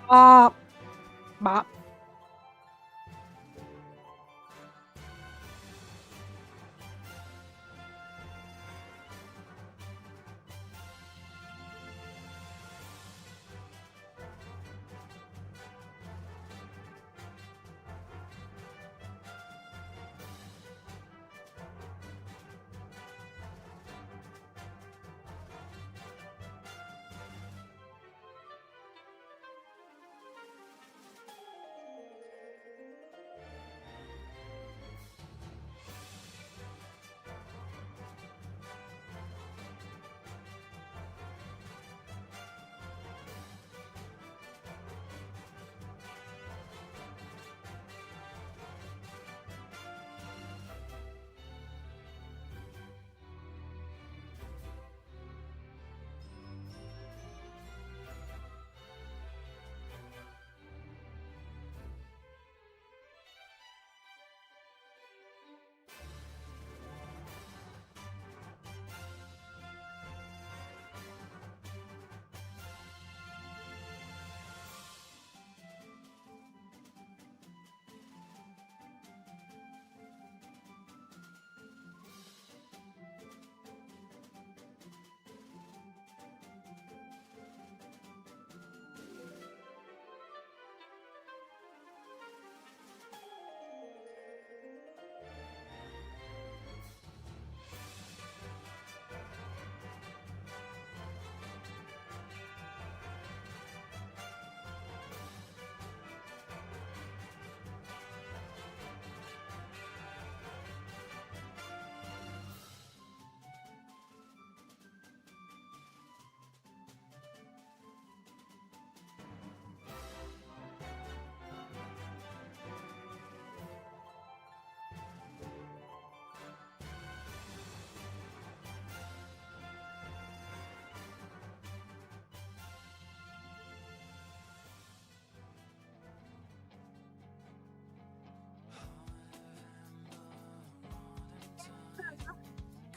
Bop. Bop.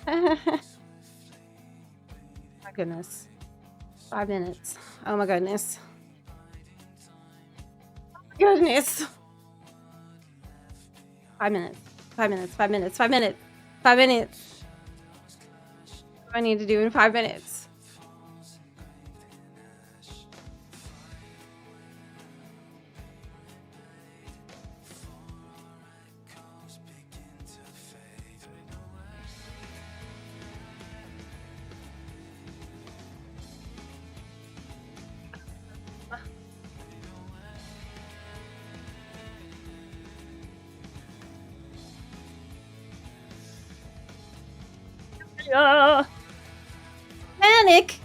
My goodness. 5 minutes. Oh my goodness. Goodness. 5 minutes. 5 minutes. 5 minutes. 5 minutes. 5 minutes. What do I need to do in 5 minutes? Panic.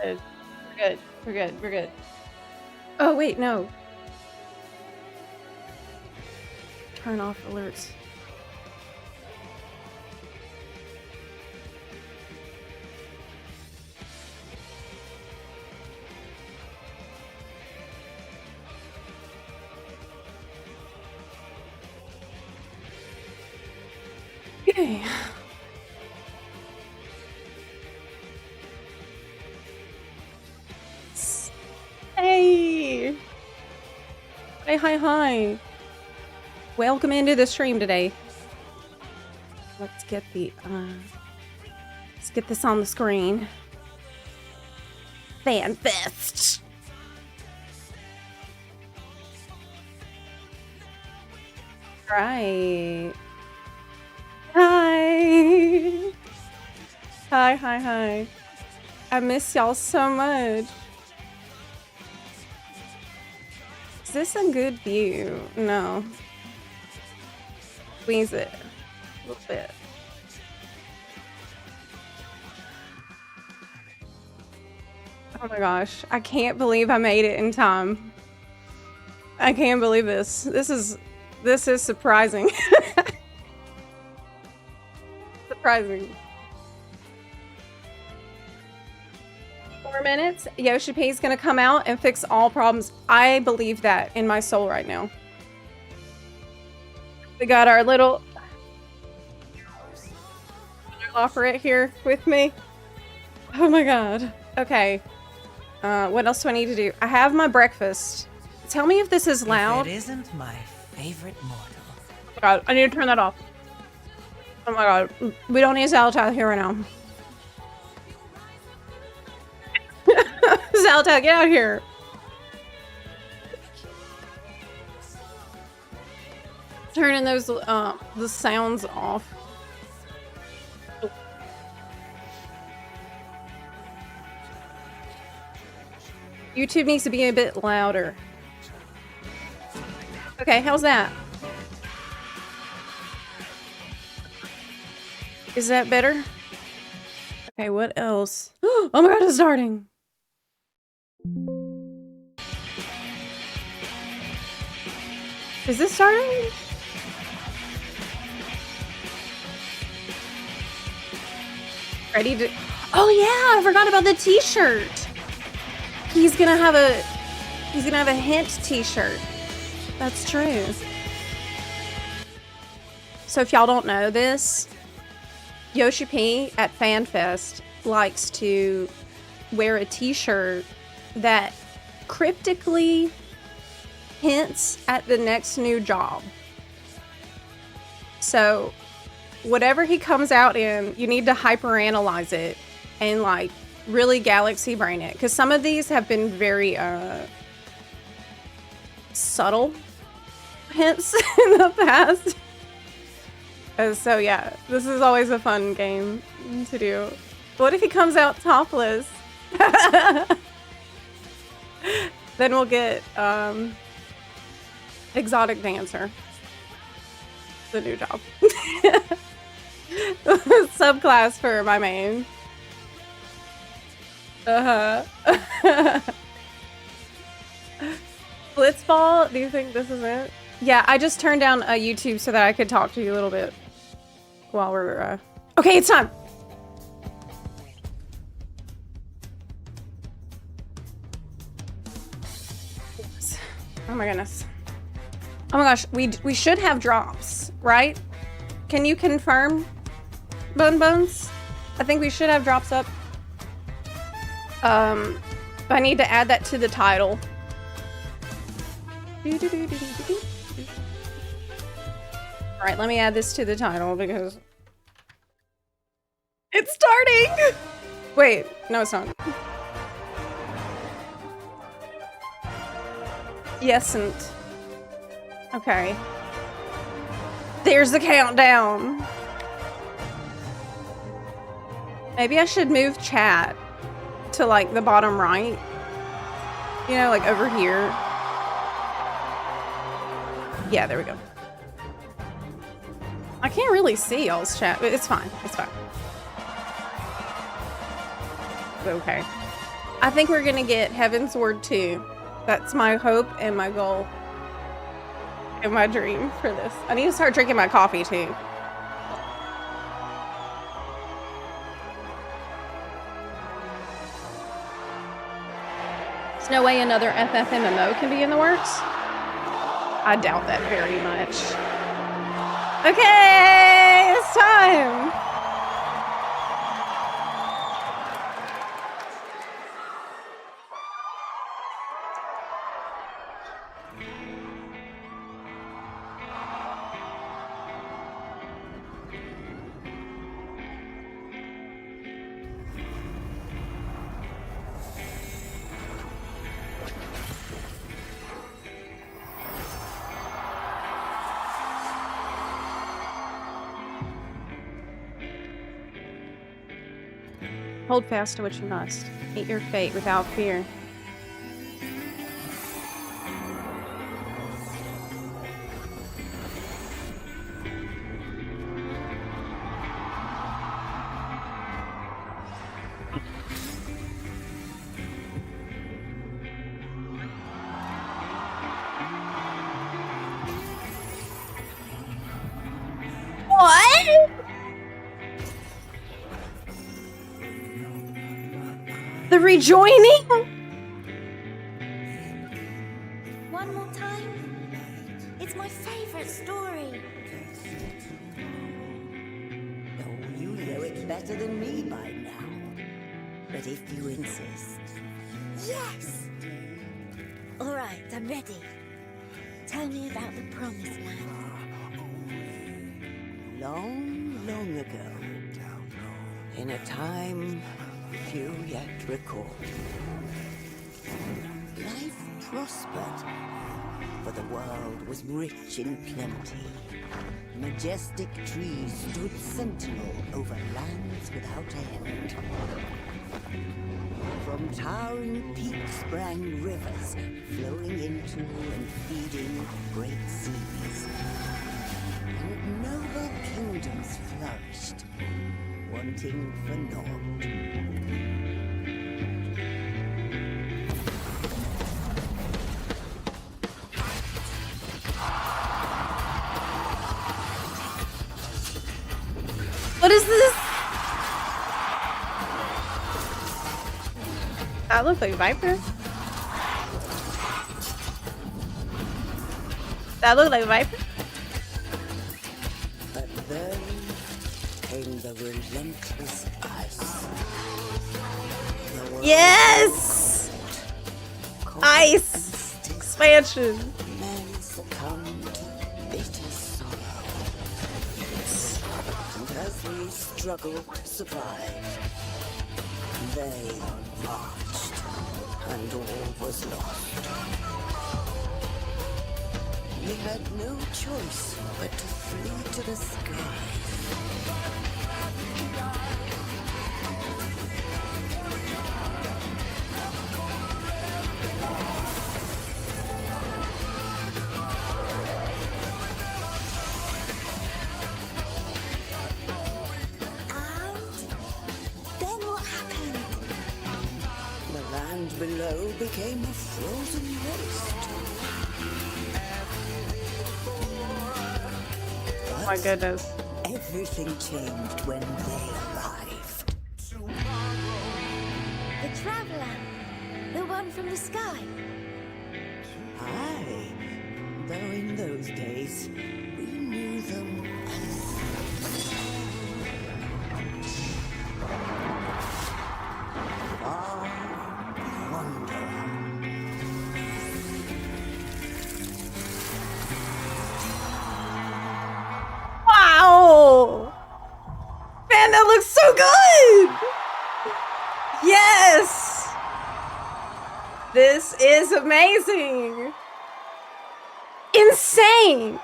Good. We're good. We're good. We're good. Oh, wait, no. Turn off alerts. Okay. Hey. Hi, hi, hi. Welcome into the stream today. Let's get this on the screen. FanFest. Right. Hi. Hi, hi, hi. I miss y'all so much. Is this a good view? No. Squeeze it a little bit. Oh my gosh, I can't believe I made it in time. I can't believe this. This is surprising. Surprising. 4 minutes. Yoshi P's gonna come out and fix all problems. I believe that in my soul right now. We got our little operate here with me. Oh my god. Okay. What else do I need to do? I have my breakfast. Tell me if this is loud. If it isn't my favorite mortal. Oh my god, I need to turn that off. Oh my god. We don't need Zepla here right now. Zepla, get out here. Turning those the sounds off. YouTube needs to be a bit louder. Okay, how's that? Is that better? Okay, what else? Oh my god, it's starting. Is this starting? Ready to... Oh yeah, I forgot about the t-shirt. He's gonna have a hint t-shirt. That's true. So if y'all don't know this, Yoshi P at FanFest likes to wear a t-shirt that cryptically hints at the next new job. So whatever he comes out in, you need to hyperanalyze it and like really galaxy brain it, because some of these have been very subtle hints in the past. So yeah, this is always a fun game to do. What if he comes out topless? Then we'll get exotic dancer. The new job. Subclass for my main. Blitzball, do you think this is it? Yeah, I just turned down YouTube so that I could talk to you a little bit while we're okay, it's time. Oh my goodness. Oh my gosh, we should have drops, right? Can you confirm, Bone Bones? I think we should have drops up. I need to add that to the title. Alright, let me add this to the title because it's starting! Wait, no it's not. Yesn't. Okay. There's the countdown. Maybe I should move chat to like the bottom right. You know, like over here. Yeah, there we go. I can't really see y'all's chat, but it's fine. It's fine. Okay. I think we're gonna get Heaven's Word 2. That's my hope and my goal. And my dream for this. I need to start drinking my coffee too. There's no way another FFMMO can be in the works? I doubt that very much. Okay, it's time! Hold fast to what you must. Meet your fate without fear. rejoining? One more time. It's my favorite story. Oh, you know it better than me by now. But if you insist. Yes! All right, I'm ready. Tell me about the Promised Land. Long, long ago, in a time few yet recall, life prospered, for the world was rich in plenty. Majestic trees stood sentinel over lands without end. From towering peaks sprang rivers, flowing into and feeding great seas. And noble kingdoms flourished, wanting for naught. What is this? That looks like Viper. That looked like Viper. But then came the relentless ice. The world Yes! cold Ice! and still. Expansion. Men succumbed to bitter sorrow. And as we struggled to survive, they marched, and all was lost. We had no choice but to flee to the sky. And then what happened? The land below became a frozen waste. Oh my goodness. Everything changed when they arrived. The Traveler. The one from the sky. Aye, though in those days we knew them as far wanderer. Wow! Man, that looks so good! Yes! This is amazing! Insane!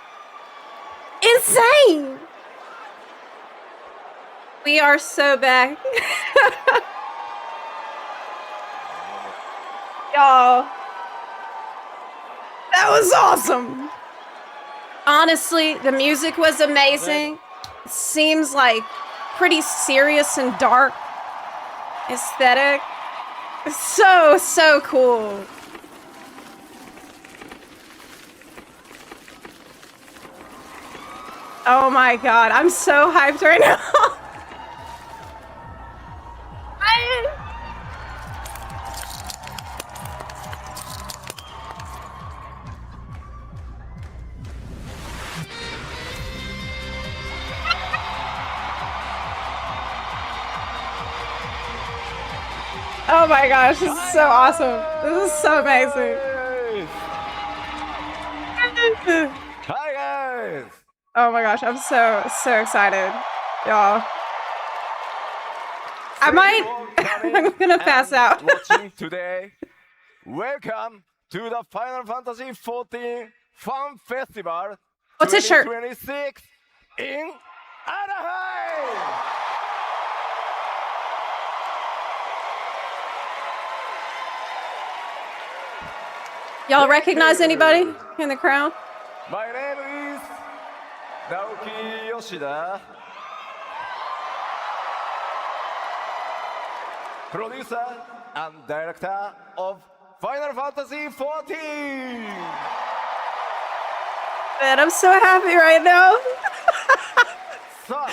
Insane! We are so back. Y'all. That was awesome! Honestly, the music was amazing. It seems like pretty serious and dark aesthetic. So cool. Oh my god, I'm so hyped right now. Oh my gosh, this is so awesome. This is so amazing. Hi guys! Oh my gosh, I'm so excited. Y'all. I might I'm gonna pass out. Watching today. Welcome to the Final Fantasy XIV Fan Festival What's his shirt? 2026 in Anaheim! Y'all recognize anybody in the crowd? My name is Naoki Yoshida, producer and director of Final Fantasy XIV. Man, I'm so happy right now. さあ、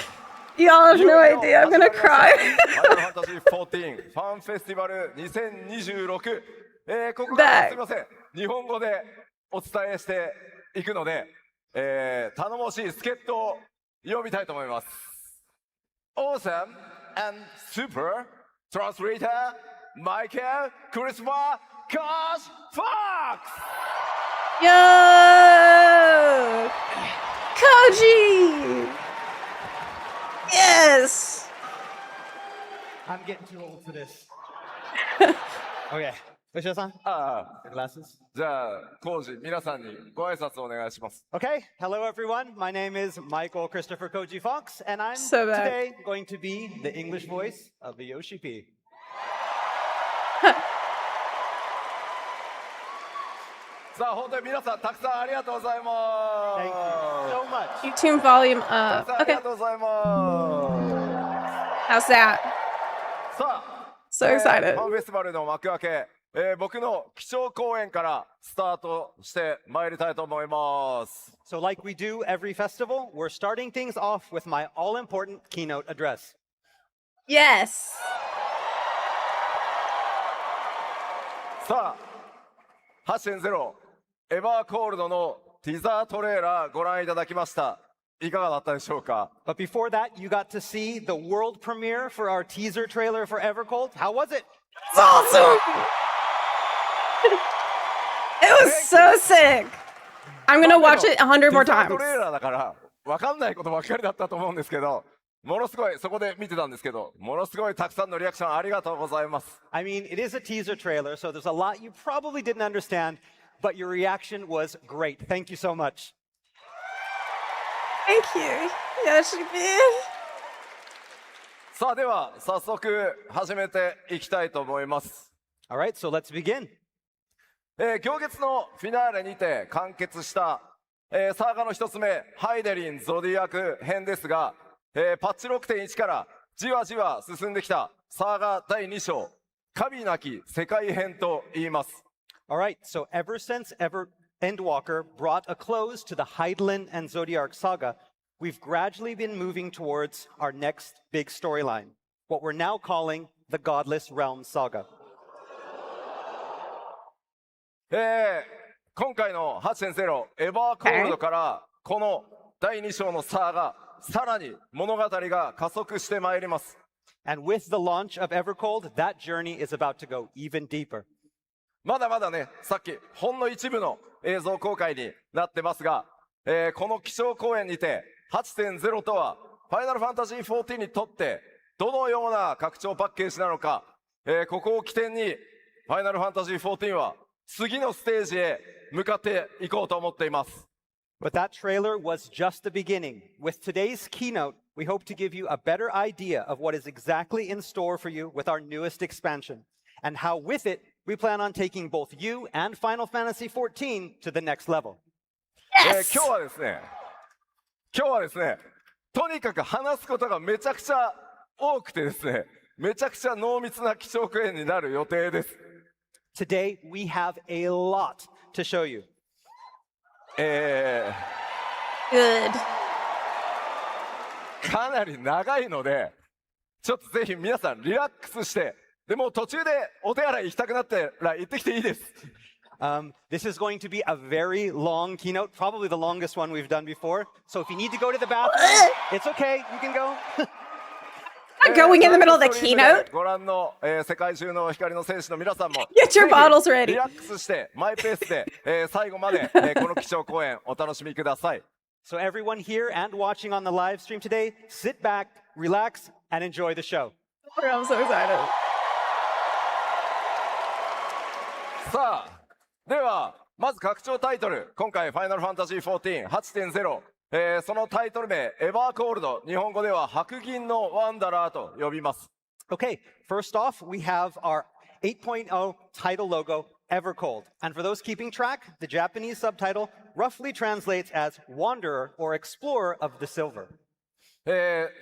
Y'all have いよ no いよ idea. I'm 始ま gonna りました cry. ファイナルファンタジー14ファンフェスティバル2026、ここからはすみません日本語でお伝えしていくので、頼もしい助っ人を呼びたいと思います Awesome and Super Translator Michael Christopher Kosh Fox Yo! Koji! Yes! I'm getting too old for this. Okay. Yoshida-san, ああ glasses. じゃあコージ皆さんにご挨拶をお願いします Okay. Hello, everyone. My name is Michael Christopher Koji Fox, and I'm So bad. today going to be the English voice of the Yoshi P. さあ本当に皆さんたくさんありがとうございま Thank you す so much. You tune volume た up. くさんあり Okay, がとうございます how's that? さあ So excited. ファンフェスティバルの幕開け、僕の基調講演からスタートしてまいりたいと思います So, like we do every festival, we're starting things off with my all-important keynote address. Yes! さあ8.0エバーコールドのティザートレーラーご覧いただきましたいかがだったでしょうか But before that, you got to see the world premiere for our teaser trailer for Evercold. How was it? It's awesome! It was so sick! I'm gonna watch it 100 more ティザー times. トレーラーだから分かんないことばっかりだったと思うんですけどものすごいそこで見てたんですけどものすごいたくさんのリアクションありがとうございます I mean, it is a teaser trailer, so there's a lot you probably didn't understand, but your reaction was great. Thank you so much. Thank you, Yoshi-B. さあでは早速始めていきたいと思います All right, so let's begin. 今月のフィナーレにて完結した、サーガの一つ目ハイデリンゾディアク編ですが、パッチ 6.1 からじわじわ進んできたサーガ第2章神なき世界編と言います All right, so ever since Endwalker brought a close to the Hydaelyn and Zodiac saga, we've gradually been moving towards our next big storyline, what we're now calling the Godless Realm saga. 今回の 8.0 エバーコールドからこの第2章のサーガさらに物語が加速してまいります And with the launch of Evercold, that journey is about to go even deeper. まだまだねさっきほんの一部の映像公開になってますが、この基調講演にて 8.0 とはファイナルファンタジー14にとってどのような拡張パッケージなのか、ここを起点にファイナルファンタジー14は次のステージへ向かっていこうと思っています But that trailer was just the beginning. With today's keynote, we hope to give you a better idea of what is exactly in store for you with our newest expansion, and how with it, we plan on taking both you and Final Fantasy XIV to the next level. 今日はですねとにかく話すことがめちゃくちゃ多くてですねめちゃくちゃ濃密な基調講演になる予定です Today, we have a lot to show you. Good. かなり長いのでちょっとぜひ皆さんリラックスしてでも途中でお手洗い行きたくなったら行ってきていいです This is going to be a very long keynote, probably the longest one we've done before. So if you need to go to the bathroom, it's okay. You can go. Not going in the middle of the ストリームで keynote. ご覧の、世界中の光の戦士の皆さんも Get your ぜひ bottles ready. リラックスしてマイペースで、最後まで、この基調講演お楽しみください So everyone here and watching on the live stream today, sit back, relax, and enjoy the show. I'm so excited. さあではまず拡張タイトル今回ファイナルファンタジー14 8.0、そのタイトル名エバーコールド日本語では白銀のワンダラーと呼びます Okay, first off, we have our 8.0 title logo, Evercold. And for those keeping track, the Japanese subtitle roughly translates as Wanderer or Explorer of the Silver.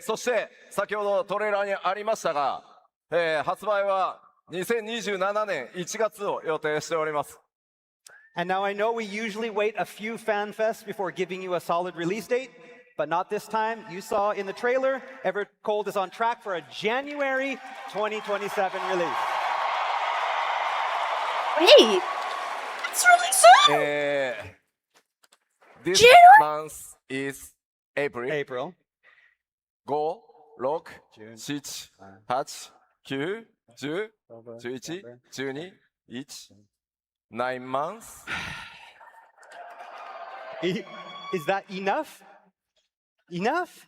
そして先ほどトレーラーにありましたが、発売は2027年1月を予定しております And now I know we usually wait a few fan fests before giving you a solid release date, but not this time. You saw in the trailer, Evercold is on track for a January 2027 release. Wait, that's really soon. This January? month is April. April. 5、6、7、8、9、10、11、12、1、9 months. Is that enough? Enough?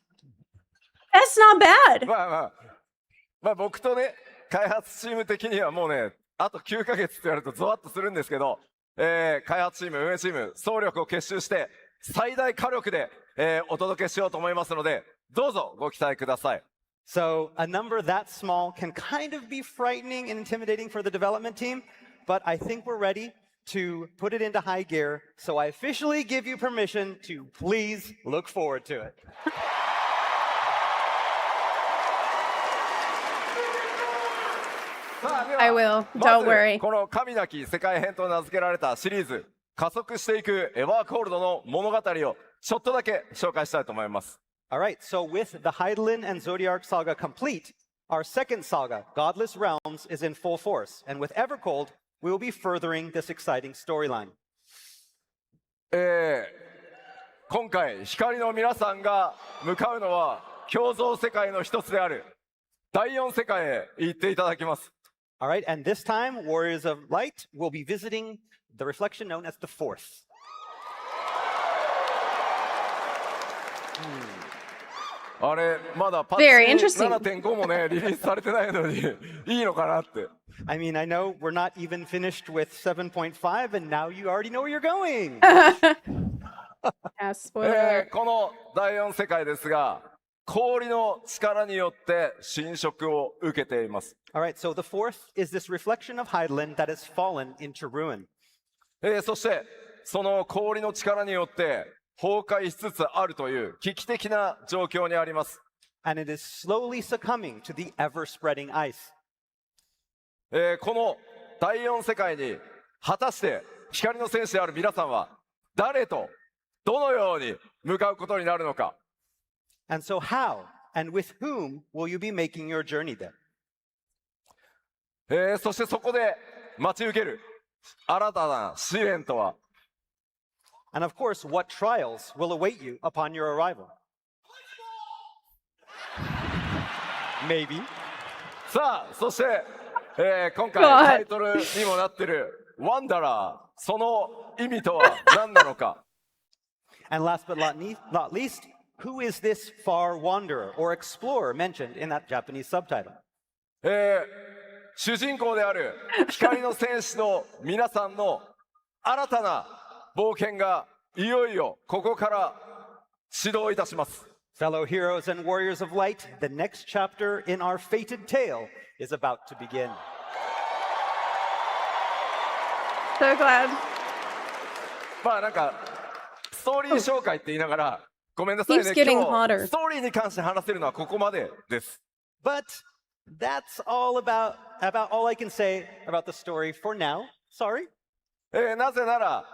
That's not bad. まあ僕とね、開発チーム的にはもうね、あと9ヶ月って言われるとゾワッとするんですけど、開発チーム、運営チーム、総力を結集して、最大火力で、お届けしようと思いますので、どうぞご期待ください。So a number that small can kind of be frightening and intimidating for the development team, but I think we're ready to put it into high gear. So I officially give you permission to please look forward to it. I will. ま Don't ず worry. この神なき世界編と名付けられたシリーズ、加速していくエバーコールドの物語をちょっとだけ紹介したいと思います。All right, so with the Hydaelyn and Zodiark saga complete, our second saga, Godless Realms, is in full force. And with Evercold, we will be furthering this exciting storyline. 今回、光の皆さんが向かうのは、共造世界の一つである第4世界へ行っていただきます。All right, and this time, Warriors of Light will be visiting the reflection known as the Fourth. あれ、まだパッ Very チ interesting. 7.5 もね、リリースされてないのに、いいのかなって。I mean, I know we're not even finished with 7.5, and now you already know where you're going. Yeah, spoiler. この第4世界ですが、氷の力によって侵食を受けています。All right, so the Fourth is this reflection of Hydaelyn that has fallen into ruin. そして、その氷の力によって崩壊しつつあるという危機的な状況にあります。And it is slowly succumbing to the ever-spreading ice. この第4世界に果たして光の戦士である皆さんは誰とどのように向かうことになるのか。And so how and with whom will you be making your journey there? そしてそこで待ち受ける新たな試練とは。And of course, what trials will await you upon your arrival? Maybe. さあ、そして、今回 God. タイトルにもなっているワンダラー、その意味とは何なのか。And last but not least, who is this far wanderer or explorer mentioned in that Japanese subtitle? 主人公である光の戦士の皆さんの新たな冒険がいよいよここから始動いたします。Fellow heroes and warriors of light, the next chapter in our fated tale is about to begin. So glad. まあなんかストーリー紹介って言いながらごめんなさいね。 Keeps getting 今 hotter. 日ストーリーに関して話せるのはここまでです。But that's all about all I can say about the story for now. Sorry. なぜなら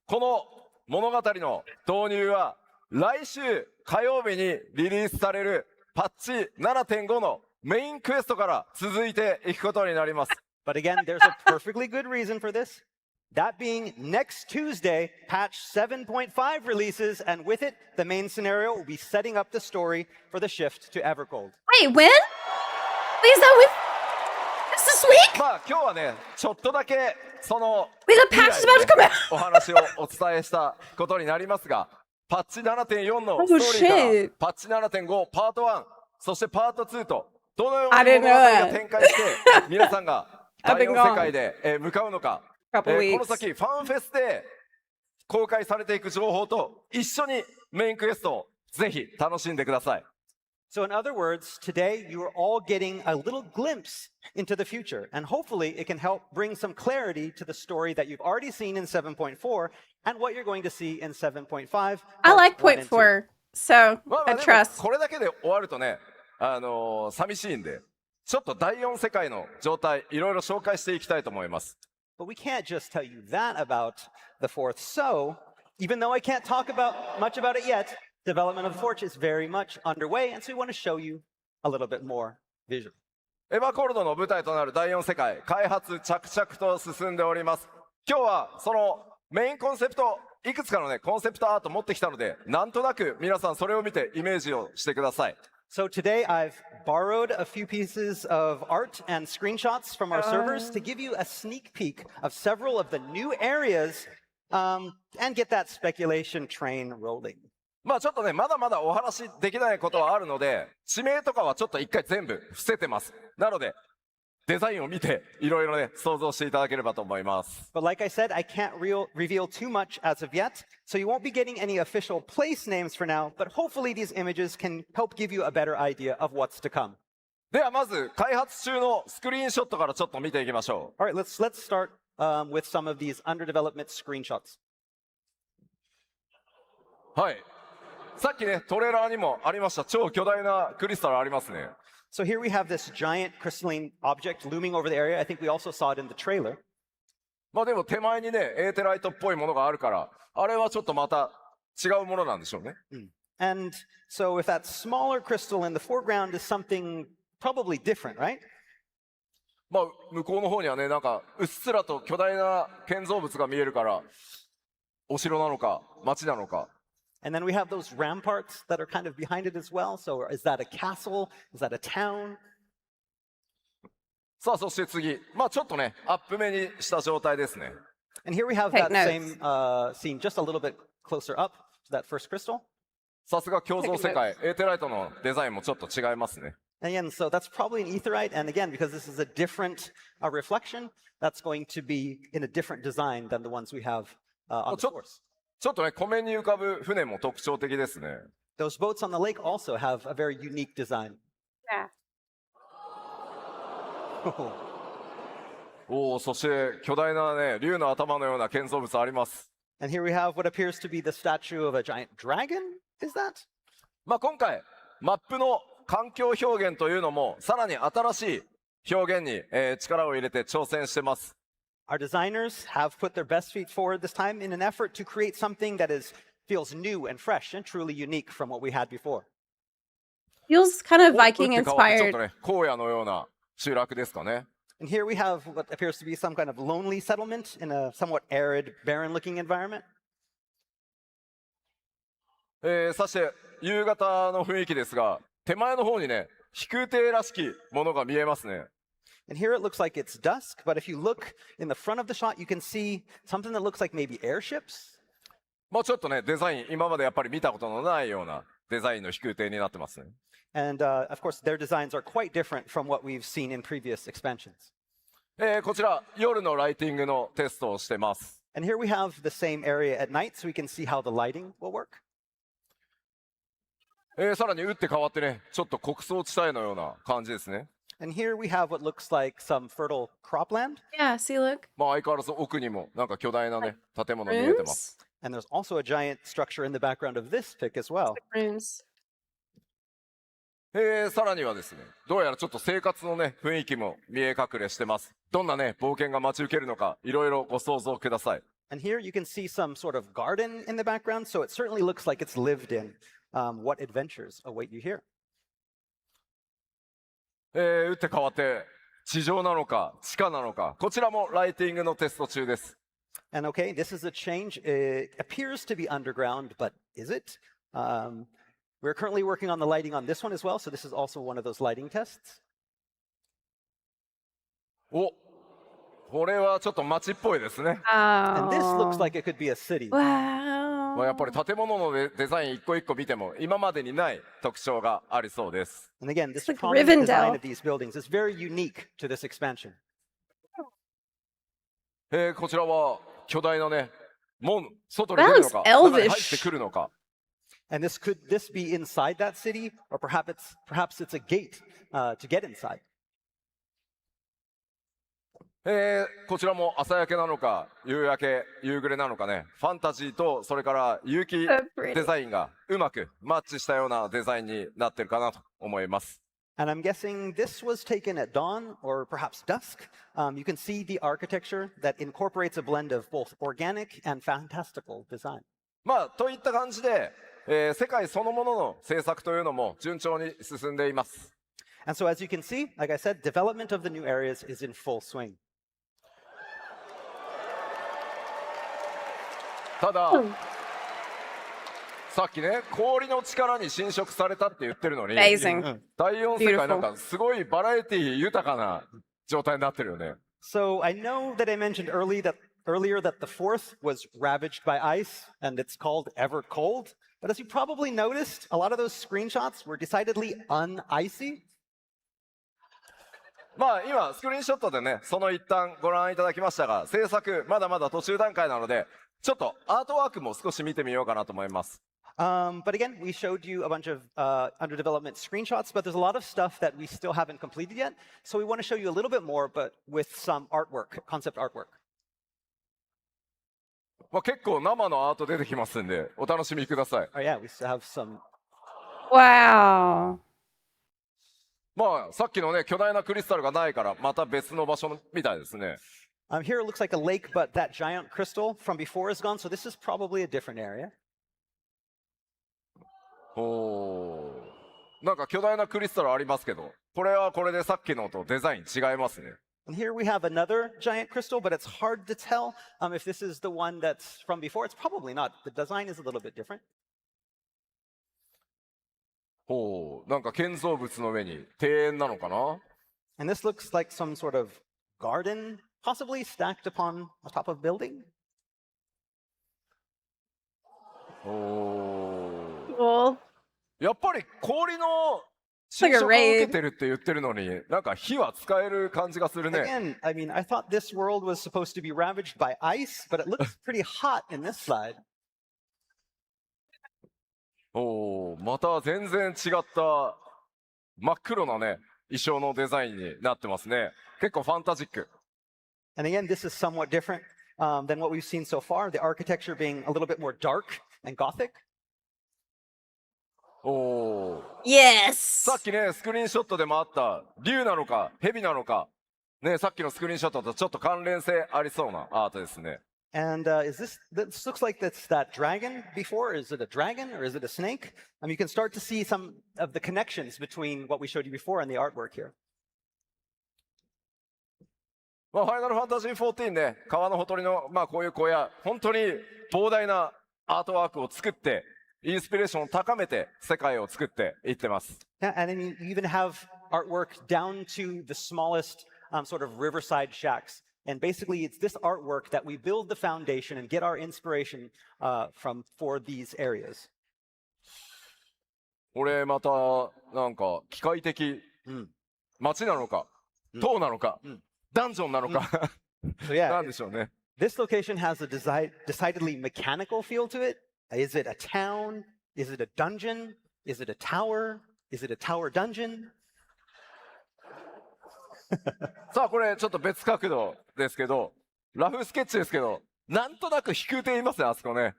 この物語の導入は来週火曜日にリリースされるパッチ 7.5 のメインクエストから続いていくことになります。But again, there's a perfectly good reason for this. That being next Tuesday, patch 7.5 releases, and with it, the main scenario will be setting up the story for the shift to Evercold. Wait, when? Wait, is that with this week? まあ今日はねちょっとだけその Wait, the patch is about to come out. お話をお伝えしたことになりますが、パッチ 7.4 の Oh, ストーリーから shit. パッチ 7.5 パート1そしてパート2とどのよう I に didn't 物語 know が that. 展開して皆さんが I've 第 been 4 gone. 世界で向かうのか、こ Couple の weeks. 先ファンフェスで公開されていく情報と一緒にメインクエストをぜひ楽しんでください。So, in other words, today you are all getting a little glimpse into the future, and hopefully it can help bring some clarity to the story that you've already seen in 7.4 and what you're going to see in 7.5. I like parts 1 point and 2. 4, so まあ I でも trust. これだけで終わるとね、寂しいんで、ちょっと第4世界の状態、いろいろ紹介していきたいと思います。But we can't just tell you that about the Fourth. So, even though I can't talk much about it yet, Development of the fort is very much underway, and so we want to show you a little bit more visually. エヴァコルドの舞台となる第4世界、開発着々と進んでおります。今日はそのメインコンセプト、いくつかのね、コンセプトアート持ってきたので、なんとなく皆さんそれを見てイメージをしてください。So today I've borrowed a few pieces of art and screenshots from our servers to give you a sneak peek of several of the new areas and get that speculation train rolling. まあちょっとね、まだまだお話しできないことはあるので、地名とかはちょっと一回全部伏せてます。なので、デザインを見て、いろいろね、想像していただければと思います。But like I said, I can't reveal too much as of yet, so you won't be getting any official place names for now, but hopefully these images can help give you a better idea of what's to come. ではまず、開発中のスクリーンショットからちょっと見ていきましょう。All right, let's start with some of these under development screenshots. はい。さっきね、トレーラーにもありました、超巨大なクリスタルありますね。So here we have this giant crystalline object looming over the area. I think we also saw it in the trailer. まあでも手前にね、エーテライトっぽいものがあるから、あれはちょっとまた違うものなんでしょうね。And so if that smaller crystal in the foreground is something probably different, right? まあ向こうの方にはね、なんかうっすらと巨大な建造物が見えるから、お城なのか、町なのか。And then we have those ramparts that are kind of behind it as well. So is that a castle? Is that a town? さあ、そして次。まあちょっとね、アップ目にした状態ですね。And here we have Take that notes. same scene just a little bit closer up to that first crystal. さすが共造世界、エーテライトのデザインもちょっと違いますね。And again, so that's probably an etherite. And again, because this is a different reflection, that's going to be in a different design than the ones we have on the course. ちょっとね、湖面に浮かぶ船も特徴的ですね。Those boats on the lake also have a very unique design. Yeah. おお、そして巨大なね、竜の頭のような建造物あります。And here we have what appears to be the statue of a giant dragon. Is that? まあ今回、マップの環境表現というのも、さらに新しい表現に、力を入れて挑戦してます。Our designers have put their best feet forward this time in an effort to create something that feels new and fresh and truly unique from what we had before. Feels kind of お打って Viking 変わってちょっ inspired. とね、荒野のような集落ですかね。And here we have what appears to be some kind of lonely settlement in a somewhat arid, barren-looking environment. そして夕方の雰囲気ですが、手前の方にね、飛空艇らしきものが見えますね。And here it looks like it's dusk, but if you look in the front of the shot, you can see something that looks like maybe airships. まあちょっとね、デザイン、今までやっぱり見たことのないようなデザインの飛空艇になってますね。And of course, their designs are quite different from what we've seen in previous expansions. こちら、夜のライティングのテストをしてます。And here we have the same area at night, so we can see how the lighting will work. さらに打って変わってね、ちょっと穀倉地帯のような感じですね。And here we have what looks like some fertile cropland. Yeah, see, look. まあ相変わらず奥にもなんか巨大なね、建物見えてます。 Rooms? And there's also a giant structure in the background of this pic as well. Rooms. さらにはですね、どうやらちょっと生活のね、雰囲気も見え隠れしてます。どんなね、冒険が待ち受けるのか、いろいろご想像ください。And here you can see some sort of garden in the background, so it certainly looks like it's lived in. What adventures await you here? 打って変わって地上なのか地下なのか、こちらもライティングのテスト中です。And okay, this is a change. It appears to be underground, but is it? We're currently working on the lighting on this one as well, so this is also one of those lighting tests. お、これはちょっと街っぽいですね。 And this looks Oh. like it could be a city. Wow. まあやっぱり建物のデザイン一個一個見ても今までにない特徴がありそうです。 And again, this It's like prominent design Rivendell. of these buildings is very unique to this expansion. こちらは巨大なね、門、外に出るのか、 That looks 中に入ってくるのか。 And could this be inside that city, or perhaps it's a gate to get inside? こちらも朝焼けなのか、夕焼け、夕暮れなのかね、ファンタジーとそれから有機 So pretty. デザインがうまくマッチしたようなデザインになってるかなと思います。 And I'm guessing this was taken at dawn or perhaps dusk. You can see the architecture that incorporates a blend of both organic and fantastical design. まあといった感じで、世界そのものの制作というのも順調に進んでいます。And so, as you can see, like I said, development of the new areas is in full swing. ただ、さっきね、氷の力に侵食されたって言ってるのに、 Amazing. 第4世界なんかすごいバラエティ豊かな状態になってるよね。So I know that I mentioned earlier that the fourth was ravaged by ice, and it's called Ever Cold. But as you probably noticed, a lot of those screenshots were decidedly un-icy. まあ今スクリーンショットでね、その一旦ご覧いただきましたが、制作まだまだ途中段階なので、ちょっとアートワークも少し見てみようかなと思います。But again, we showed you a bunch of under development screenshots, but there's a lot of stuff that we still haven't completed yet. So we want to show you a little bit more, but with some artwork, concept artwork. まあ結構生のアート出てきますんで、お楽しみください。Oh yeah, we still have some. Wow. まあさっきのね、巨大なクリスタルがないから、また別の場所みたいですね。Here it looks like a lake, but that giant crystal from before is gone. So this is probably a different area. おー、なんか巨大なクリスタルありますけど、これはこれでさっきのとデザイン違いますね。And here we have another giant crystal, but it's hard to tell if this is the one that's from before. It's probably not. The design is a little bit different. ほう、なんか建造物の上に庭園なのかな。 And this looks like some sort of garden, possibly stacked upon top of building. おー、 Cool. やっぱり氷の It's like 侵 a 食を受 raid. けてるって言ってるのに、なんか火は使える感じがするね。 Again, I mean, I thought this world was supposed to be ravaged by ice, but it looks pretty hot in this slide. おー、また全然違った真っ黒なね、衣装のデザインになってますね。結構ファンタジック。 And again, this is somewhat different than what we've seen so far, the architecture being a little bit more dark and gothic. おー、 Yes. さっきね、スクリーンショットでもあった竜なのか蛇なのか、ね、さっきのスクリーンショットとちょっと関連性ありそうなアートですね。 And this looks like that's that dragon before. Is it a dragon or is it a snake? You can start to see some of the connections between what we showed you before and the artwork here. まあ、ファイナルファンタジー14ね、川のほとりの、まあ、こういう小屋、本当に膨大なアートワークを作って、インスピレーションを高めて世界を作っていってます。Yeah, and I mean, you even have artwork down to the smallest sort of riverside shacks. And basically, it's this artwork that we build the foundation and get our inspiration for these areas. これまたなんか機械的、街なのか、塔なのか、ダンジョンなのか、 So yeah, なんでしょうね。 this location has a decidedly mechanical feel to it. Is it a town? Is it a dungeon? Is it a tower? Is it a tower dungeon? さあこれちょっと別角度ですけど、ラフスケッチですけど、なんとなく飛空艇いますね、あそこね。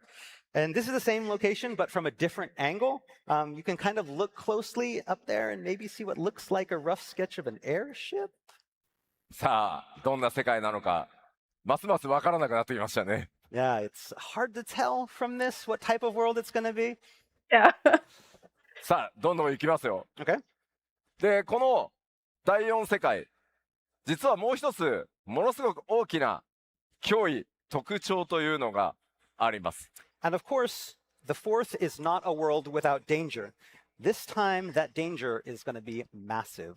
And this is the same location, but from a different angle. You can kind of look closely up there and maybe see what looks like a rough sketch of an airship. さあどんな世界なのか、ますますわからなくなってきましたね。 Yeah, it's hard to tell from this what type of world it's going to be. Yeah. さあどんどん行きますよ。 Okay. でこの第4世界、実はもう一つものすごく大きな脅威特徴というのがあります。 And of course, the fourth is not a world without danger. This time, that danger is going to be massive.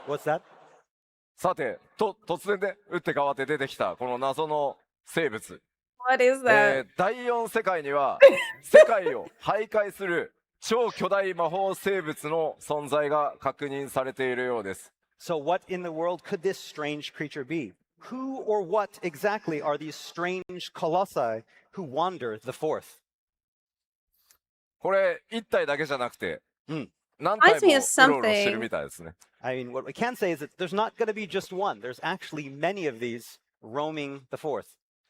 What's that? さて突然で打って変わって出てきたこの謎の生物、 What is that? 第4世界には世界を徘徊する超巨大魔法生物の存在が確認されているようです。 So, what in the world could this strange creature be? Who or what exactly are these strange colossi who wander the fourth? これ1体だけじゃなくて、うん何体も Reminds me of うろうろしてるみたいですね。 I mean, what we can say is that there's not going to be just one. There's actually many of these roaming the fourth.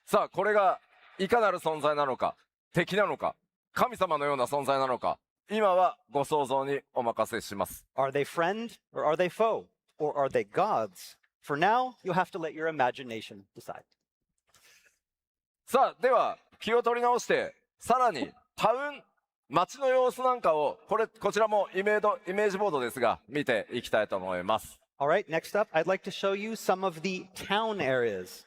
さあこれがいかなる存在なのか、敵なのか、神様のような存在なのか、今はご想像にお任せします。 Are they friend or are they foe? Or are they gods? For now, you'll have to let your imagination decide. さあ、では気を取り直して、さらにタウン、街の様子なんかを、こちらもイメージボードですが、見ていきたいと思います。All right, next up, I'd like to show you some of the town areas.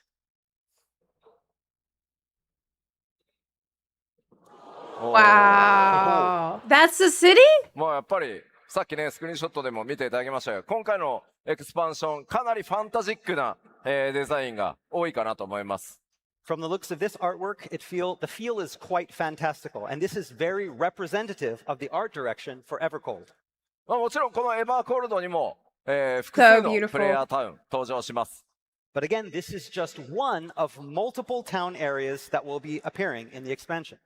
Wow. That's the city? もうやっぱり、さっきね、スクリーンショットでも見ていただきましたが、今回のエクスパンション、かなりファンタジックな、デザインが多いかなと思います。From the looks of this artwork, the feel is quite fantastical, and this is very representative of the art direction for Evercold. まあもちろんこのエバーコールドにも、複数のプレイヤータウン登場します。But again, this is just one of multiple town areas that will be appearing in the expansion.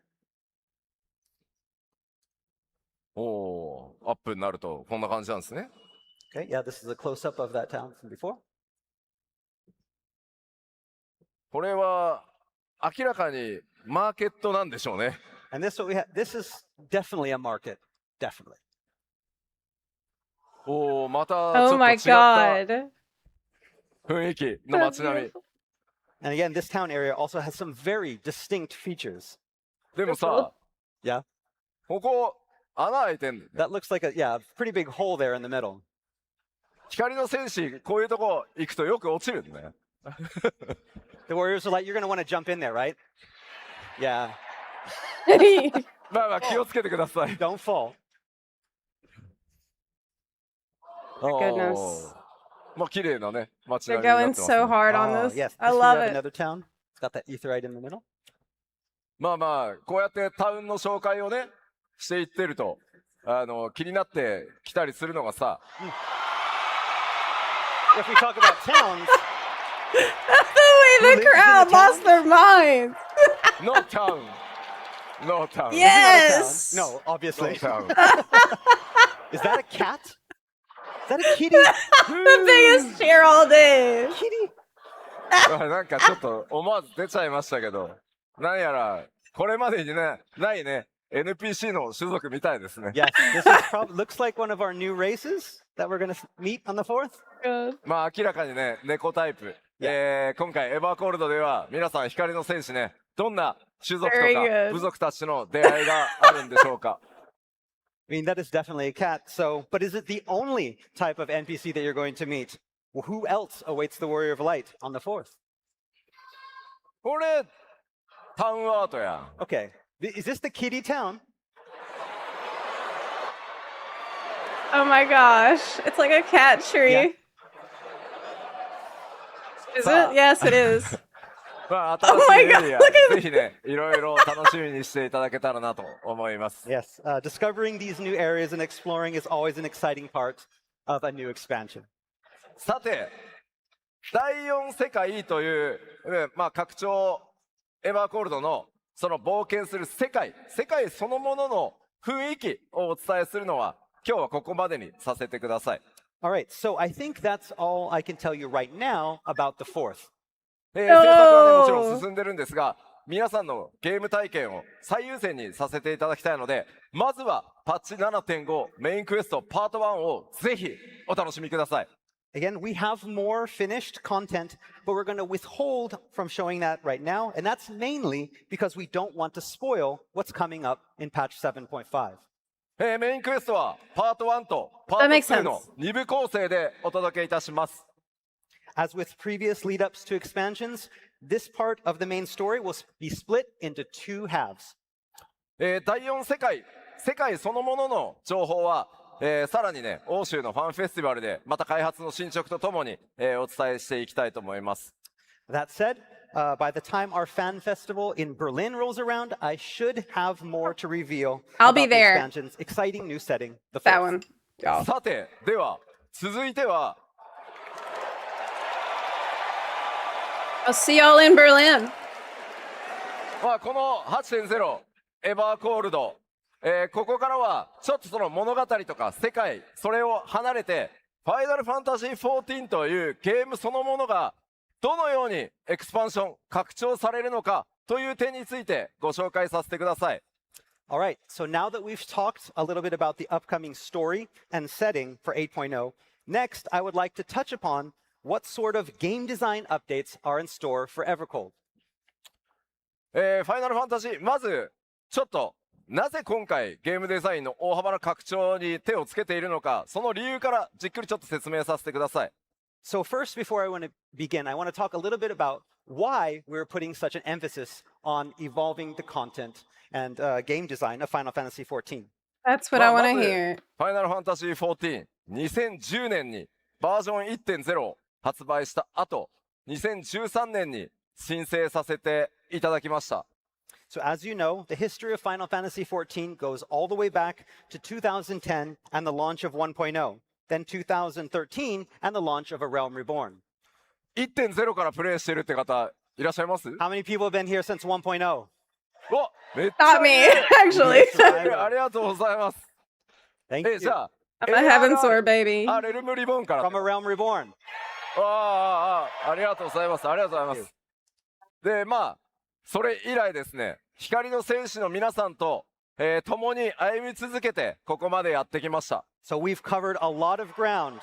おー、アップになるとこんな感じなんですね。Okay, yeah, this is a close-up of that town from before. これは明らかにマーケットなんでしょうね。And this is definitely a market, definitely. おー、またちょっ Oh と my 違った god. 雰囲気の So 街並み。 beautiful. And again, this town area also has some very distinct features. でもさ、 Yeah, ここ穴開いてんだよね。 that looks like a pretty big hole there in the middle. 光の戦士、こういうとこ行くとよく落ちるんだね。The Warriors are like, you're going to want to jump in there, right? Yeah, まあまあ気をつけてください。 don't fall. Goodness. おー、まあ綺麗なね、街 They're 並みになっ going てますね。 so hard on Oh, this. yes, I this we love have it. another town. It's got that etherite in the middle. まあまあ、こうやってタウンの紹介をね、していってると、気になってきたりするのがさ、 If we talk about towns, The way the crowd lost their minds. No town! No town! Yes. no, obviously. No town! Is that a cat? Is that a kitty? The biggest cheer all day. Kitty? なんかちょっと思わず出ちゃいましたけど、なんやら、これまでにね、ないね、NPC の種族みたいですね。 Yes, this is looks like one of our new races that we're going to meet on the 4th. Good. まあ明らかにね、猫タイプ。今回エバーコールドでは皆さん光の戦士ね、どんな種族と Very か good. 部族たちとの出会いがあるんでしょうか。 I mean, that is definitely a cat. So, but is it the only type of NPC that you're going to meet? Well, who else awaits the Warrior of Light on the 4th? これ、タウンアートや。 Okay, is this the kitty town? Oh my gosh. It's like a cat tree. Yeah. Is it? Yes, it is. まあ Oh 新 my しいエ God, リア look at ぜひね、いろいろ楽しみにしていただけたらなと思います。 Yes, discovering these new areas and exploring is always an exciting part of a new expansion. さて、第4世界という、まあ拡張エバーコールドのその冒険する世界そのものの雰囲気をお伝えするのは今日はここまでにさせてください。 All right, so I think that's all I can tell you right now about the 4th. 制作はねもちろん進んでるんですが、皆さんのゲーム体験を最優先にさせていただきたいので、まずはパッチ 7.5 メインクエストパート1をぜひお楽しみください。 Again, we have more finished content, but we're going to withhold from showing that right now, and that's mainly because we don't want to spoil what's coming up in patch 7.5. メインクエストはパート1とパート That makes 2の2部構成でお届けいたします。 As with previous lead-ups to expansions, this part of the main story will be split into 2 halves. 第4世界そのものの情報は、さらにね、欧州のファンフェスティバルでまた開発の進捗とともに、お伝えしていきたいと思います。 That said, by the time our fan festival in Berlin rolls around, I should have more to reveal I'll be about the there. expansion's exciting new setting, the 4th. That one. Yeah. さて、では続いては I'll see y'all in Berlin. まあ、この 8.0 エバーコールド、ここからはちょっとその物語とか世界それを離れてファイナルファンタジー14というゲームそのものがどのようにエクスパンション拡張されるのかという点についてご紹介させてください。 All right, so now that we've talked a little bit about the upcoming story and setting for 8.0, next I would like to touch upon what sort of game design updates are in store for Evercold. ファイナルファンタジー、まず、ちょっと、なぜ今回ゲームデザインの大幅な拡張に手をつけているのか、その理由からじっくりちょっと説明させてください。So first, before I want to begin, I want to talk a little bit about why we're putting such an emphasis on evolving the content and game design of Final Fantasy XIV. That's what I ま want あ to まず hear. ファイナルファンタジー14、2010年にバージョン 1.0 を発売した後、2013年に申請させていただきました。So as you know, the history of Final Fantasy XIV goes all the way back to 2010 and the launch of 1.0, then 2013 and the launch of A Realm Reborn. 1.0 からプレイしてるって方いらっしゃいます？ How many people have been here since 1.0? お、めっちゃ Not me, いい actually. ありがとうございます。 Thank you. じゃあ、I'm a heaven sword baby. レルムリボンから。 From A Realm Reborn. ありがとうございます。ありがとうございます。で、まあ、それ以来ですね、光の戦士の皆さんと、共に歩み続けて、ここまでやってきました。So we've covered a lot of ground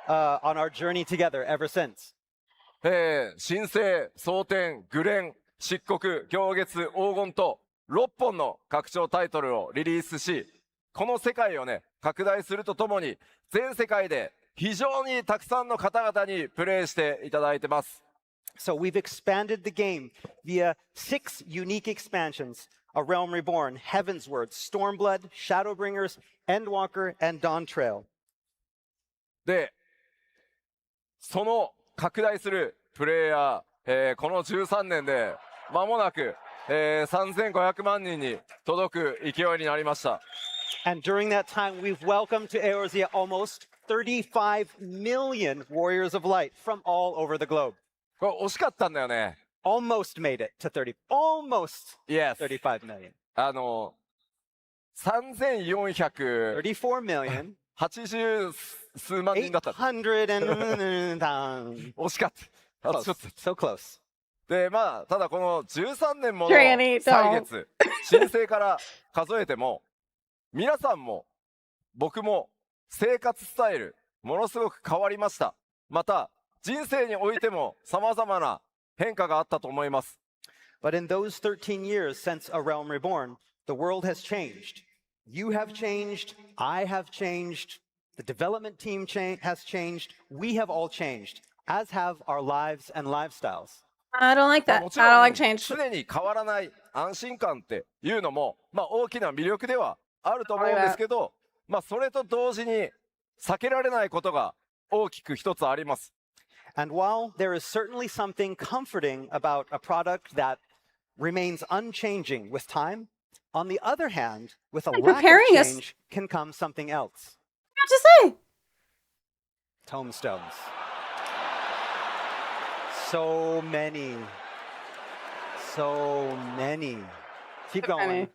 on our journey together ever since. 神聖、蒼天、グレン、漆黒、行月、黄金と6本の拡張タイトルをリリースし、この世界をね、拡大するとともに、全世界で非常にたくさんの方々にプレイしていただいてます。So we've expanded the game via 6 unique expansions: A Realm Reborn, Heavensward, Stormblood, Shadowbringers, Endwalker, and Dawntrail. で、その拡大するプレイヤー、この13年で間もなく、3500万人に届く勢いになりました。And during that time, we've welcomed to Eorzea almost 35 million Warriors of Light from all over the globe. これ惜しかったんだよね。Almost made it to almost Yes. 35 million. 3480 34 million. 数万人だった。 800 and 惜しかった。あと close. ちょっと。 So close. で、まあ、ただこの13年もの Tranny, 歳月、申請から数えても、皆さんも僕も生活スタイル、ものすごく変わりました。また、人生においても様々な変化があったと思います。But in those 13 years since A Realm Reborn, the world has changed. You have changed. I have changed. The development team has changed. We have all changed, as have our lives and lifestyles. I don't like まあ that. もち I don't ろん like change. 常に変わらない安心感っていうのも、まあ、大きな魅力ではあると思うんですけど、まあ、それと同時に避けられないことが大きく一つあります。And while there is certainly something comforting about a product that remains unchanging with time, on the other hand, with a I'm lack of preparing us. change can come something else. What to say? Tomestones. So many. So many. Keep So going. many.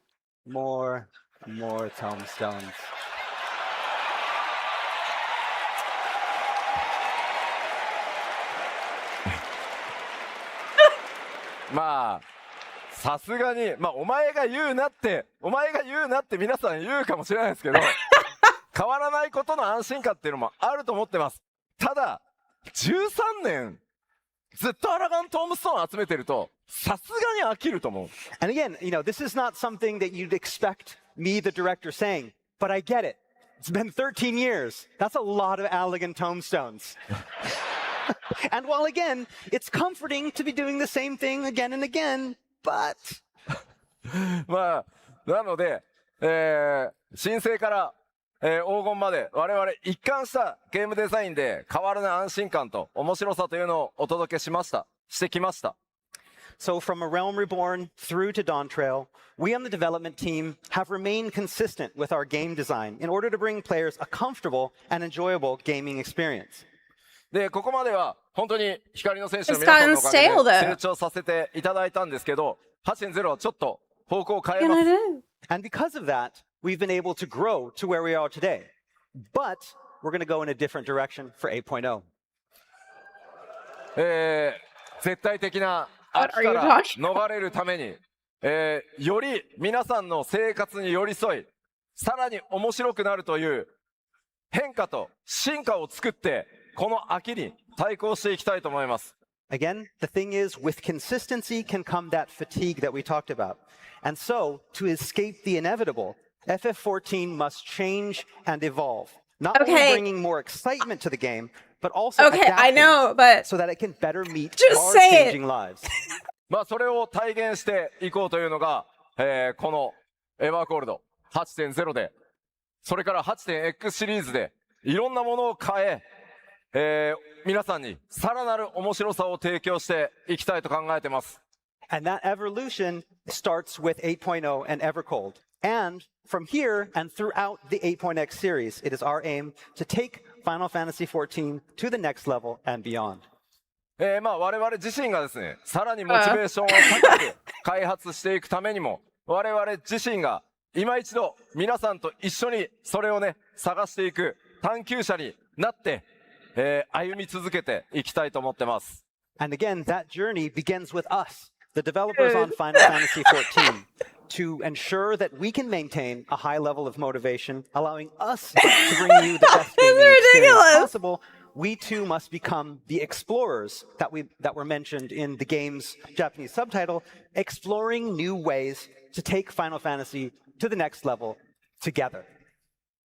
More tomestones. まあ、さすがに、まあ、お前が言うなって皆さん言うかもしれないですけど、変わらないことの安心感っていうのもあると思ってます。ただ、13年、ずっとアラガントームストーン集めてると、さすがに飽きると思う。And again, this is not something that you'd expect me, the director, saying, but I get it. It's been 13 years. That's a lot of Allagan tomestones. And while again, it's comforting to be doing the same thing again and again, but まあ、なので、申請から、黄金まで我々一貫したゲームデザインで変わらない安心感と面白さというのをお届けしてきました。So from A Realm Reborn through to Dawntrail, we on the development team have remained consistent with our game design in order to bring players a comfortable and enjoyable gaming experience. で、ここまでは本当に光の選手の皆さんのおかげで成長させていただいたんですけど、8.0 はちょっと方向を変えます。And because of that, we've been able to grow to where we are today. But we're going to go in a different direction for 8.0. 絶対的な飽きから逃れるために、より皆さんの生活に寄り添い、さらに面白くなるという変化と進化を作って、この秋に対抗していきたいと思います。Again, the thing is, with consistency can come that fatigue that we talked about. And so, to escape the inevitable, FF14 must change and evolve. Not only bringing more excitement to the game, but also I know, but so that it can better meet just our say it. changing lives. まあそれを体現していこうというのが、このエバーコールド 8.0 で、それから 8.X シリーズでいろんなものを変え、皆さんにさらなる面白さを提供していきたいと考えてます。And that evolution starts with 8.0 and Evercold. And from here and throughout the 8.x series, it is our aim to take Final Fantasy XIV to the next level and beyond. まあ我々自身がですね、さらにモチベーションを高く開発していくためにも、我々自身が今一度皆さんと一緒にそれをね、探していく探求者になって、歩み続けていきたいと思ってます。And again, that journey begins with us, the developers on Final Fantasy XIV, to ensure that we can maintain a high level of motivation, allowing us to bring you the best gaming experience possible. We too must become the explorers that were mentioned in the game's Japanese subtitle, exploring new ways to take Final Fantasy to the next level together.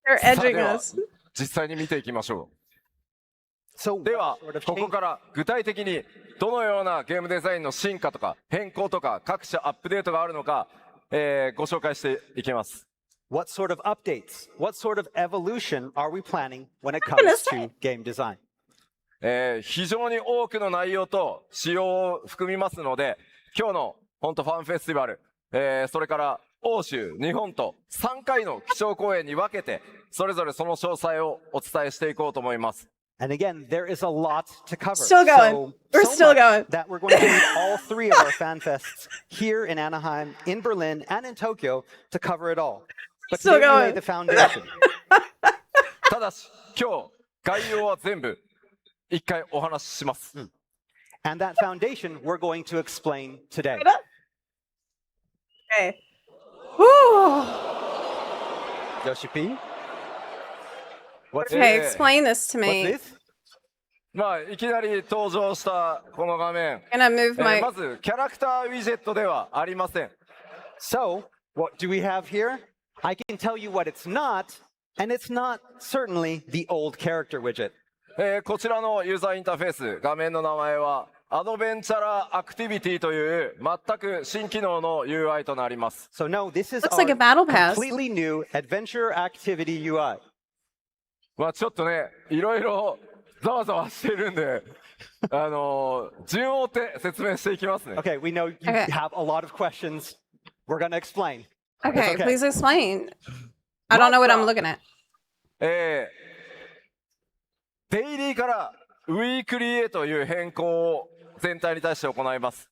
You're edging us. 実際に見ていきましょう。So では、ここから具体的にどのようなゲームデザインの進化とか変更とか各種アップデートがあるのか、ご紹介していきます。What sort of updates, what sort of evolution are we planning when it comes to game design? 非常に多くの内容と仕様を含みますので、今日の本当ファンフェスティバル、それから欧州、日本と3回の基調講演に分けて、それぞれその詳細をお伝えしていこうと思います。And again, there is a lot to cover. Still going. We're still going. That we're going to need all three of our fan fests here in Anaheim, in Berlin, and in Tokyo to cover it all. But Still today we lay going. the foundation. ただし、今日、概要は全部、一回お話しします。And that foundation we're going to explain today. Okay. Woo. Yoshi P? What's Okay, this? explain this to What's me. this? まあ、いきなり登場したこの画面。Gonna move my. まず、キャラクターウィジェットではありません。So, what do we have here? I can tell you what it's not, and it's not certainly the old character widget. こちらのユーザーインターフェース、画面の名前は、アドベンチャラアクティビティという全く新機能の UI となります。So no, this is Looks like a battle pass. completely new adventure activity UI. まあちょっとね、いろいろざわざわしてるんで、順を追って説明していきますね。Okay, we know you Okay. have a lot of questions. We're going to explain. Okay, okay. please explain. I don't know what I'm looking at. デイリーからウィークリーへという変更を全体に対して行います。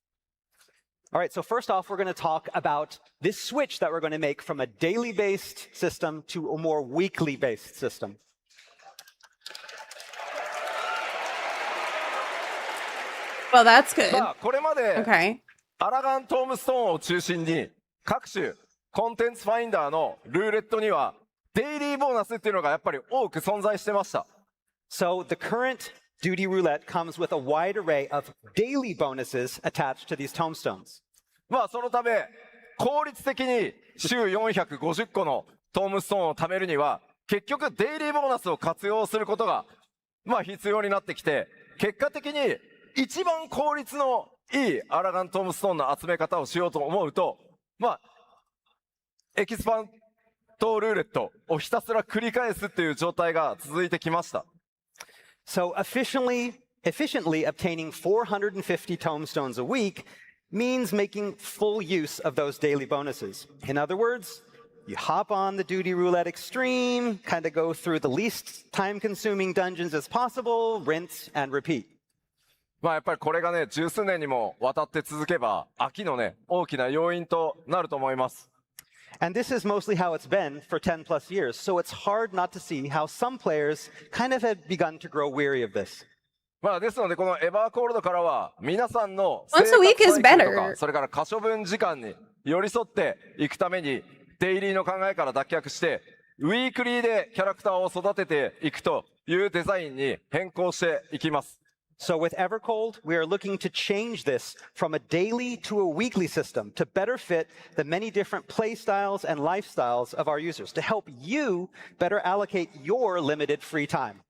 All right, so first off, we're going to talk about this switch that we're going to make from a daily-based system to a more weekly-based system. Well, that's good. さあ、これまで Okay. アラガントームストーンを中心に各種コンテンツファインダーのルーレットにはデイリーボーナスっていうのがやっぱり多く存在してました。So the current duty roulette comes with a wide array of daily bonuses attached to these tombstones. まあそのため効率的に週450個のトームストーンを貯めるには結局デイリーボーナスを活用することがまあ必要になってきて、結果的に一番効率のいいアラガントームストーンの集め方をしようと思うと、まあエキスパントルーレットをひたすら繰り返すっていう状態が続いてきました。So efficiently obtaining 450 tombstones a week means making full use of those daily bonuses. In other words, you hop on the duty roulette extreme, kind of go through the least time-consuming dungeons as possible, rinse and repeat. まあやっぱりこれがね、十数年にもわたって続けば飽きのね、大きな要因となると思います。And this is mostly how it's been for 10 plus years, so it's hard not to see how some players kind of have begun to grow weary of this. まあですのでこのエバーコールドからは皆さんの Once a week is 生活サイクルと better. かそれから可処分時間に寄り添っていくためにデイリーの考えから脱却してウィークリーでキャラクターを育てていくというデザインに変更していきます。So with Evercold, we are looking to change this from a daily to a weekly system to better fit the many different play styles and lifestyles of our users, to help you better allocate your limited free time.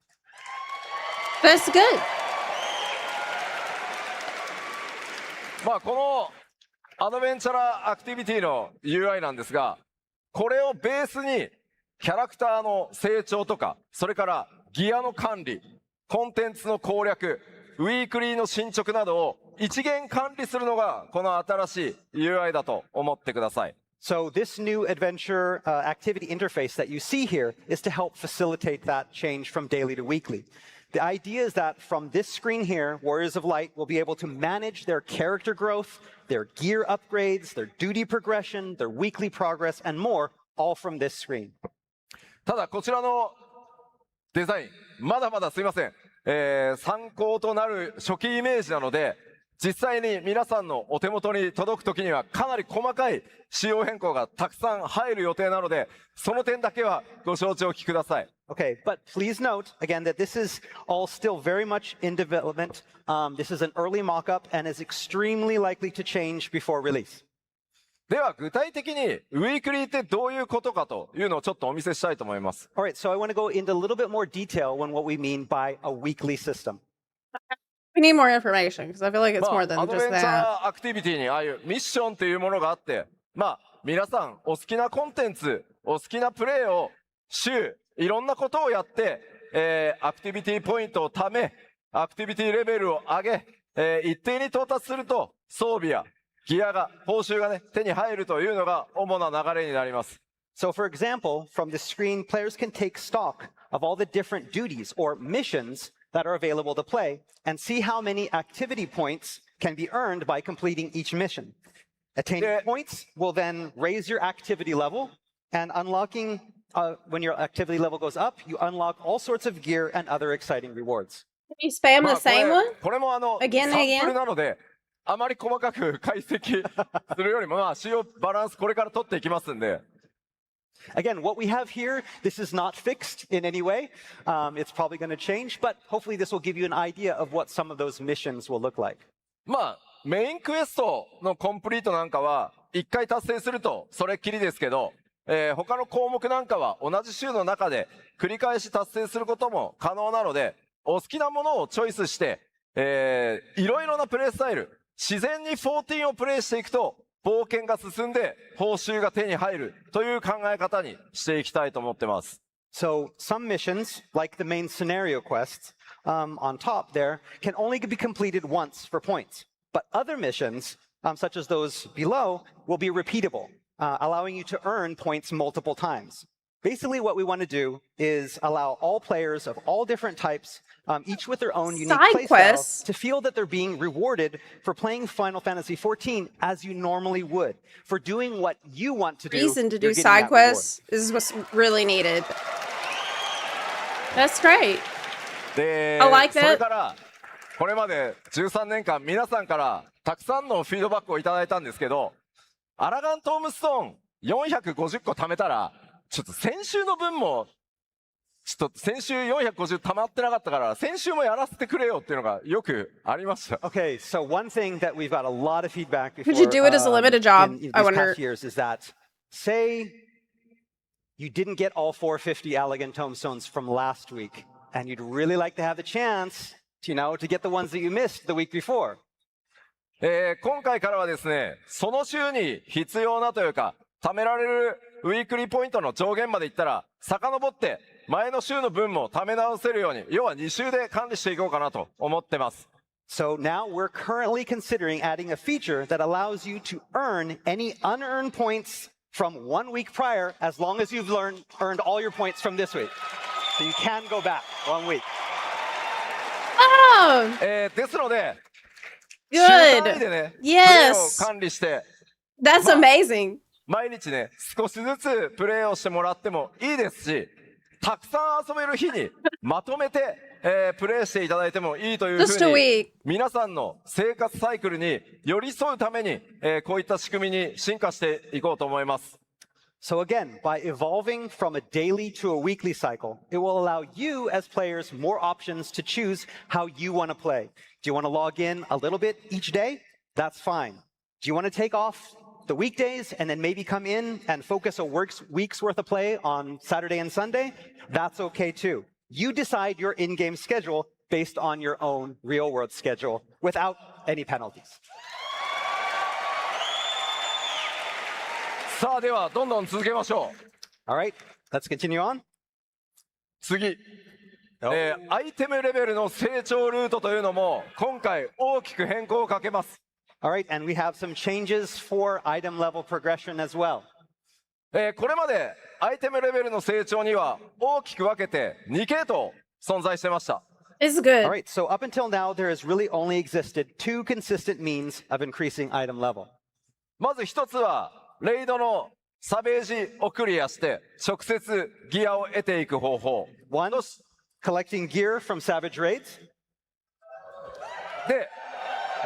That's good. まあこのアドベンチャラアクティビティの UI なんですが、これをベースにキャラクターの成長とか、それからギアの管理、コンテンツの攻略、ウィークリーの進捗などを一元管理するのがこの新しい UI だと思ってください。So this new adventure activity interface that you see here is to help facilitate that change from daily to weekly. The idea is that from this screen here, Warriors of Light will be able to manage their character growth, their gear upgrades, their duty progression, their weekly progress, and more, all from this screen. ただこちらのデザイン、まだまだすいません。参考となる初期イメージなので、実際に皆さんのお手元に届くときにはかなり細かい仕様変更がたくさん入る予定なので、その点だけはご承知おきください。Okay, but please note again that this is all still very much in development. This is an early mock-up and is extremely likely to change before release. では具体的にウィークリーってどういうことかというのをちょっとお見せしたいと思います。All right, so I want to go into a little bit more detail on what we mean by a weekly system. We need more information because I feel like it's ま more あ、 than アドベ just ンチャ that. ーアクティビティにああいうミッションっていうものがあって、まあ皆さんお好きなコンテンツ、お好きなプレイを週いろんなことをやって、アクティビティポイントを貯め、アクティビティレベルを上げ、一定に到達すると装備やギアが、報酬がね、手に入るというのが主な流れになります。So for example, from the screen, players can take stock of all the different duties or missions that are available to play and see how many activity points can be earned by completing each mission. Attaining points will then raise your activity level, and unlocking, when your activity level goes up, you unlock all sorts of gear and other exciting rewards. Can you spam まあ the same one? これもAgain and サン again? プルなので、あまり細かく解析するよりも、まあ、仕様バランスこれから取っていきますんで。Again, what we have here, this is not fixed in any way. It's probably going to change, but hopefully this will give you an idea of what some of those missions will look like. まあ、メインクエストのコンプリートなんかは、1回達成するとそれっきりですけど、他の項目なんかは同じ週の中で繰り返し達成することも可能なので、お好きなものをチョイスして、いろいろなプレイスタイル、自然に14をプレイしていくと、冒険が進んで報酬が手に入るという考え方にしていきたいと思ってます。So some missions, like the main scenario quests on top there, can only be completed once for points. But other missions, such as those below, will be repeatable, allowing you to earn points multiple times. Basically, what we want to do is allow all players of all different types, each with their own unique Side playstyle, quests. to feel that they're being rewarded for playing Final Fantasy XIV as you normally would, for doing what you want to do. Reason to do you're getting side that reward. quests is what's really needed. That's great. で、 I like that. それからこれまで13年間皆さんからたくさんのフィードバックをいただいたんですけど、アラガントームストーン450個貯めたら、ちょっと先週の分もちょっと先週450溜まってなかったから先週もやらせてくれよっていうのがよくありました。 Okay, so one thing that we've got a lot of feedback before Could you do it as a limited job? in these I wonder. past years is that, say you didn't get all 450 Allegan tomestones from last week, and you'd really like to have the chance, to get the ones that you missed the week before. 今回からはですね、その週に必要なというか貯められるウィークリーポイントの上限までいったら遡って前の週の分も貯め直せるように、要は2週で管理していこうかなと思ってます。 So now we're currently considering adding a feature that allows you to earn any unearned points from 1 week prior, as long as you've earned all your points from this week. So you can go back 1 week. Oh, ですので、週 good. 単位でね、 Yes. プレイを管理して、 That's amazing. 毎日ね、少しずつプレイをしてもらってもいいですし、たくさん遊べる日にまとめて、プレイしていただいてもいいというふ Just a うに week. 皆さんの生活サイクルに寄り添うために、こういった仕組みに進化していこうと思います。So again, by evolving from a daily to a weekly cycle, it will allow you as players more options to choose how you want to play. Do you want to log in a little bit each day? That's fine. Do you want to take off the weekdays and then maybe come in and focus a week's worth of play on Saturday and Sunday? That's okay too. You decide your in-game schedule based on your own real-world schedule without any penalties. さあ、ではどんどん続けましょう。 All right, let's continue on. 次、アイテムレベルの成長ルートというのも今回大きく変更をかけます。 All right, and we have some changes for item level progression as well. これまでアイテムレベルの成長には大きく分けて2系統存在してました。 It's good. All right, so up until now, there has really only existed two consistent means of increasing item level. まず一つはレイドのサベージをクリアして直接ギアを得ていく方法。 One, collecting gear from Savage Raids. で、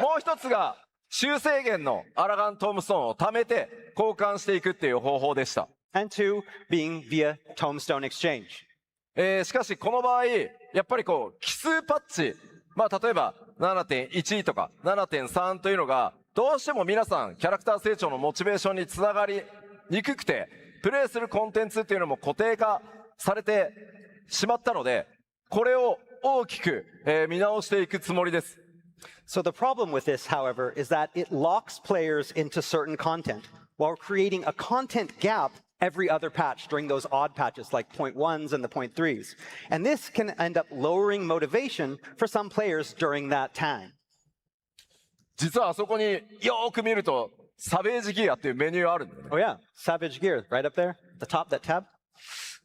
もう一つが修正源のアラガントームストーンを貯めて交換していくっていう方法でした。 And two, being via Tombstone Exchange. しかしこの場合、やっぱりこう奇数パッチ、例えば 7.1 とか 7.3 というのがどうしても皆さんキャラクター成長のモチベーションにつながりにくくて、プレイするコンテンツっていうのも固定化されてしまったので、これを大きく、見直していくつもりです。 So the problem with this, however, is that it locks players into certain content while creating a content gap every other patch during those odd patches like 0.1s and the 0.3s. And this can end up lowering motivation for some players during that time. 実はあそこによーく見るとサベージギアっていうメニューあるんだよね。 Oh yeah, Savage Gear, right up there, the top, that tab.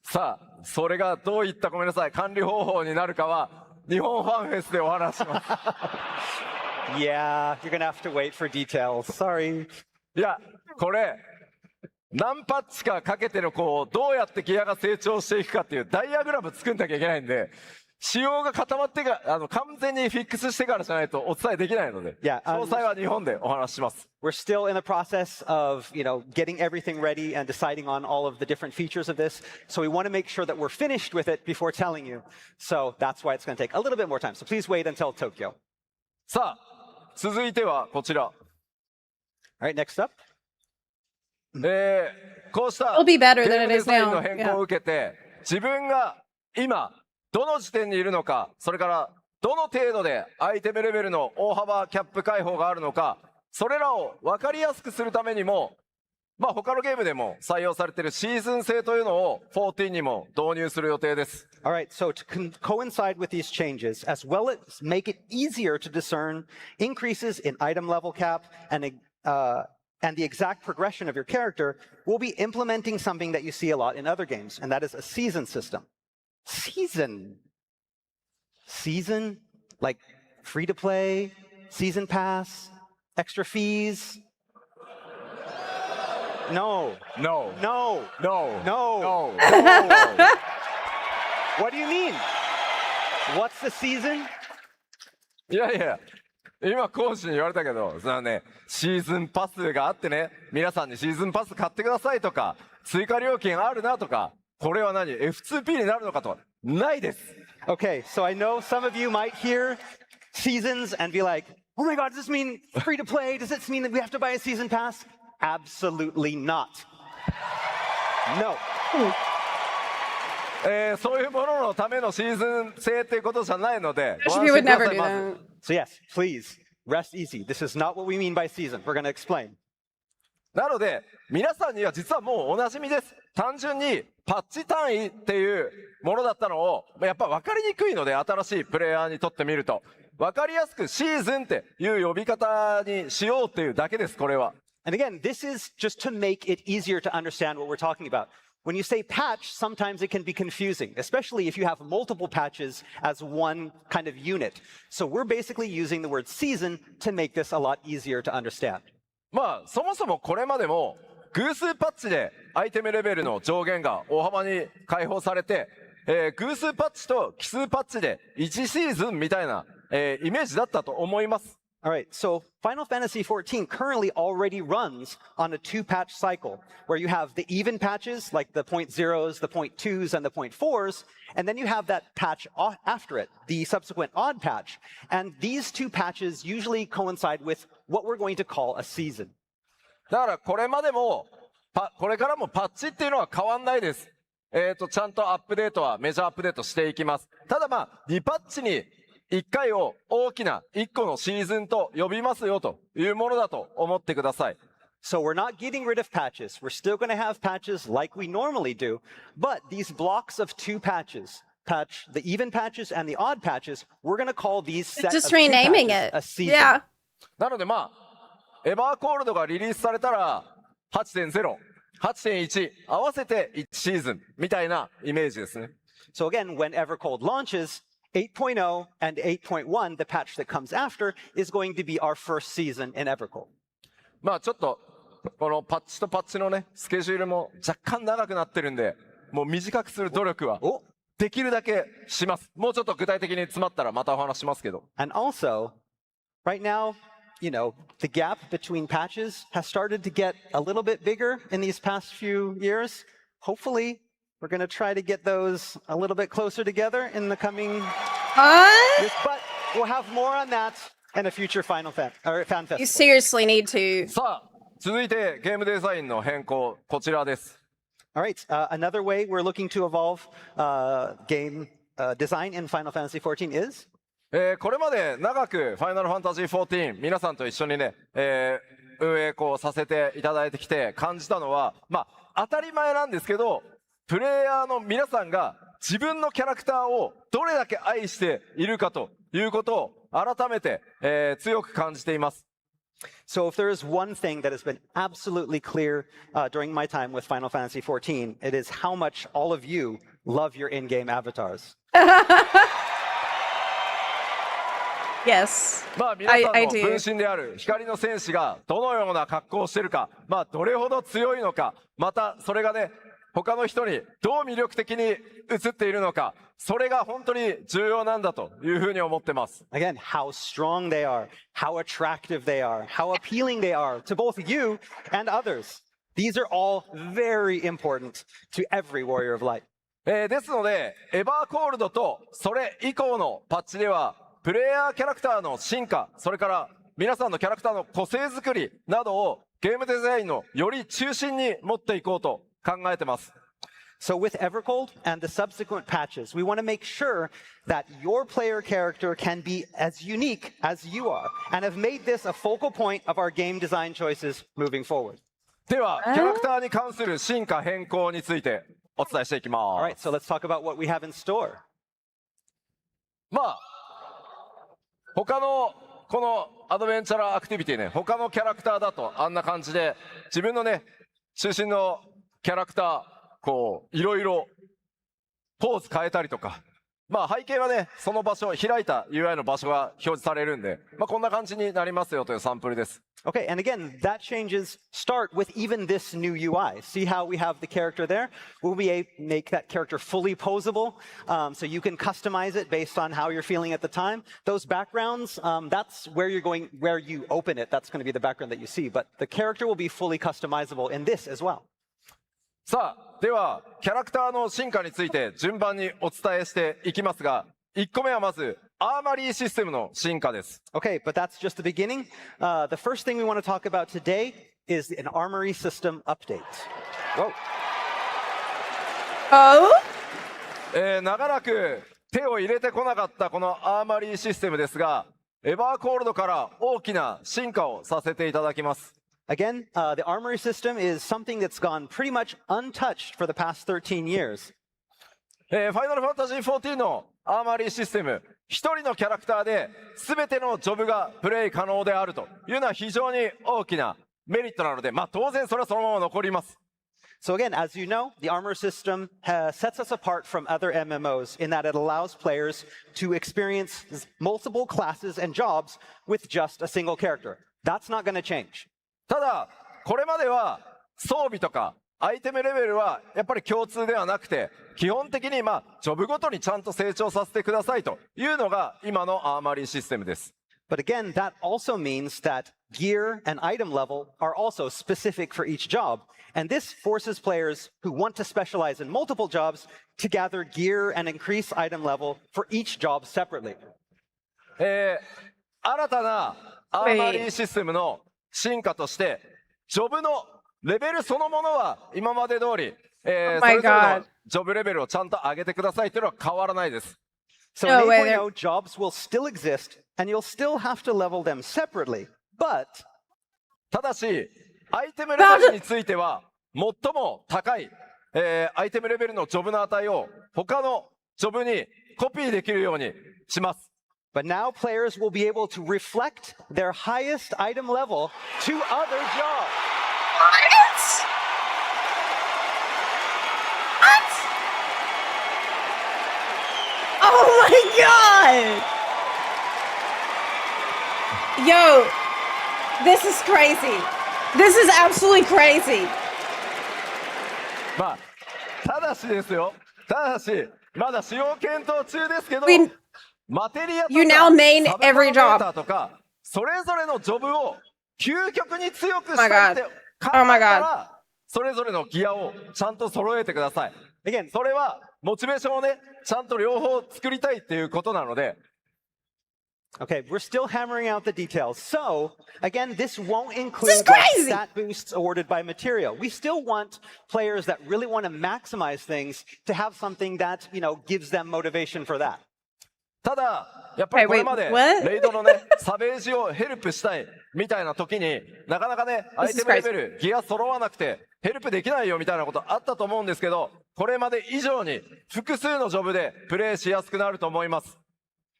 さあ、それがどういったごめんなさい管理方法になるかは日本ファンフェスでお話しします。 Yeah, you're gonna have to wait for details. Sorry. いや、これ何パッチかかけてのこうどうやってギアが成長していくかっていうダイアグラム作んなきゃいけないんで、仕様が固まってから完全にフィックスしてからじゃないとお伝えできないので、詳細は日本でお話しします。 We're still in the process of, getting everything ready and deciding on all of the different features of this. So we want to make sure that we're finished with it before telling you. So that's why it's going to take a little bit more time. So please wait until Tokyo. さあ、続いてはこちら。 All right, next up. こうした It'll be better ゲ than ー it ムデ is ザイン now. の変更を受けて、自分が今どの時点にいるのか、それからどの程度でアイテムレベルの大幅キャップ解放があるのか、それらを分かりやすくするためにも、他のゲームでも採用されているシーズン制というのを14にも導入する予定です。 All right, so to coincide with these changes, as well as make it easier to discern increases in item level cap and the exact progression of your character, we'll be implementing something that you see a lot in other games, and that is a season system. Season? Like free to play, season pass, extra fees? No. No. No. No. No. No. What do you mean? What's the season? いやいや、今講師に言われたけど、それはね、シーズンパスがあってね、皆さんにシーズンパス買ってくださいとか、追加料金あるなとか、これは何 F2P になるのかと、ないです。 Okay, so I know some of you might hear seasons and be like, oh my God, does this mean free to play? Does this mean that we have to buy a season pass? Absolutely not. No. そういうもののためのシーズン制っていうことじゃないので、 Yoshi would never do ま that. ず So yes, please, rest easy. This is not what we mean by season. We're going to explain. なので、皆さんには実はもうおなじみです。単純にパッチ単位っていうものだったのを、やっぱ分かりにくいので、新しいプレイヤーにとってみると、分かりやすくシーズンっていう呼び方にしようっていうだけです、これは。And again, this is just to make it easier to understand what we're talking about. When you say patch, sometimes it can be confusing, especially if you have multiple patches as one kind of unit. So we're basically using the word season to make this a lot easier to understand. そもそもこれまでも偶数パッチでアイテムレベルの上限が大幅に解放されて、偶数パッチと奇数パッチで1シーズンみたいな、イメージだったと思います。All right, so Final Fantasy XIV currently already runs on a 2-patch cycle, where you have the even patches, like the .0s, the .2s, and the .4s, and then you have that patch after it, the subsequent odd patch. And these 2 patches usually coincide with what we're going to call a season. だからこれまでも、これからもパッチっていうのは変わんないです。ちゃんとアップデートはメジャーアップデートしていきます。ただ2パッチに1回を大きな1個のシーズンと呼びますよというものだと思ってください。So we're not getting rid of patches. We're still going to have patches like we normally do, but these blocks of 2 patches, the even patches and the odd patches, we're going to call these set Just of 2 renaming patches it. a season. Yeah. なのでエバーコールドがリリースされたら 8.0、8.1 合わせて1シーズンみたいなイメージですね。So again, when Evercold launches, 8.0 and 8.1, the patch that comes after, is going to be our first season in Evercold. ちょっとこのパッチとパッチのねスケジュールも若干長くなってるんで、もう短くする努力はできるだけします。もうちょっと具体的に詰まったらまたお話しますけど。And also, right now, you know, the gap between patches has started to get a little bit bigger in these past few years. Hopefully, we're going to try to get those a little bit closer together in the coming years. But we'll have more on that in a future FanFest. You seriously need to. さあ、続いてゲームデザインの変更、こちらです。All right, another way we're looking to evolve game design in Final Fantasy XIV is? これまで長くファイナルファンタジー14皆さんと一緒にね、運営させていただいてきて感じたのは、当たり前なんですけど、プレイヤーの皆さんが自分のキャラクターをどれだけ愛しているかということを改めて、強く感じています。So if there is one thing that has been absolutely clear during my time with Final Fantasy XIV, it is how much all of you love your in-game avatars. Yes. 皆さんの分身である光の戦士がどのような格好をしているか、どれほど強いのか、またそれがね、他の人にどう魅力的に映っているのか、それが本当に重要なんだというふうに思ってます。Again, how strong they are, how attractive they are, how appealing they are to both you and others. These are all very important to every warrior of light. ですので、エバーコールドとそれ以降のパッチでは、プレイヤーキャラクターの進化、それから皆さんのキャラクターの個性づくりなどをゲームデザインのより中心に持っていこうと考えてます。So with Evercold and the subsequent patches, we want to make sure that your player character can be as unique as you are, and have made this a focal point of our game design choices moving forward. では、キャラクターに関する進化変更についてお伝えしていきます。All right, so let's talk about what we have in store. 他のこのアドベンチャーアクティビティね、他のキャラクターだとあんな感じで自分のね中心のキャラクターいろいろポーズ変えたりとか、背景はねその場所開いた UI の場所が表示されるんで、こんな感じになりますよというサンプルです。Okay, and again, that changes start with even this new UI. See how we have the character there? We'll be able to make that character fully posable, so you can customize it based on how you're feeling at the time. Those backgrounds, that's where you're going, where you open it, that's going to be the background that you see. But the character will be fully customizable in this as well. さあ、ではキャラクターの進化について順番にお伝えしていきますが、1個目はまずアーマリーシステムの進化です。Okay, but that's just the beginning. The first thing we want to talk about today is an armory system update. Whoa. Oh? 長らく手を入れてこなかったこのアーマリーシステムですが、エバーコールドから大きな進化をさせていただきます。Again, the armory system is something that's gone pretty much untouched for the past 13 years. ファイナルファンタジー14のアーマリーシステム、一人のキャラクターで全てのジョブがプレイ可能であるというのは非常に大きなメリットなので、当然それはそのまま残ります。So again, as you know, the armor system sets us apart from other MMOs in that it allows players to experience multiple classes and jobs with just a single character. That's not going to change. ただ、これまでは装備とかアイテムレベルはやっぱり共通ではなくて、基本的にジョブごとにちゃんと成長させてくださいというのが今のアーマリーシステムです。But again, that also means that gear and item level are also specific for each job. And this forces players who want to specialize in multiple jobs to gather gear and increase item level for each job separately. 新たなアーマリーシステムの進化として、ジョブのレベルそのものは今まで通り、それぞれのジョブレベルをちゃんと上げてくださいというのは変わらないです。So in 8.0, jobs will still exist, and you'll still have to level them separately. But ただし、アイテムレベルについては、最も高い、アイテムレベルのジョブの値を他のジョブにコピーできるようにします。But now players will be able to reflect their highest item level to other jobs. What? Oh my god! Yo, this is crazy. This is absolutely crazy. まあ、ただしですよ。ただし、まだ使用検討中ですけど、マテリアとか、You now main サブ every パラメータ job. ーとか、それぞれのジョブを究極に強く Oh し my たいって god. 考 Oh my えた god. ら、それぞれのギアをちゃんと揃えてください。Again, それはモチベーションをね、ちゃんと両方作りたいっていうことなので。Okay, we're still hammering out the details. So, again, this won't include stat boosts awarded by material. We still want players that really want to maximize things to have something that, gives them motivation for that. ただ、やっぱりこれまでレイドのね、サベージをヘルプしたいみたいな時になかなかね、アイテムレベル、ギア揃わなくてヘルプできないよみたいなことあったと思うんですけど、これまで以上に複数のジョブでプレイしやすくなると思います。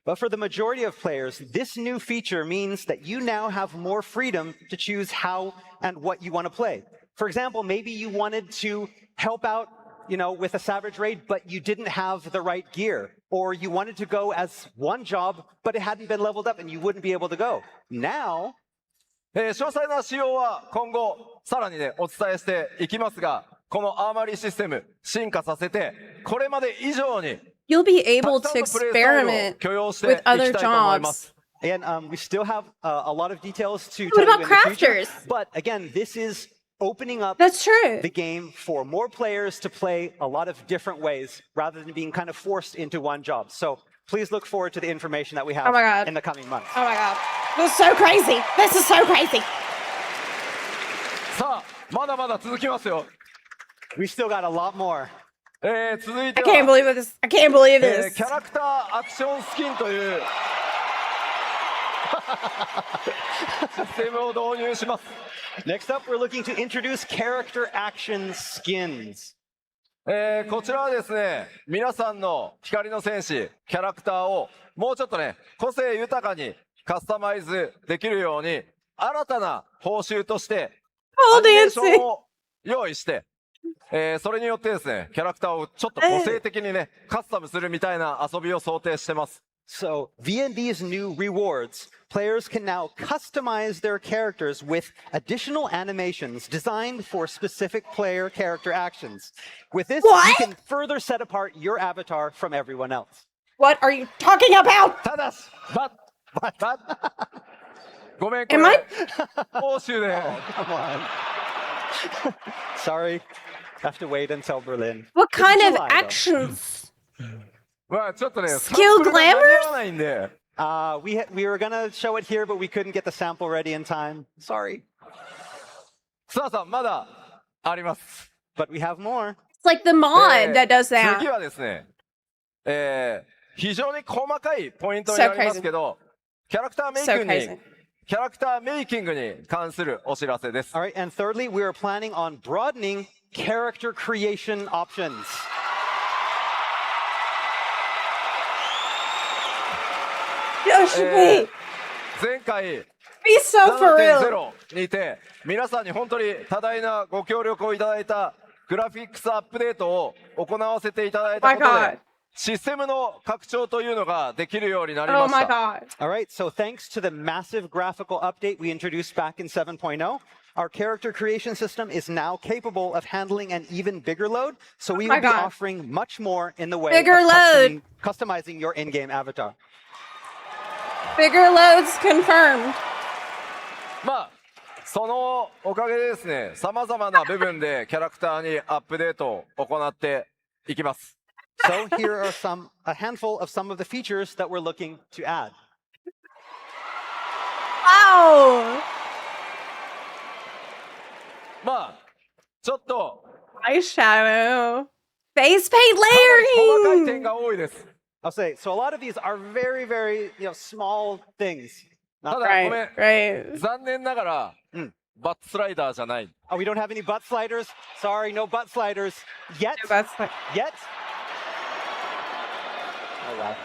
But for the majority of players, this new feature means that you now have more freedom to choose how and what you want to play. For example, maybe you wanted to help out, with a savage raid, but you didn't have the right gear. Or you wanted to go as one job, but it hadn't been leveled up and you wouldn't be able to go. Now, 詳細な仕様は今後さらにね、お伝えしていきますが、このアーマリーシステム進化させて、これまで以上に You'll be able to experiment with other jobs. And we still have a lot of details to What tell about you in the future. crafters? But again, this is opening up That's true. the game for more players to play a lot of different ways rather than being kind of forced into one job. So please look forward to the information that we have in the coming months. Oh my god. This is so crazy. This is so crazy. さあ、まだまだ続きますよ。We still got a lot more. 続いて I can't は、believe this. I can't believe this. キャラクターアクションスキンというシステムを導入します。Next up, we're looking to introduce character action skins. こちらはですね、皆さんの光の戦士、キャラクターをもうちょっとね、個性豊かにカスタマイズできるように、新たな報酬として、アニメーションを用意して、それによってですね、キャラクターをちょっと個性的にね、カスタムするみたいな遊びを想定してます。So, via these new rewards, players can now customize their characters with additional animations designed for specific player character actions. With this, you can further set apart your avatar from everyone else. What are you talking about? ただし、ごめん、これ、報酬で。Come on. Sorry, have to wait until Berlin. What kind of July, actions? まあちょっとね、 Skill サンプルが間に合わないんで。We were gonna show it here, but we couldn't get the sample ready in time. Sorry. さあ、まだあります。But we have more. It's like the mod that does 次 that. はですね、非常に細かいポイントになりますけど、キャラクターメイキングに関するお知らせです。All right, and thirdly, we are planning on broadening character creation options. 前回 Be so for real. 7.0 にて皆さんに本当に多大なご協力をいただいたグラフィックスアップデートを行わせていただいたことでシステムの拡張というのができるようになりました。Oh my god. All right, so thanks to the massive graphical update we introduced back in 7.0, our character creation system is now capable of handling an even bigger load, so we will be offering much more in the way of customizing your in-game avatar. Bigger loads confirmed. まあ、そのおかげでですね、様々な部分でキャラクターにアップデートを行っていきます。So here are a handful of some of the features that we're looking to add. Wow! まあ、ちょっと Eyeshadow. Face paint 細かい layering! 点が多いです。 I'll say, so a lot of these are very, very, small things. た Not だごめん、 Right. 残念ながら、バットスライダーじゃない。 Oh, we don't have any butt sliders. Sorry, no butt sliders yet. That's like, Yet. Oh wow.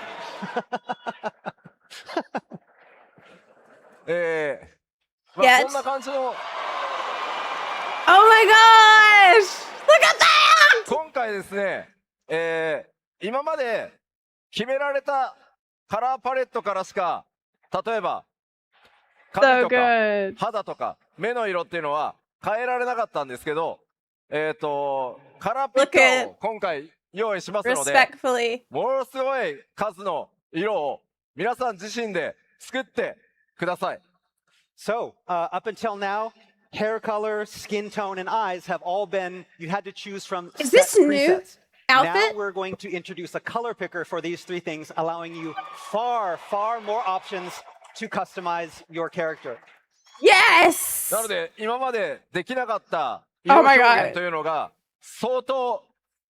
まあ、 Yet. こんな感じの oh my gosh! Look at that! 今回ですね、今まで決められたカラーパレットからしか、例えば So 髪とか good. 肌とか目の色っていうのは変えられなかったんですけど、カラーピッカーを今回用意しますので、 Respectfully. ものすごい数の色を皆さん自身で作ってください。 So, up until now, hair color, skin tone, and eyes have all been, you had to choose from Is set this new presets. Now outfit? we're going to introduce a color picker for these three things, allowing you far, far more options to customize your character. Yes! なので今までできなかった色 Oh 表 my 現というのが相当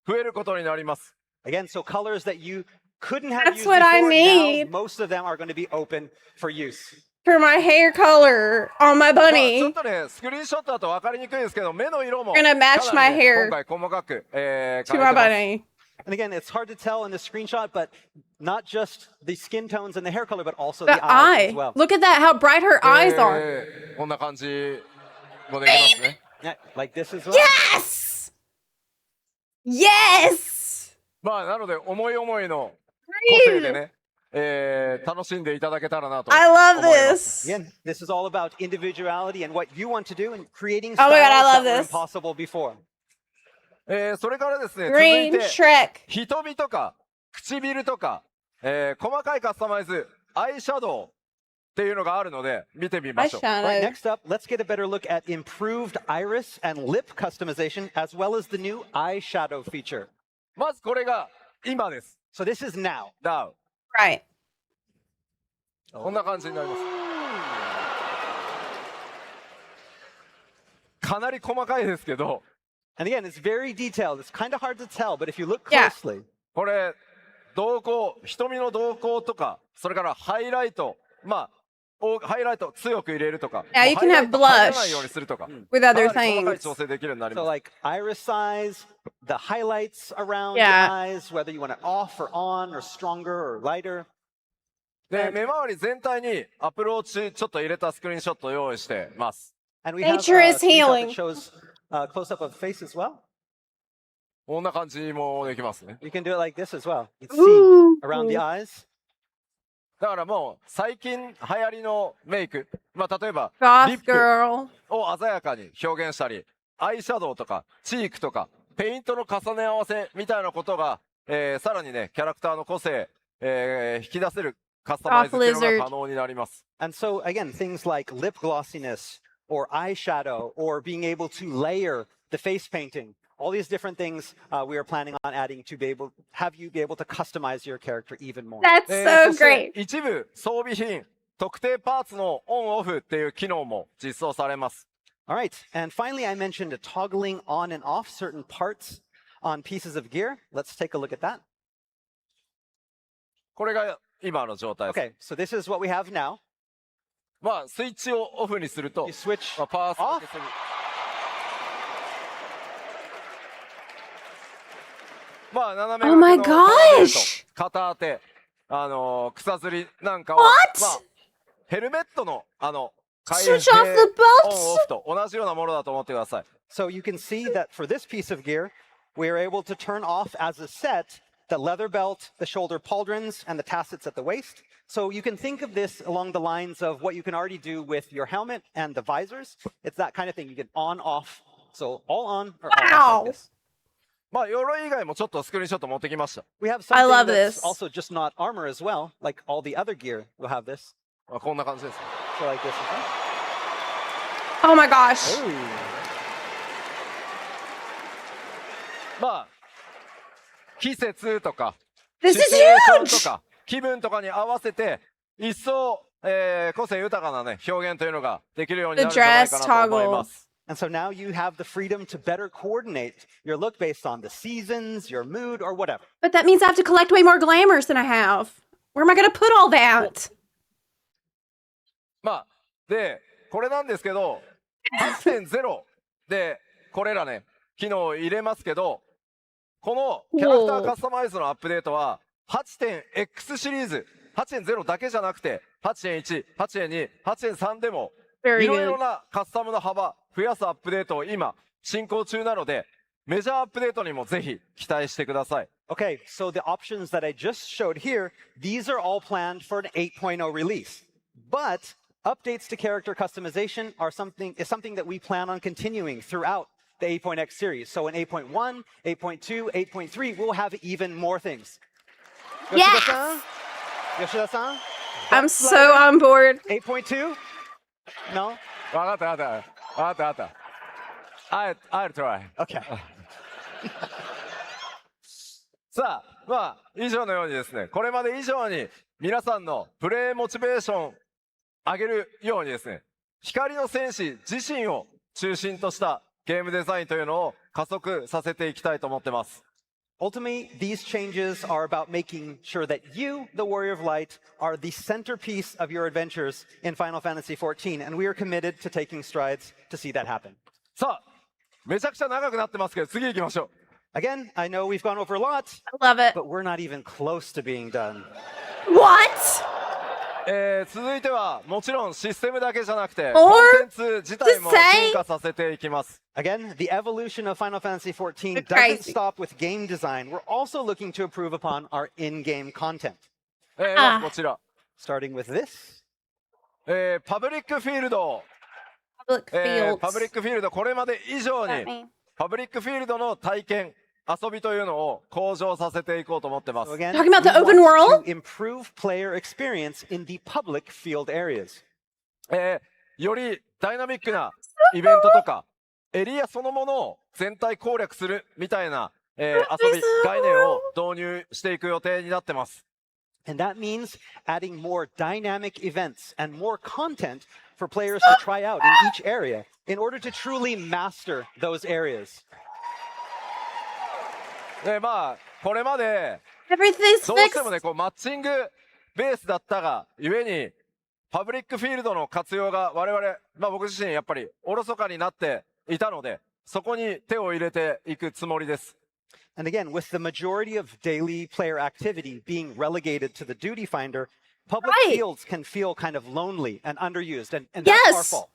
増えることになります。 Again, so colors that you couldn't have That's used what I before, need. now most of them are going to be open for use. For my hair color on my まあちょ bunny. っとね、スクリーンショットだと分かりにくいですけど、目の色も We're gonna match かなりね my hair 今回細かく、変えて to ま my す。 bunny. And again, it's hard to tell in the screenshot, but not just the skin tones and the hair color, but also The the eyes eye. as well. Look at that, how bright her eyes are. こんな感じもできますね。 Yeah, like this as well. Yes! Yes! まあなので思い思いの個性でね、楽しんでいただけたらなと思 I い love ます。 this. Again, this is all about individuality and what you want to do and creating Oh styles my God, I love that were this. impossible before. それからですね、続い Green て Shrek. 瞳とか唇とか、細かいカスタマイズ、アイシャドウっていうのがあるので見てみましょう。 All right, Eyeshadow. next up, let's get a better look at improved iris and lip customization, as well as the new eyeshadow feature. まずこれが今です。 So this is now. Now Right. こんな感じになります。かなり細かいですけど、 And again, it's very detailed. It's kind of hard to tell, but if you look Yeah. closely, これ瞳孔、瞳の瞳孔とか、それからハイライト、まあハイライト強く入れるとか、 Yeah, you もう can ハイライ have ト入らない blush ようにするとか、 with か other なり細かい things. 調整できるようになり so ます。 like iris size, the highlights around Yeah. the eyes, whether you want it off or on or stronger or lighter. で、目周り全体にアプローチちょっと入れたスクリーンショットを用意してます。 And we have Nature a is screenshot healing. that shows a close-up of the face as well. こんな感じもできますね。 You can do it like this as well. You can Ooh. see around the eyes. だからもう最近流行りのメイク、まあ例えば Goth リップ girl. を鮮やかに表現したり、アイシャドウとかチークとかペイントの重ね合わせみたいなことが、さらにねキャラクターの個性、引き出せるカスタマイズっていうのが可能になります。 And so again, things like lip glossiness or eyeshadow or being able to layer the face painting, all these different things we are planning on adding to have you be able to customize your character even more. That's そ so して great. 一部装備品、特定パーツのオンオフっていう機能も実装されます。 All right, and finally, I mentioned toggling on and off certain parts on pieces of gear. Let's take a look at that. これが今の状態です。 Okay, so this is what we have now. まあスイッチをオフにすると You switch まあ、パースを off. 消せる。まあ斜め Oh my 掛けのトラベルト gosh! 片当て、草釣りなんかを、 What? まあ、ヘルメットの開 Switch 閉 off the オン belts? オフと同じようなものだと思ってください。 So you can see that for this piece of gear, we are able to turn off as a set the leather belt, the shoulder pauldrons, and the tassets at the waist. So you can think of this along the lines of what you can already do with your helmet and the visors. It's that kind of thing. You can on, off. So all on or all off Wow. like this. まあ鎧以外もちょっとスクリーンショット持ってきました。 We have I something love that's this. also just not armor as well, like all the other gear will have this. まあ、こんな感じです。 So like this. Oh my gosh. まあ季節とか This シ is チュエーションと huge! か気分とかに合わせて一層、個性豊かなね表現というのができるようになるんじゃないかなと思います。 And so now you have the freedom to better coordinate your look based on the seasons, your mood, or whatever. But that means I have to collect way more glamours than I have. Where am I going to put all that? まあでこれなんですけど 8.0 でこれらね機能を入れますけど、このキャラクターカスタマイズのアップデートは 8.X シリーズ 8.0 だけじゃなくて 8.1、8.2、8.3 でもい Very ろいろ good. なカスタムの幅増やすアップデートを今進行中なので、メジャーアップデートにもぜひ期待してください。 Okay, so the options that I just showed here, these are all planned for an 8.0 release. But updates to character customization is something that we plan on continuing throughout the 8.x series. So in 8.1, 8.2, 8.3, we'll have even more things. Yes! Yoshida-san? I'm so on board. 8.2? No? わかったわかったわかったわかった。I'll try. Okay. さあ、まあ以上のようにですね、これまで以上に皆さんのプレイモチベーション上げるようにですね、光の戦士自身を中心としたゲームデザインというのを加速させていきたいと思ってます。 Ultimately, these changes are about making sure that you, the Warrior of Light, are the centerpiece of your adventures in Final Fantasy XIV, and we are committed to taking strides to see that happen. さあ、めちゃくちゃ長くなってますけど、次行きましょう。 Again, I know we've gone over a lot, I love it. but we're not even close to being done. What? 続いてはもちろんシステムだけじゃなくて Or コンテンツ自体も to say- 進化させていきます。 Again, the evolution of Final Fantasy XIV They're doesn't crazy. stop with game design. We're also looking to improve upon our in-game content, まずこちら、 starting with this. パブリックフィールド、 Public fields. パブリックフィールドこれまで以上 That に mean? パブリックフィールドの体験遊びというのを向上させていこうと思ってます。 So again, Talking about the we open want world? to improve player experience in the public field areas. よりダイナミックなイベントとかエリアそのものを全体攻略するみたいな、遊び概念を導入していく予定になってます。 And that means adding more dynamic events and more content for players to try out in each area in order to truly master those areas. まあこれまで Everything's どうしても fixed. ねこうマッチングベースだったがゆえにパブリックフィールドの活用が我々、僕自身やっぱりおろそかになっていたので、そこに手を入れていくつもりです。 And again, with the majority of daily player activity being relegated to the duty finder, public Right. fields can feel kind of lonely and underused, and that's our Yes. fault.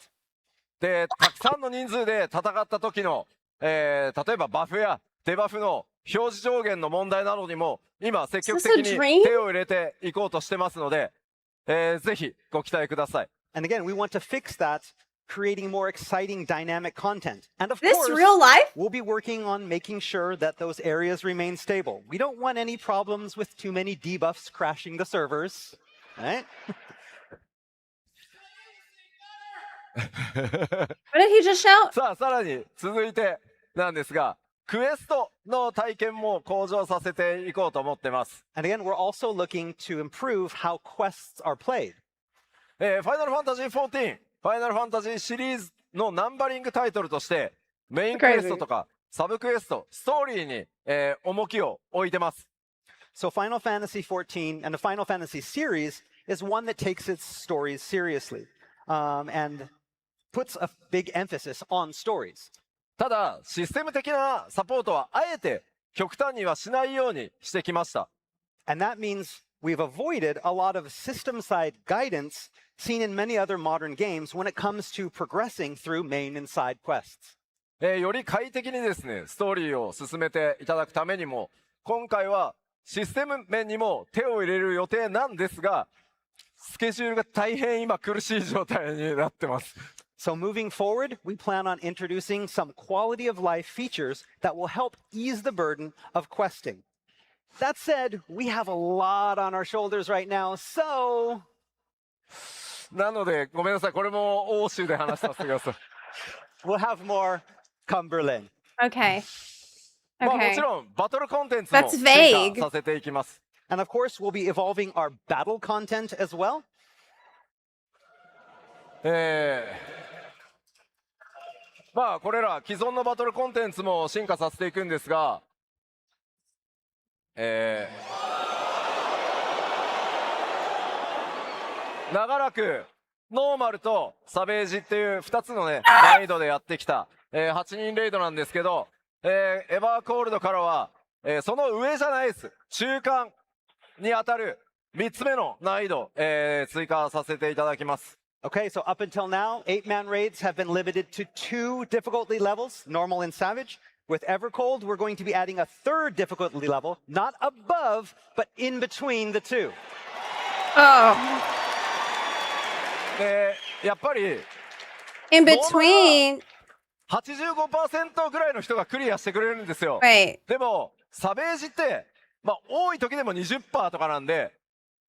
で、たくさんの人数で戦った時の、例えばバフやデバフの表示上限の問題などにも今積極的 Is this に a dream? 手を入れていこうとしてますので、ぜひご期待ください。 And again, we want to fix that, creating more exciting dynamic content. And of This course, real life? we'll be working on making sure that those areas remain stable. We don't want any problems with too many debuffs crashing the servers, right? What did he just shout? さあさらに続いてなんですが、クエストの体験も向上させていこうと思ってます。 And again, we're also looking to improve how quests are played. ファイナルファンタジー14、ファイナルファンタジーシリーズのナンバリングタイトルとしてメインクエストとかサブクエスト、ストーリーに、重きを置いてます。 So Final Fantasy XIV and the Final Fantasy series is one that takes its stories seriously, and puts a big emphasis on stories. ただシステム的なサポートはあえて極端にはしないようにしてきました。 And that means we've avoided a lot of system-side guidance seen in many other modern games when it comes to progressing through main and side quests. より快適にですねストーリーを進めていただくためにも今回はシステム面にも手を入れる予定なんですが、スケジュールが大変今苦しい状態になってます。 So moving forward, we plan on introducing some quality of life features that will help ease the burden of questing. That said, we have a lot on our shoulders right now, so なので、ごめんなさい。これも欧州で話させてください。We'll have more come Berlin. Okay. まあも Okay. ちろん、バトルコンテンツも That's 進 vague. 化させていきます。And of course, we'll be evolving our battle content as well. まあこれら既存のバトルコンテンツも進化させていくんですが、長らくノーマルとサベージっていう2つのね難易度でやってきた、8人レイドなんですけど、エバーコールドからは、その上じゃないです、中間に当たる3つ目の難易度、追加させていただきます。 Okay, so up until now, 8-man raids have been limited to 2 difficulty levels, normal and savage. With Evercold, we're going to be adding a 3rd difficulty level, not above, but in between the 2. Oh. やっぱり In between. 85% ぐらいの人がクリアしてくれるんですよ。 Right. でもサベージって、まあ、多い時でも 20% とかなんで、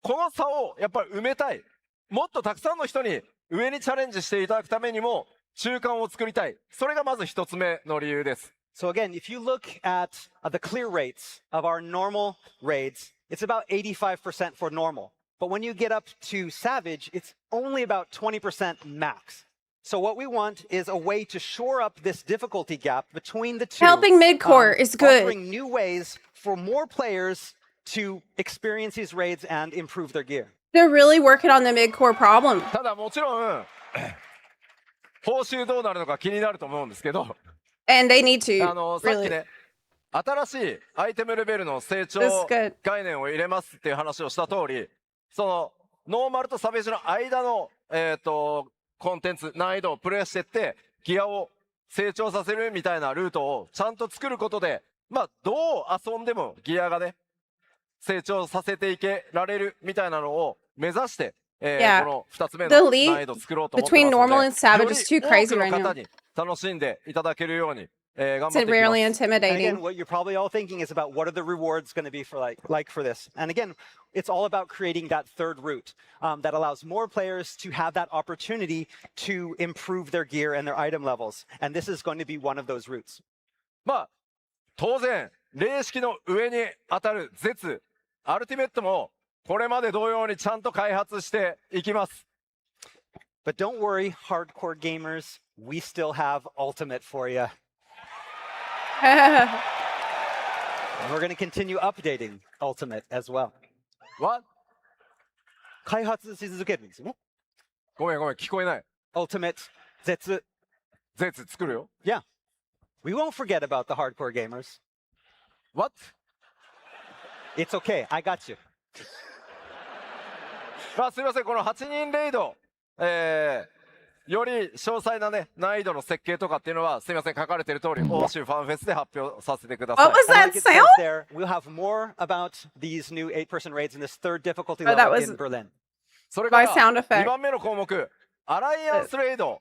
この差をやっぱり埋めたい、もっとたくさんの人に上にチャレンジしていただくためにも中間を作りたい、それがまず一つ目の理由です。 So again, if you look at the clear rates of our normal raids, it's about 85% for normal. But when you get up to Savage, it's only about 20% max. So what we want is a way to shore up this difficulty gap between the two. Helping midcourt is good. Offering new ways for more players to experience these raids and improve their gear. They're really working on the midcore problem. ただもちろん報酬どうなるのか気になると思うんですけど、 And they need to. さっき Really. ね、新しいアイテムレベルの成長 That's good. 概念を入れますっていう話をした通り、そのノーマルとサベージの間の、コンテンツ難易度をプレイしてってギアを成長させるみたいなルートをちゃんと作ることで、まあどう遊んでもギアがね成長させていけられるみたいなのを目指して、Yeah. この2つ目 The の leap 難易度を作ろうと思ってます between の normal で、 and savage is too より crazy 多く right の now. 方に楽しんでいただけるように、頑張っ It's ていきます。 really And again, intimidating. what you're probably all thinking is about what are the rewards going to be for like for this. And again, it's all about creating that 3rd route that allows more players to have that opportunity to improve their gear and their item levels. And this is going to be one of those routes. まあ当然霊式の上に当たる絶アルティメットもこれまで同様にちゃんと開発していきます。 But don't worry, hardcore gamers, we still have Ultimate for you. And we're going to continue updating Ultimate as well. わ開発し続けるんですよね。ごめん聞こえない。 Ultimate, 絶。絶作るよ。 Yeah. We won't forget about the hardcore gamers. What? It's okay. I got you. まあすみません、この8人レイド、より詳細なね難易度の設計とかっていうのはすみません書かれている通り欧州ファンフェスで発表させてください。 What was And that like it says sound? there, we'll have more about these new 8-person raids in this 3rd difficulty Oh, that level was in Berlin. それから my sound effect. 2番目の項目、アライアンスレイド、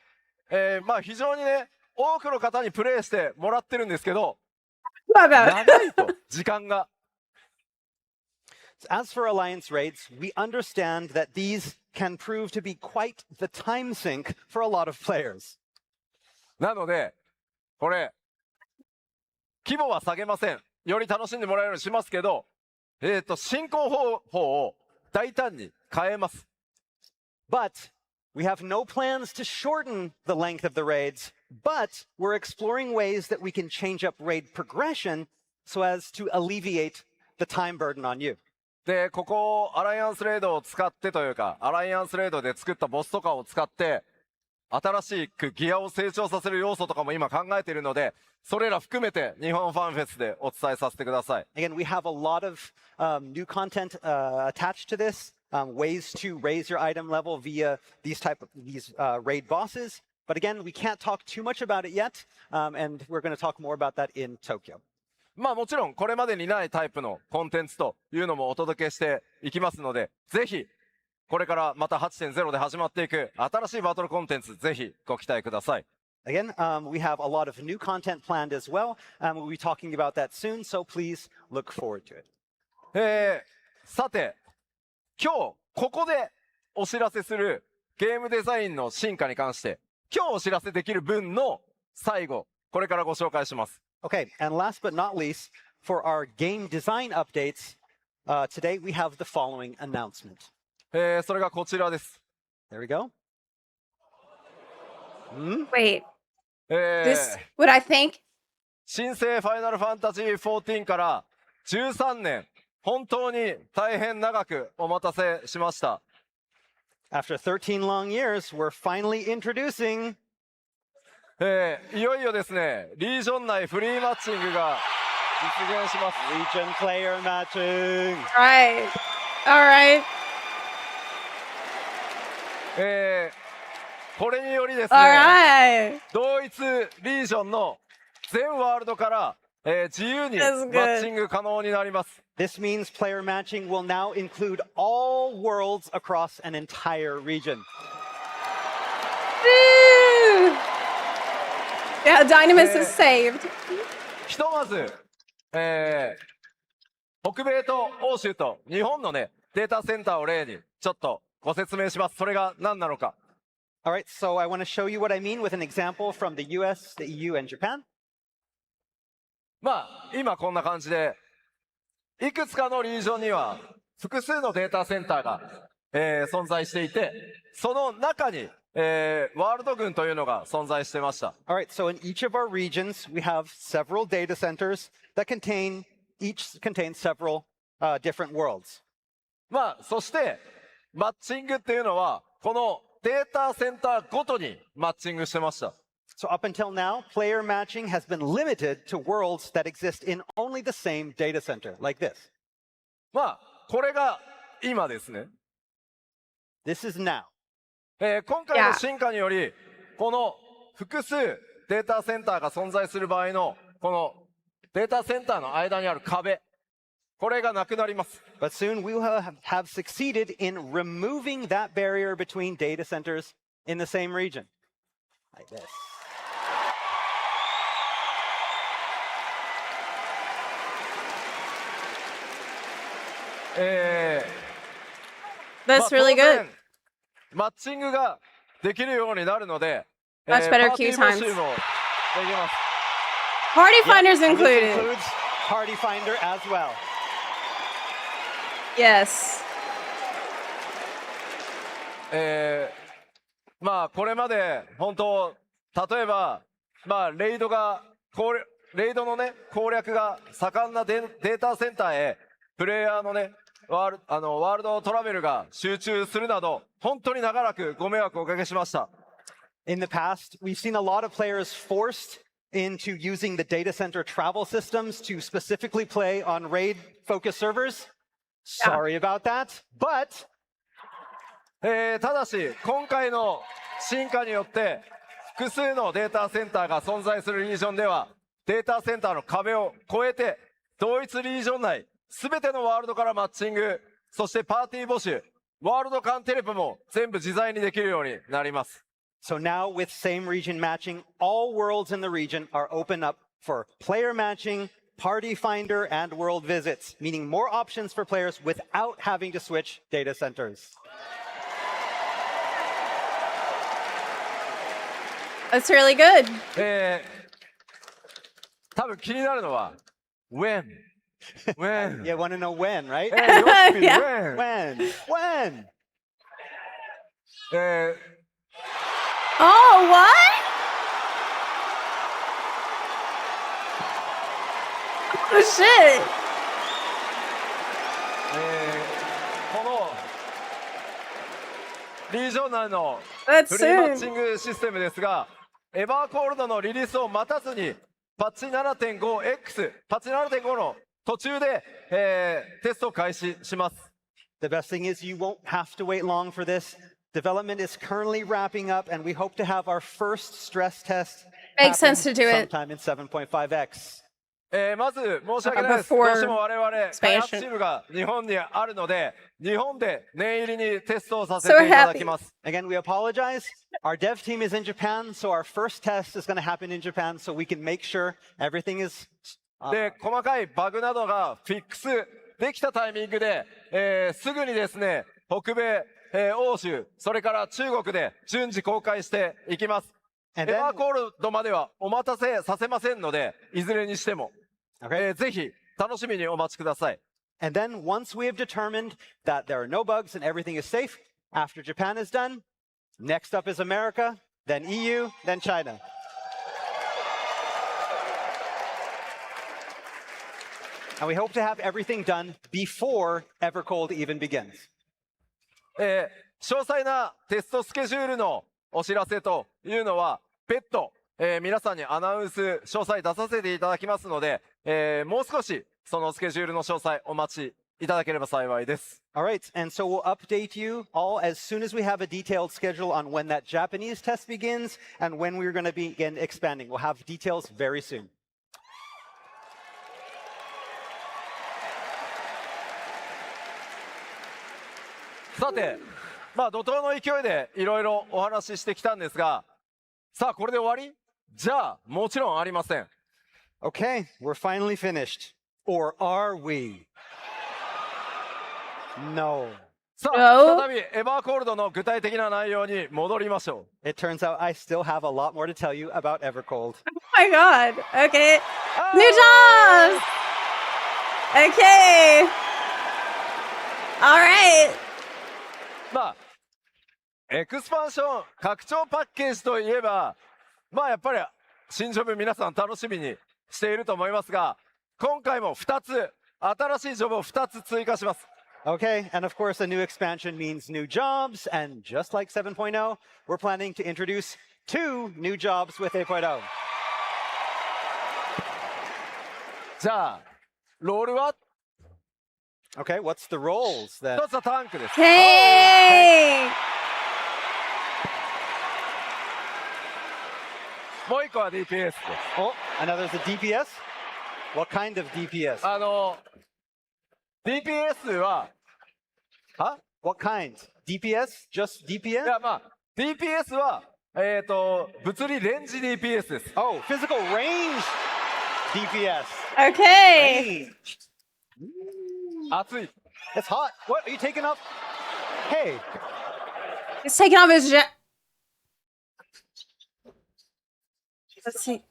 まあ非常にね多くの方にプレイしてもらってるんですけど、 My bad. 長いと時間が。 As for alliance raids, we understand that these can prove to be quite the time sink for a lot of players. なのでこれ規模は下げません。より楽しんでもらえるようにしますけど、進行方法を大胆に変えます。 But we have no plans to shorten the length of the raids, but we're exploring ways that we can change up raid progression so as to alleviate the time burden on you. でここアライアンスレードを使ってというか、アライアンスレードで作ったボスとかを使って新しくギアを成長させる要素とかも今考えているので、それら含めて日本ファンフェスでお伝えさせてください。 Again, we have a lot of new content attached to this, ways to raise your item level via these raid bosses. But again, we can't talk too much about it yet, and we're going to talk more about that in Tokyo. まあもちろんこれまでにないタイプのコンテンツというのもお届けしていきますので、ぜひこれからまた 8.0 で始まっていく新しいバトルコンテンツ、ぜひご期待ください。 Again, we have a lot of new content planned as well. We'll be talking about that soon, so please look forward to it. さて今日ここでお知らせするゲームデザインの進化に関して、今日お知らせできる分の最後、これからご紹介します。Okay, and last but not least, for our game design updates, today we have the following announcement. それがこちらです。There we go. Wait, え this what I think? 新生ファイナルファンタジー14から13年、本当に大変長くお待たせしました。After 13 long years, we're finally introducing いよいよですね、リージョン内フリーマッチングが実現します。 Region player matching. Right. All right. これによりです All ね、 right. 同一リージョンの全ワールドから、自由にマ That's good. ッチング可能になります。 This means player matching will now include all worlds across an entire region. Woo! Yeah, Dynamis is saved. ひとまず、北米と欧州と日本のね、データセンターを例にちょっとご説明します。それが何なのか。 All right, so I want to show you what I mean with an example from the US, the EU, and Japan. まあ、今こんな感じで、いくつかのリージョンには複数のデータセンターが、存在していて、その中に、ワールド群というのが存在してました。 All right, so in each of our regions, we have several data centers that each contain several different worlds. まあ、そして、マッチングっていうのは、このデータセンターごとにマッチングしてました。 So up until now, player matching has been limited to worlds that exist in only the same data center, like this. まあ、これが今ですね。 This is now. 今回の進化により、この複数データセンターが存在する場合の、このデータセンターの間にある壁、これがなくなります。 But soon we will have succeeded in removing that barrier between data centers in the same region, like this. That's really good. マッチングができるようになるので、 Much パ better ーティ queue ー募 times. 集もできます。 Party finders And this included. includes Party Finder as well. Yes. まあこれまで本当例えばまあレイドのね攻略が盛んなデータセンターへプレイヤーのねワールドトラベルが集中するなど本当に長らくご迷惑をおかけしました。 In the past, we've seen a lot of players forced into using the data center travel systems to specifically play on raid-focused servers. Sorry about that, but ただし今回の進化によって複数のデータセンターが存在するリージョンではデータセンターの壁を越えて同一リージョン内すべてのワールドからマッチング、そしてパーティー募集、ワールド間テレポも全部自在にできるようになります。 So now with same region matching, all worlds in the region are open up for player matching, party finder, and world visits, meaning more options for players without having to switch data centers. That's really good. 多分気になるのは when You want to know when, right? Yeah. When? Oh, what? Oh, shit. このリージョン内の That's フリーマッ soon. チングシステムですが、エバーコールドのリリースを待たずにパッチ 7.5X、パッチ 7.5 の途中で、テストを開始します。 The best thing is you won't have to wait long for this. Development is currently wrapping up, and we hope to have our first stress test Makes happen sense to do it. sometime in 7.5X. まず申し訳ないです。 Before どうしても我々開発 expansion. チームが日本にあるので、日本で念入りにテストをさせていただきます。 Again, we apologize. Our dev team is in Japan, so our first test is going to happen in Japan, so we can make sure everything is で、細かいバグなどがフィックスできたタイミングで、すぐにですね、北米欧州、それから中国で順次公開していきます。エ And バー then, コールドまではお待たせさせませんので、いずれにしても、 okay. ぜひ楽しみにお待ちください。 And then once we have determined that there are no bugs and everything is safe, after Japan is done, next up is America, then EU, then China. And we hope to have everything done before Evercold even begins. 詳細なテストスケジュールのお知らせというのは別途、皆さんにアナウンス詳細出させていただきますので、もう少しそのスケジュールの詳細お待ちいただければ幸いです。 All right, and so we'll update you all as soon as we have a detailed schedule on when that Japanese test begins and when we're going to begin expanding. We'll have details very soon. さて、怒涛の勢いでいろいろお話ししてきたんですが、さあこれで終わり？じゃあもちろんありません。 Okay, we're finally finished. Or are we? No. さあ No. 再びエバーコールドの具体的な内容に戻りましょう。 It turns out I still have a lot more to tell you about Evercold. Oh my god. Okay. New jobs! Okay. Alright. エクスパンション拡張パッケージといえば、やっぱり新ジョブ皆さん楽しみにしていると思いますが、今回も2つ新しいジョブを2つ追加します。 Okay, and of course, a new expansion means new jobs. And just like 7.0, we're planning to introduce 2 new jobs with 8.0. じゃあロールは Okay, what's the roles then? 1つはタンクです。 Hey! もう1個は DPS です。 Oh, and now there's a DPS? What kind of DPS? DPS は What kind? DPS? Just い DPS? やDPS は物理レンジ DPS です。 Oh, physical range DPS. Okay. Range. 熱い。 It's hot. What? Are you taking off? Hey, He's taking off his jet. Let's see.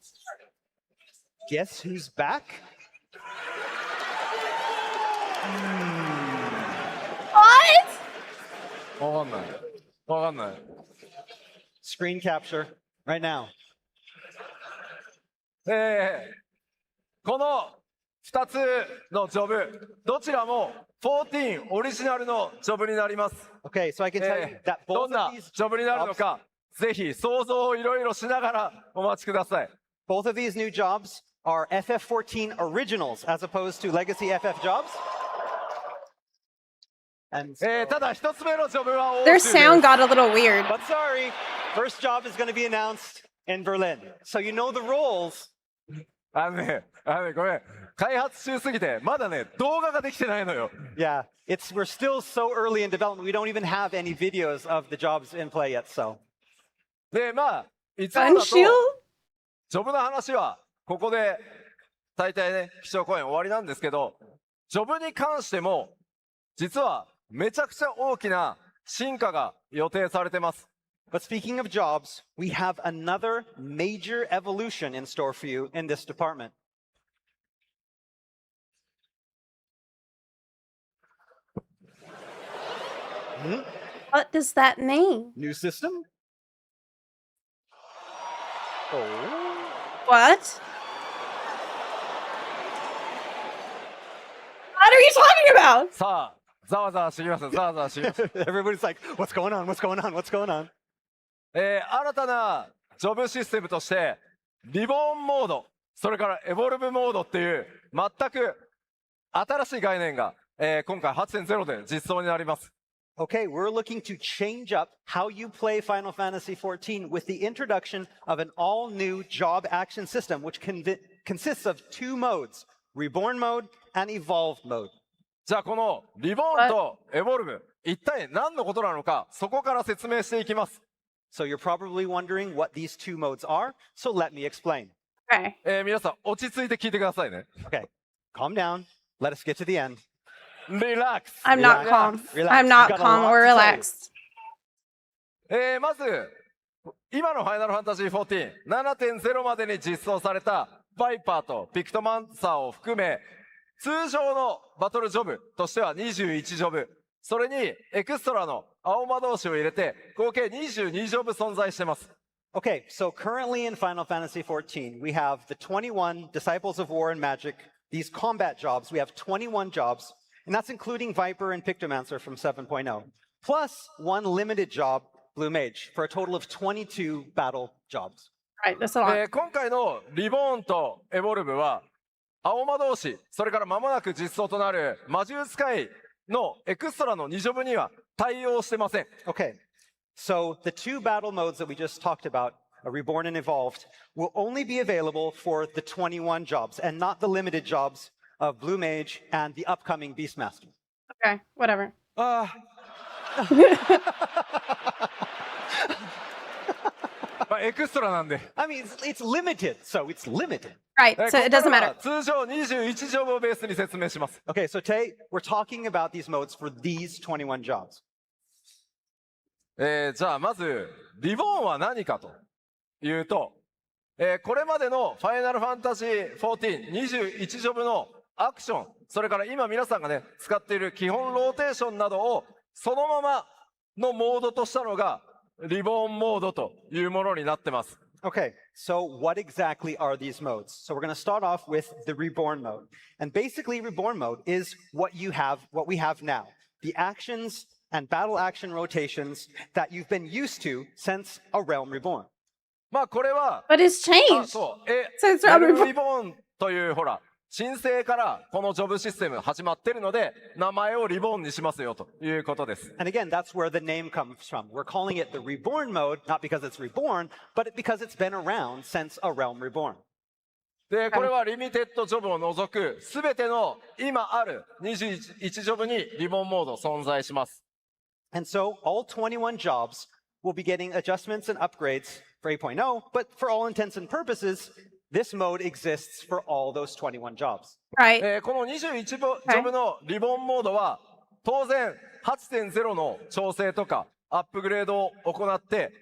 guess who's back? What? わかんない。わかんない。 Screen capture right now. この2つのジョブ、どちらも14オリジナルのジョブになります。 Okay, so I can tell you that ど both んな of these ジョブになるのか、ぜひ想像をいろいろしながらお待ちください。 both of these new jobs are FF14 originals as opposed to legacy FF jobs. And ただ1つ目のジョブは欧 Their 州です。 sound got a little weird. but sorry, first job is going to be announced in Berlin. So you know the roles. ごめん。開発中すぎて、まだね、動画ができてないのよ。 Yeah, we're still so early in development. We don't even have any videos of the jobs in play yet. So で、いつもだと、 Unshield? ジョブの話は、ここで、大体ね、基調講演終わりなんですけど、ジョブに関しても、実は、めちゃくちゃ大きな進化が予定されてます。 but speaking of jobs, we have another major evolution in store for you in this department. What does that mean? New system? Oh. What? What are you talking about? さあ、ざわざわしてきます。ざわざわしてきます。 Everybody's like, what's going on? What's going on? What's going on? 新たなジョブシステムとして、リボーンモード、それからエボルブモードっていう、全く新しい概念が、今回 8.0 で実装になります。 Okay, we're looking to change up how you play Final Fantasy XIV with the introduction of an all-new job action system, which consists of 2 modes, Reborn mode and Evolved mode. じゃあこのリボーンとエボルブ、一体何のことなのか、そこから説明していきます。 So you're probably wondering what these 2 modes are, so let me explain. Okay. 皆さん落ち着いて聞いてくださいね。 Okay, calm down. Let us get to the end. Relax. I'm not calm. Relax. I'm We not got a calm lot or to tell you. relaxed. まず、今のファイナルファンタジー14、7.0 までに実装されたバイパーとピクトマンサーを含め、通常のバトルジョブとしては21ジョブ、それにエクストラの青魔導士を入れて、合計22ジョブ存在してます。Okay, so currently in Final Fantasy XIV, we have the 21 Disciples of War and Magic, these combat jobs. We have 21 jobs, and that's including Viper and Pictomancer from 7.0, plus one limited job, Blue Mage, for a total of 22 battle jobs. Right, that's a lot. 今回のリボーンとエボルブは、青魔導士、それから間もなく実装となる魔獣使いのエクストラの2ジョブには対応してません。Okay, so the two battle modes that we just talked about, Reborn and Evolved, will only be available for the 21 jobs and not the limited jobs of Blue Mage and the upcoming Beastmaster. Okay, whatever. まあエクストラなんで。I mean, it's limited, so it's limited. Right, so it doesn't ここからは matter. 通常21ジョブをベースに説明します。 Okay, so today we're talking about these modes for these 21 jobs. じゃあまずリボーンは何かというと、これまでのファイナルファンタジー14、21ジョブのアクション、それから今皆さんがね、使っている基本ローテーションなどをそのままのモードとしたのがリボーンモードというものになってます。 Okay, so what exactly are these modes? So we're going to start off with the Reborn mode. And basically, Reborn mode is what we have now. The actions and battle action rotations that you've been used to since A Realm Reborn. まあこれは、 But it's あ changed. そう、Since やる Realm Reborn. リボーンというほら、申請からこのジョブシステム始まってるので、名前をリボーンにしますよということです。 And again, that's where the name comes from. We're calling it the Reborn mode, not because it's reborn, but because it's been around since A Realm Reborn. で、これはリミテッドジョブを除くすべての今ある21ジョブにリボンモード存在します。 And so all 21 jobs will be getting adjustments and upgrades for 8.0, but for all intents and purposes, this mode exists for all those 21 jobs. Right. この21ジョブのリボンモードは当然 8.0 の調整とかアップグレードを行って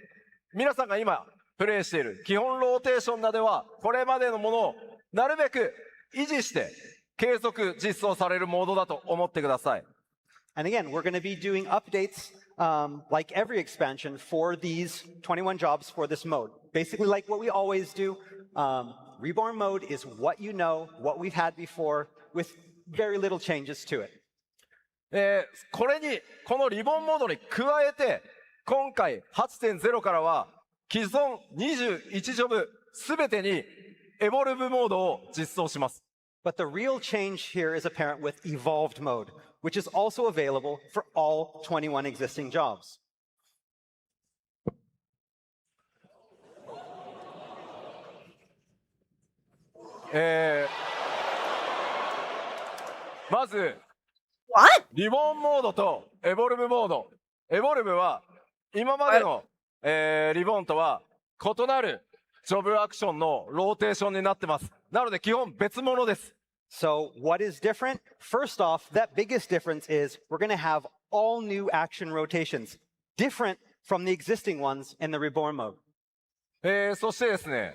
皆さんが今プレイしている基本ローテーションなどはこれまでのものをなるべく維持して継続実装されるモードだと思ってください。 And again, we're going to be doing updates like every expansion for these 21 jobs for this mode. Basically, like what we always do, Reborn mode is what you know, what we've had before, with very little changes to it. このリボンモードに加えて今回 8.0 からは既存21ジョブすべてにエボルブモードを実装します。 But the real change here is apparent with Evolved mode, which is also available for all 21 existing jobs. まず What? リボンモードとエボルブモード。エボルブは今までの、リボンとは異なるジョブアクションのローテーションになってます。なので基本別物です。 So what is different? First off, that biggest difference is we're going to have all new action rotations, different from the existing ones in the Reborn mode. そしてですね、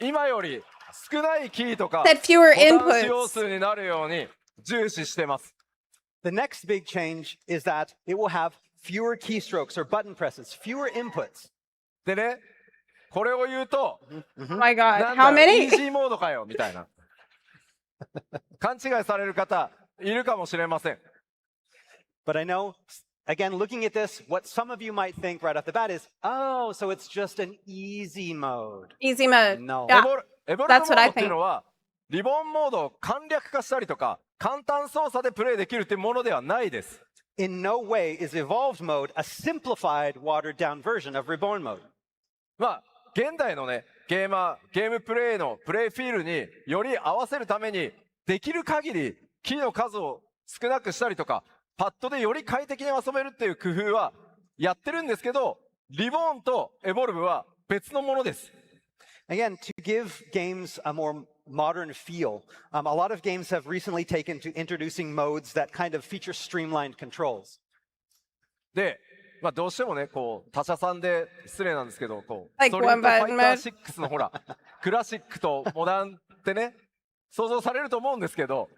今より少ないキーとか Said fewer ボタン使用 inputs. 数になるように重視してます。 The next big change is that it will have fewer keystrokes or button presses, fewer inputs. でね、これを言うと、 Oh my な god. ん How だイー many? ジーモードかよみたいな勘違いされる方いるかもしれません。 But I know, again, looking at this, what some of you might think right off the bat is, oh, so it's just an easy mode. Easy mode. No. Yeah. エボルブモ That's ー what ド I っていうのはリボンモードを簡略化したりとか簡単操作でプレイできるっていうものではないです。 In no way is Evolved mode a simplified, watered down version of Reborn mode. まあ現代のねゲームプレイのプレイフィールにより合わせるためにできる限りキーの数を少なくしたりとかパッドでより快適に遊べるっていう工夫はやってるんですけど、リボーンとエボルブは別のものです。 Again, to give games a more modern feel. A lot of games have recently taken to introducing modes that kind of feature streamlined controls. で、まあ、どうしてもね、こう他社さんで失礼なんですけど、こう Like ストリートファイタ one ー button 6のほら、クラシックとモダンってね、想像されると思うんですけど、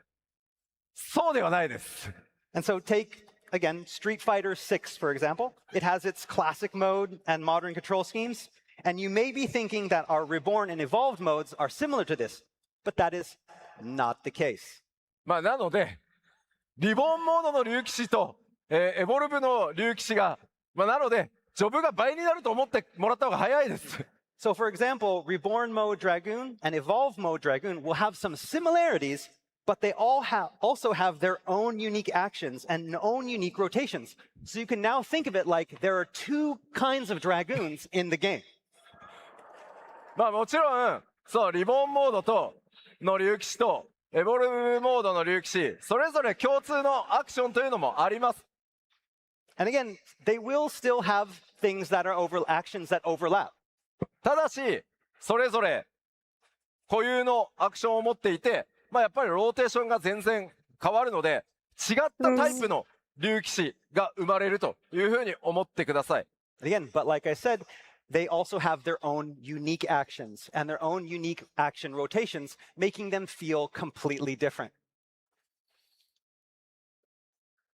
そうではないです。And so take, again, Street Fighter 6, for example. It has its classic mode and modern control schemes. And you may be thinking that our Reborn and Evolved modes are similar to this, but that is not the case. まあ、なので、リボンモードの竜騎士と、エボルブの竜騎士が、まあ、なので、ジョブが倍になると思ってもらった方が早いです。So, for example, Reborn mode Dragoon and Evolved mode Dragoon will have some similarities, but they also have their own unique actions and own unique rotations. So you can now think of it like there are two kinds of Dragoons in the game. まあもちろん、そう、リボンモードとの竜騎士とエボルブモードの竜騎士、それぞれ共通のアクションというのもあります。And again, they will still have things that are actions that overlap. ただし、それぞれ固有のアクションを持っていて、まあやっぱりローテーションが全然変わるので、違ったタイプの竜騎士が生まれるというふうに思ってください。Again, but like I said, they also have their own unique actions and their own unique action rotations, making them feel completely different.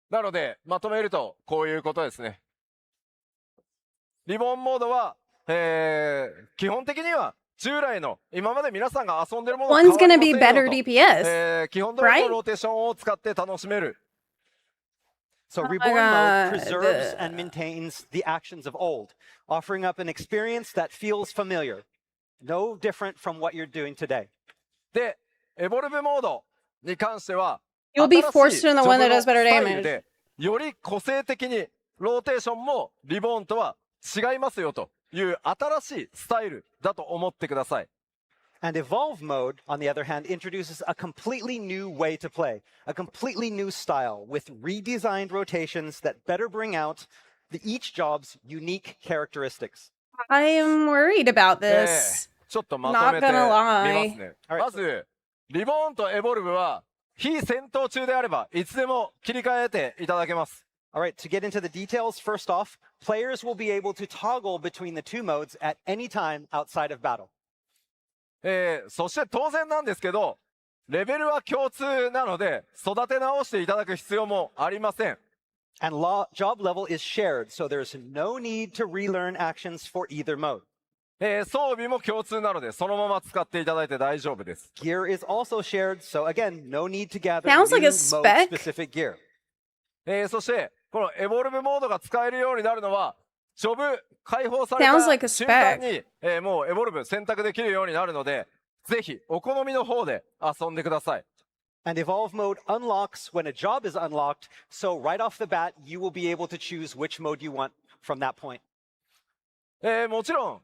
なので、まとめるとこういうことですね。リボンモードは、基本的には従来の今まで皆さんが遊んでるものと変 One's わり gonna ません be よ better と DPS. 基本通りのローテーションを使って楽しめる。So Oh my Reborn God. mode preserves and maintains the actions of old, offering up an experience that feels familiar, no different from what you're doing today. で、エボルブモードに関しては、 You'll be 新しい forced to the one that does ジョブ better のスタイル damage. でより個性的にローテーションもリボンとは違いますよという新しいスタイルだと思ってください。And Evolve mode, on the other hand, introduces a completely new way to play, a completely new style with redesigned rotations that better bring out each job's unique characteristics. I am worried about え this. ちょっとまとめて Not み gonna ま lie. すね。 Alright. まず、リボンとエボルブは非戦闘中であればいつでも切り替えていただけます。All right, to get into the details, first off, players will be able to toggle between the two modes at any time outside of battle. そして当然なんですけど、レベルは共通なので育て直していただく必要もありません。And job level is shared, so there's no need to relearn actions for either mode. 装備も共通なのでそのまま使っていただいて大丈夫です。Gear is also shared, so again, no need to gather Sounds like new a spec. mode-specific gear. そしてこのエボルブモードが使えるようになるのはジョブ解放された Sounds like a 瞬間 spec. に、もうエボルブ選択できるようになるのでぜひお好みの方で遊んでください。 And Evolve mode unlocks when a job is unlocked, so right off the bat, you will be able to choose which mode you want from that point. もちろん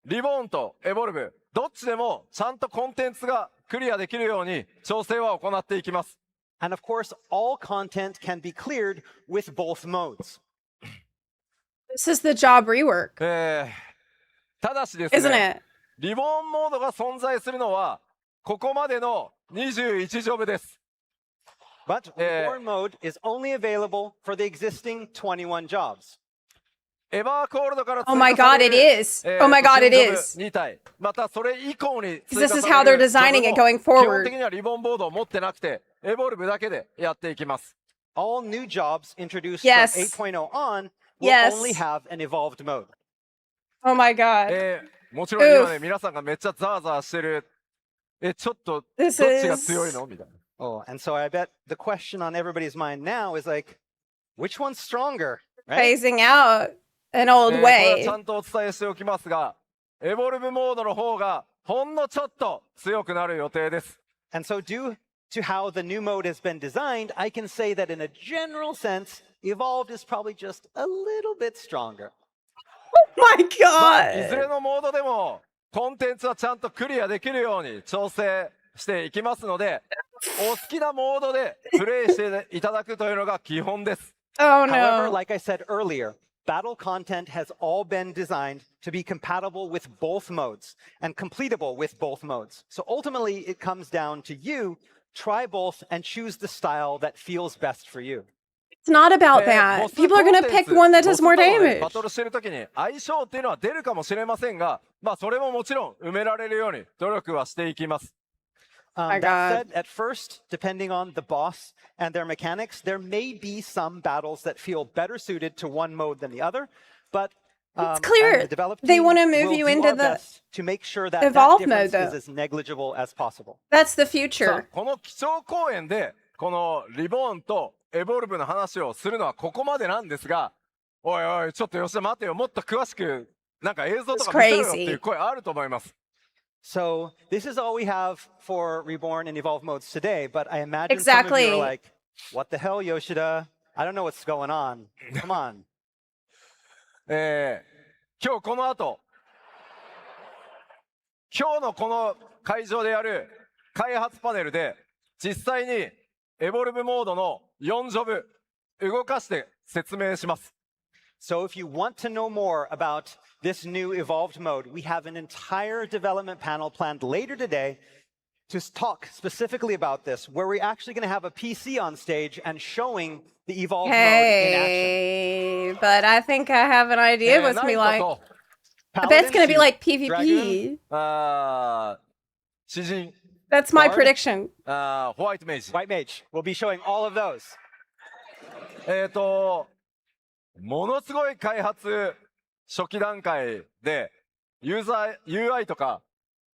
リボンとエボルブどっちでもちゃんとコンテンツがクリアできるように調整は行っていきます。 And of course, all content can be cleared with both modes. This is the job rework, ただしです isn't ね、 it? リボンモードが存在するのはここまでの21ジョブです。 But Reborn mode is only available for the existing 21 jobs. エバーコールドから Oh my god, it is. Oh my god, it is. 2体またそれ以降に This is how they're designing it going 基本 forward. 的にはリボンボードを持ってなくてエボルブだけでやっていきます。 All new jobs introduced Yes. from 8.0 on will Yes. only have an evolved mode. Oh my god. もちろん今ね皆さんがめっちゃザーザーしてるちょっとどっ This ちが is 強いのみたいな。 Oh, and so I bet the question on everybody's mind now is like, which one's stronger? Right? phasing out an old これは way. ちゃんとお伝えしておきますがエボルブモードの方がほんのちょっと強くなる予定です。 And so due to how the new mode has been designed, I can say that in a general sense, evolved is probably just a little bit stronger. My いずれ god. のモードでもコンテンツはちゃんとクリアできるように調整していきますのでお好きなモードでプレイしていただくというのが基本です。 Oh However, no. like I said earlier, battle content has all been designed to be compatible with both modes and completable with both modes. So ultimately, it comes down to you. Try both and choose the style that feels best for you. It's not about that. People are going to pick one that does more damage. バトルしてる時に相性っていうのは出るかもしれませんが、まあそれももちろん埋められるように努力はしていきます。My That God. said, at first, depending on the boss and their mechanics, there may be some battles that feel better suited to one mode than the other, but It's clear and the developed they team want to move will you do into our the best to make sure that evolve that difference mode, is though. as negligible as possible. That's the さあ future. この基調講演でこのリボーンとエボルブの話をするのはここまでなんですが、おいおいちょっと吉田待てよ、もっと詳しくなんか映像とか見せろよっていう声あると思います。So this is all we have for Reborn and Evolve modes today, but I imagine Exactly. some of you are like, what the hell, Yoshida? I don't know what's going on. Come on. 今日この後、今日のこの会場でやる開発パネルで実際にエボルブモードの4ジョブ動かして説明します。So if you want to know more about this new evolved mode, we have an entire development panel planned later today to talk specifically about this, where we're actually going to have a PC on stage and showing the evolved mode in action. Hey, but I think I have an idea what's going to be ナイ like. ト I bet it's going to be like Dragoon. PvP. と詩人 That's my Bard? prediction. ホワイトメイジ White Mage. We'll be showing all of those. ものすごい開発初期段階でユーザー UI とか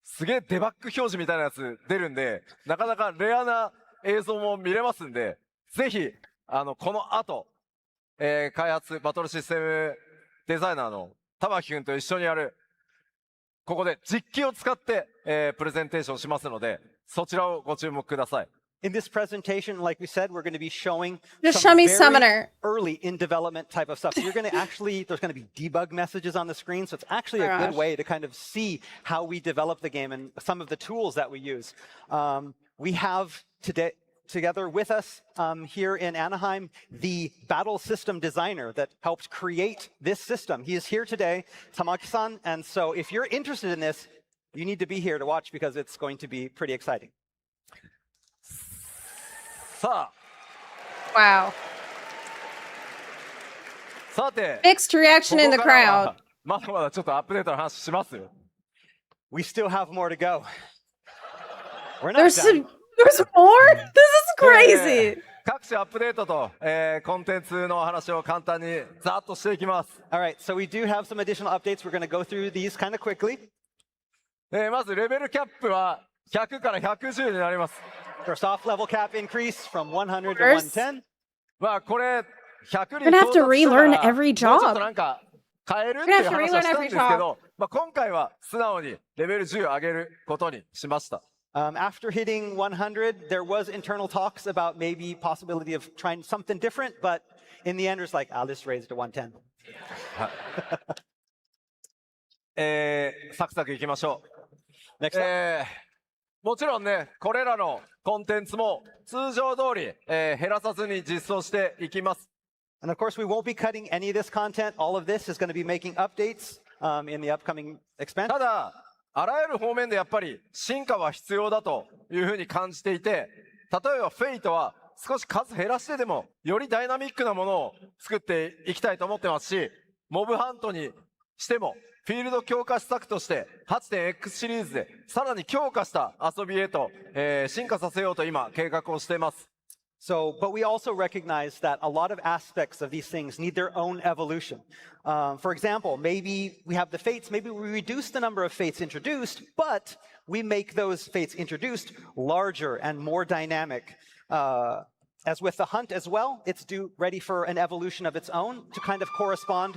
すげえデバッグ表示みたいなやつ出るんで、なかなかレアな映像も見れますんで、ぜひこの後、開発バトルシステムデザイナーの玉木くんと一緒にやるここで実機を使って、プレゼンテーションしますので、そちらをご注目ください。In this presentation, like we said, we're going to be showing Just some show me very Summoner. early in development type of stuff. So you're going to actually, there's going to be debug messages on the screen. So it's actually a good Gosh. way to kind of see how we develop the game and some of the tools that we use. We have today together with us here in Anaheim, the battle system designer that helped create this system. He is here today, Tamaki-san. And so if you're interested in this, you need to be here to watch because it's going to be pretty exciting. さ Wow. あ、さて、 Mixed reaction in the ここからは crowd. まだまだちょっとアップデートの話しますよ。 We still have more to go. We're not There's done. there's more? This is crazy. 各種アップデートと、コンテンツのお話を簡単にざっとしていきます。 All right, so we do have some additional updates. We're going to go through these kind of quickly. まずレベルキャップは100から110になります。 First off, level cap increase from 100 to First. 110. まあこれ100に We're gonna have to 到達したら relearn every もうちょっ job. となんか変えるっていう We're gonna have to 話をしたんですけ relearn every ど、まあ、今回は素直にレベル10上げることにしました。 After hitting 100, there was internal talks about maybe possibility of trying something different, but in the end, it's like, I'll just raise it to 110. サクサクいきましょう。 Next up. もちろんね、これらのコンテンツも通常通り、減らさずに実装していきます。 And of course, we won't be cutting any of this content. All of this is going to be making updates in the upcoming expansion. ただ、あらゆる方面でやっぱり進化は必要だというふうに感じていて、例えばフェイトは少し数減らしてでもよりダイナミックなものを作っていきたいと思ってますし、モブハントにしてもフィールド強化施策として 8.X シリーズでさらに強化した遊びへと、進化させようと今計画をしています。 So, but we also recognize that a lot of aspects of these things need their own evolution. For example, maybe we have the fates, maybe we reduce the number of fates introduced, but we make those fates introduced larger and more dynamic. As with the hunt as well, it's ready for an evolution of its own to kind of correspond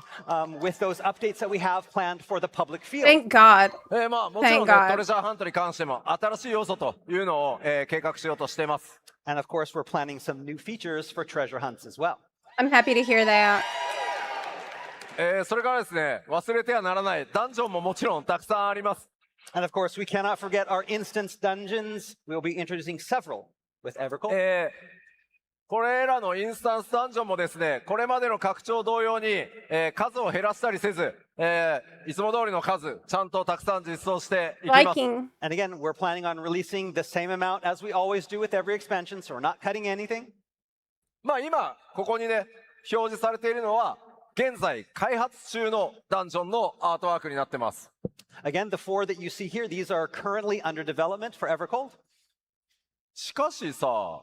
with those updates that we have planned for the public field. Thank God. まあもちろん、ね、 Thank God. トレジャーハントに関しても新しい要素というのを、計画しようとしています。 And of course, we're planning some new features for treasure hunts as well. I'm happy to hear that. それからですね、忘れてはならないダンジョンももちろんたくさんあります。 And of course, we cannot forget our instance dungeons. We'll be introducing several with Evercold. これらのインスタンスダンジョンもですね、これまでの拡張同様に、数を減らしたりせず、いつも通りの数、ちゃんとたくさん実装していきます。Liking. And again, we're planning on releasing the same amount as we always do with every expansion, so we're not cutting anything. まあ今、ここにね、表示されているのは、現在開発中のダンジョンのアートワークになってます。Again, the 4 that you see here, these are currently under development for Evercold. しかしさ、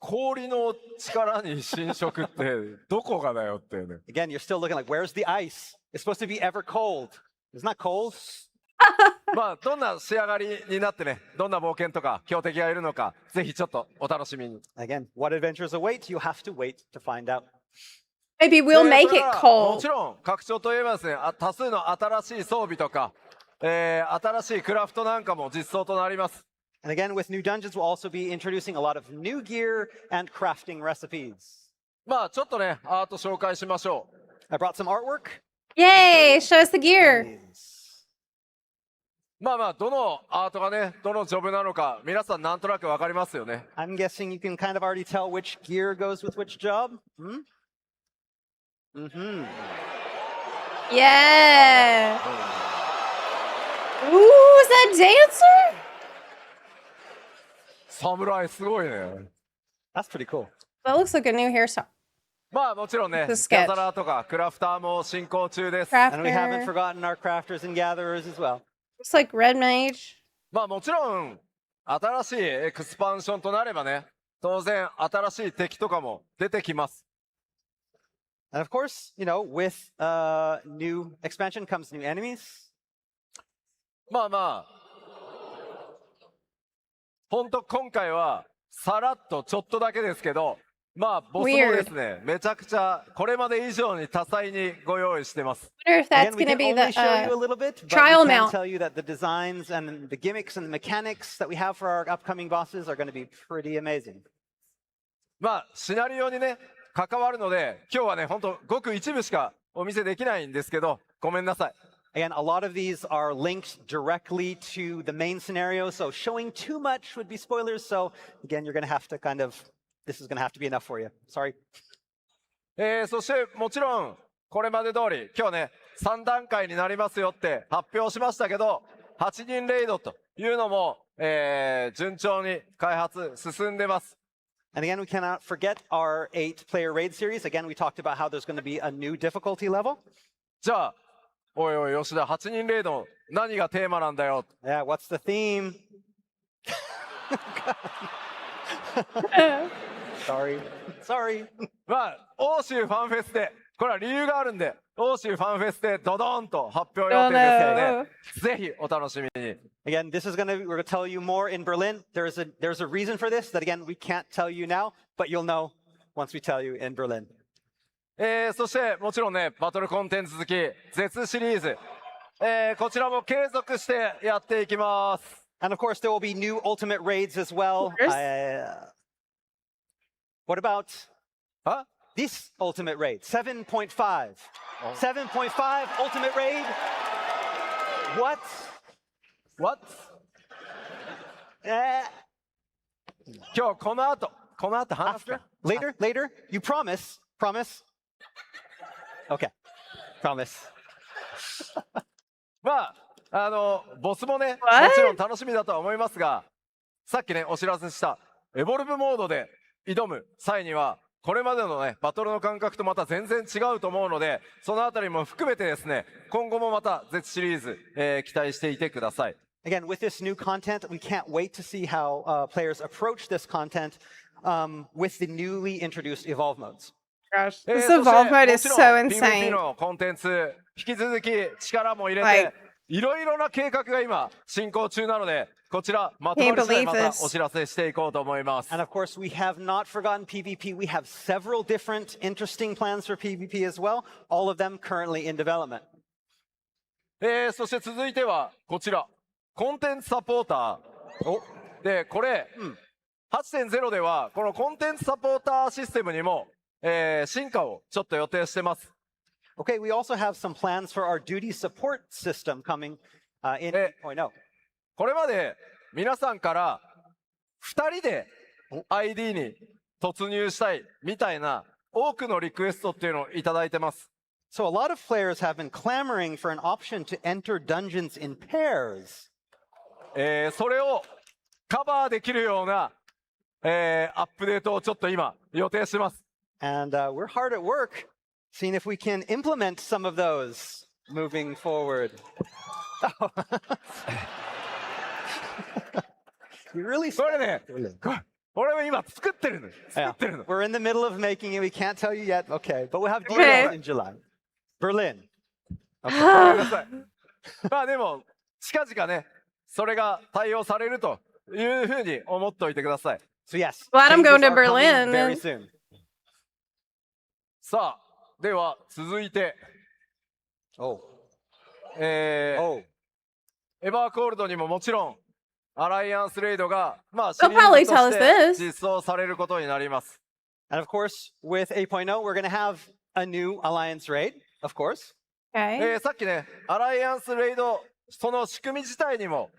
氷の力に侵食ってどこがだよってね。Again, you're still looking like, where's the ice? It's supposed to be ever cold. It's not cold. まあどんな仕上がりになってね、どんな冒険とか強敵がいるのか、ぜひちょっとお楽しみに。Again, what adventures await? You have to wait to find out. Maybe we'll make それ it からも cold. ちろん拡張といえばですね、多数の新しい装備とか、新しいクラフトなんかも実装となります。And again, with new dungeons, we'll also be introducing a lot of new gear and crafting recipes. まあちょっとね、アート紹介しましょう。 I brought some artwork. Yay! Show us the gear. まあまあどのアートがね、どのジョブなのか、皆さんなんとなくわかりますよね。 I'm guessing you can kind of already tell which gear goes with which job. Hmm? Mm-hmm. Yeah. Ooh, is that dancer? 侍すごいね。 That's pretty cool. That looks like a new hairstyle. まあもちろんね、ギ The sketch. ャザラーとかクラフターも進行中です。 And we haven't Crafter. forgotten our crafters and gatherers as well. Looks like red mage. まあもちろん、新しいエクスパンションとなればね、当然新しい敵とかも出てきます。 And of course, you know, with new expansion comes new enemies. まあまあ、本当今回はさらっとちょっとだけですけど、まあボスもですね、めちゃくちゃこれまで以上に多彩にご用意してます。 Wonder if that's Again, we going to can be only the show you a little bit, but trial we can mount. tell you that the designs and the gimmicks and the mechanics that we have for our upcoming bosses are going to be pretty amazing. まあシナリオにね、関わるので、今日はね、本当ごく一部しかお見せできないんですけど、ごめんなさい。 Again, a lot of these are linked directly to the main scenario, so showing too much would be spoilers. So again, you're going to have to kind of, this is going to have to be enough for you. Sorry. そしてもちろんこれまで通り今日ね3段階になりますよって発表しましたけど、8人レイドというのも、順調に開発進んでます。 And again, we cannot forget our 8-player raid series. Again, we talked about how there's going to be a new difficulty level. じゃあおいおい吉田、8人レイド何がテーマなんだよ。 Yeah, what's the theme? Sorry. まあ欧州ファンフェスでこれは理由があるんで、欧州ファンフェスでドドーンと発表予定ですので、ぜひお楽しみに。 Again, this is we're going to tell you more in Berlin. There's a reason for this that, again, we can't tell you now, but you'll know once we tell you in Berlin. そしてもちろんね、バトルコンテンツ好き、絶シリーズ、こちらも継続してやっていきます。 And of course, there will be new ultimate raids as well. What about あ this ultimate raid? 7.5. 7.5 ultimate raid? What? What? 今日この後話すか。 Later? You promise? Okay. Promise. まあボスもね、も What? ちろん楽しみだとは思いますが、さっきねお知らせしたエボルブモードで挑む際にはこれまでのねバトルの感覚とまた全然違うと思うので、そのあたりも含めてですね、今後もまた絶シリーズ、期待していてください。 Again, with this new content, we can't wait to see how players approach this content with the newly introduced evolve modes. Gosh, そ this して evolve mode も is ちろん so PVP insane. のコンテンツ引き続き力も入れはいて、いろいろな計画が今進行中なので、こちらまとまり次第またお知らせしていこうと思います。 And of course, we have not forgotten PvP. We have several different interesting plans for PvP as well, all of them currently in development. そして続いてはこちらコンテンツサポーターで、これ、8.0 ではこのコンテンツサポーターシステムにも、進化をちょっと予定してます Okay, we also have some plans for our duty support system coming in 8.0. これまで皆さんから2人で ID に突入したいみたいな多くのリクエストっていうのをいただいてます。So a lot of players have been clamoring for an option to enter dungeons in pairs. それをカバーできるような、アップデートをちょっと今予定してます。And we're hard at work seeing if we can implement some of those moving forward. You really これね、俺も今作ってるの。作 Yeah, ってるの。 we're in the middle of making it. We can't tell you yet. Okay, but we'll have Okay. details in July. Berlin. ごめんなさい。まあでも近々ね、それが対応されるというふうに思っておいてください。 So yes, Glad I'm changes going to are coming Berlin. very soon. さあ、では続いて、 Oh, エ oh. バーコールドにももちろんアライアンスレイドがまあシ They'll リー probably ズ tell と us して this. 実装されることになります。 And of course, with 8.0, we're going to have a new alliance raid, of course. Okay. さっきね、アライアンスレイドその仕組み自体にも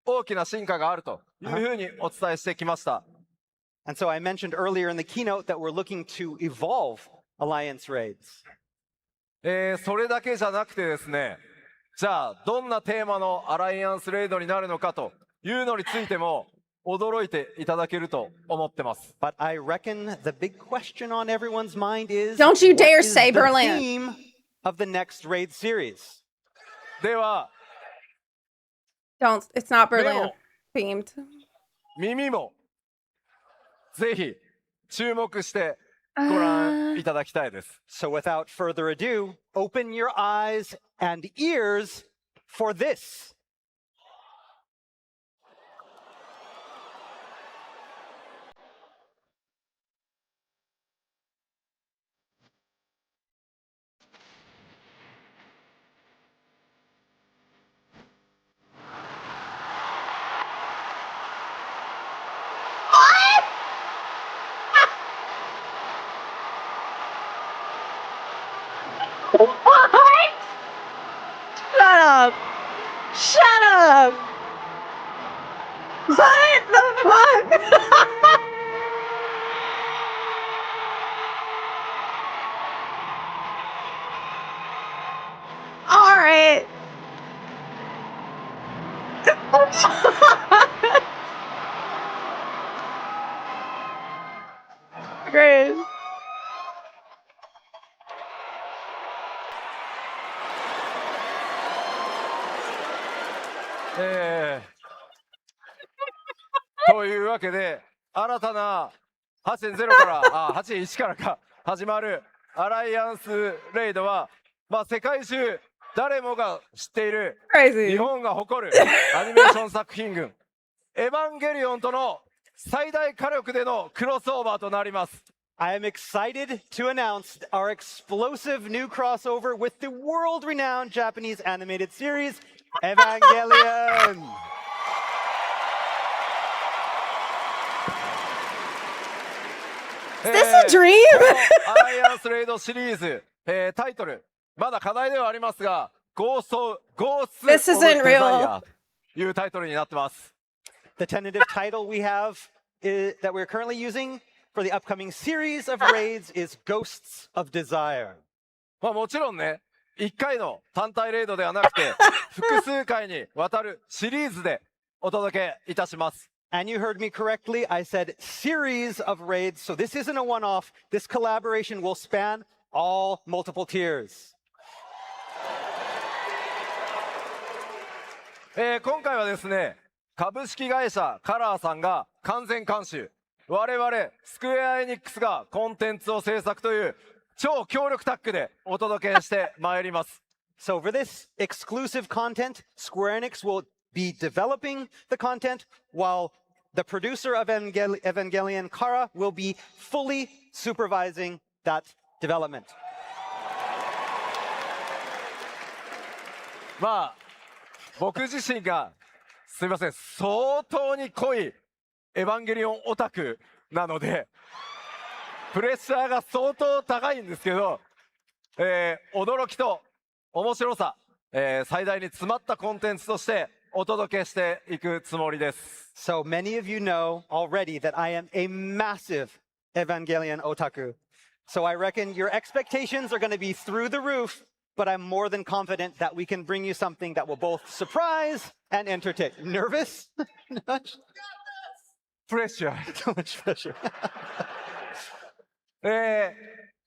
大きな進化があるというふうにお伝えしてきました。 And so I mentioned earlier in the keynote that we're looking to evolve alliance raids. それだけじゃなくてですね、じゃあどんなテーマのアライアンスレイドになるのかというのについても驚いていただけると思ってます。 But I reckon the big question on everyone's mind is, Don't you what dare is say the Berlin. theme of the next raid series? では Don't. It's not Berlin Memo. themed. 耳もぜひ注目してご覧いただきたいです。 So without further ado, open your eyes and ears for this. What? Shut up! Shut up! What the fuck? All right. Great. というわけで新たな8.0から8.1からか始まるアライアンスレイドは、まあ、世界中誰もが知っている Crazy. 日本が誇るアニメーション作品群エヴァンゲリオンとの最大火力でのクロスオーバーとなります。 I am excited to announce our explosive new crossover with the world-renowned Japanese animated series, Evangelion. Is this a dream? アライアンスレイドシリーズ、タイトルまだ課題ではありますが、ゴースト This isn't of real. Desire というタイトルになってます。 The tentative title we have that we're currently using for the upcoming series of raids is Ghosts of Desire. まあもちろんね、1回の単体レイドではなくて、複数回にわたるシリーズでお届けいたします。 And you heard me correctly. I said series of raids. So this isn't a one-off. This collaboration will span all multiple tiers. 今回はですね、株式会社カラーさんが完全監修、我々スクエアエニックスがコンテンツを制作という超強力タッグでお届けしてまいります。 So for this exclusive content, Square Enix will be developing the content while the producer of Evangelion, Kara, will be fully supervising that development. まあ僕自身がすみません、相当に濃いエヴァンゲリオンオタクなのでプレッシャーが相当高いんですけど、驚きと面白さ、最大に詰まったコンテンツとしてお届けしていくつもりです。 So many of you know already that I am a massive Evangelion otaku. So I reckon your expectations are going to be through the roof, but I'm more than confident that we can bring you something that will both surprise and entertain. Nervous? Pressure. So much pressure.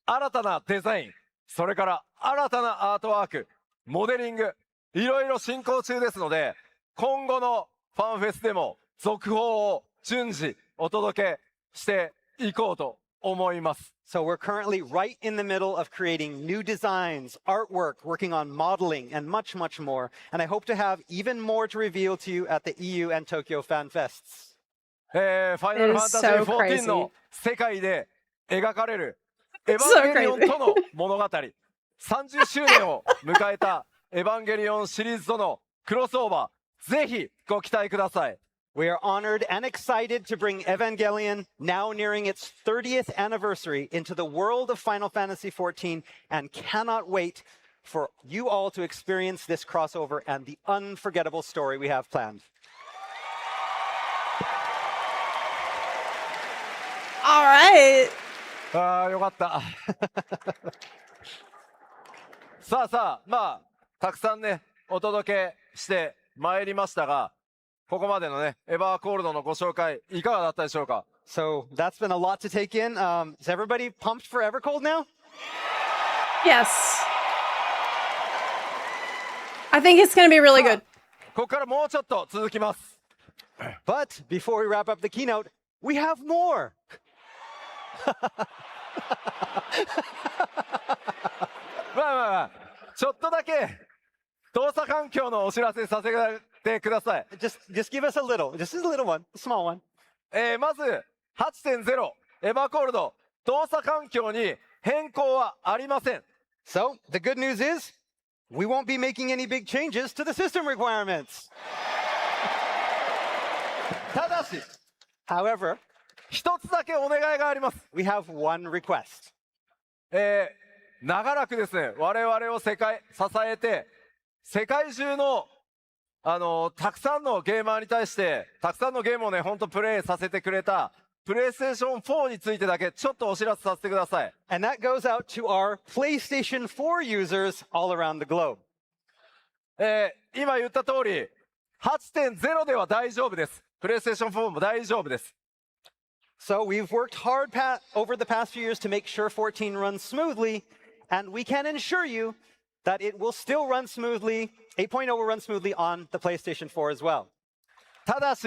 新たなデザイン、それから新たなアートワーク、モデリング、いろいろ進行中ですので、今後のファンフェスでも続報を順次お届けしていこうと思います。So we're currently right in the middle of creating new designs, artwork, working on modeling, and much, much more. And I hope to have even more to reveal to you at the EU and Tokyo Fan Fests. ファイナルファンタジー so 14 crazy. の世界で描かれるエヴァンゲリオンとの物語、30周年を迎えたエヴァンゲリオンシリーズとのクロスオーバー、ぜひご期待ください。We are honored and excited to bring Evangelion, now nearing its 30th anniversary, into the world of Final Fantasy XIV and cannot wait for you all to experience this crossover and the unforgettable story we have planned. All right. ああ、よかった。さあ、まあ、たくさんね、お届けしてまいりましたが、ここまでのね、エバーコールドのご紹介、いかがだったでしょうか。 So that's been a lot to take in. Is everybody pumped for Evercold now? Yes. I think it's going to be really good. ここからもうちょっと続きます。But before we wrap up the keynote, we have more. まあ、ちょっとだけ動作環境のお知らせさせてください。Just give us a little, just a little one, a small one. まず 8.0 エヴァコールド動作環境に変更はありません。 So the good news is we won't be making any big changes to the system requirements. ただし、 However, 一つだけお願いがあります。 we have one request. 長らくですね、我々を支えて、世界中のたくさんのゲーマーに対してたくさんのゲームをね、本当プレイさせてくれたプレイステーション4についてだけちょっとお知らせさせてください。 And that goes out to our PlayStation 4 users all around the globe. 今言った通り 8.0 では大丈夫です。プレイステーション4も大丈夫です。 So we've worked hard over the past few years to make sure 14 runs smoothly, and we can ensure you that it will still run smoothly, 8.0 will run smoothly on the PlayStation 4 as well. ただし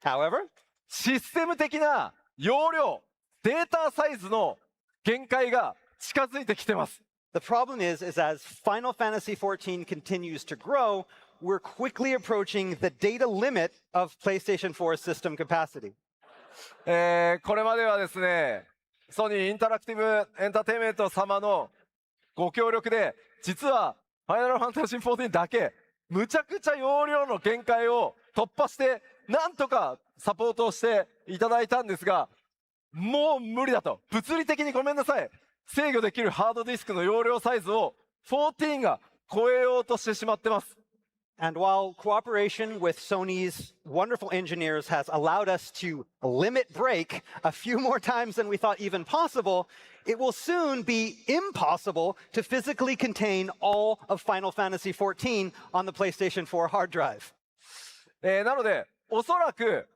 However, システム的な容量データサイズの限界が近づいてきてます。 the problem is as Final Fantasy 14 continues to grow, we're quickly approaching the data limit of PlayStation 4's system capacity. これまではですね、ソニーインタラクティブエンターテインメント様のご協力で、実はファイナルファンタジー14だけむちゃくちゃ容量の限界を突破してなんとかサポートをしていただいたんですが、もう無理だと、物理的にごめんなさい、制御できるハードディスクの容量サイズを14が超えようとしてしまってます。 And while cooperation with Sony's wonderful engineers has allowed us to limit break a few more times than we thought even possible, it will soon be impossible to physically contain all of Final Fantasy XIV on the PlayStation 4 hard drive. なのでおそらく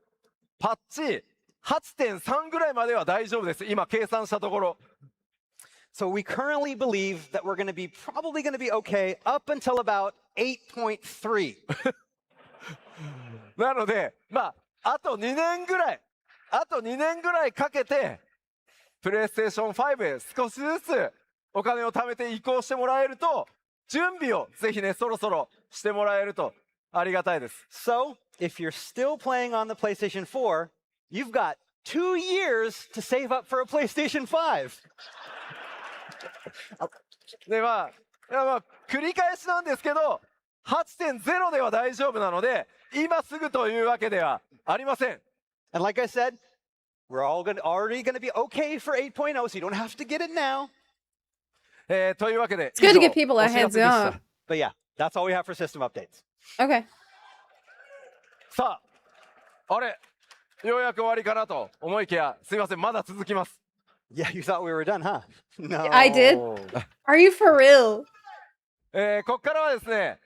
パッチ 8.3 ぐらいまでは大丈夫です。今計算したところ。 So we currently believe that we're probably going to be okay up until about 8.3. なので、まあ、あと2年ぐらいかけて、プレイステーション5へ少しずつお金を貯めて移行してもらえると、準備をぜひね、そろそろしてもらえるとありがたいです。So if you're still playing on the PlayStation 4, you've got 2 years to save up for a PlayStation 5. で、まあ、繰り返しなんですけど、8.0 では大丈夫なので、今すぐというわけではありません。 And like I said, we're already going to be okay for 8.0, so you don't have to get it now. というわけで、 It's good to 以上 give people a お知ら heads せでした。 up. But yeah, that's all we have for system updates. Okay. さあ、あれ、ようやく終わりかなと思いきや、すいません、まだ続きます。Yeah, you thought we were done, huh? No. I did. Are you for real? ここからはですね、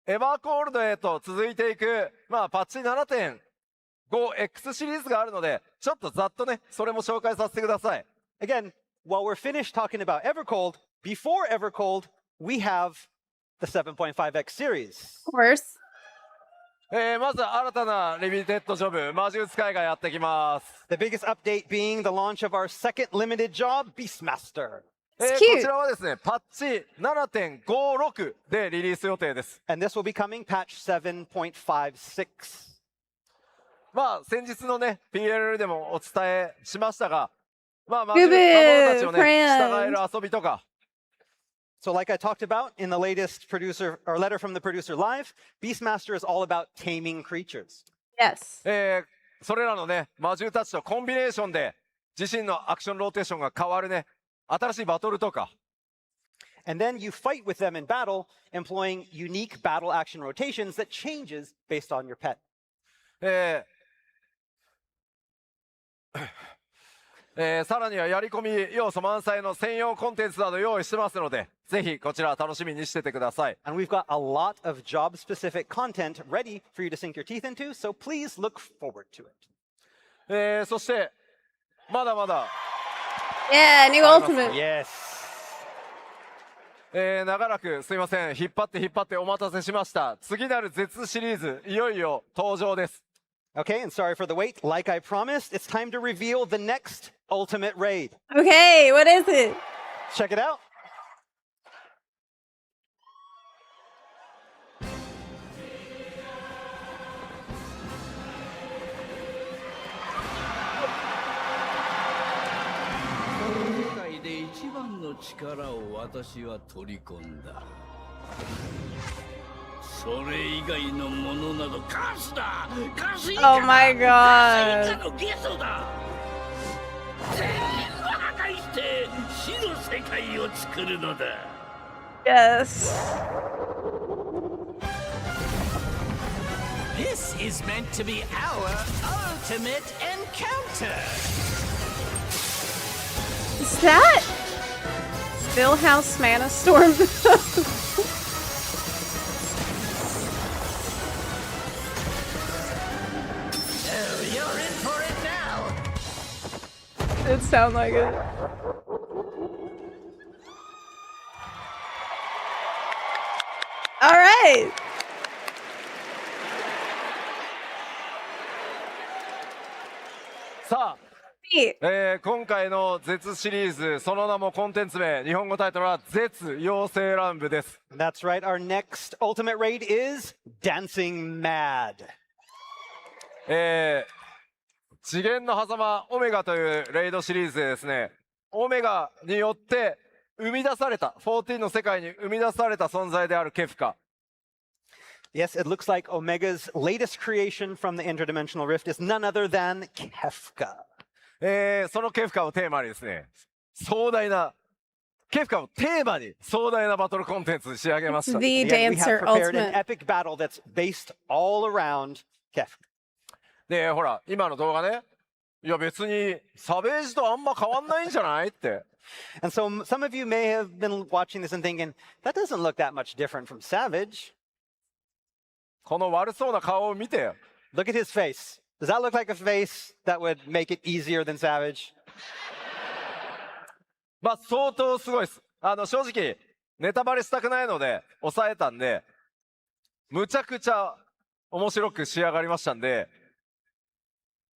エバーコールドへと続いていく、パッチ 7.5X シリーズがあるので、ちょっとざっとね、それも紹介させてください。Again, while we're finished talking about Evercold, before Evercold, we have the 7.5X series. Of course. まず新たなリミテッドジョブ、魔術使いがやってきます。The biggest update being the launch of our second limited job, Beastmaster. こ It's ち cute. らはですね、パッチ 7.56 でリリース予定です。 And this will be coming patch 7.56. 先日のね、PLL でもお伝えしましたが、魔ブブー者たちをね、 friend 従える遊びとか、 So like I talked about in the latest producer or letter from the producer live, Beastmaster is all about taming creatures. Yes. それらのね、魔獣たちとコンビネーションで自身のアクションローテーションが変わるね、新しいバトルとか、 And then you fight with them in battle, employing unique battle action rotations that changes based on your pet. さらにはやり込み要素満載の専用コンテンツなど用意してますので、ぜひこちら楽しみにしててください。 And we've got a lot of job-specific content ready for you to sink your teeth into, so please look forward to it. そしてまだまだ、 Yeah, new ultimate. Yes. 長らくすいません、引っ張ってお待たせしました。次なる絶シリーズ、いよいよ登場です。 Okay, and sorry for the wait. Like I promised, it's time to reveal the next ultimate raid. Okay, what is it? Check it out. Oh my god. Yes. This is meant to be our ultimate encounter. Is that Philhouse Mana Storm? Oh, you're in for it now. It sounds like it. All right. Neat. 今回の絶シリーズ、その名もコンテンツ名、日本語タイトルは絶妖精乱舞です。 That's right. Our next ultimate raid is Dancing Mad. 次元の狭間オメガというレイドシリーズでですね、オメガによって生み出された、14の世界に生み出された存在であるケフカ。 Yes, it looks like Omega's latest creation from the interdimensional rift is none other than Kefka. そのケフカをテーマにですね、壮大なケフカをテーマに壮大なバトルコンテンツに仕上げました。 The Again, we have Dancer prepared an Ultimate. epic battle that's based all around Kefka. で、ほら、今の動画ね、いや別にサベージとあんま変わんないんじゃないって。 And so some of you may have been watching this and thinking, that doesn't look that much different from Savage. この悪そうな顔を見てよ。 Look at his face. Does that look like a face that would make it easier than Savage? 相当すごいです。正直ネタバレしたくないので抑えたんで、むちゃくちゃ面白く仕上がりましたんで。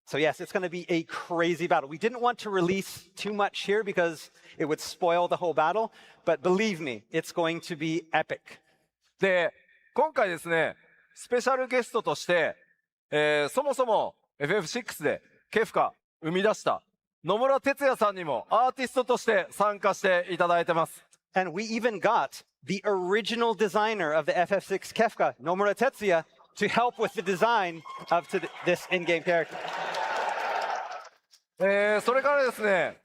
So yes, it's going to be a crazy battle. We didn't want to release too much here because it would spoil the whole battle, but believe me, it's going to be epic. で、今回ですね、スペシャルゲストとして、そもそも FF6 でケフカ生み出した野村哲也さんにもアーティストとして参加していただいてます。 And we even got the original designer of the FF6 Kefka, Nomura Tetsuya, to help with the design of this in-game character. それからですね、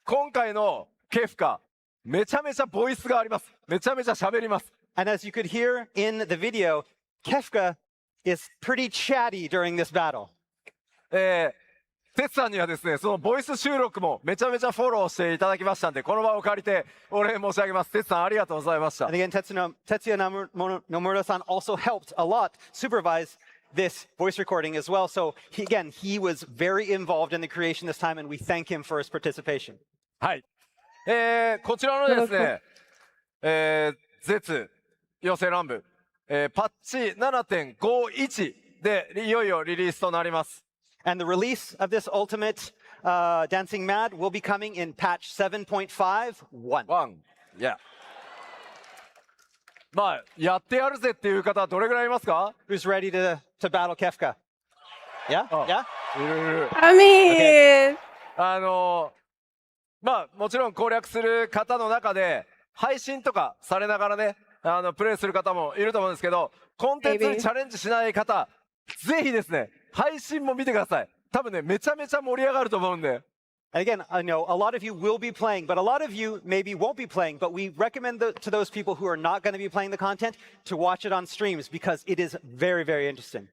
今回のケフカめちゃめちゃボイスがあります。めちゃめちゃ喋ります。 And as you could hear in the video, Kefka is pretty chatty during this battle. テツさんにはですね、そのボイス収録もめちゃめちゃフォローしていただきましたんで、この場を借りてお礼申し上げます。テツさんありがとうございました。And again, Tetsuya Nomura-san also helped a lot supervise this voice recording as well. So he was very involved in the creation this time, and we thank him for his participation. はい。こちらのですね、絶予選乱舞、パッチ 7.51 でいよいよリリースとなります。And the release of this ultimate Dancing Mad will be coming in patch 7.5.1. いや。まあ、やってやるぜっていう方はどれぐらいいますか？ Who's ready to battle Kefka? Yeah? Yeah? いるいる。I mean, まあ、もちろん攻略する方の中で、配信とかされながらね、プレイする方もいると思うんですけど、コンテンツにチャレンジしない方、ぜひですね、配信も見てください。多分ね、めちゃめちゃ盛り上がると思うんで。And again, I know a lot of you will be playing, but a lot of you maybe won't be playing. But we recommend to those people who are not going to be playing the content to watch it on streams because it is very, very interesting.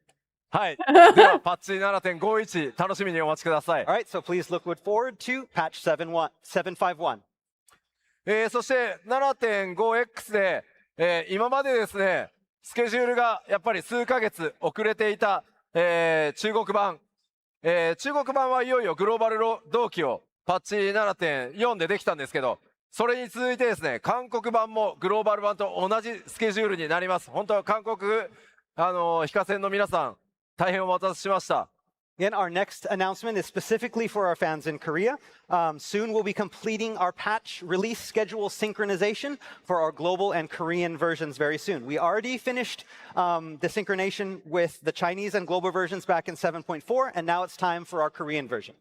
はい。では、パッチ 7.51 楽しみにお待ちください。All right, so please look forward to patch 7.51. そして 7.5X で、今までですね、スケジュールがやっぱり数ヶ月遅れていた、中国版。中国版はいよいよグローバル同期をパッチ 7.4 でできたんですけど、それに続いてですね、韓国版もグローバル版と同じスケジュールになります。本当は韓国、非課線の皆さん、大変お待たせしました。Again, our next announcement is specifically for our fans in Korea. Soon we'll be completing our patch release schedule synchronization for our global and Korean versions very soon. We already finished the synchronization with the Chinese and global versions back in 7.4, and now it's time for our Korean version.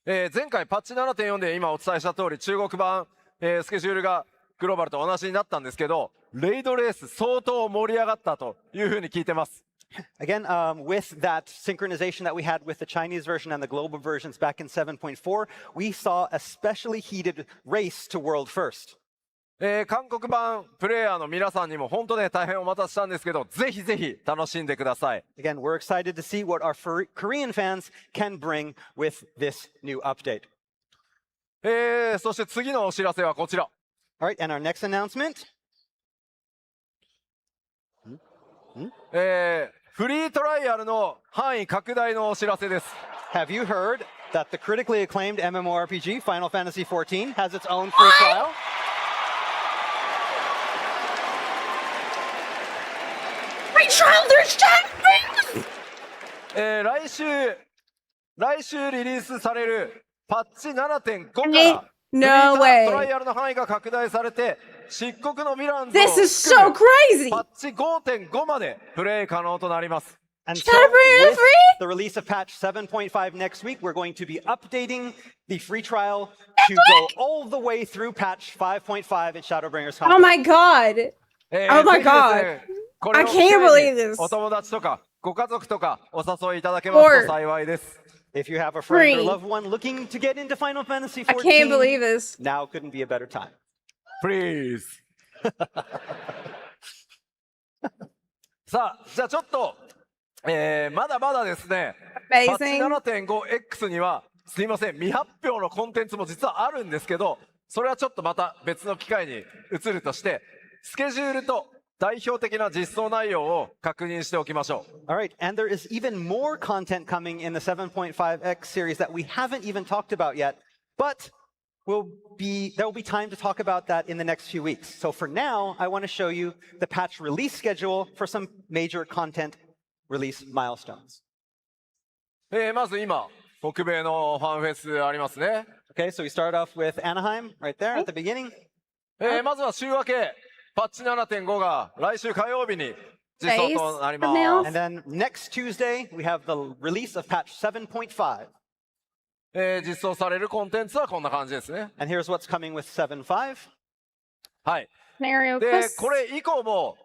前回パッチ 7.4 で今お伝えした通り中国版、スケジュールがグローバルと同じになったんですけど、レイドレース相当盛り上がったというふうに聞いてます。Again, with that synchronization that we had with the Chinese version and the global versions back in 7.4, we saw a especially heated race to world first. 韓国版プレイヤーの皆さんにも本当ね大変お待たせしたんですけど、ぜひぜひ楽しんでください。Again, we're excited to see what our Korean fans can bring with this new update. そして次のお知らせはこちら。All right, and our next announcement. フリートライアルの範囲拡大のお知らせです。Have you heard that the critically acclaimed MMORPG Final Fantasy XIV has its own free trial? free trial, there's chat! 来週リリースされるパッチ 7.5 から No フリートラ way. イアルの範囲が拡大されて漆黒のヴィランズ This を is 含 so む crazy! パッチ 5.5 までプレイ可能となります。 And so, Gotta bring it with free? the release of patch 7.5 next week, we're going to be updating the free trial to go all the way through patch 5.5 in Shadowbringers Oh content. my god. Oh my ぜひですねこれを I 機 can't 会 believe に this. お友達とかご家族とかお誘いいただけますと幸いです。 If you have a friend or Free. loved one looking to get into Final Fantasy I can't believe XIV, this. now couldn't be a better time. Please さあじゃあちょっと、まだまだですねパッチ Amazing.7.5X にはすいません未発表のコンテンツも実はあるんですけど、それはちょっとまた別の機会に移るとしてスケジュールと代表的な実装内容を確認しておきましょう。 All right, and there is even more content coming in the 7.5X series that we haven't even talked about yet, but there will be time to talk about that in the next few weeks. So for now, I want to show you the patch release schedule for some major content release milestones. まず今北米のファンフェスありますね。 Okay, so we start off with Anaheim right there at the beginning. まずは週明けパッチ 7.5 が来週火曜日に実装となりま Faceす。 And then next Tuesday, we have the release of patch 7.5. 実装されるコンテンツはこんな感じですね。 And here's what's coming with 7.5. はい。 Scenario で quest. これ以降も、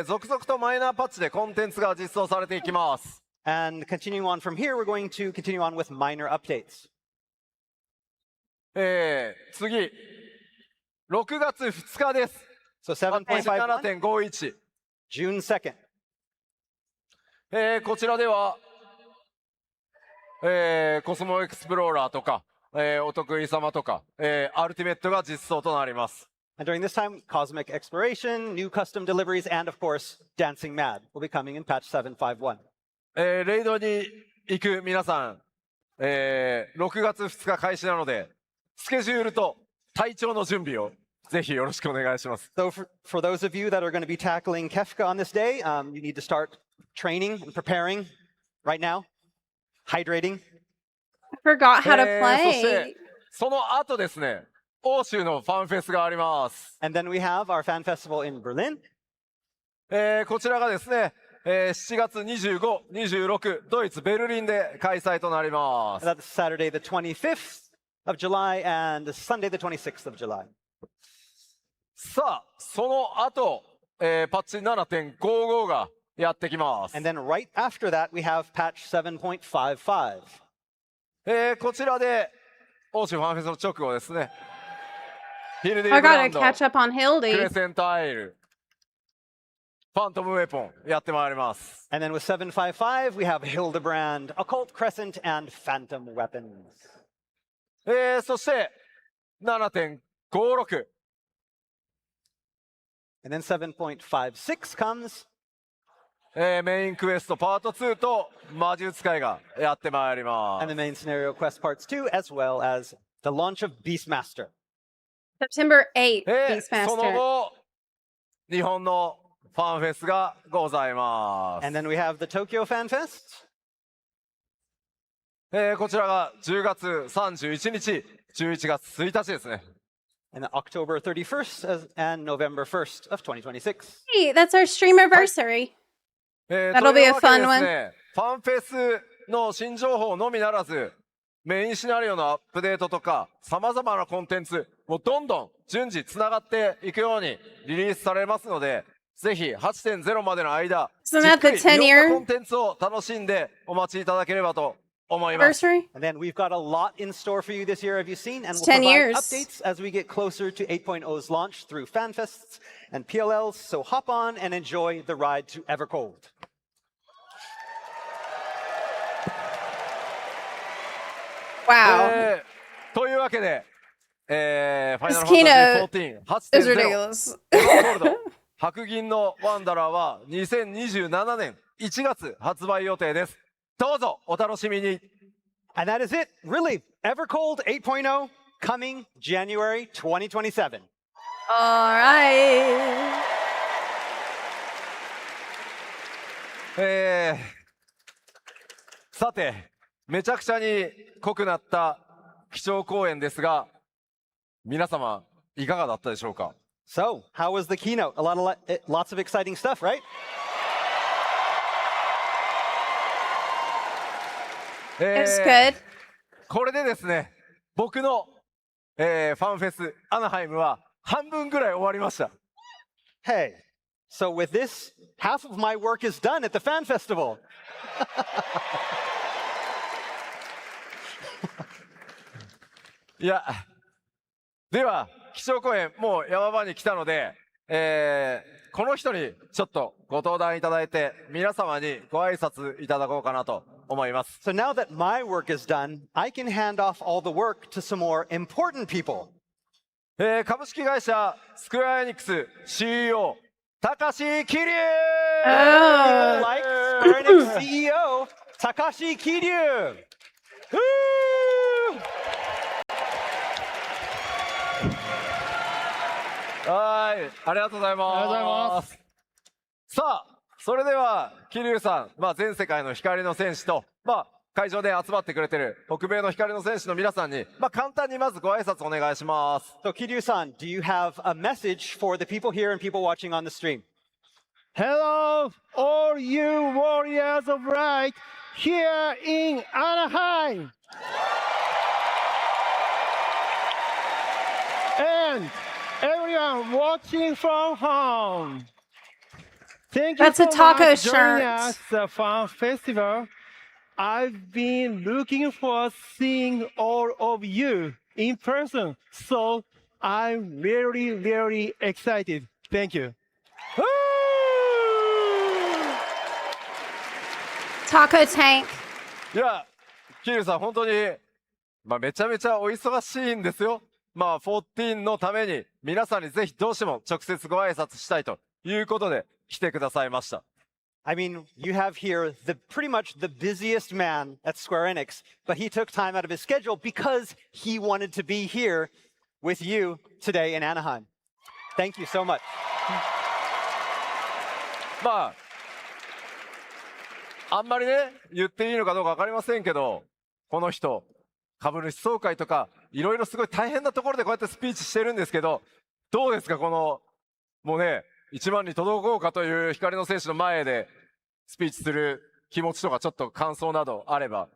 続々とマイナーパッチでコンテンツが実装されていきます。 And continuing on from here, we're going to continue on with minor updates. 次6月2日です。 So パッチ 7.51, 7.51、 June 2nd. こちらではコスモエクスプローラーとか、お得意様とか、アルティメットが実装となります。And during this time, Cosmic Exploration, new custom deliveries, and of course, Dancing Mad will be coming in patch 751. レイドに行く皆さん、6月2日開始なので、スケジュールと体調の準備をぜひよろしくお願いします。So for those of you that are going to be tackling Kefka on this day, you need to start training and preparing right now, hydrating. I forgot how to そして play. その後ですね、欧州のファンフェスがあります。And then we have our fan festival in Berlin. こちらがですね、7月25、26、ドイツ・ベルリンで開催となります。 That's Saturday the 25th of July and Sunday the 26th of July. さあ、その後、パッチ 7.55 がやってきます。 And then right after that, we have patch 7.55. こちらで欧州ファンフェスの直後ですね、ヒルディ I ブラ gotta ンド、 catch up on クレ Hildy. セントアイル、ファントムウェポンやってまいります。 And then with 755, we have Hildebrand, Occult Crescent, and Phantom Weapons. そして 7.56、And then 7.56 comes. メインクエストパート2と魔術界がやってまいりま And す。 the main scenario quest parts 2, as well as the launch of Beastmaster. September 8th, その Beastmaster. 後、日本のファンフェスがございます。 And then we have the Tokyo Fan Fest. こちらが10月31日、11月1日ですね。 And then October 31st and November 1st of 2026. Hey, that's our stream anniversary. と That'll be い a うわけで fun です one. ね、ファンフェスの新情報のみならず、メインシナリオのアップデートとか、さまざまなコンテンツ、もうどんどん順次つながっていくようにリリースされますので、ぜひ 8.0 までの間、じ Isn't っ that く the りいろんな 10-year コンテンツを楽しんでお待ちいただければと思います。 anniversary? And then we've got a lot in store for you this year, have you seen? And It's we'll 10 provide years. updates as we get closer to 8.0's launch through FanFests and PLLs. So hop on and enjoy the ride to Evercold. というわけで、ファイナル This ファンタ keynote ジー It's 14 8.0 ridiculous. エヴァゴールド白銀のワンダラーは2027年1月発売予定です。どうぞお楽しみに。 And that is it. Really, Evercold 8.0 coming January 2027. All right. さて、めちゃくちゃに濃くなった基調講演ですが、皆様いかがだったでしょうか。 So, how was the keynote? Lots of exciting stuff, right? It was good. これでですね、僕の、ファンフェスアナハイムは半分ぐらい終わりました。 Hey, so with this, half of my work is done at the Fan Festival. いや、では、基調講演、もう山場に来たので、この人にちょっとご登壇いただいて、皆様にご挨拶いただこうかなと思います。 So now that my work is done, I can hand off all the work to some more important people. 株式会社スクエアエニックス CEO、高橋桐生 People like Square Enix CEO Takashi Kiryu. Woo! はい、ありがとうございます。ありがとうございます。さあ、それでは桐生さん、全世界の光の戦士と、会場で集まってくれてる北米の光の戦士の皆さんに、簡単にまずご挨拶お願いします。 So Kiryu-san, do you have a message for the people here and people watching on the stream? Hello, all you warriors of light here in Anaheim. And everyone watching from home. Thank you That's a so taco much for joining shirt. us at the Fan Festival. I've been looking for seeing all of you in person, so I'm really, really excited. Thank you. Taco Tank. いや、桐生さん、本当に、めちゃめちゃお忙しいんですよ。14のために、皆さんにぜひどうしても直接ご挨拶したいということで来てくださいました。I mean, you have here pretty much the busiest man at Square Enix, but he took time out of his schedule because he wanted to be here with you today in Anaheim. Thank you so much. あんまりね、言っていいのかどうか分かりませんけど、この人、株主総会とか、いろいろすごい大変なところでこうやってスピーチしてるんですけど、どうですか、この、もうね、1万に届こうかという光の選手の前でスピーチする気持ちとか、ちょっと感想などあれば。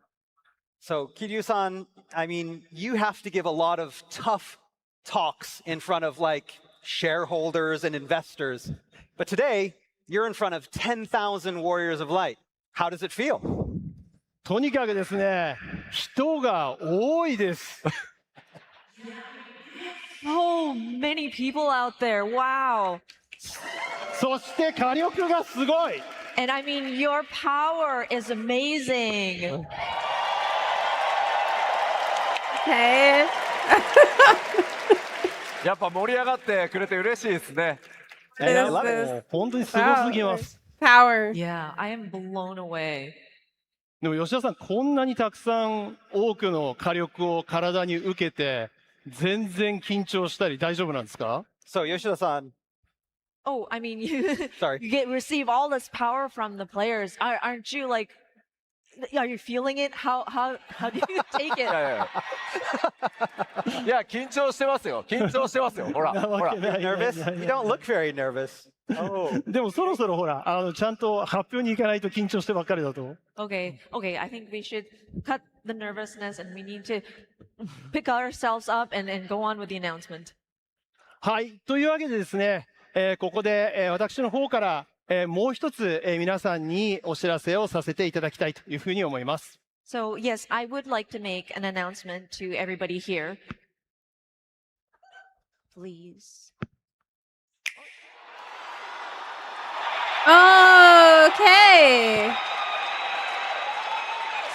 So, Kiryu-san, I mean, you have to give a lot of tough talks in front of like shareholders and investors. But today, you're in front of 10,000 Warriors of Light. How does it feel? とにかくですね、人が多いです。So many people out there. Wow. そして火力がすごい。And I mean, your power is amazing. Okay. やっぱ盛り上がってくれて嬉しいですね。もう本当にすごすぎます。Power. Yeah, I am blown away. でも吉田さん、こんなにたくさん多くの火力を体に受けて、全然緊張したり大丈夫なんですか？ So, Yoshida-san. Oh, I mean, you, Sorry. you receive all this power from the players. Aren't you like, are you feeling it? How do you take it? いや、緊張してますよ。緊張してますよ。ほら、ほら。Nervous? You don't look very nervous. Oh. でもそろそろほら、ちゃんと発表に行かないと緊張してばっかりだと。Okay, I think we should cut the nervousness and we need to pick ourselves up and go on with the announcement. はい、というわけでですね、ここで、私の方から、もう一つ、皆さんにお知らせをさせていただきたいというふうに思います。So, yes, I would like to make an announcement to everybody here. Please. Okay.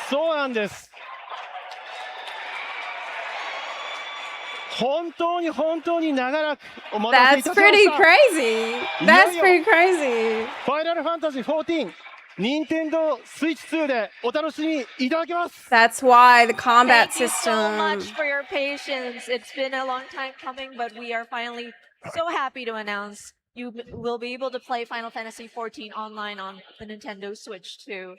そうなんです。本当に長らくお待たせい That's たしま pretty した。 crazy. That's pretty crazy. ファイナルファンタジー14、任天堂スイッチ2でお楽しみいただけます。That's why the combat Thank you so much system. for your patience. It's been a long time coming, but we are finally so happy to announce you will be able to play Final Fantasy XIV online on the Nintendo Switch too.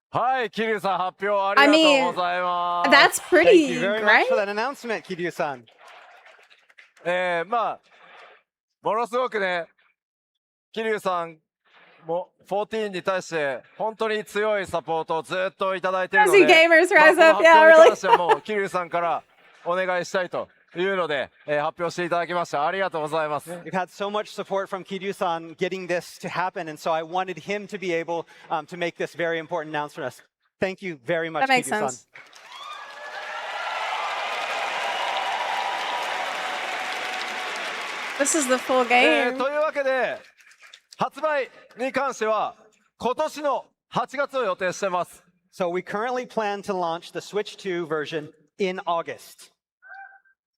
はい、桐生さん発表ありがとうございます。That's Thank pretty you very much great. for that announcement, Kiryu-san. ものすごくね、桐生さんも14に対して本当に強いサポートをずっといただいているので、 Fuzzy gamers rise up. この Yeah, 発表に really. 関してはもう桐生さんからお願いしたいというので、発表していただきました。ありがとうございます。We've had so much support from Kiryu-san getting this to happen, and so I wanted him to be able to make this very important announcement for us. Thank you very much, That makes Kiryu-san. sense. This is the full game. というわけで、発売に関しては今年の8月を予定してます。So we currently plan to launch the Switch 2 version in August.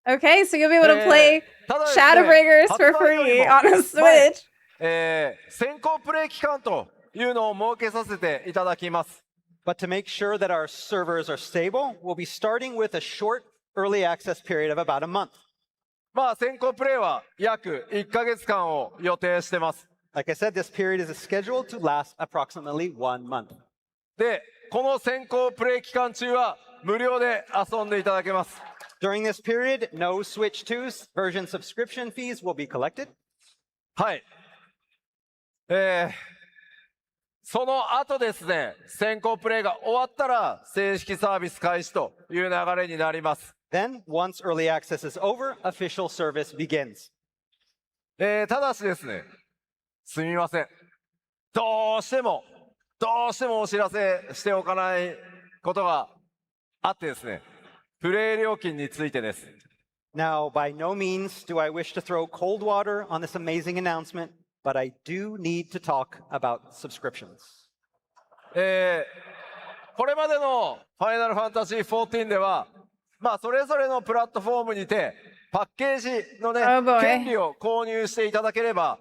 Okay, so you'll be able to play ただですね、 Shadowbringers for 発売より free も on a 前 Switch. 先行プレイ期間というのを設けさせていただきます。But to make sure that our servers are stable, we'll be starting with a short early access period of about a month. 先行プレイは約1ヶ月間を予定してます。Like I said, this period is scheduled to last approximately 1 month. で、この先行プレイ期間中は無料で遊んでいただけます。During this period, no Switch 2's version subscription fees will be collected. はい。その後ですね、先行プレイが終わったら正式サービス開始という流れになります。Then, once early access is over, official service begins. ただしですね、すみません。どうしてもお知らせしておかないことがあってですね、プレイ料金についてです。Now, by no means do I wish to throw cold water on this amazing announcement, but I do need to talk about subscriptions. これまでのファイナルファンタジー14では、それぞれのプラットフォームにて、パッケージのね、権利を購入していただければ、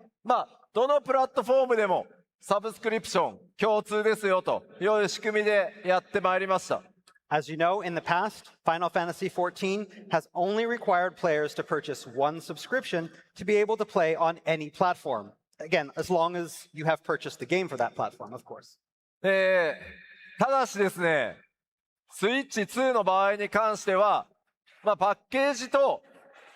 どのプラットフォームでもサブスクリプション共通ですよという仕組みでやってまいりました。As you know, in the past, Final Fantasy XIV has only required players to purchase one subscription to be able to play on any platform. Again, as long as you have purchased the game for that platform, of course. ただしですね、スイッチ2の場合に関しては、パッケージと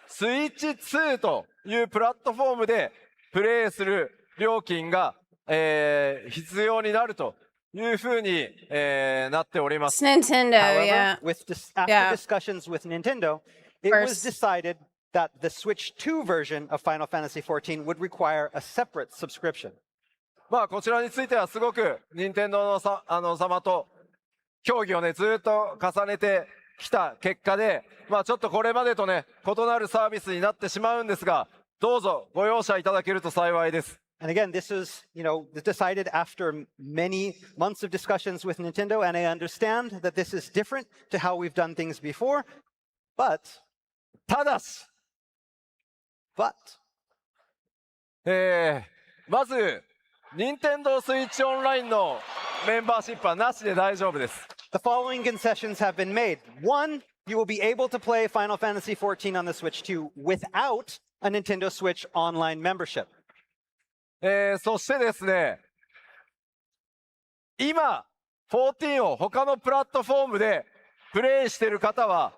スイッチ2というプラットフォームでプレイする料金が、必要になるというふうに、なっております。Nintendo, However, yeah. after discussions with Nintendo, it was decided that the Switch 2 version of Final Fantasy XIV would require a separate subscription. こちらについてはすごく任天堂の様と協議をねずっと重ねてきた結果で、ちょっとこれまでとね異なるサービスになってしまうんですが、どうぞご容赦いただけると幸いです。And again, this is, decided after many months of discussions with Nintendo, and I understand that this is different to how we've done things before, but ただし、まず任天堂スイッチオンラインのメンバーシップはなしで大丈夫です。The following concessions have been made. One, you will be able to play Final Fantasy XIV on the Switch 2 without a Nintendo Switch online membership. そしてですね、今14を他のプラットフォームでプレイしている方は、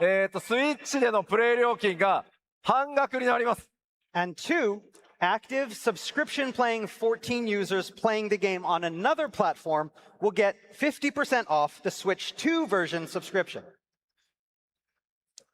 スイッチでのプレイ料金が半額になります。And two, active subscription playing 14 users playing the game on another platform will get 50% off the Switch 2 version subscription.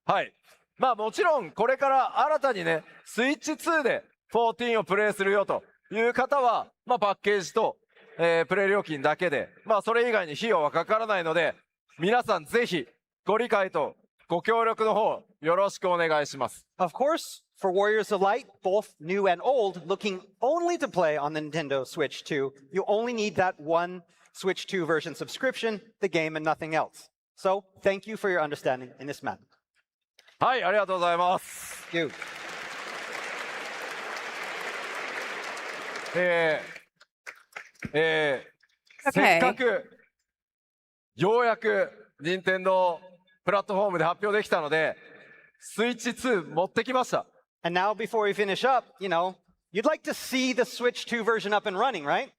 はい。もちろんこれから新たにね、スイッチ2で14をプレイするよという方は、パッケージと、プレイ料金だけで、それ以外に費用はかからないので、皆さんぜひご理解とご協力の方よろしくお願いします。Of course, for Warriors of Light, both new and old, looking only to play on the Nintendo Switch 2, you only need that one Switch 2 version subscription, the game and nothing else. So, thank you for your understanding in this matter. はい、ありがとうございます。Thank you. せっかくようやく任天堂プラットフォームで発表できたので、スイッチ2持ってきました。And now, before we finish up, you'd like to see the Switch 2 version up and running, right?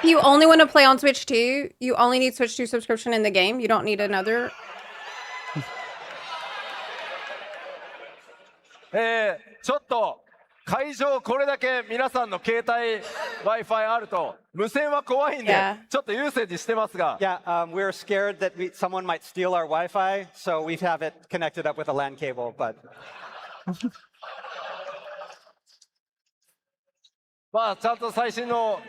If you only want to play on Switch 2, you only need Switch 2 subscription in the game. You don't need another. ちょっと会場これだけ皆さんの携帯 Wi-Fi あると無線は怖いんで、ちょっと優先にしてますが。Yeah, we're scared that someone might steal our Wi-Fi, so we have it connected up with a LAN cable, but. ちゃんと最新の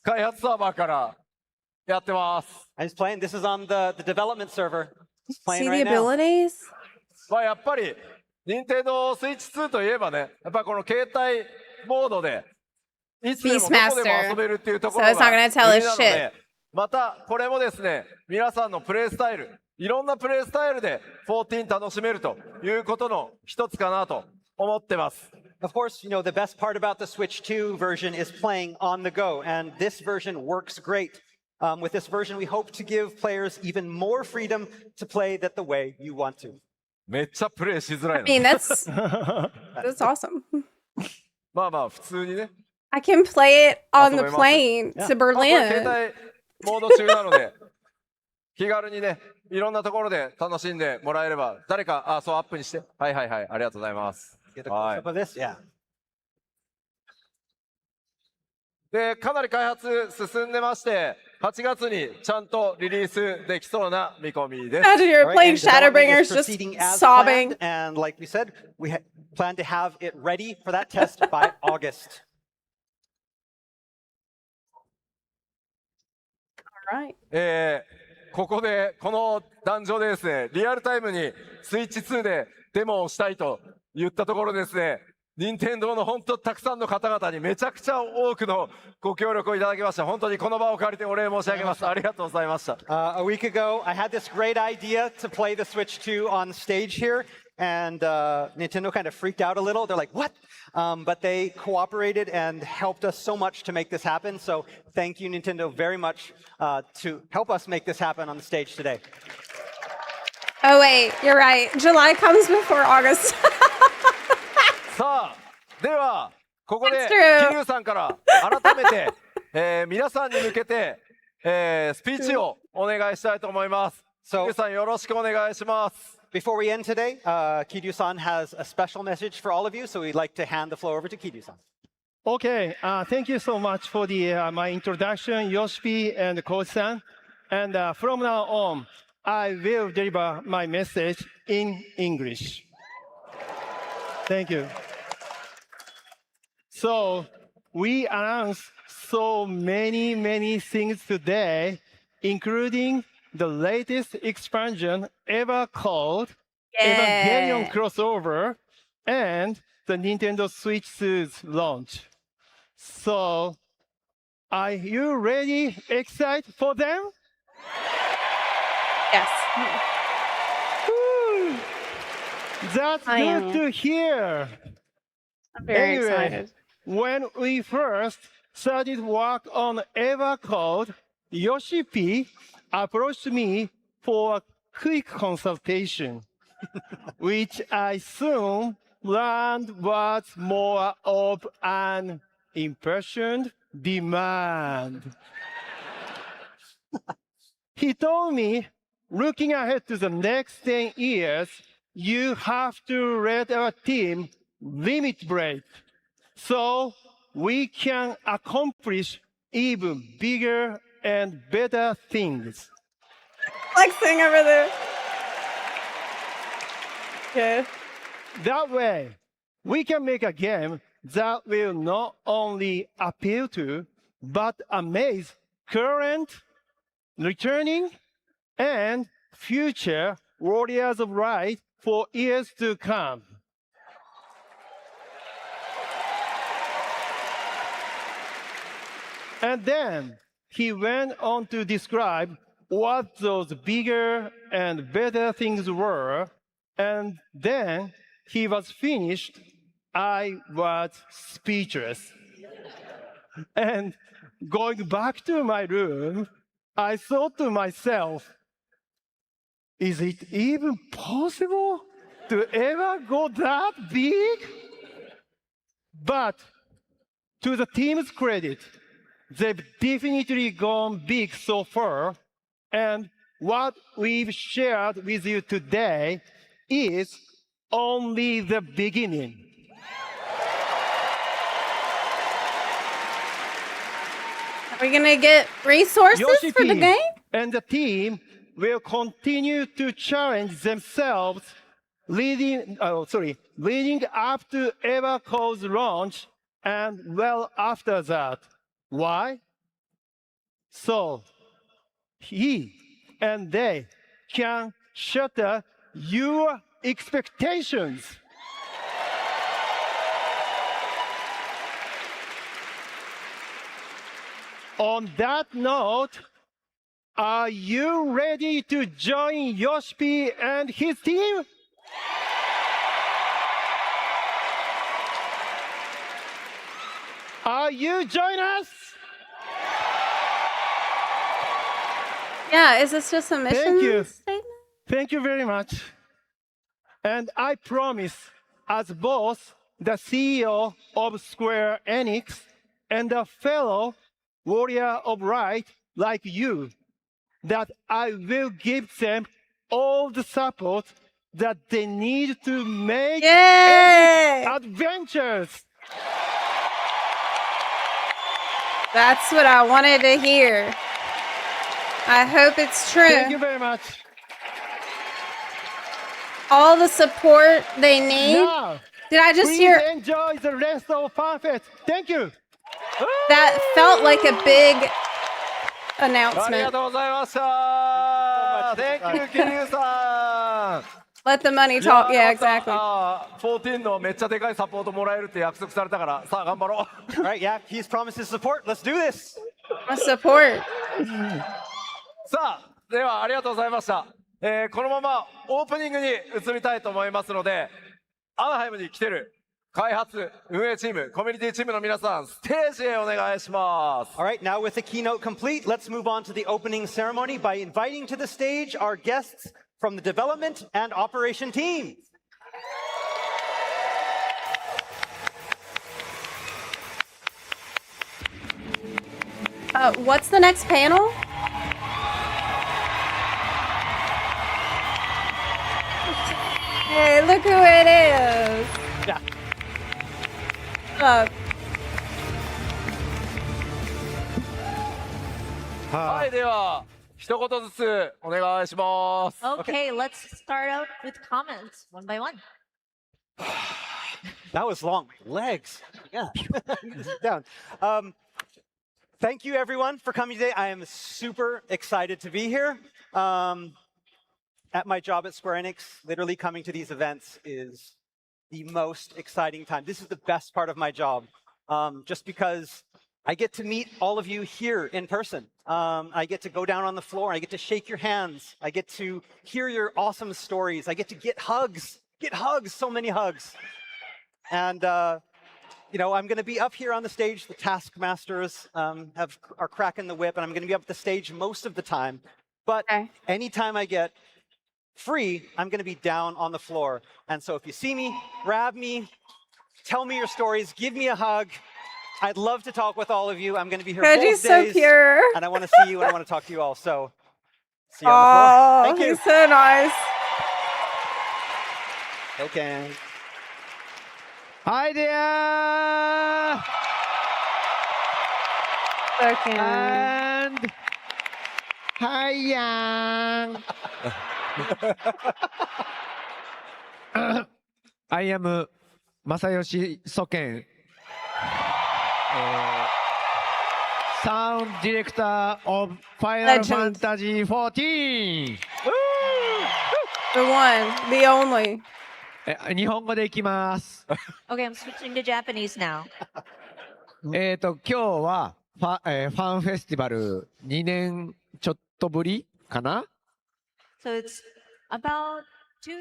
開発サーバーからやってます。I'm just playing. This is on the development server. It's playing See right the now. abilities? やっぱり任天堂スイッチ2といえばね、やっぱこの携帯モードでいつでもどこでも遊べるっていうところが売りなので、またこれもですね、皆さんのプレイスタイル、いろんなプレイスタイルで14楽しめるということの一つかなと思ってます。Of course, the best part about the Switch 2 version is playing on the go, and this version works great. With this version, we hope to give players even more freedom to play that the way you want to. めっちゃプレイしづらい I mean, that's awesome. 普通にね。I can play it on the plane to 携 Berlin. 帯モード中なので、気軽にね、いろんなところで楽しんでもらえれば、誰か、そうアップにして。はい、ありがとうございます。はい。で、かなり開発進んでまして、8月にちゃんとリリースできそうな見込みです。Imagine you're playing Shadowbringers just sobbing. And like we said, we plan to have it ready for that test by August. All right. ここで、この壇上でですね、リアルタイムにスイッチ2でデモをしたいと言ったところですね、任天堂の本当たくさんの方々にめちゃくちゃ多くのご協力をいただきました。本当にこの場を借りてお礼申し上げます。ありがとうございました。A week ago, I had this great idea to play the Switch 2 on stage here, and Nintendo kind of freaked out a little. They're like, what? But they cooperated and helped us so much to make this happen. So thank you, Nintendo, very much to help us make this happen on the stage today. Oh, wait, you're right. July comes before August. さあ、では、ここで That's true. 桐生さんから改めて、皆さんに向けて、スピーチをお願いしたいと思います。桐生さん、よろしくお願いします。Before we end today, Kiryu-san has a special message for all of you, so we'd like to hand the floor over to Kiryu-san. Okay, thank you so much for my introduction, Yoshi and Coach-san. And from now on, I will deliver my message in English. Thank you. So, we announced so many things today, including the latest expansion ever called Evangelion Crossover and the Nintendo Switch 2's launch. So, are you ready, excited for them? Yes. Woo! That's I good am. to hear. I'm very Anyway, excited. when we first started work on EverCode, Yoshi P approached me for a quick consultation, which I soon learned was more of an impassioned demand. He told me, looking ahead to the next 10 years, you have to let our team limit break so we can accomplish even bigger and better things. Flexing over there. Okay. That way, we can make a game that will not only appeal to, but amaze current, returning, and future warriors of light for years to come. And then he went on to describe what those bigger and better things were, and then he was finished. I was speechless. And going back to my room, I thought to myself, is it even possible to ever go that big? But to the team's credit, they've definitely gone big so far, and what we've shared with you today is only the beginning. Are we gonna get resources Yoshi for the P game? and the team will continue to challenge themselves leading up to EverCode's launch and well after that. Why? So he and they can shatter your expectations. On that note, are you ready to join Yoshi and his team? Are you join us? Yeah, is this just a mission Thank you. statement? Thank you very much. And I promise, as both the CEO of Square Enix and a fellow warrior of light like you, that I will give them all the support that they need to make Yay! adventures. That's what I wanted to hear. I hope it's true. Thank you very much. All the support they need. Now, Did I just please hear? enjoy the rest of FanFest. Thank you. That felt like a big ありが announcement. とうございました。Thank you, 桐生さん。Let the money いや talk. Yeah, よかった exactly. 14のめっちゃでかいサポートもらえるって約束されたから、さあ頑張ろう。 All right, yeah, he's promised his support. Let's do this. Support. さあ、ではありがとうございました。このままオープニングに移りたいと思いますので、アナハイムに来てる開発運営チーム、コミュニティチームの皆さん、ステージへお願いします。 All right, now with the keynote complete, let's move on to the opening ceremony by inviting to the stage our guests from the development and operation team. What's the next panel? Hey, look who it is. Yeah. Uh, はい、では一言ずつお願いします。 Okay, let's start out with comments one by one. That was long. My legs. Yeah. Sit down. Thank you, everyone, for coming today. I am super excited to be here. At my job at Square Enix, literally coming to these events is the most exciting time. This is the best part of my job, just because I get to meet all of you here in person. I get to go down on the floor. I get to shake your hands. I get to hear your awesome stories. I get to get hugs, so many hugs. And you know, I'm going to be up here on the stage. The taskmasters are cracking the whip, and I'm going to be up the stage most of the time. But anytime I get free, I'm going to be down on the floor. And so if you see me, grab me, tell me your stories, give me a hug. I'd love to talk with all of you. I'm going to be here both Reggie's days. so pure. And I want to see you, and I want to talk to you all. So see you on the floor. Thank you. He's so nice. Okay. Hi there! Okay. And hi, Yang. I am Masayoshi Soken, sound director of Final Legend. Fantasy 14. The one, the only. 日本語でいきます。 Okay, I'm switching to Japanese now. 今日はファンフェスティバル2年ちょっとぶりかな So it's about 2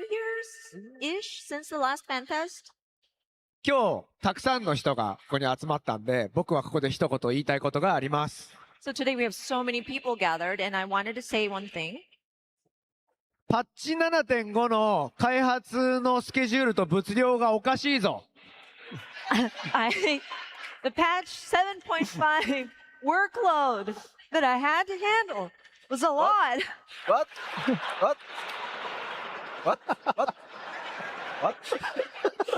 years-ish since the last FanFest. 今日たくさんの人がここに集まったんで、僕はここで一言言いたいことがあります。 So today we have so many people gathered, and I wanted to say one thing. パッチ 7.5 の開発のスケジュールと物量がおかしいぞ。The patch 7.5 workload that I had to handle was a lot. What? What? What? What? What?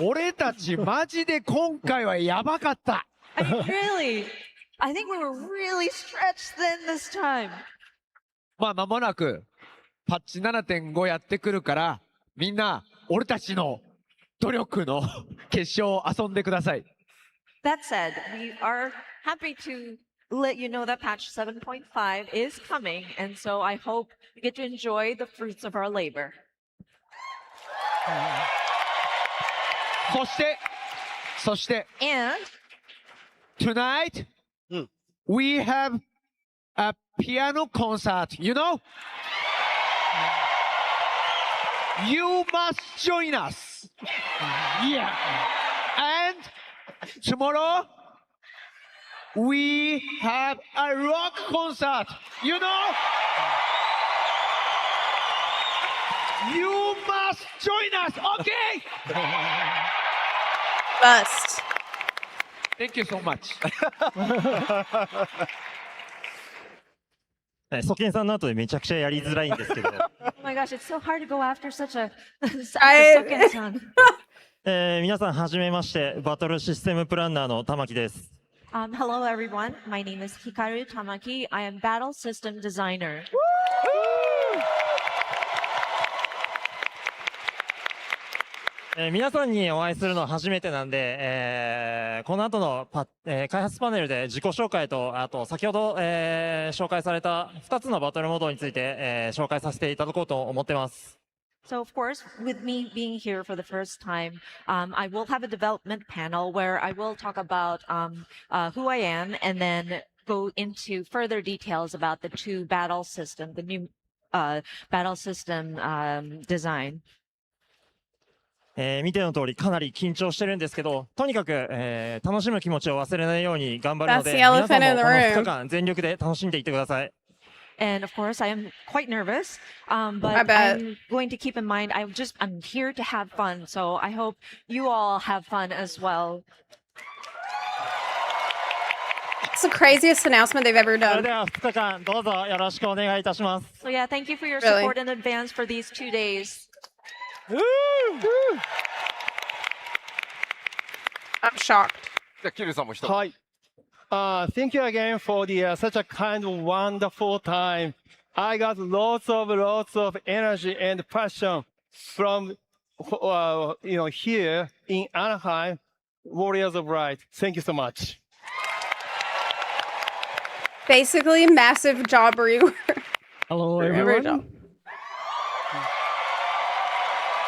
俺たちマジで今回はやばかった。I mean, really, I think we were really stretched thin this time. まあ間もなくパッチ 7.5 やってくるから、みんな俺たちの努力の結晶を遊んでください。That said, we are happy to let you know that patch 7.5 is coming, and so I hope you get to enjoy the fruits of our labor. そして、 And tonight we have a piano concert, you know? You must join us. Yeah. And tomorrow we have a rock concert, you know? You must join us, okay? Bust. Thank you so much. ソケンさんの後でめちゃくちゃやりづらいんですけど、 oh my gosh, it's so hard to go after such a I- Soken-san. 皆さんはじめまして、バトルシステムプランナーの玉木です。Hello, everyone. My name is Hikaru Tamaki. I am Battle System Designer. 皆さんにお会いするのは初めてなんで、この後の開発パネルで自己紹介と、あと先ほど、紹介された2つのバトルモードについて、紹介させていただこうと思ってます。So, of course, with me being here for the first time, I will have a development panel where I will talk about who I am and then go into further details about the two battle system, the new battle system design. 見ての通りかなり緊張してるんですけど、とにかく、楽しむ気持ちを忘れないように頑張るので、皆さんもこの2日間全力で楽しんでいってください。And of course, I am quite nervous, but I'm going to keep in mind I'm here to have fun. So I hope you all have fun as well. It's the craziest announcement they've ever それ done. では2日間どうぞよろしくお願いいたします。 So yeah, thank you for your Really? support in advance for these 2 days. I'm shocked. じゃあキルさんも一言。はい。Thank you again for such a kind of wonderful time. I got lots of energy and passion from here in Anaheim, Warriors of Light. Thank you so much. Basically, massive job rework. Hello, Every everyone. job.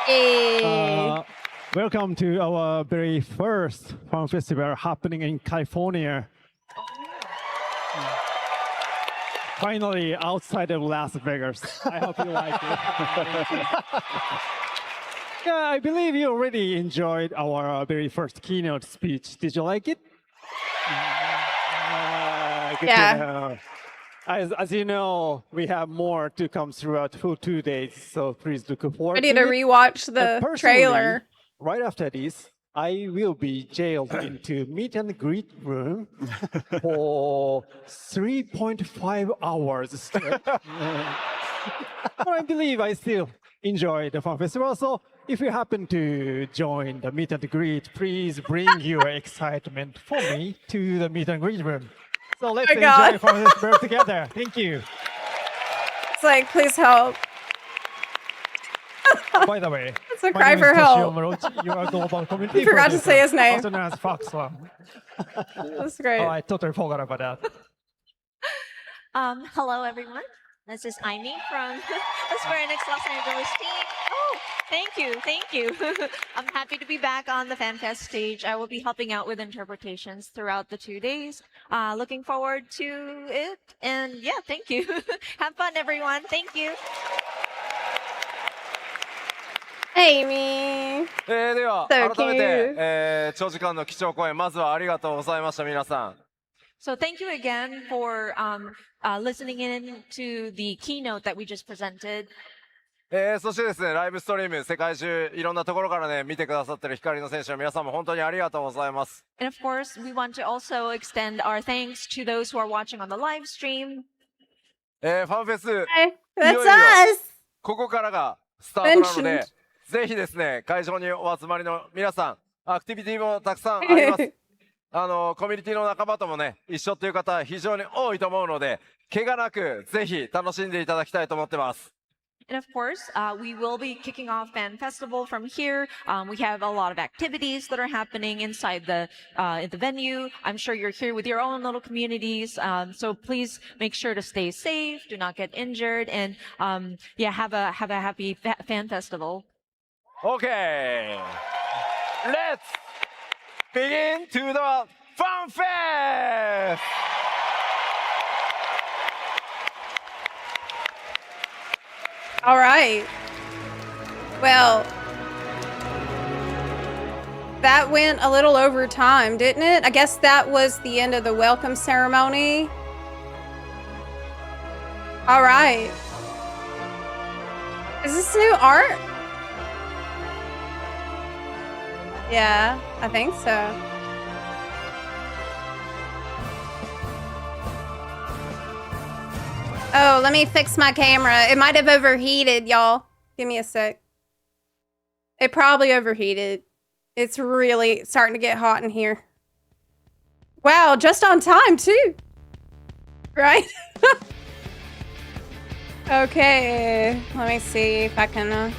Hey. Welcome to our very first Fan Festival happening in California. Finally, outside of Las Vegas. I hope you like it. Yeah, I believe you already enjoyed our very first keynote speech. Did you like it? Good Yeah. to know. As you know, we have more to come throughout full 2 days, so please look forward Ready to to it. rewatch And the personally, trailer. Right after this, I will be jailed into meet and greet room for 3.5 hours straight. But I believe I still enjoy the Fan Festival. So if you happen to join the meet and greet, please bring your excitement for me to the meet and greet room. So let's my God. enjoy Fan Festival together. Thank you. It's like, please help. By the way, It's a my cry name for is help. Toshio Morochi. You are global community. You forgot to producer, say his name. Also known as Fox One. That's great. Oh, I totally forgot about that. Hello, everyone. This is Amy from the Square Enix Los Angeles team. Oh, thank you. I'm happy to be back on the FanFest stage. I will be helping out with interpretations throughout the 2 days. Looking forward to it. And yeah, thank you. Have fun, everyone. Thank you. Amy. では So 改めて cute.、長時間の基調講演まずはありがとうございました皆さん。 So thank you again for listening in to the keynote that we just presented. そしてですねライブストリーム世界中いろんなところからね見てくださってる光の選手の皆さんも本当にありがとうございます。 And of course, we want to also extend our thanks to those who are watching on the live stream. ファンフェス Hey, い that's よいよ us. ここからがスタートなのでぜひですね会場にお集まりの皆さんアクティビティもたくさんあります。コミュニティの仲間ともね一緒っていう方非常に多いと思うので怪我なくぜひ楽しんでいただきたいと思ってます。 And of course, we will be kicking off Fan Festival from here. We have a lot of activities that are happening inside the venue. I'm sure you're here with your own little communities. So please make sure to stay safe, do not get injured, and yeah, have a happy Fan Festival. Okay, let's begin to the FanFest. All right. Well, that went a little over time, didn't it? I guess that was the end of the welcome ceremony. All right. Is this new art? Yeah, I think so. Oh, let me fix my camera. It might have overheated, y'all. Give me a sec. It probably overheated. It's really starting to get hot in here. Wow, just on time, too. Right? Okay, let me see if I can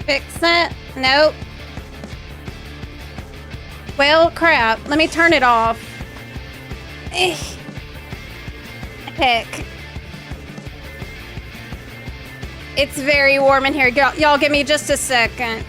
fix it. Nope. Well, crap. Let me turn it off. Heck. It's very warm in here. Y'all give me just a second.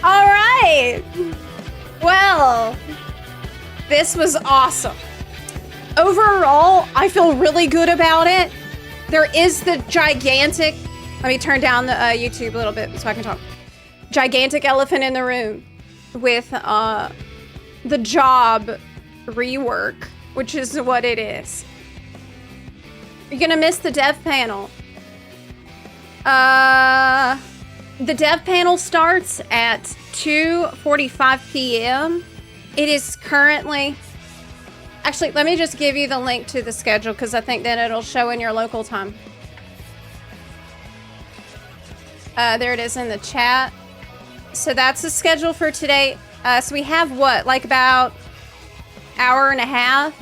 All right. Well, this was awesome. Overall, I feel really good about it. There is the gigantic, let me turn down the YouTube a little bit so I can talk. Gigantic elephant in the room with the job rework, which is what it is. You're gonna miss the dev panel. The dev panel starts at 2:45 p.m. It is currently... Actually, let me just give you the link to the schedule because I think then it'll show in your local time. There it is in the chat. So that's the schedule for today. So we have what, like about hour and a half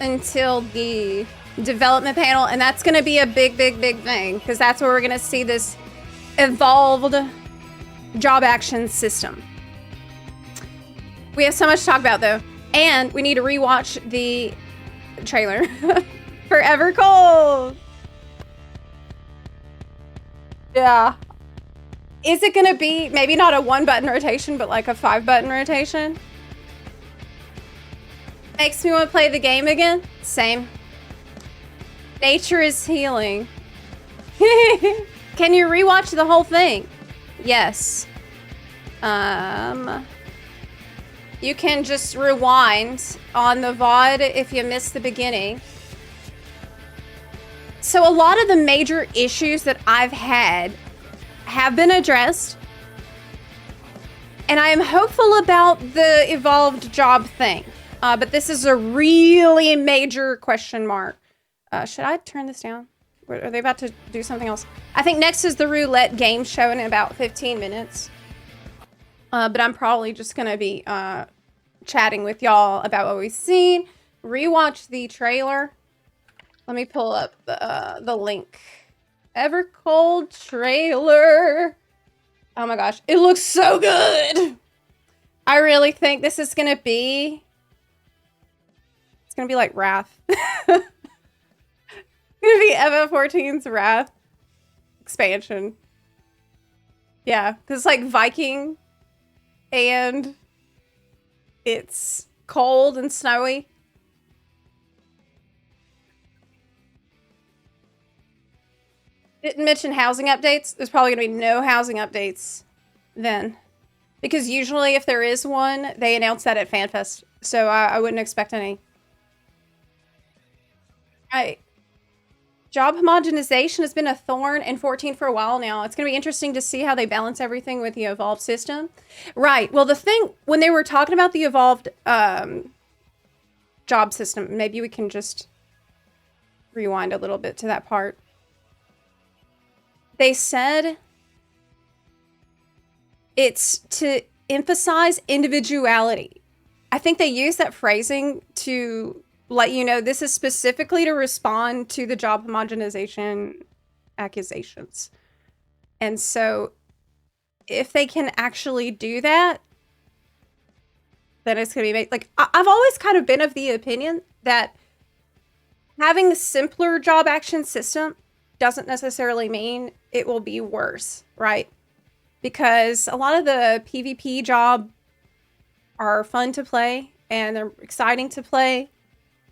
until the development panel, and that's going to be a big thing because that's where we're going to see this evolved job action system. We have so much to talk about though, and we need to rewatch the trailer. Forever Cold. Yeah. Is it gonna be maybe not a 1-button rotation, but like a 5-button rotation? Makes me want to play the game again. Same. Nature is healing. Can you rewatch the whole thing? Yes. You can just rewind on the VOD if you missed the beginning. So a lot of the major issues that I've had have been addressed. And I am hopeful about the evolved job thing. But this is a really major question mark. Should I turn this down? Are they about to do something else? I think next is the roulette game show in about 15 minutes. But I'm probably just going to be chatting with y'all about what we've seen. Rewatch the trailer. Let me pull up the link. Evercold trailer. Oh my gosh. It looks so good. I really think this is going to be... It's going to be like Wrath. It's going to be FF14's Wrath expansion. Yeah, because it's like Viking and it's cold and snowy. Didn't mention housing updates. There's probably going to be no housing updates then. Because usually if there is one, they announce that at FanFest. So I wouldn't expect any. Right. Job homogenization has been a thorn in 14 for a while now. It's going to be interesting to see how they balance everything with the evolved system. Right. Well, the thing, when they were talking about the evolved job system, maybe we can just rewind a little bit to that part. They said it's to emphasize individuality. I think they use that phrasing to let you know this is specifically to respond to the job homogenization accusations. And so if they can actually do that, then it's going to be like, I've always kind of been of the opinion that having a simpler job action system doesn't necessarily mean it will be worse, right? Because a lot of the PvP job are fun to play and they're exciting to play.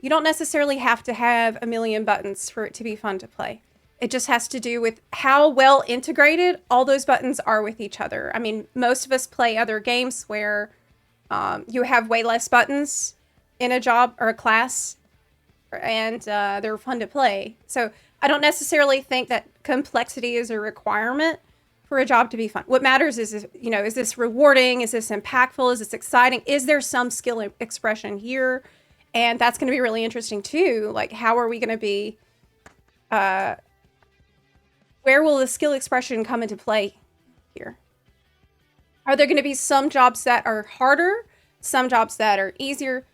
You don't necessarily have to have a million buttons for it to be fun to play. It just has to do with how well integrated all those buttons are with each other. I mean, most of us play other games where you have way less buttons in a job or a class, and they're fun to play. So I don't necessarily think that complexity is a requirement for a job to be fun. What matters is, you know, is this rewarding? Is this impactful? Is this exciting? Is there some skill expression here? And that's going to be really interesting too. Like, how are we going to be, where will the skill expression come into play here? Are there going to be some jobs that are harder, some jobs that are easier?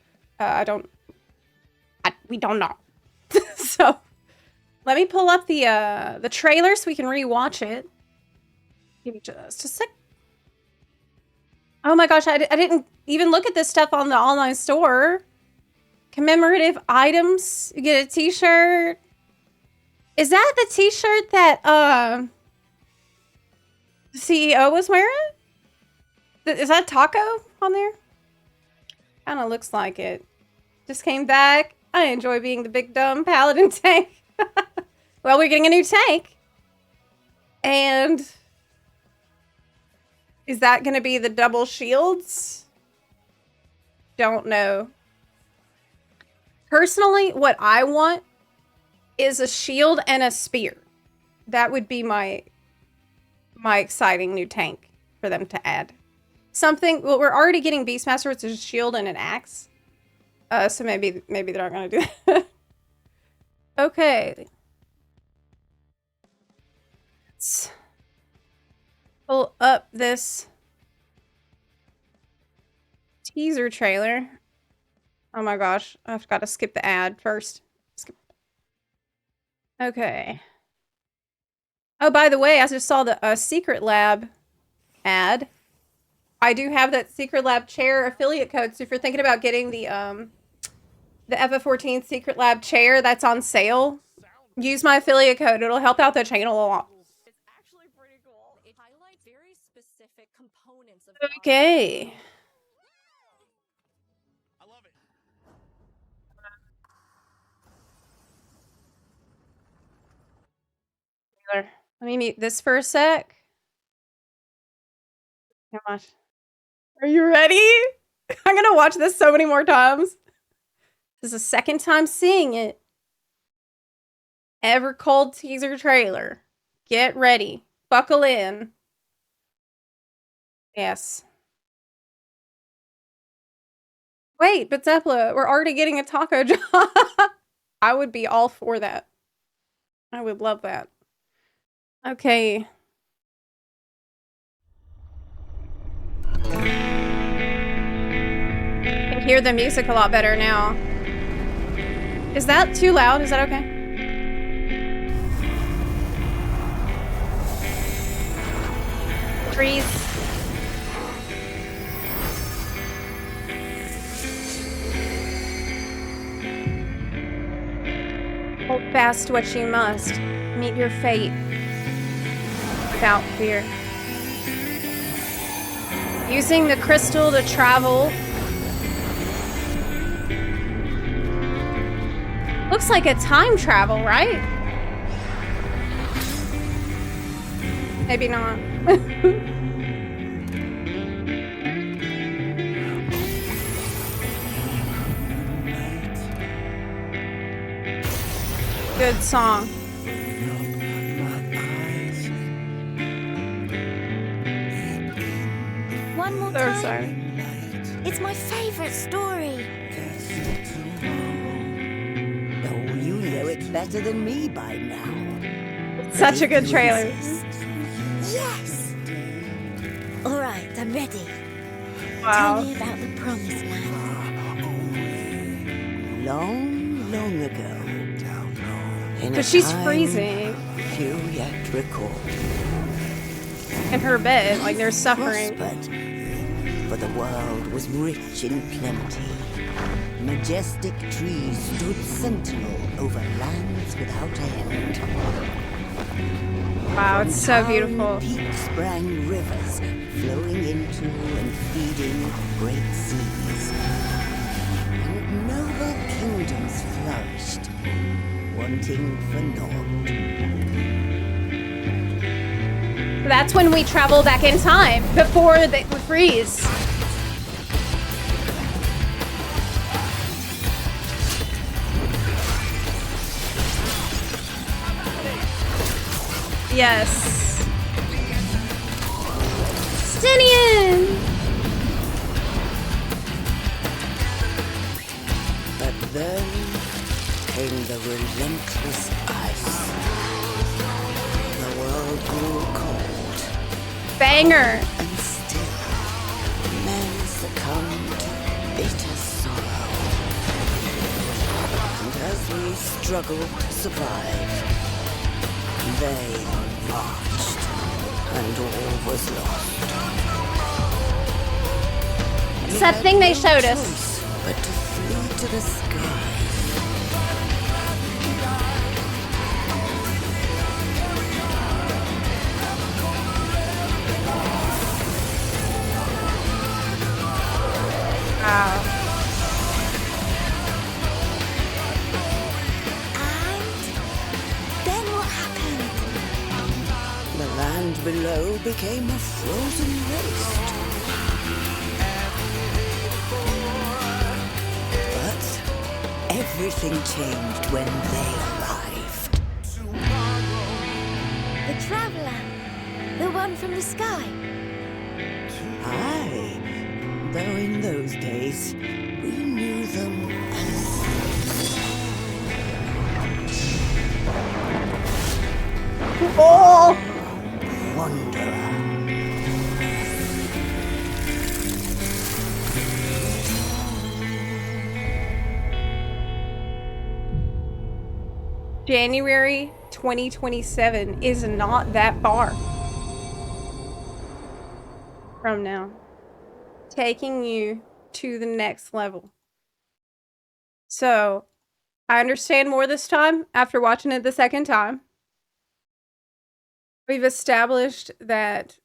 We don't know. So let me pull up the trailer so we can rewatch it. Give me just a sec. Oh my gosh, I didn't even look at this stuff on the online store. Commemorative items. You get a t-shirt. Is that the t-shirt that the CEO was wearing? Is that Taco on there? Kind of looks like it. Just came back. I enjoy being the big dumb paladin tank. Well, we're getting a new tank. And is that going to be the double shields? Don't know. Personally, what I want is a shield and a spear. That would be my exciting new tank for them to add. Something, well, we're already getting Beastmaster, which is a shield and an axe. So maybe they're not gonna do that. Okay. Let's pull up this teaser trailer. Oh my gosh, I've got to skip the ad first. Skip. Okay. Oh, by the way, I just saw the Secret Lab ad. I do have that Secret Lab chair affiliate code, so if you're thinking about getting the FF14 Secret Lab chair that's on sale, use my affiliate code. It'll help out the channel a lot. It's actually pretty cool. It highlights very specific components of Okay. I love it. Let me mute this for a sec. Come on. Are you ready? I'm gonna watch this so many more times. This is the second time seeing it. Ever cold teaser trailer. Get ready. Buckle in. Yes. Wait, but Zepla, we're already getting a taco job. I would be all for that. I would love that. Okay. I can hear the music a lot better now. Is that too loud? Is that okay? Freeze. Hold fast what you must. Meet your fate without fear. Using the crystal to travel. Looks like a time travel, right? Maybe not. Good song. One more So time. sorry. It's my favorite story. Oh, you know it better than me by now. Such a good trailer. Yes. All right, I'm ready. Wow. Tell me about the promised land. Long, long ago. In a But she's time freezing few yet recall. in her bed, like they're suffering. Prospered, for the world was rich in plenty. Majestic trees stood sentinel over lands without end. Wow, it's so beautiful. Peaks sprang rivers, flowing into and feeding great seas. And noble kingdoms flourished, wanting for naught. That's when we travel back in time, before they would freeze. Yes. Stinian! But Then came the relentless ice. The world grew cold. Banger. And still, men succumbed to bitter sorrow. And as we struggled to survive, they marched, and all was lost. It's that thing they showed us. But to flee to the sky. Wow. Then what happened? The land below became a frozen waste. But everything changed when they arrived. The traveler. The one from the sky. Aye, though in those days we knew them as Oh! Wanderer. January 2027 is not that far from now. Taking you to the next level. So, I understand more this time after watching it the second time. We've established that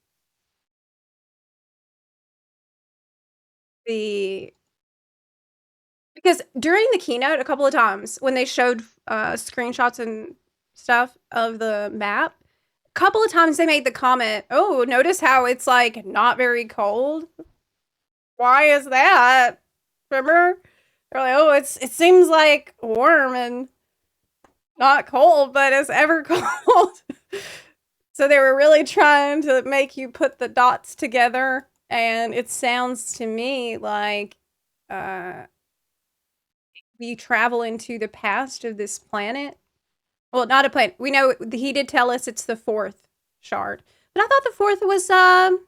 because during the keynote a couple of times when they showed screenshots and stuff of the map, a couple of times they made the comment, oh, notice how it's like not very cold. Why is that? Remember? They're like, oh, it seems like warm and not cold, but it's ever cold. So they were really trying to make you put the dots together, and it sounds to me like you travel into the past of this planet. Well, not a planet. We know he did tell us it's the fourth shard, but I thought the fourth was Earth.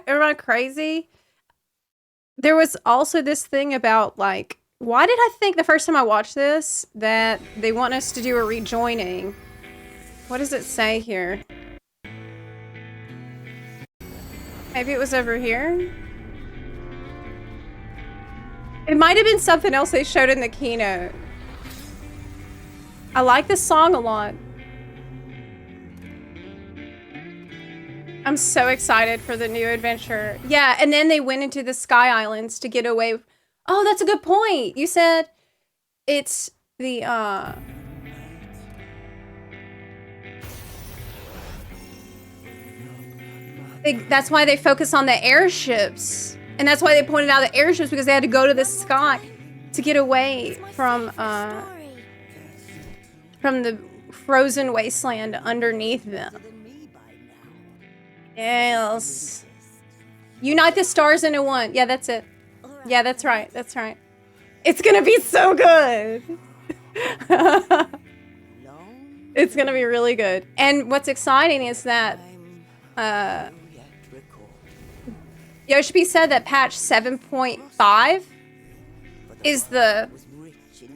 Am I crazy? There was also this thing about like, why did I think the first time I watched this that they want us to do a rejoining? What does it say here? Maybe it was over here? It might have been something else they showed in the keynote. I like this song a lot. I'm so excited for the new adventure. Yeah, and then they went into the Sky Islands to get away. Oh, that's a good point. You said it's the that's why they focus on the airships. And that's why they pointed out the airships, because they had to go to the sky to get away from the frozen wasteland underneath them. Yes. Unite the stars into one. Yeah, that's it. Yeah, that's right. That's right. It's gonna be so good. It's gonna be really good. And what's exciting is that Yoshi said that patch 7.5 is the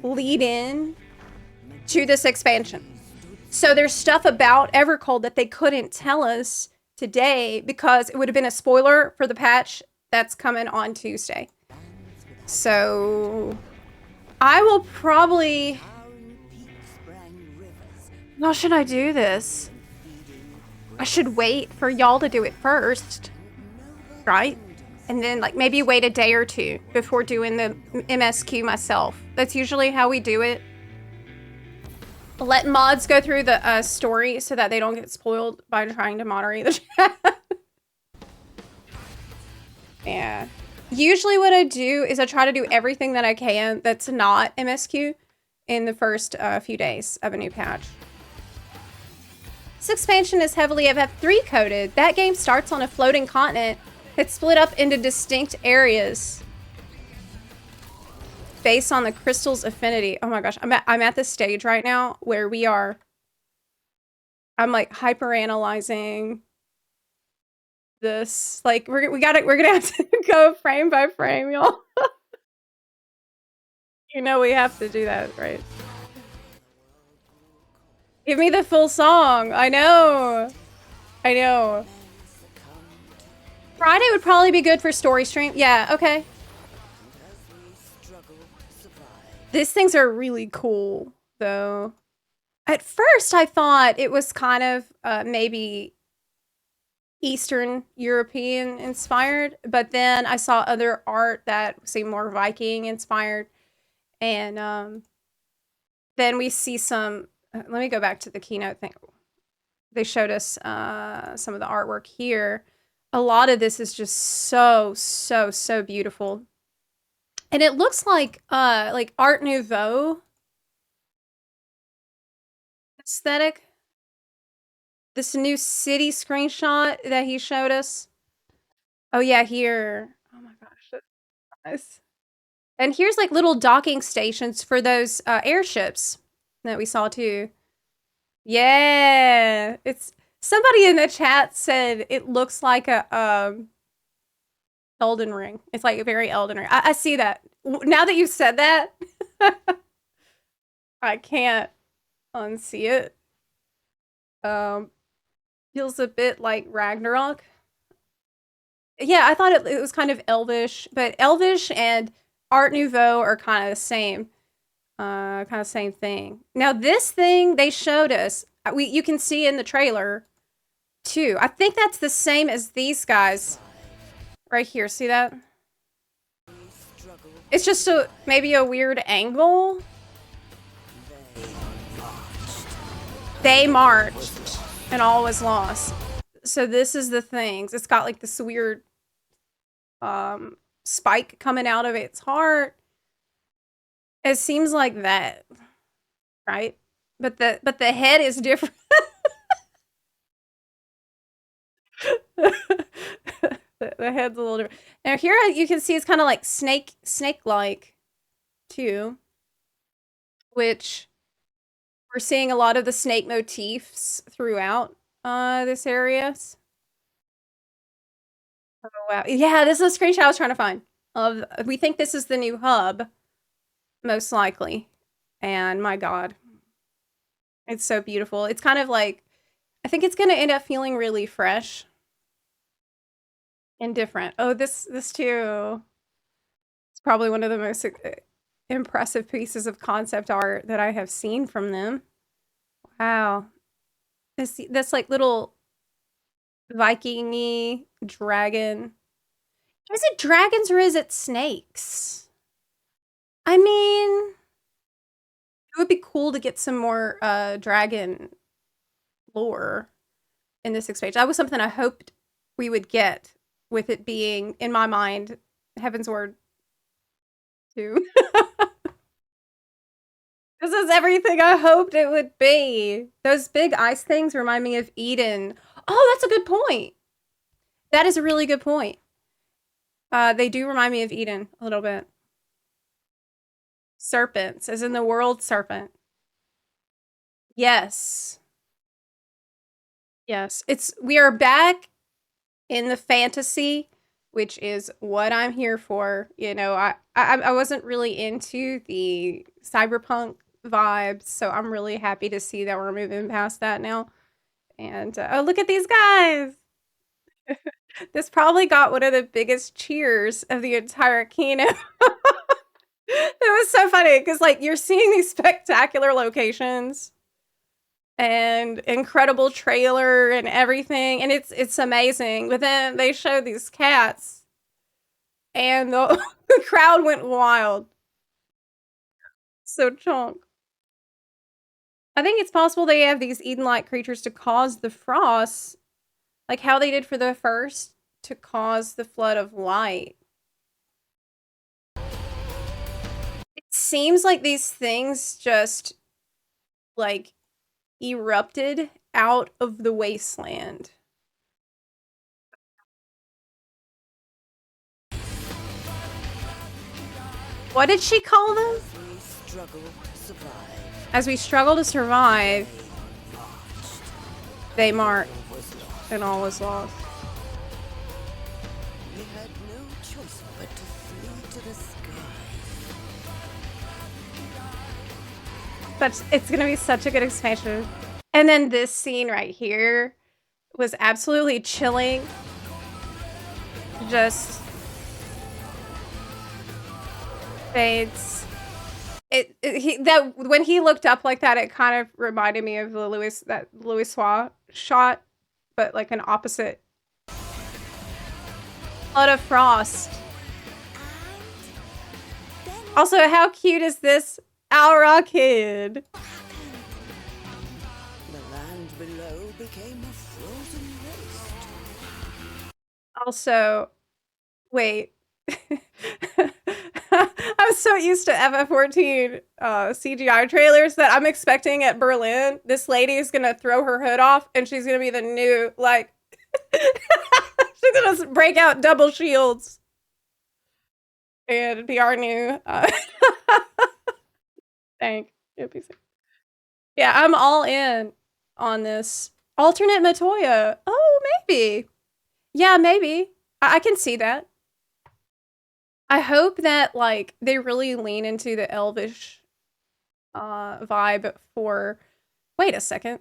lead-in to this expansion. So there's stuff about Evercold that they couldn't tell us today because it would have been a spoiler for the patch that's coming on Tuesday. So I will probably... How should I do this? I should wait for y'all to do it first, right? And then like maybe wait a day or two before doing the MSQ myself. That's usually how we do it. Let mods go through the story so that they don't get spoiled by trying to moderate the chat. Yeah. Usually what I do is I try to do everything that I can that's not MSQ in the first few days of a new patch. This expansion is heavily FF3 coded. That game starts on a floating continent that's split up into distinct areas. based on the crystal's affinity. Oh my gosh, I'm at this stage right now where I'm like hyper analyzing this. Like we're gonna have to go frame by frame, y'all. You know we have to do that, right? Give me the full song. I know. I know. Friday would probably be good for story stream. Yeah, okay. These things are really cool, though. At first, I thought it was kind of maybe Eastern European inspired, but then I saw other art that seemed more Viking inspired. And then we see some, let me go back to the keynote thing. They showed us some of the artwork here. A lot of this is just so beautiful. And it looks like Art Nouveau aesthetic. This new city screenshot that he showed us. Oh yeah, here. Oh my gosh, that's nice. And here's like little docking stations for those airships that we saw too. Yeah, it's somebody in the chat said it looks like a Elden Ring. It's like a very Elden Ring. I see that. Now that you said that, I can't unsee it. Feels a bit like Ragnarok. Yeah, I thought it was kind of elvish, but elvish and Art Nouveau are kind of the same. Kind of same thing. Now this thing they showed us, you can see in the trailer too. I think that's the same as these guys right here. See that? It's just maybe a weird angle. They marched and all was lost. So this is the things. It's got like this weird spike coming out of its heart. It seems like that, right? But the head is different. The head's a little different. Now here you can see it's kind of like snake-like too, which we're seeing a lot of the snake motifs throughout this area. Oh wow! Yeah, this is a screenshot I was trying to find. We think this is the new hub, most likely. And my God, it's so beautiful. It's kind of like, I think it's gonna end up feeling really fresh and different. Oh, this too. It's probably one of the most impressive pieces of concept art that I have seen from them. Wow, this like little Viking-y dragon. Is it dragons or is it snakes? I mean, it would be cool to get some more dragon lore in this expansion. That was something I hoped we would get, with it being, in my mind, Heaven's Word 2. This is everything I hoped it would be. Those big ice things remind me of Eden. Oh, that's a good point. That is a really good point. They do remind me of Eden a little bit. Serpents, as in the world serpent. Yes. Yes. We are back in the fantasy, which is what I'm here for. You know, I wasn't really into the cyberpunk vibes, so I'm really happy to see that we're moving past that now. And oh, look at these guys. This probably got one of the biggest cheers of the entire keynote. It was so funny because, like, you're seeing these spectacular locations and incredible trailer and everything, and it's amazing. But then they show these cats, and the crowd went wild. So chunk. I think it's possible they have these Eden-like creatures to cause the frost, like how they did for the first, to cause the flood of light. It seems like these things just, like, erupted out of the wasteland. What did she call them? We struggle to survive. As we struggle to survive, they march, and all was lost. We had no choice but to flee to the sky. It's gonna be such a good expansion. And then this scene right here was absolutely chilling. Just fades. When he looked up like that, it kind of reminded me of the Louis Suave shot, but like an opposite. Blood of Frost. Also, how cute is this Aura kid? The land below became a frozen waste. Also, wait. I'm so used to FF14 CGI trailers that I'm expecting at Berlin. This lady is gonna throw her hood off and she's gonna be the new, like, she's gonna break out double shields and be our new tank. Yeah, I'm all in on this. Alternate Matoya. Oh, maybe. Yeah, maybe. I can see that. I hope that, like, they really lean into the elvish vibe for... Wait a second.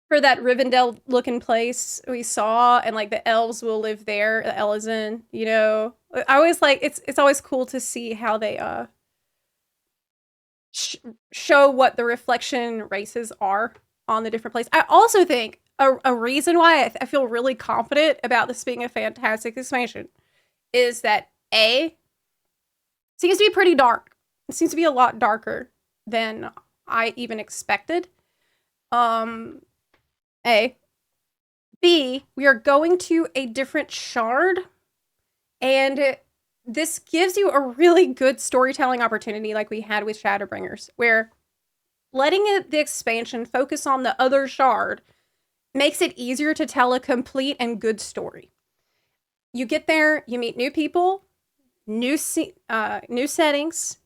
For that Rivendell-looking place we saw, and, like, the elves will live there, the Elezen, you know? I always, like, it's always cool to see how they, show what the reflection races are on the different places. I also think a reason why I feel really confident about this being a fantastic expansion is that A, seems to be pretty dark. It seems to be a lot darker than I even expected. A. B, we are going to a different shard, and this gives you a really good storytelling opportunity like we had with Shadowbringers, where letting the expansion focus on the other shard makes it easier to tell a complete and good story. You get there, you meet new people, new settings,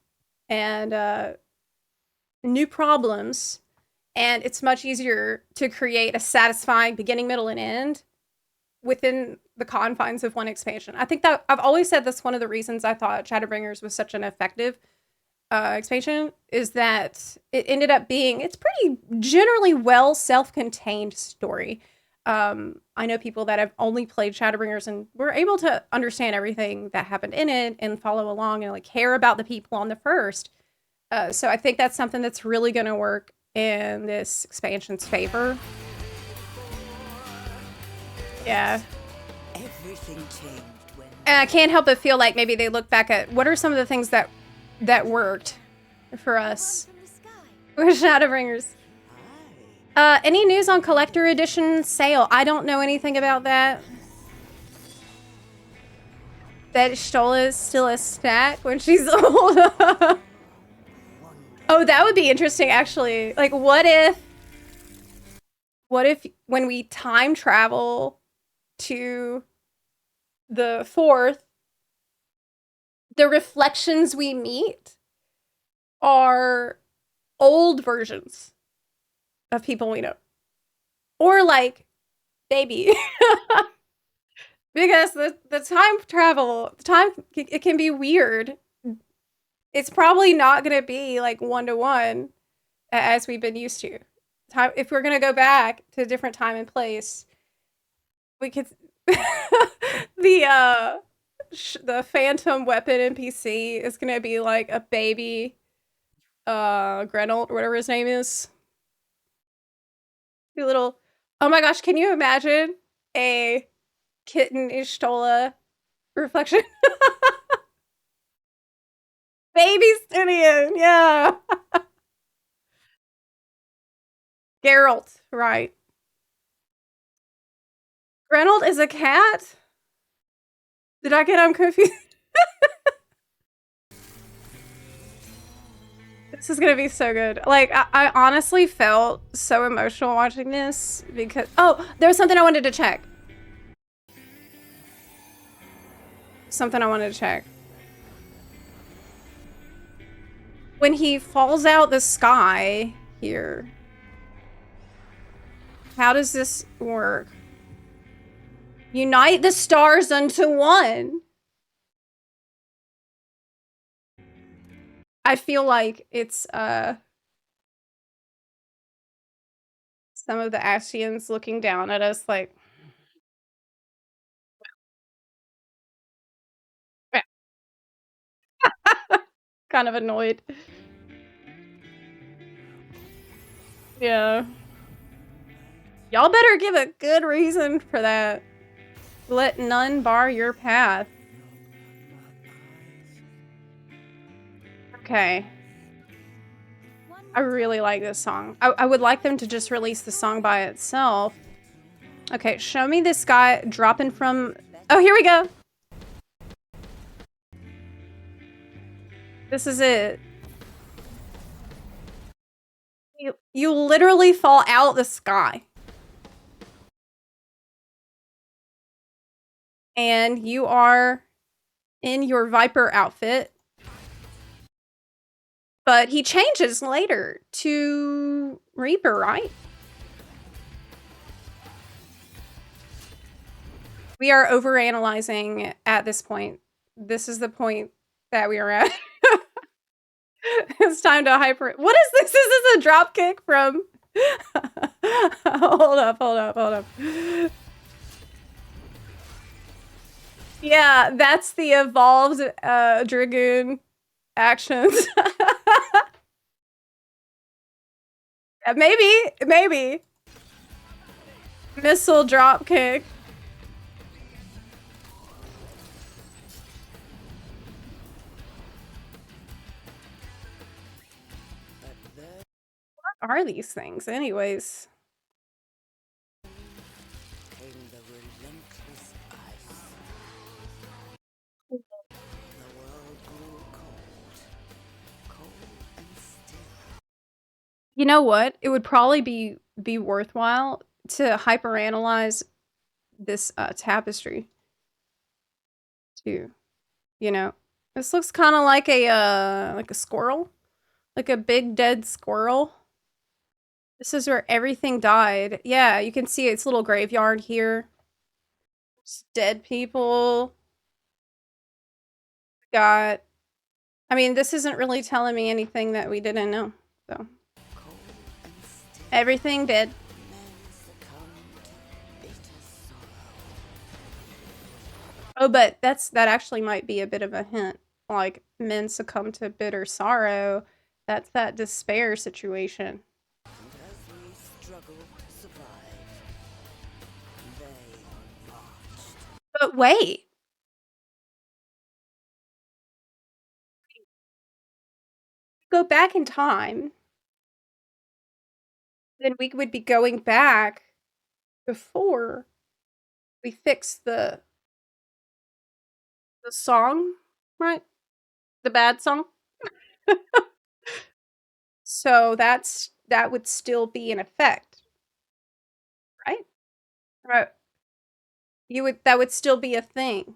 and new problems, and it's much easier to create a satisfying beginning, middle, and end within the confines of one expansion. I think that I've always said that's one of the reasons I thought Shadowbringers was such an effective expansion, is that it ended up being, it's pretty generally well self-contained story. I know people that have only played Shadowbringers and were able to understand everything that happened in it and follow along and like care about the people on the first. So I think that's something that's really going to work in this expansion's favor. Yeah. Everything changed when... And I can't help but feel like maybe they look back at what are some of the things that worked for us with Shadowbringers. Any news on collector edition sale? I don't know anything about that. That Stola is still a stat when she's old. Oh, that would be interesting, actually. Like, what if when we time travel to the 4th, the reflections we meet are old versions of people we know, or like baby, because the time travel, it can be weird. It's probably not going to be like 1-to-1 as we've been used to. If we're going to go back to a different time and place, we could the phantom weapon NPC is going to be like a baby Grenold, or whatever his name is. Little, oh my gosh, can you imagine a kitten Ishtola reflection? Baby Stynian, yeah. Geralt, right. Grenold is a cat? Did I get him confused? This is gonna be so good. Like, I honestly felt so emotional watching this because... Oh, there was something I wanted to check. when he falls out the sky here, how does this work? Unite the stars unto one. I feel like it's some of the Ashians looking down at us like kind of annoyed. Yeah. Y'all better give a good reason for that. Let none bar your path. Okay. I really like this song. I would like them to just release the song by itself. Okay, show me this guy dropping from... Oh, here we go! This is it. You literally fall out the sky. And you are in your Viper outfit. But he changes later to Reaper, right? We are overanalyzing at this point. This is the point that we are at. It's time to hyper... What is this? Is this a drop kick from... Hold up. Yeah, that's the evolved Dragoon actions. Maybe. Missile drop kick. What are these things, anyways? You know what? It would probably be worthwhile to hyperanalyze this tapestry too. You know, this looks kind of like a squirrel, like a big dead squirrel. This is where everything died. Yeah, you can see its little graveyard here. Just dead people. Got. I mean, this isn't really telling me anything that we didn't know. So everything dead. Oh, but that actually might be a bit of a hint. Like, men succumb to bitter sorrow. That's that despair situation. But wait. Go back in time. Then we would be going back before we fix the song, right? The bad song. So that would still be in effect, right? Right. That would still be a thing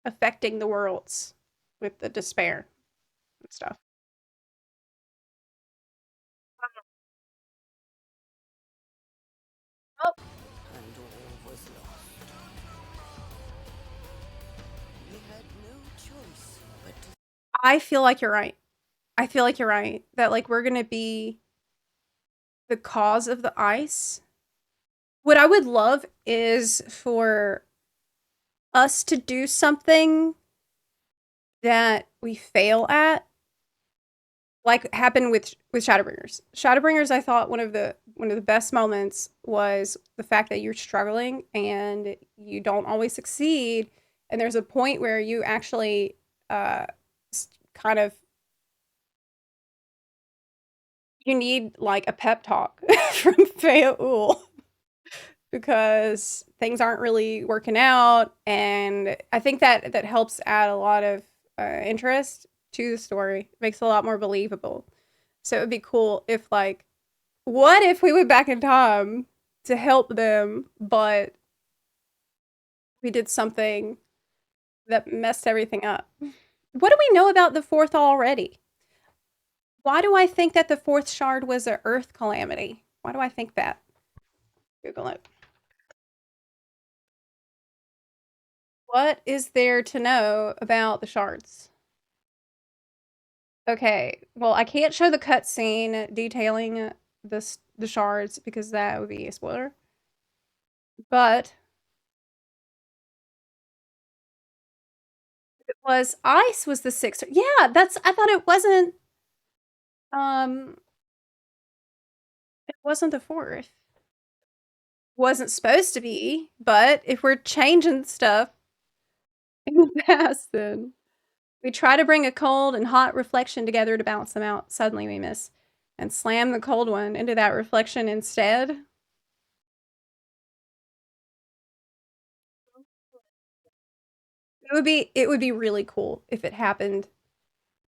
affecting the worlds with the despair and stuff. Oh. I feel like you're right. That like we're gonna be the cause of the ice. What I would love is for us to do something that we fail at, like happened with Shadowbringers. Shadowbringers, I thought one of the best moments was the fact that you're struggling and you don't always succeed, and there's a point where you actually kind of you need like a pep talk from Fayaul because things aren't really working out, and I think that helps add a lot of interest to the story. Makes it a lot more believable. So it would be cool if like, what if we went back in time to help them, but we did something that messed everything up? What do we know about the fourth already? Why do I think that the fourth shard was an Earth calamity? Why do I think that? Google it. What is there to know about the shards? Okay, well, I can't show the cutscene detailing the shards because that would be a spoiler. But it was ice was the sixth. Yeah, I thought it wasn't it wasn't the fourth. Wasn't supposed to be, but if we're changing stuff in the past, then we try to bring a cold and hot reflection together to balance them out. Suddenly we miss and slam the cold one into that reflection instead. It would be really cool if it happened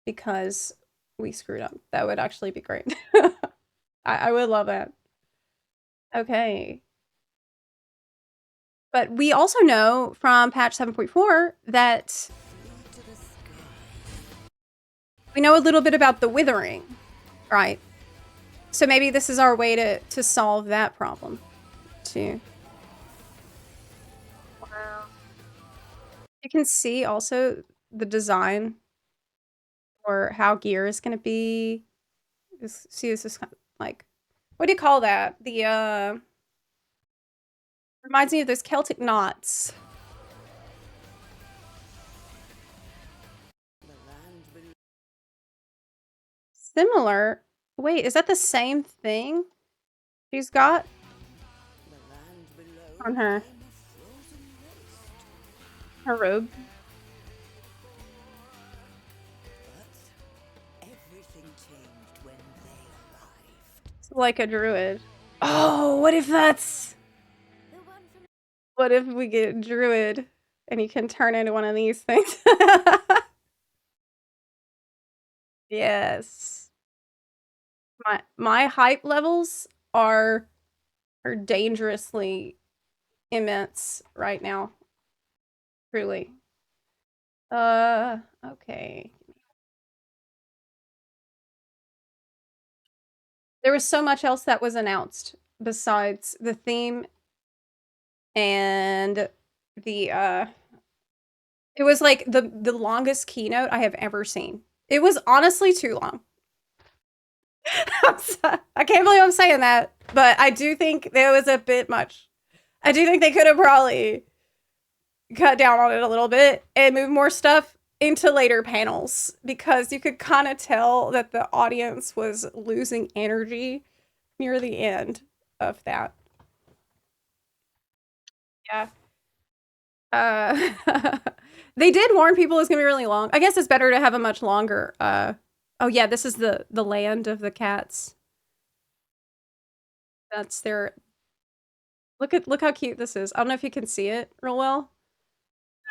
because we screwed up. That would actually be great. I would love that. Okay. But we also know from patch 7.4 that we know a little bit about the withering, right? So maybe this is our way to solve that problem, too. Wow. You can see also the design or how gear is going to be. See, this is kind of like, what do you call that? The, reminds me of those Celtic knots. Similar. Wait, is that the same thing she's got on her robe? It's like a druid. Oh, what if that's... What if we get druid and he can turn into one of these things? Yes. My hype levels are dangerously immense right now. Truly. Okay. There was so much else that was announced besides the theme and the it was like the longest keynote I have ever seen. It was honestly too long. I can't believe I'm saying that, but I do think there was a bit much. I do think they could have probably cut down on it a little bit and move more stuff into later panels because you could kind of tell that the audience was losing energy near the end of that. Yeah. They did warn people it's gonna be really long. I guess it's better to have a much longer, oh yeah, this is the land of the cats. That's their... Look how cute this is. I don't know if you can see it real well.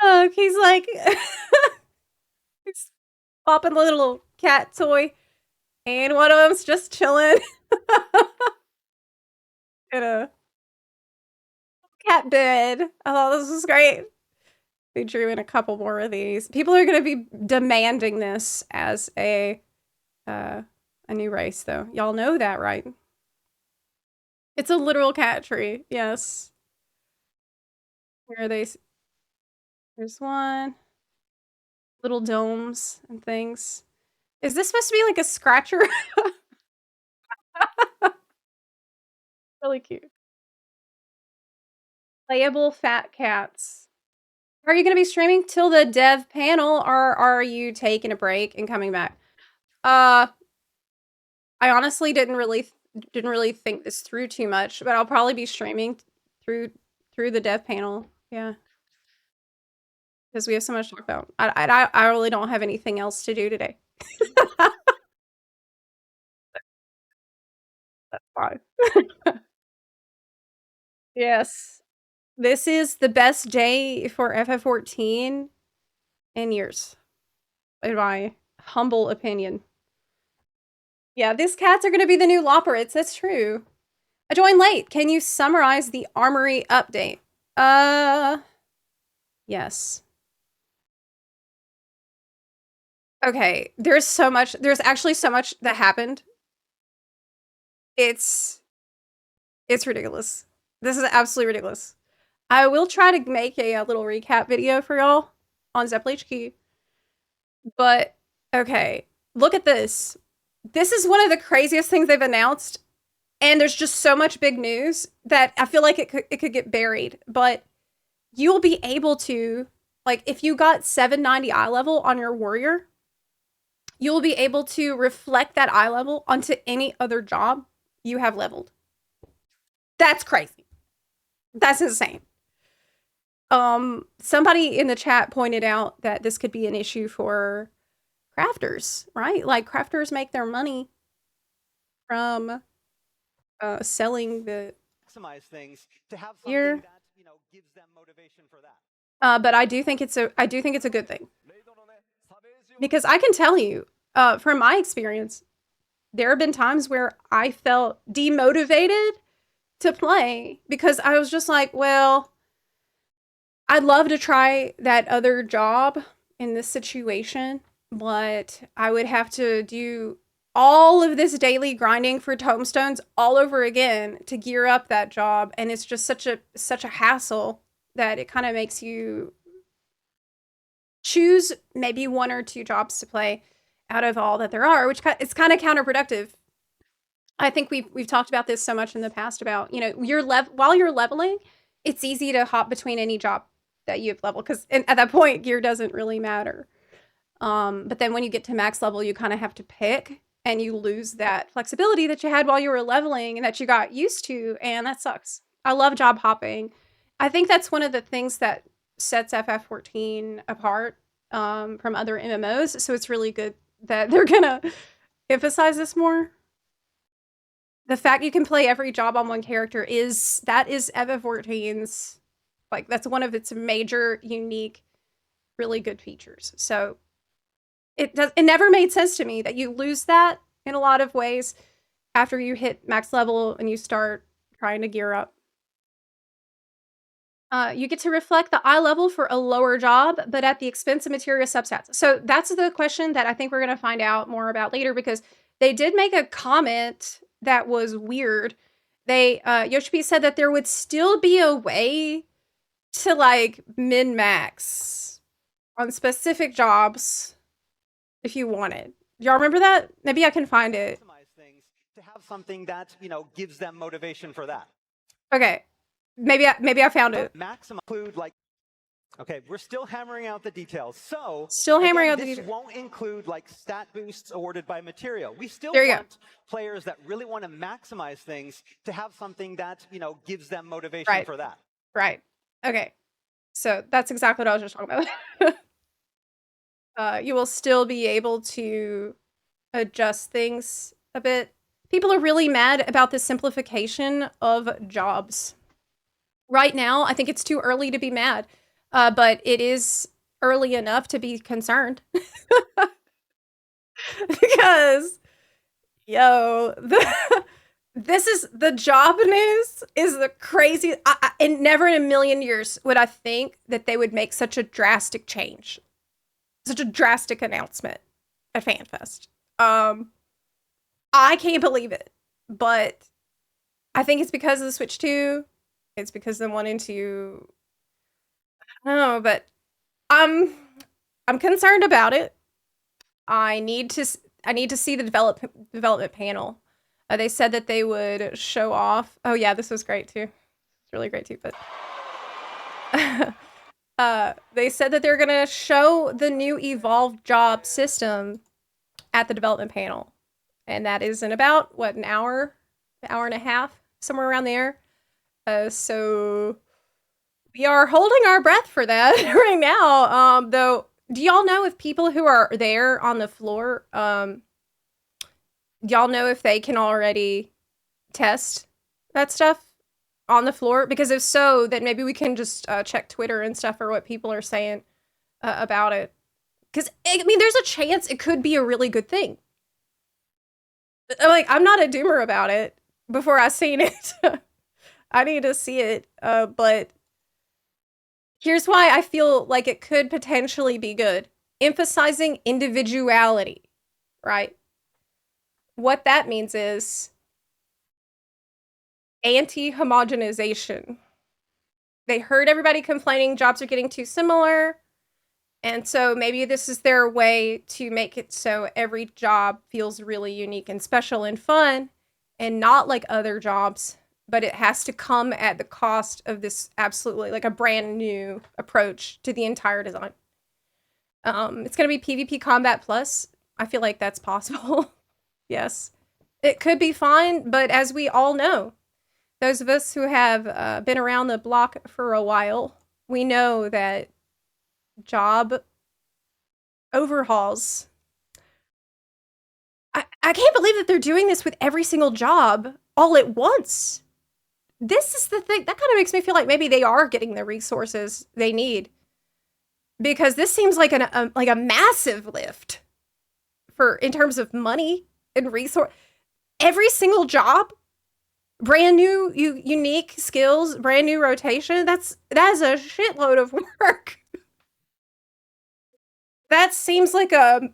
Oh, he's like... he's popping a little cat toy. And one of them's just chilling. In a cat bed. I thought this was great. They drew in a couple more of these. People are going to be demanding this as a new race, though. Y'all know that, right? It's a literal cat tree. Yes. Where are they? There's one. Little domes and things. Is this supposed to be like a scratcher? Really cute. Playable fat cats. Are you going to be streaming till the dev panel, or are you taking a break and coming back? I honestly didn't really think this through too much, but I'll probably be streaming through the dev panel. Yeah. Because we have so much to talk about. I really don't have anything else to do today. That's fine. Yes. This is the best day for FF14 in years. In my humble opinion. Yeah, these cats are going to be the new Lopperates. That's true. I joined late. Can you summarize the Armory update? Yes. Okay, there's actually so much that happened. It's ridiculous. This is absolutely ridiculous. I will try to make a little recap video for y'all on Zepla HQ. But, okay, look at this. This is one of the craziest things they've announced, and there's just so much big news that I feel like it could get buried. But you'll be able to, like, if you got 790 eye level on your warrior, you'll be able to reflect that eye level onto any other job you have leveled. That's crazy. That's insane. Somebody in the chat pointed out that this could be an issue for crafters, right? Like, crafters make their money from selling the maximize things to have something gear. that, you know, gives them motivation for that. But I do think it's a good thing. Because I can tell you, from my experience, there have been times where I felt demotivated to play because I was just like, well, I'd love to try that other job in this situation, but I would have to do all of this daily grinding for tomestones all over again to gear up that job, and it's just such a hassle that it kind of makes you choose maybe one or two jobs to play out of all that there are, which it's kind of counterproductive. I think we've talked about this so much in the past about, you know, while you're leveling, it's easy to hop between any job that you've leveled because at that point gear doesn't really matter. But then when you get to max level, you kind of have to pick, and you lose that flexibility that you had while you were leveling and that you got used to, and that sucks. I love job hopping. I think that's one of the things that sets FF14 apart from other MMOs, so it's really good that they're gonna emphasize this more. The fact you can play every job on one character is FF14's, like, that's one of its major, unique, really good features. So it never made sense to me that you lose that in a lot of ways after you hit max level and you start trying to gear up. You get to reflect the eye level for a lower job, but at the expense of material substats. So that's the question that I think we're going to find out more about later, because they did make a comment that was weird. They, Yoshi said that there would still be a way to, like, min-max on specific jobs if you wanted. Y'all remember that? Maybe I can find it. Things to have something that, you know, gives them motivation for that. Okay. Maybe I found it. Maximum include, like, okay, we're still hammering out the details. So still hammering out the details. details. This won't include, like, stat boosts awarded by material. We still want want players that really want to maximize things to have something that, you know, gives them motivation for that. Right. Okay. So that's exactly what I was just talking about. You will still be able to adjust things a bit. People are really mad about the simplification of jobs. Right now, I think it's too early to be mad, but it is early enough to be concerned. Because, yo, the job news is the crazy. And never in a million years would I think that they would make such a drastic change, such a drastic announcement at FanFest. I can't believe it, but I think it's because of the Switch 2. It's because they're wanting to, I don't know, but I'm concerned about it. I need to see the development panel. They said that they would show off. Oh yeah, this was great too. It's really great too. But they said that they're gonna show the new evolved job system at the development panel, and that is in about what, an hour and a half, somewhere around there. So we are holding our breath for that right now. Though, do y'all know if people who are there on the floor, y'all know if they can already test that stuff on the floor? Because if so, then maybe we can just check Twitter and stuff for what people are saying about it. Because, I mean, there's a chance it could be a really good thing. Like, I'm not a doomer about it before I've seen it. I need to see it, but here's why I feel like it could potentially be good. emphasizing individuality, right? What that means is anti-homogenization. They heard everybody complaining jobs are getting too similar, and so maybe this is their way to make it so every job feels really unique and special and fun and not like other jobs, but it has to come at the cost of this absolutely like a brand new approach to the entire design. It's going to be PvP Combat Plus. I feel like that's possible. Yes. It could be fine, but as we all know, those of us who have been around the block for a while, we know that job overhauls. I can't believe that they're doing this with every single job all at once. This is the thing that kind of makes me feel like maybe they are getting the resources they need, because this seems like a massive lift for in terms of money and resource. Every single job, brand new, unique skills, brand new rotation. That is a shitload of work. That seems like a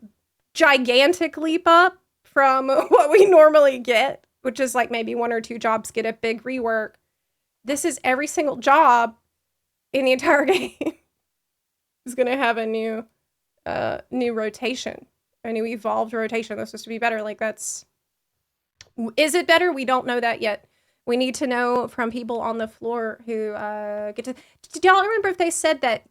gigantic leap up from what we normally get, which is like maybe 1 or 2 jobs get a big rework. This is every single job in the entire game is going to have a new rotation, a new evolved rotation that's supposed to be better. Like is it better? We don't know that yet. We need to know from people on the floor who get to. Did y'all remember if they said that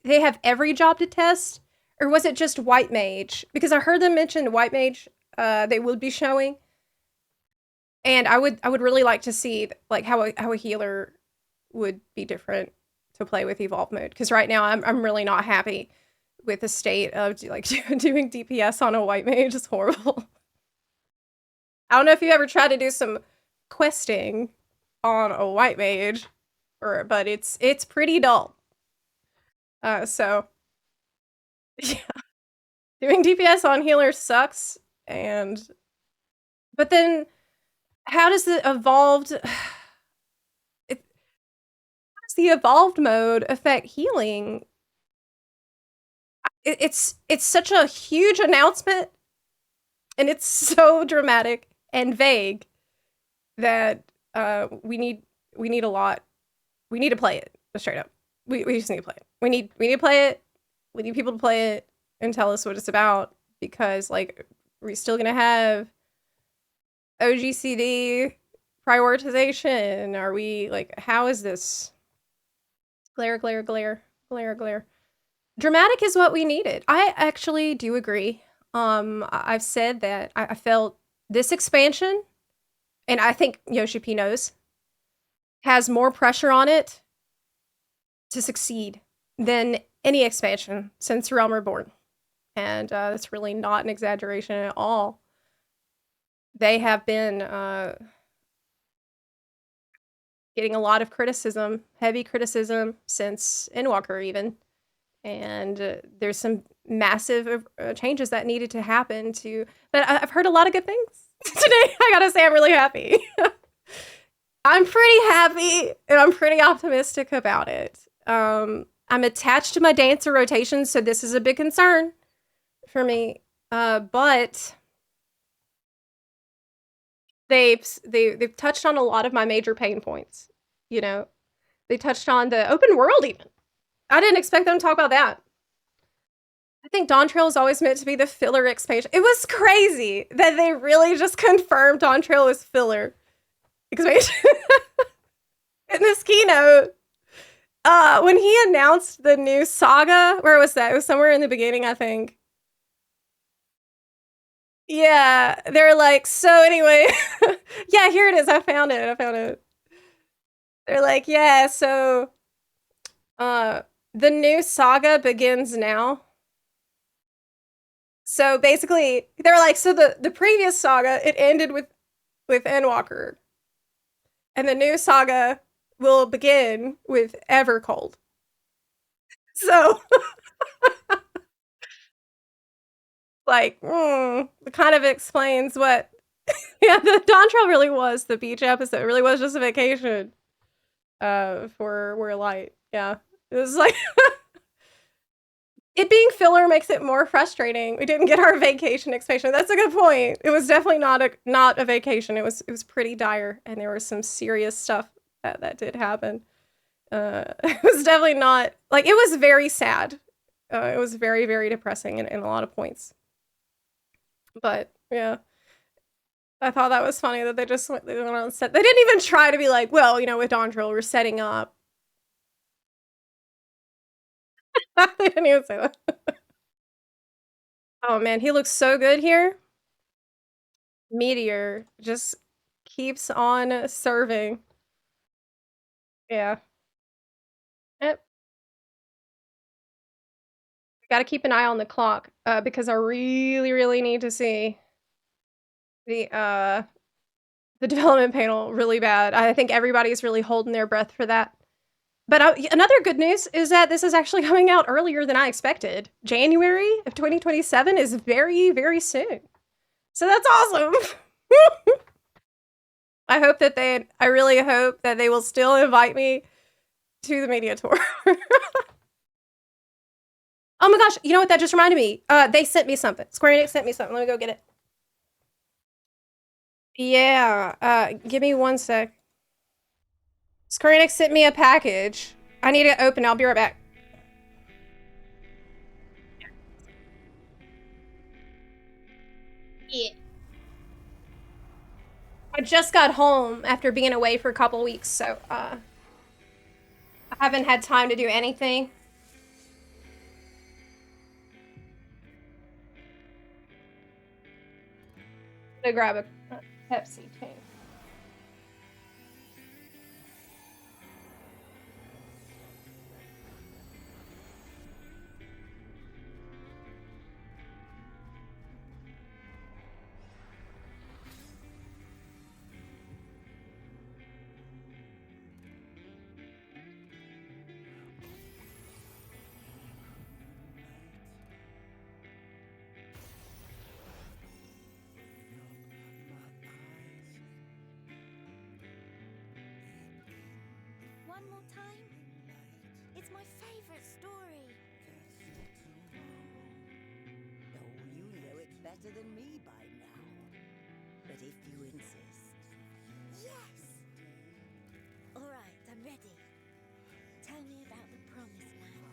they have every job to test, or was it just White Mage? Because I heard them mention White Mage. They would be showing, and I would really like to see like how a healer would be different to play with evolve mode. Because right now I'm really not happy with the state of like doing DPS on a White Mage. It's horrible. I don't know if you ever tried to do some questing on a White Mage, but it's pretty dull. So yeah, doing DPS on healer sucks. But then how does the evolved mode affect healing? It's such a huge announcement, and it's so dramatic and vague that we need a lot. We need to play it straight up. We just need to play it. We need to play it. We need people to play it and tell us what it's about, because like we're still gonna have OGCD prioritization. Are we like, how is this? Glare. Dramatic is what we needed. I actually do agree. I've said that I felt this expansion, and I think Yoshi P knows, has more pressure on it to succeed than any expansion since Realm Reborn. And that's really not an exaggeration at all. They have been getting a lot of criticism, heavy criticism, since Endwalker even. And there's some massive changes that needed to happen but I've heard a lot of good things today. I gotta say, I'm really happy. I'm pretty happy, and I'm pretty optimistic about it. I'm attached to my dancer rotations, so this is a big concern for me. But they've touched on a lot of my major pain points. You know, they touched on the open world even. I didn't expect them to talk about that. I think Dawn Trail is always meant to be the filler expansion. It was crazy that they really just confirmed Dawn Trail was filler expansion in this keynote. When he announced the new saga, where was that? It was somewhere in the beginning, I think. Yeah, they're like, so anyway, yeah, here it is. I found it. They're like, yeah, so the new saga begins now. So basically, they're like, so the previous saga, it ended with Endwalker. And the new saga will begin with Evercold. So like, it kind of explains what yeah, the Dawn Trail really was, the beach episode really was just a vacation for We're Light. Yeah. It was like it being filler makes it more frustrating. We didn't get our vacation expansion. That's a good point. It was definitely not a vacation. It was pretty dire, and there was some serious stuff that did happen. It was definitely not like it was very sad. It was very, very depressing in a lot of points. But yeah, I thought that was funny that they went on set. They didn't even try to be like, well, with Dondrill, we're setting up. They didn't even say that. Oh man, he looks so good here. Meteor just keeps on serving. Yeah. Yep. Got to keep an eye on the clock because I really, really need to see the development panel really bad. I think everybody's really holding their breath for that. But another good news is that this is actually coming out earlier than I expected. January of 2027 is very, very soon. So that's awesome. I really hope that they will still invite me to the media tour. Oh my gosh, you know what? That just reminded me. They sent me something. Square Enix sent me something. Let me go get it. Yeah, give me one sec. Square Enix sent me a package. I need to open it. I'll be right back. Yeah. I just got home after being away for a couple weeks, so I haven't had time to do anything. To grab a Pepsi too. One more time? It's my favorite story. Oh, you know it better than me by now. But if you insist. Yes! All right, I'm ready. Tell me about the Promised Land.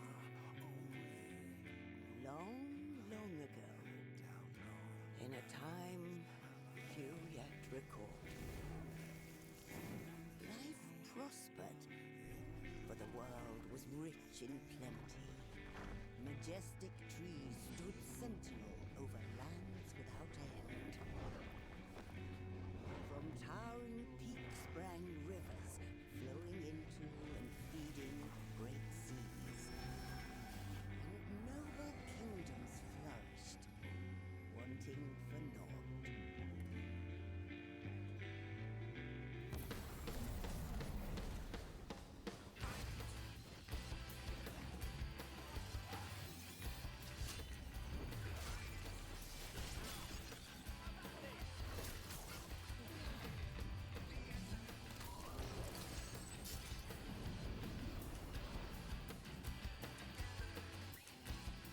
Long, long ago, in a time few yet recall, life prospered, for the world was rich in plenty. Majestic trees stood sentinel over lands without end. From towering peaks sprang rivers, flowing into and feeding great seas. And noble kingdoms flourished, wanting for naught.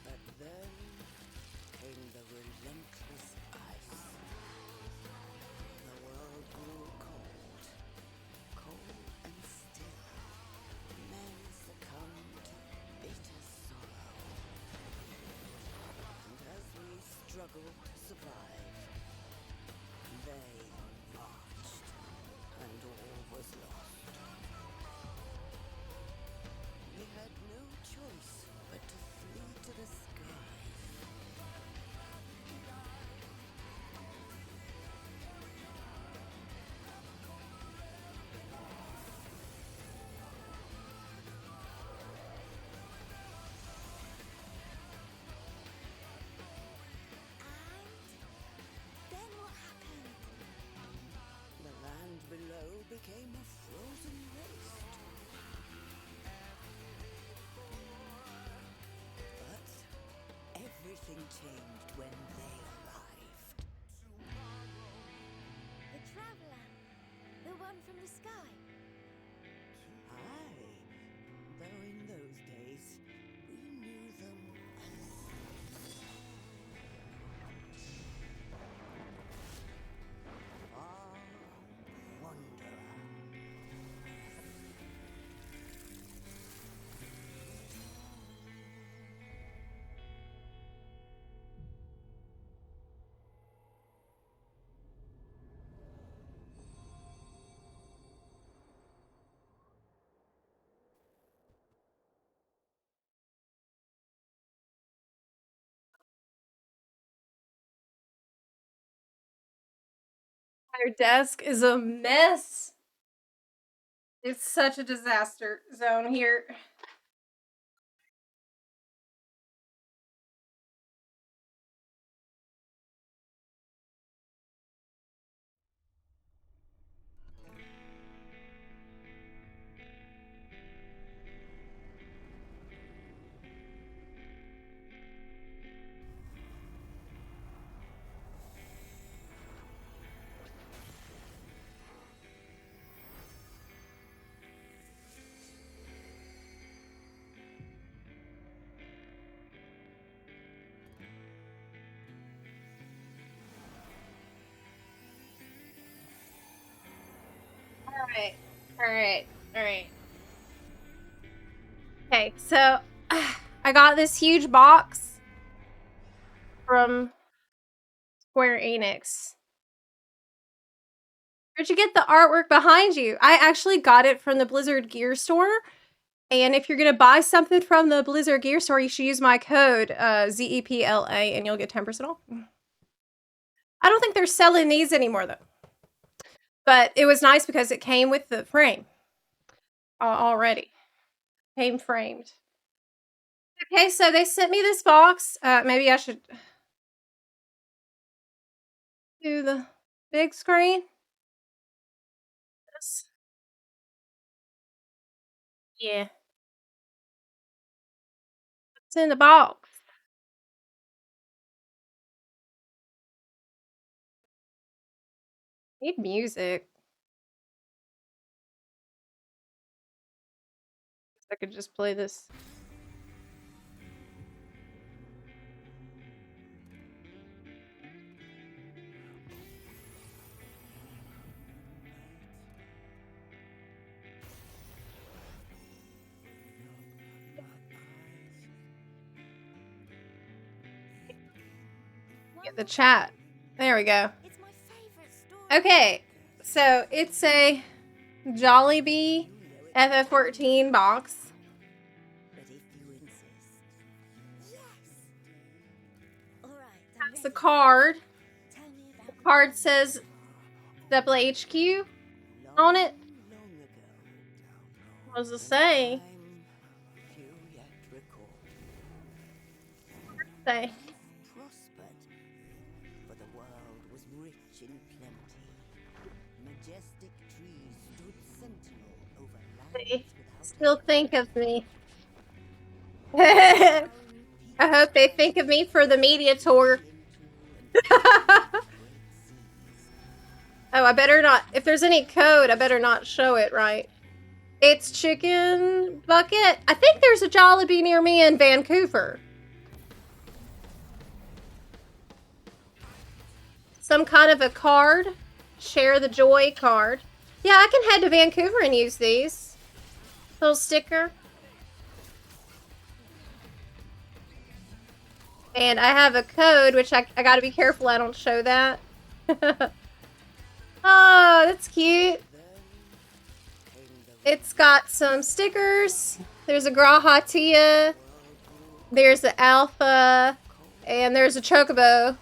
But then came the relentless ice. The world grew cold, cold and still. Men succumbed to bitter sorrow. And as we struggled to survive, they marched, and all was lost. We had no choice but to flee to the skies. Then what happened? The land below became a frozen waste. But everything changed when they arrived. The Traveler. The one from the sky. Aye, though in those days we knew them as Their desk is a mess. It's such a disaster zone here. Alright. Okay, so I got this huge box from Square Enix. Where'd you get the artwork behind you? I actually got it from the Blizzard Gear Store. And if you're gonna buy something from the Blizzard Gear Store, you should use my code ZEPLA and you'll get 10% off. I don't think they're selling these anymore though. But it was nice because it came with the frame already. Came framed. Okay, so they sent me this box. Maybe I should do the big screen. Yes. Yeah. What's in the box? Need music. I could just play this. Get the chat. There we go. Okay, so it's a Jollibee FF14 box. That's the card. The card says Zepla HQ on it. What does it say? Say. For the world was rich in plenty. Majestic trees stood sentinel over They still think of me. I hope they think of me for the media tour. Oh, I better not. If there's any code, I better not show it, right? It's Chicken Bucket. I think there's a Jollibee near me in Vancouver. Some kind of a card. Share the joy card. Yeah, I can head to Vancouver and use these. Little sticker. And I have a code, which I gotta be careful I don't show that. Oh, that's cute. It's got some stickers. There's a Graha Tia. There's an Alpha. And there's a Chocobo.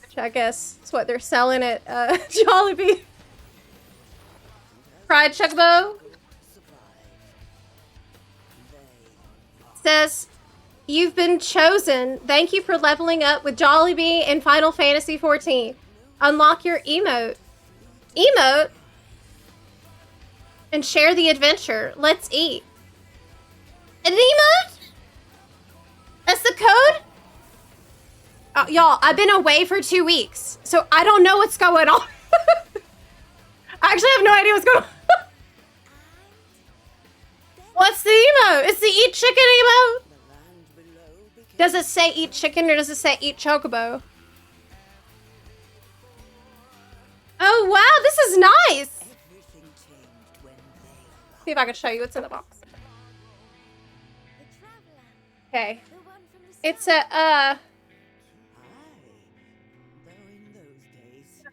Which I guess is what they're selling at Jollibee. Fried Chocobo. Says, you've been chosen. Thank you for leveling up with Jollibee in Final Fantasy XIV. Unlock your emote. Emote? And share the adventure. Let's eat. An emote? That's the code? Oh, y'all, I've been away for 2 weeks, so I don't know what's going on. I actually have no idea what's going on. What's the emote? It's the eat chicken emote? Does it say eat chicken or does it say eat chocobo? Oh, wow, this is nice. See if I can show you what's in the box. Okay. It's a,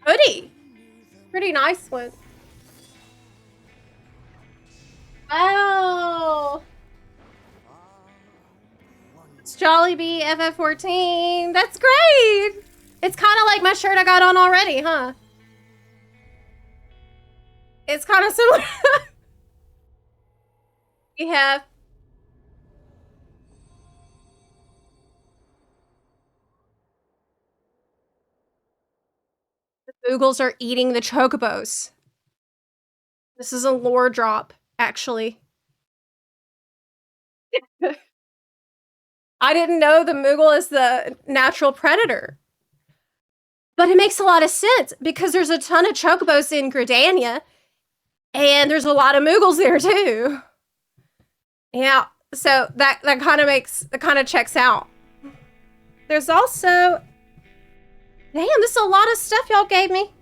hoodie. Pretty nice one. Wow. It's Jollibee FF14. That's great. It's kind of like my shirt I got on already, huh? It's kind of similar. We have the Moogles are eating the chocobos. This is a lore drop, actually. I didn't know the Moogle is the natural predator. But it makes a lot of sense because there's a ton of chocobos in Gridania, and there's a lot of Moogles there too. Yeah, so that kind of checks out. There's also, damn, this is a lot of stuff y'all gave me.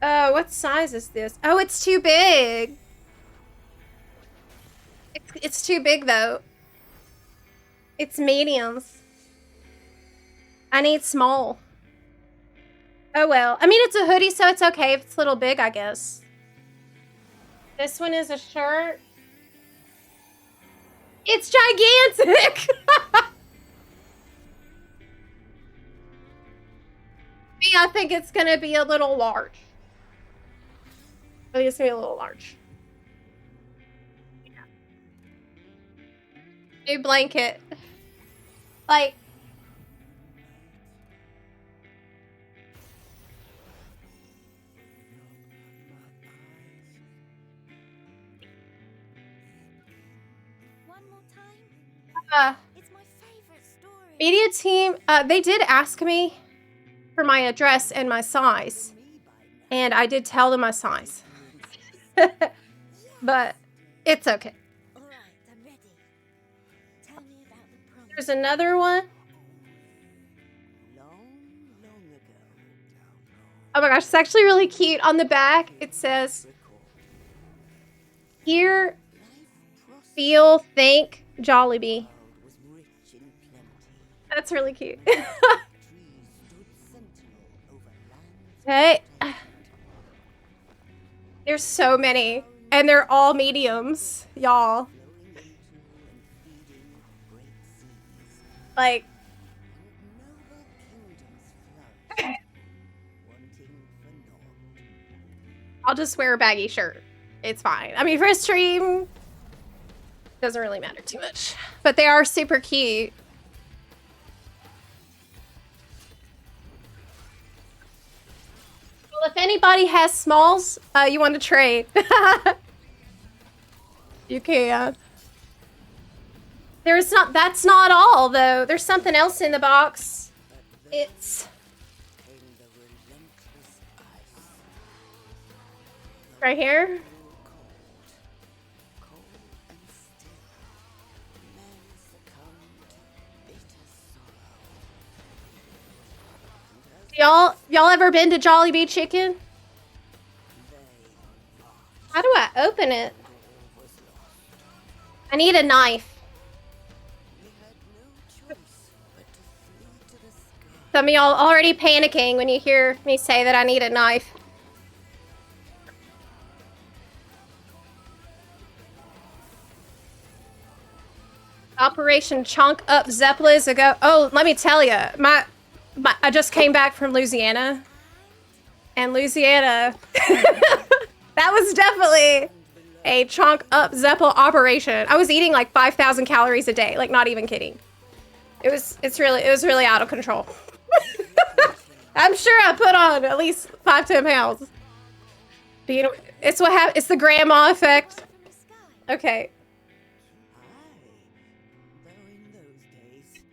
Oh, what size is this? Oh, it's too big. It's too big though. It's mediums. I need small. Oh well. I mean, it's a hoodie, so it's okay if it's a little big, I guess. This one is a shirt. It's gigantic! Me, I think it's gonna be a little large. I think it's gonna be a little large. New blanket. Like, One more time. It's my favorite story. media team, they did ask me for my address and my size. And I did tell them my size. But it's okay. All right, I'm ready. Tell me about the promise. There's another one. Oh my gosh, it's actually really cute. On the back, it says, "Hear, feel, think, Jollibee." That's really cute. Okay. There's so many, and they're all mediums, y'all. Like, I'll just wear a baggy shirt. It's fine. I mean, for a stream, doesn't really matter too much. But they are super cute. Well, if anybody has smalls, you want to trade, you can. That's not all, though. There's something else in the box. It's right here. Y'all ever been to Jollibee Chicken? How do I open it? I need a knife. Some of y'all already panicking when you hear me say that I need a knife. Operation Chunk Up Zepla is a go. Oh, let me tell you, I just came back from Louisiana, and Louisiana, that was definitely a Chunk Up Zepla operation. I was eating like 5,000 calories a day, like not even kidding. It was really out of control. I'm sure I put on at least 5-10 pounds. But you know, it's what happens. It's the grandma effect. Okay.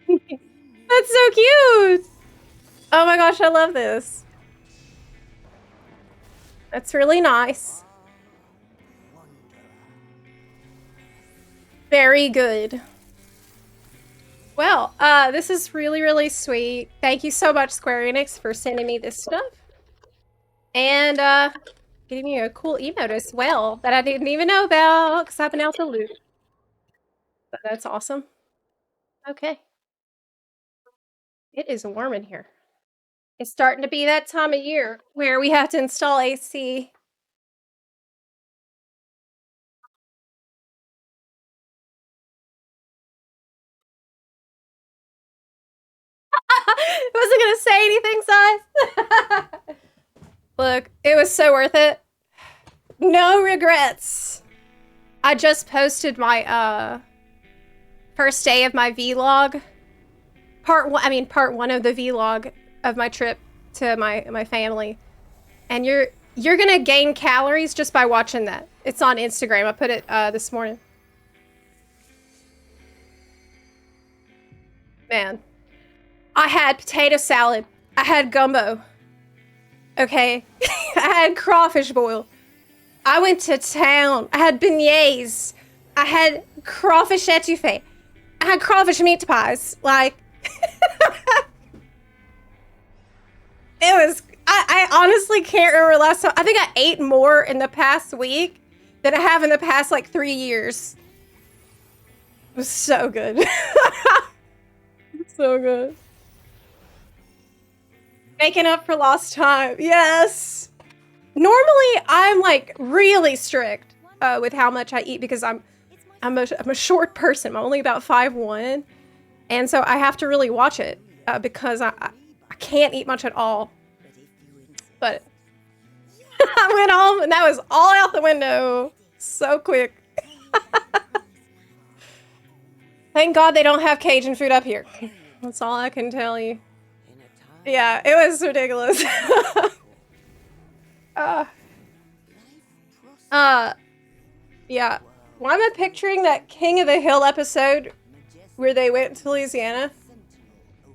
That's so cute. Oh my gosh, I love this. That's really nice. Very good. Well, this is really, really sweet. Thank you so much, Square Enix, for sending me this stuff. And, getting me a cool emote as well that I didn't even know about because I've been out the loop. But that's awesome. Okay. It is warm in here. It's starting to be that time of year where we have to install AC. Wasn't gonna say anything, Sai. Look, it was so worth it. No regrets. I just posted my first day of my vlog. Part one of the vlog of my trip to my family. And you're gonna gain calories just by watching that. It's on Instagram. I put it this morning. Man. I had potato salad. I had gumbo. Okay. I had crawfish boil. I went to town. I had beignets. I had crawfish etouffee. I had crawfish meat pies. Like, it was, I honestly can't remember last time. I think I ate more in the past week than I have in the past, like, 3 years. It was so good. So good. Making up for lost time. Yes. Normally, I'm like really strict with how much I eat because I'm a short person. I'm only about 5'1", and so I have to really watch it because I can't eat much at all. But I went home and that was all out the window so quick. Thank God they don't have Cajun food up here. That's all I can tell you. Yeah, it was ridiculous. Yeah. Why am I picturing that King of the Hill episode where they went to Louisiana?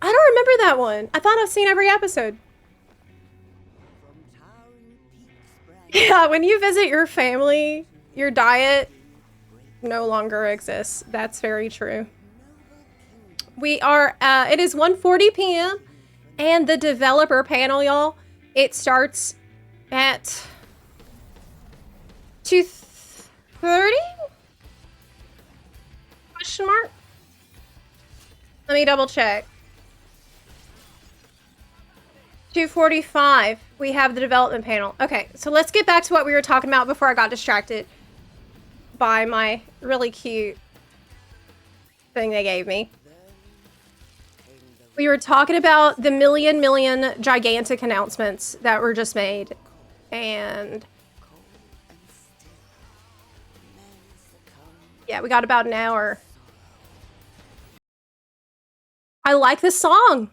I don't remember that one. I thought I've seen every episode. Yeah, when you visit your family, your diet no longer exists. That's very true. We are, it is 1:40 p.m. and the developer panel, y'all, it starts at 2:30? Question mark? Let me double check. 2:45, we have the development panel. Okay, so let's get back to what we were talking about before I got distracted by my really cute thing they gave me. We were talking about the million gigantic announcements that were just made. And yeah, we got about an hour. I like the song.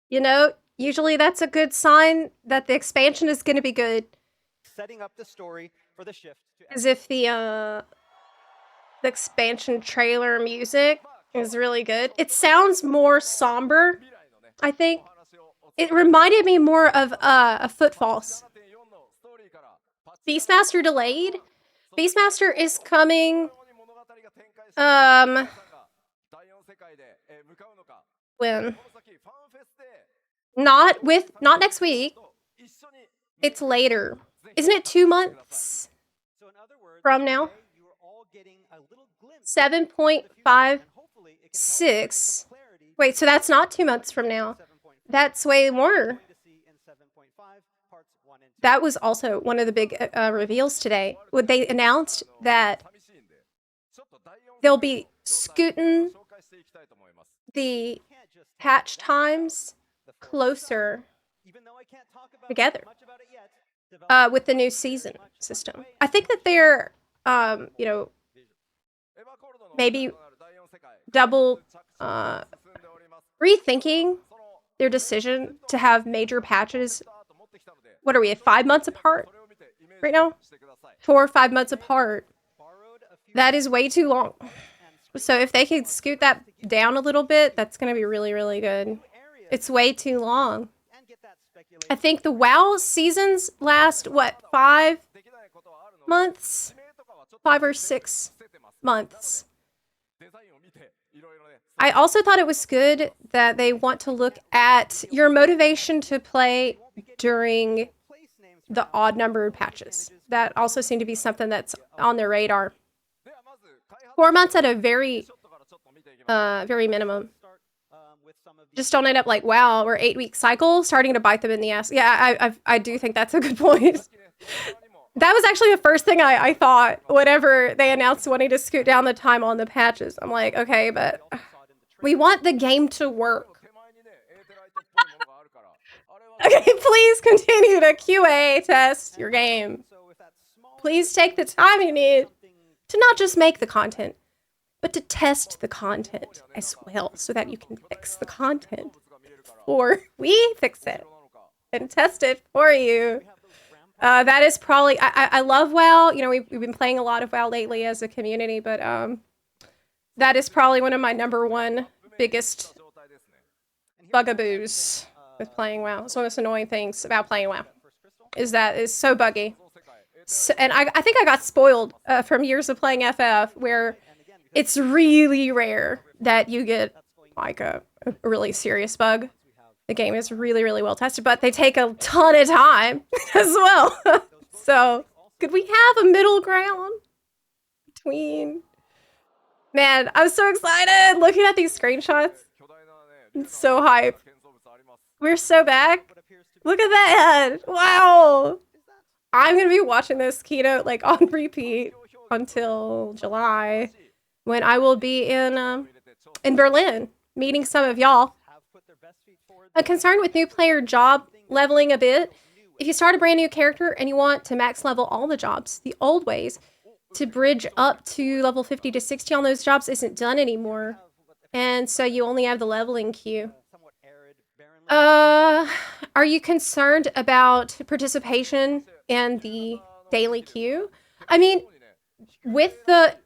You know, usually that's a good sign that the expansion is going to be good. Setting up the story for the shift. As if the expansion trailer music is really good. It sounds more somber, I think. It reminded me more of a Footfalls. Beastmaster delayed. Beastmaster is coming. When? Not next week. It's later. Isn't it 2 months from now? 7.56. Wait, so that's not 2 months from now. That's way more. That was also one of the big reveals today. They announced that they'll be scooting the patch times closer together with the new season system. I think that they're, you know, maybe double rethinking their decision to have major patches. What are we at 5 months apart right now? 4 or 5 months apart. That is way too long. So if they could scoot that down a little bit, that's going to be really, really good. It's way too long. I think the WoW seasons last, what, 5 months? 5 or 6 months. I also thought it was good that they want to look at your motivation to play during the odd-numbered patches. That also seemed to be something that's on their radar. 4 months at a very minimum. Just don't end up like, wow, we're 8-week cycle, starting to bite them in the ass. Yeah, I do think that's a good point. That was actually the first thing I thought whenever they announced wanting to scoot down the time on the patches. I'm like, okay, but we want the game to work. Okay, please continue to QA test your game. Please take the time you need to not just make the content, but to test the content as well, so that you can fix the content before we fix it and test it for you. That is probably, I love WoW. You know, we've been playing a lot of WoW lately as a community, but that is probably one of my #1 biggest bugaboos with playing WoW. It's one of the most annoying things about playing WoW, is that it's so buggy. So, and I think I got spoiled from years of playing FF, where it's really rare that you get like a really serious bug. The game is really, really well tested, but they take a ton of time as well. So, could we have a middle ground between... Man, I'm so excited looking at these screenshots. It's so hype. We're so back. Look at that. Wow. I'm going to be watching this keynote like on repeat until July, when I will be in Berlin meeting some of y'all. A concern with new player job leveling a bit. If you start a brand new character and you want to max level all the jobs, the old ways to bridge up to level 50 to 60 on those jobs isn't done anymore. And so you only have the leveling queue. Are you concerned about participation in the daily queue? I mean, with the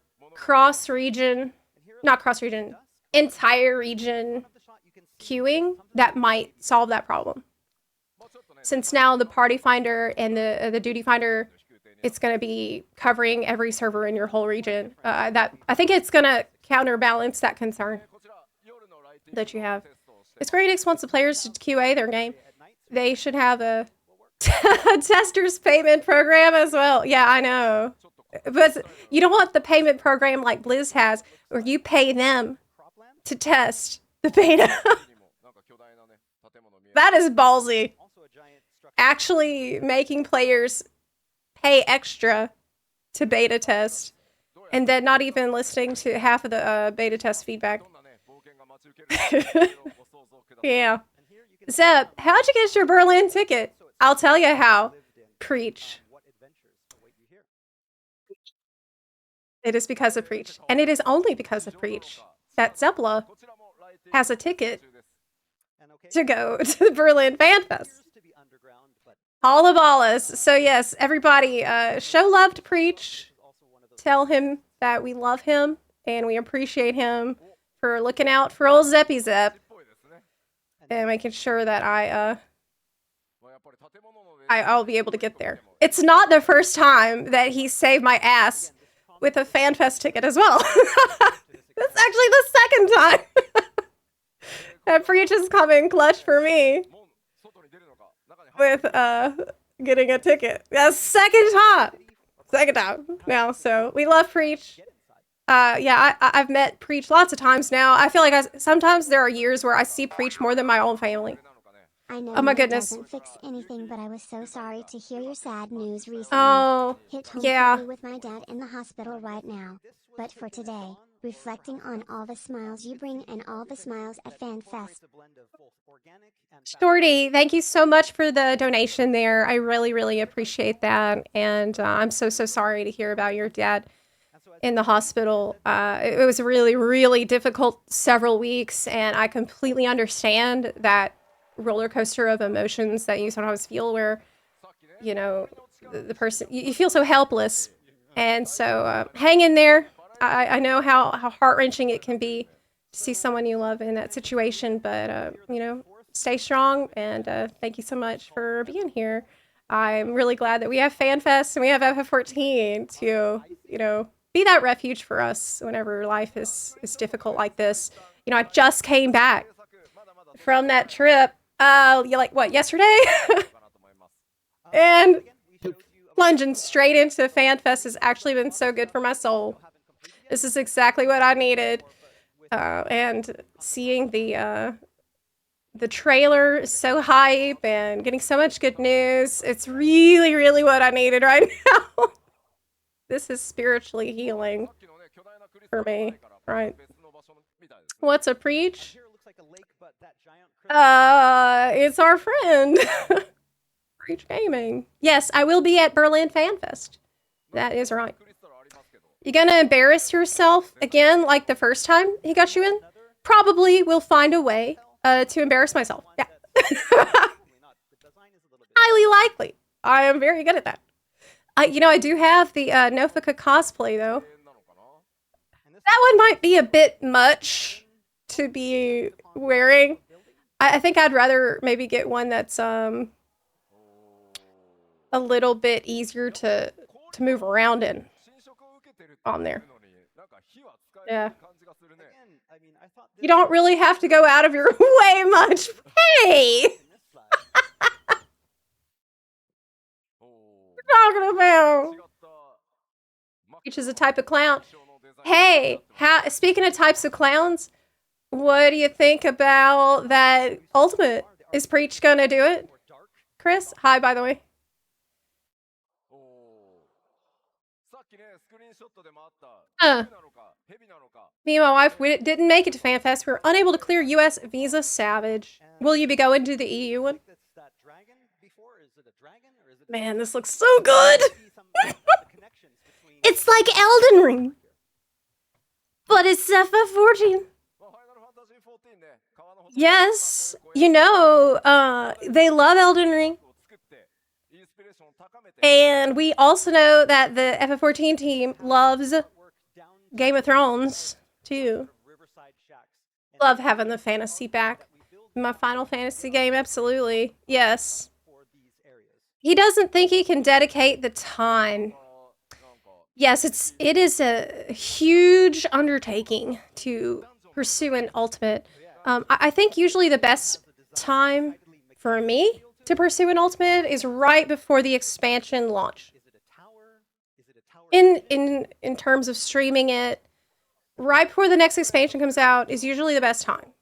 entire region queuing, that might solve that problem. Since now the party finder and the duty finder, it's going to be covering every server in your whole region. That I think it's going to counterbalance that concern that you have. It's great it wants the players to QA their game. They should have a tester's payment program as well. Yeah, I know. But you don't want the payment program like Blizz has, where you pay them to test the beta. That is ballsy. Actually making players pay extra to beta test, and then not even listening to half of the beta test feedback. Yeah. Zep, how'd you get your Berlin ticket? I'll tell you how. Preach. It is because of Preach. And it is only because of Preach that Zepla has a ticket to go to the Berlin FanFest. All of Allahs. So yes, everybody, show love to Preach. Tell him that we love him and we appreciate him for looking out for old Zeppy Zep and making sure that I'll be able to get there. It's not the first time that he saved my ass with a FanFest ticket as well. That's actually the second time that Preach is coming clutch for me with getting a ticket. That's second time now. So we love Preach. Yeah, I've met Preach lots of times now. I feel like sometimes there are years where I see Preach more than my own family. I know oh my goodness. Doesn't fix anything, but I was so sorry to hear your sad news recently. Oh, Hit home yeah. fully with my dad in the hospital right now. But for today, reflecting on all the smiles you bring and all the smiles at FanFest. Shorty, thank you so much for the donation there. I really, really appreciate that. And I'm so sorry to hear about your dad in the hospital. It was really, really difficult several weeks, and I completely understand that roller coaster of emotions that you sometimes feel where, you know, the person, you feel so helpless. And so hang in there. I know how heart-wrenching it can be to see someone you love in that situation, but, you know, stay strong, and thank you so much for being here. I'm really glad that we have FanFest and we have FF14 to, you know, be that refuge for us whenever life is difficult like this. You know, I just came back from that trip, like, what, yesterday? And plunging straight into FanFest has actually been so good for my soul. This is exactly what I needed. And seeing the trailer is so hype and getting so much good news, it's really, really what I needed right now. This is spiritually healing for me, right? What's a Preach? It's our friend. Reach Gaming. Yes, I will be at Berlin FanFest. That is right. You gonna embarrass yourself again like the first time he got you in? Probably will find a way to embarrass myself. Yeah. Highly likely. I am very good at that. You know, I do have the Nofika cosplay, though. That one might be a bit much to be wearing. I think I'd rather maybe get one that's a little bit easier to move around in on there. Yeah. You don't really have to go out of your way much. Hey! Talking about? Which is a type of clown. Hey, speaking of types of clowns, what do you think about that Ultimate? Is Preach gonna do it? Chris? Hi, by the way. Me and my wife, we didn't make it to FanFest. We were unable to clear US visa. Savage. Will you be going to the EU one? Man, this looks so good! It's like Elden Ring! But it's Zepla 14. Yes, you know, they love Elden Ring. And we also know that the FF14 team loves Game of Thrones, too. Love having the fantasy back. My Final Fantasy game, absolutely. Yes. He doesn't think he can dedicate the time. Yes, it is a huge undertaking to pursue an ultimate. I think usually the best time for me to pursue an ultimate is right before the expansion launch. In terms of streaming it, right before the next expansion comes out is usually the best time.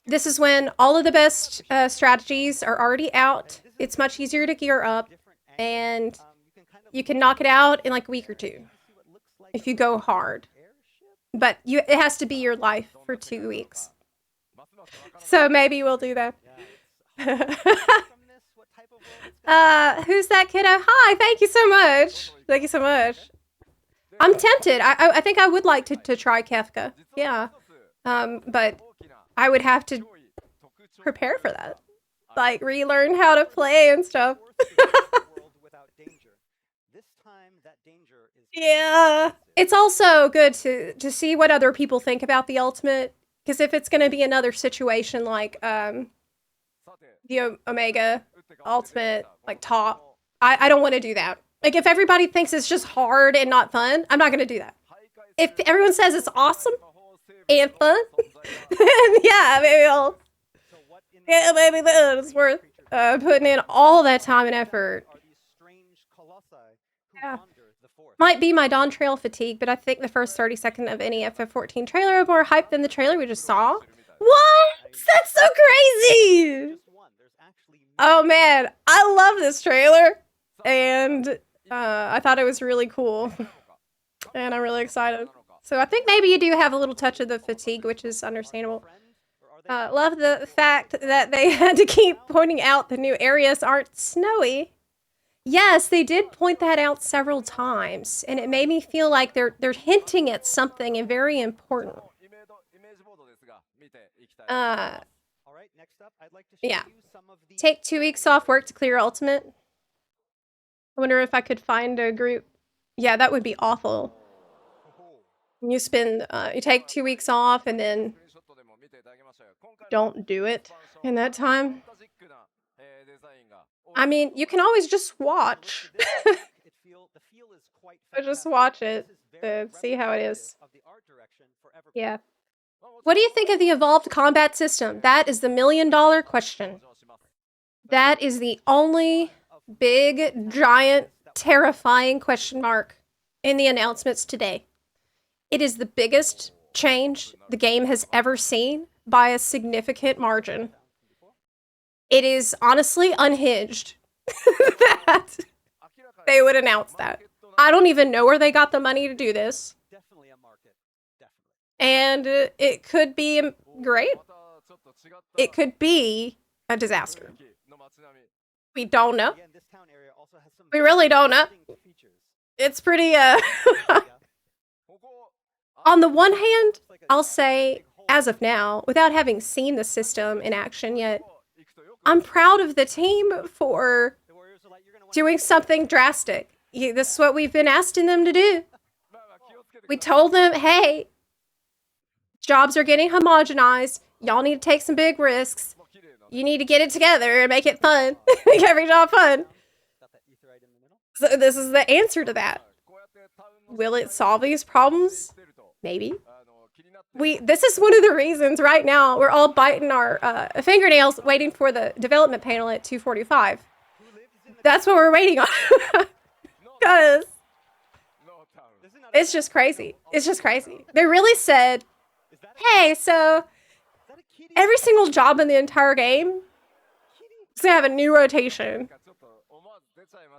This is when all of the best strategies are already out. It's much easier to gear up, and you can knock it out in like a week or two if you go hard. But it has to be your life for 2 weeks. So maybe we'll do that. Who's that kiddo? Hi, thank you so much. Thank you so much. I'm tempted. I think I would like to try Kefka. Yeah. But I would have to prepare for that. Like, relearn how to play and stuff. Yeah. It's also good to see what other people think about the ultimate. Because if it's going to be another situation like the Omega ultimate, like top, I don't want to do that. Like, if everybody thinks it's just hard and not fun, I'm not going to do that. If everyone says it's awesome and fun, then yeah, maybe it's worth putting in all that time and effort. Yeah. Might be my Dawn Trail fatigue, but I think the first 30 seconds of any FF14 trailer are more hype than the trailer we just saw. What? That's so crazy! Oh man, I love this trailer, and I thought it was really cool, and I'm really excited. So I think maybe you do have a little touch of the fatigue, which is understandable. Love the fact that they had to keep pointing out the new areas aren't snowy. Yes, they did point that out several times, and it made me feel like they're hinting at something very important. Yeah. Take 2 weeks off work to clear Ultimate. I wonder if I could find a group. Yeah, that would be awful. You take 2 weeks off and then don't do it in that time. I mean, you can always just watch. Just watch it to see how it is. Yeah. What do you think of the evolved combat system? That is the million-dollar question. That is the only big, giant, terrifying question mark in the announcements today. It is the biggest change the game has ever seen by a significant margin. It is honestly unhinged that they would announce that. I don't even know where they got the money to do this. And it could be great. it could be a disaster. We don't know. We really don't know. It's pretty, on the one hand, I'll say, as of now, without having seen the system in action yet, I'm proud of the team for doing something drastic. This is what we've been asking them to do. We told them, hey, jobs are getting homogenized. Y'all need to take some big risks. You need to get it together and make it fun. Make every job fun. So this is the answer to that. Will it solve these problems? Maybe. This is one of the reasons right now we're all biting our fingernails waiting for the development panel at 2:45. That's what we're waiting on. Because it's just crazy. It's just crazy. They really said, hey, so every single job in the entire game is gonna have a new rotation.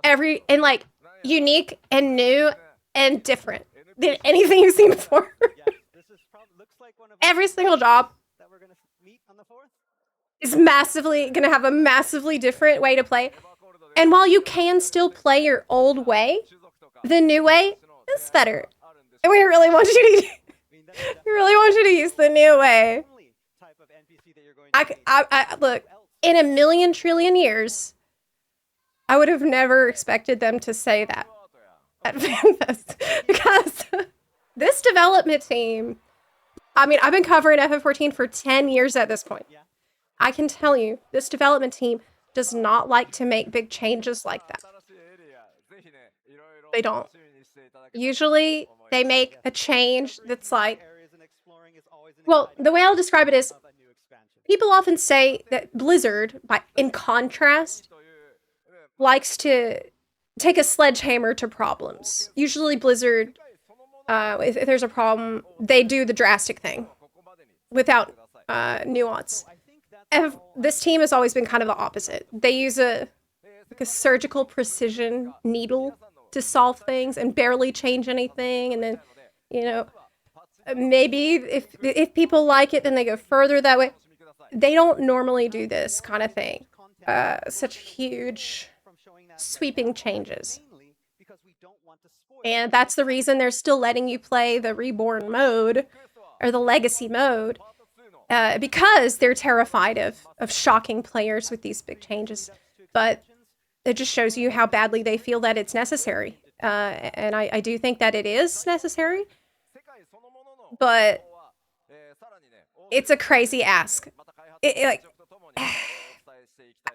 And like unique and new and different than anything you've seen before. Every single job is massively gonna have a massively different way to play. And while you can still play your old way, the new way is better. And we really want you to use the new way. I look, in a million trillion years, I would have never expected them to say that at FanFest. Because this development team, I mean, I've been covering FF14 for 10 years at this point. I can tell you, this development team does not like to make big changes like that. They don't. Usually, they make a change that's like, well, the way I'll describe it is, people often say that Blizzard, in contrast, likes to take a sledgehammer to problems. Usually Blizzard, if there's a problem, they do the drastic thing without nuance. And this team has always been kind of the opposite. They use a surgical precision needle to solve things and barely change anything. And then, you know, maybe if people like it, then they go further that way. They don't normally do this kind of thing. Such huge, sweeping changes. And that's the reason they're still letting you play the Reborn mode, or the Legacy mode, because they're terrified of shocking players with these big changes. But it just shows you how badly they feel that it's necessary. And I do think that it is necessary. But it's a crazy ask. Like,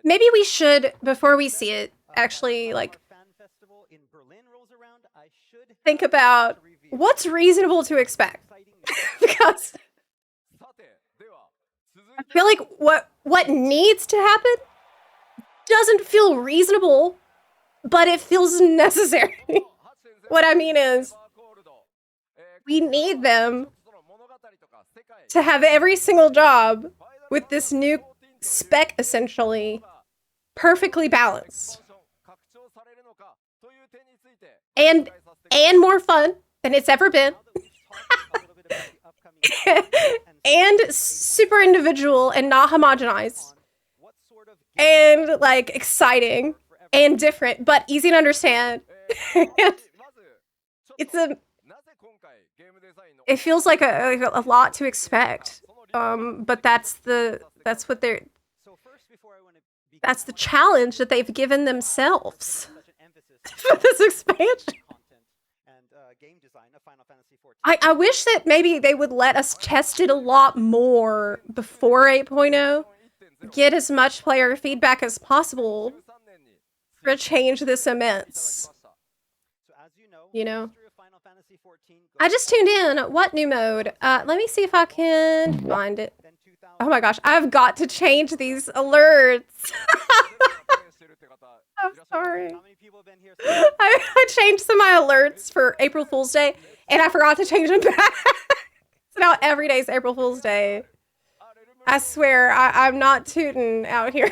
maybe we should, before we see it, actually, like, think about what's reasonable to expect. Because I feel like what needs to happen doesn't feel reasonable, but it feels necessary. What I mean is, we need them to have every single job with this new spec, essentially, perfectly balanced. And more fun than it's ever been. And super individual and not homogenized. And, like, exciting and different, but easy to understand. It feels like a lot to expect. But that's the challenge that they've given themselves for this expansion. I wish that maybe they would let us test it a lot more before 8.0. Get as much player feedback as possible for a change this immense. You know? I just tuned in. What new mode? Let me see if I can find it. Oh my gosh, I've got to change these alerts. I'm sorry. I changed some of my alerts for April Fool's Day, and I forgot to change them back. So now every day is April Fool's Day. I swear, I'm not tooting out here.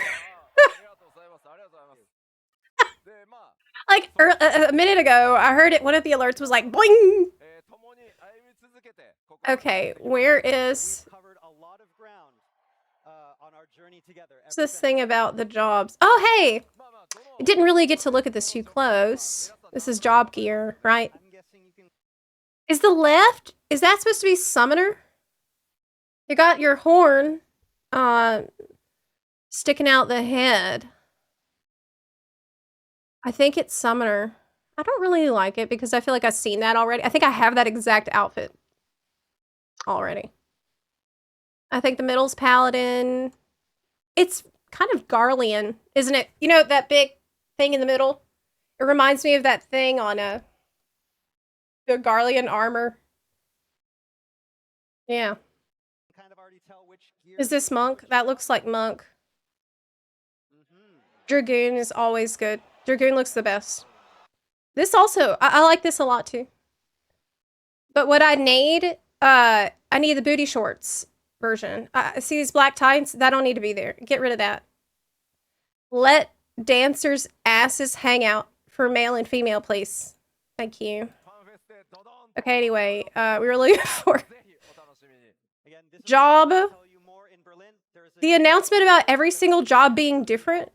Like, a minute ago, I heard it. One of the alerts was like, boing! Okay, where is... What's this thing about the jobs? Oh, hey! I didn't really get to look at this too close. This is job gear, right? Is the left, is that supposed to be summoner? You got your horn, sticking out the head. I think it's summoner. I don't really like it because I feel like I've seen that already. I think I have that exact outfit already. I think the middle's paladin. It's kind of Garlean, isn't it? You know, that big thing in the middle? It reminds me of that thing on the Garlean armor. Yeah. Is this monk? That looks like monk. Dragoon is always good. Dragoon looks the best. This also, I like this a lot too. But what I need the booty shorts version. See these black tights? That don't need to be there. Get rid of that. Let dancers' asses hang out for male and female, please. Thank you. Okay, anyway, we were looking for job. The announcement about every single job being different.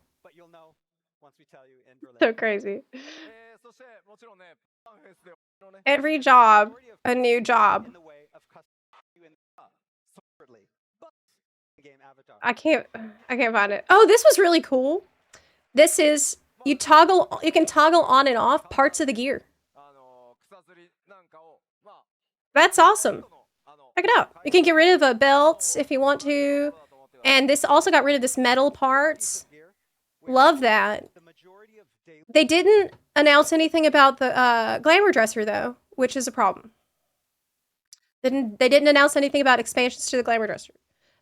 So crazy. Every job, a new job. I can't find it. Oh, this was really cool. This is, you can toggle on and off parts of the gear. That's awesome. Check it out. You can get rid of belts if you want to. And this also got rid of this metal parts. Love that. They didn't announce anything about the glamour dresser though, which is a problem. They didn't announce anything about expansions to the glamour dresser.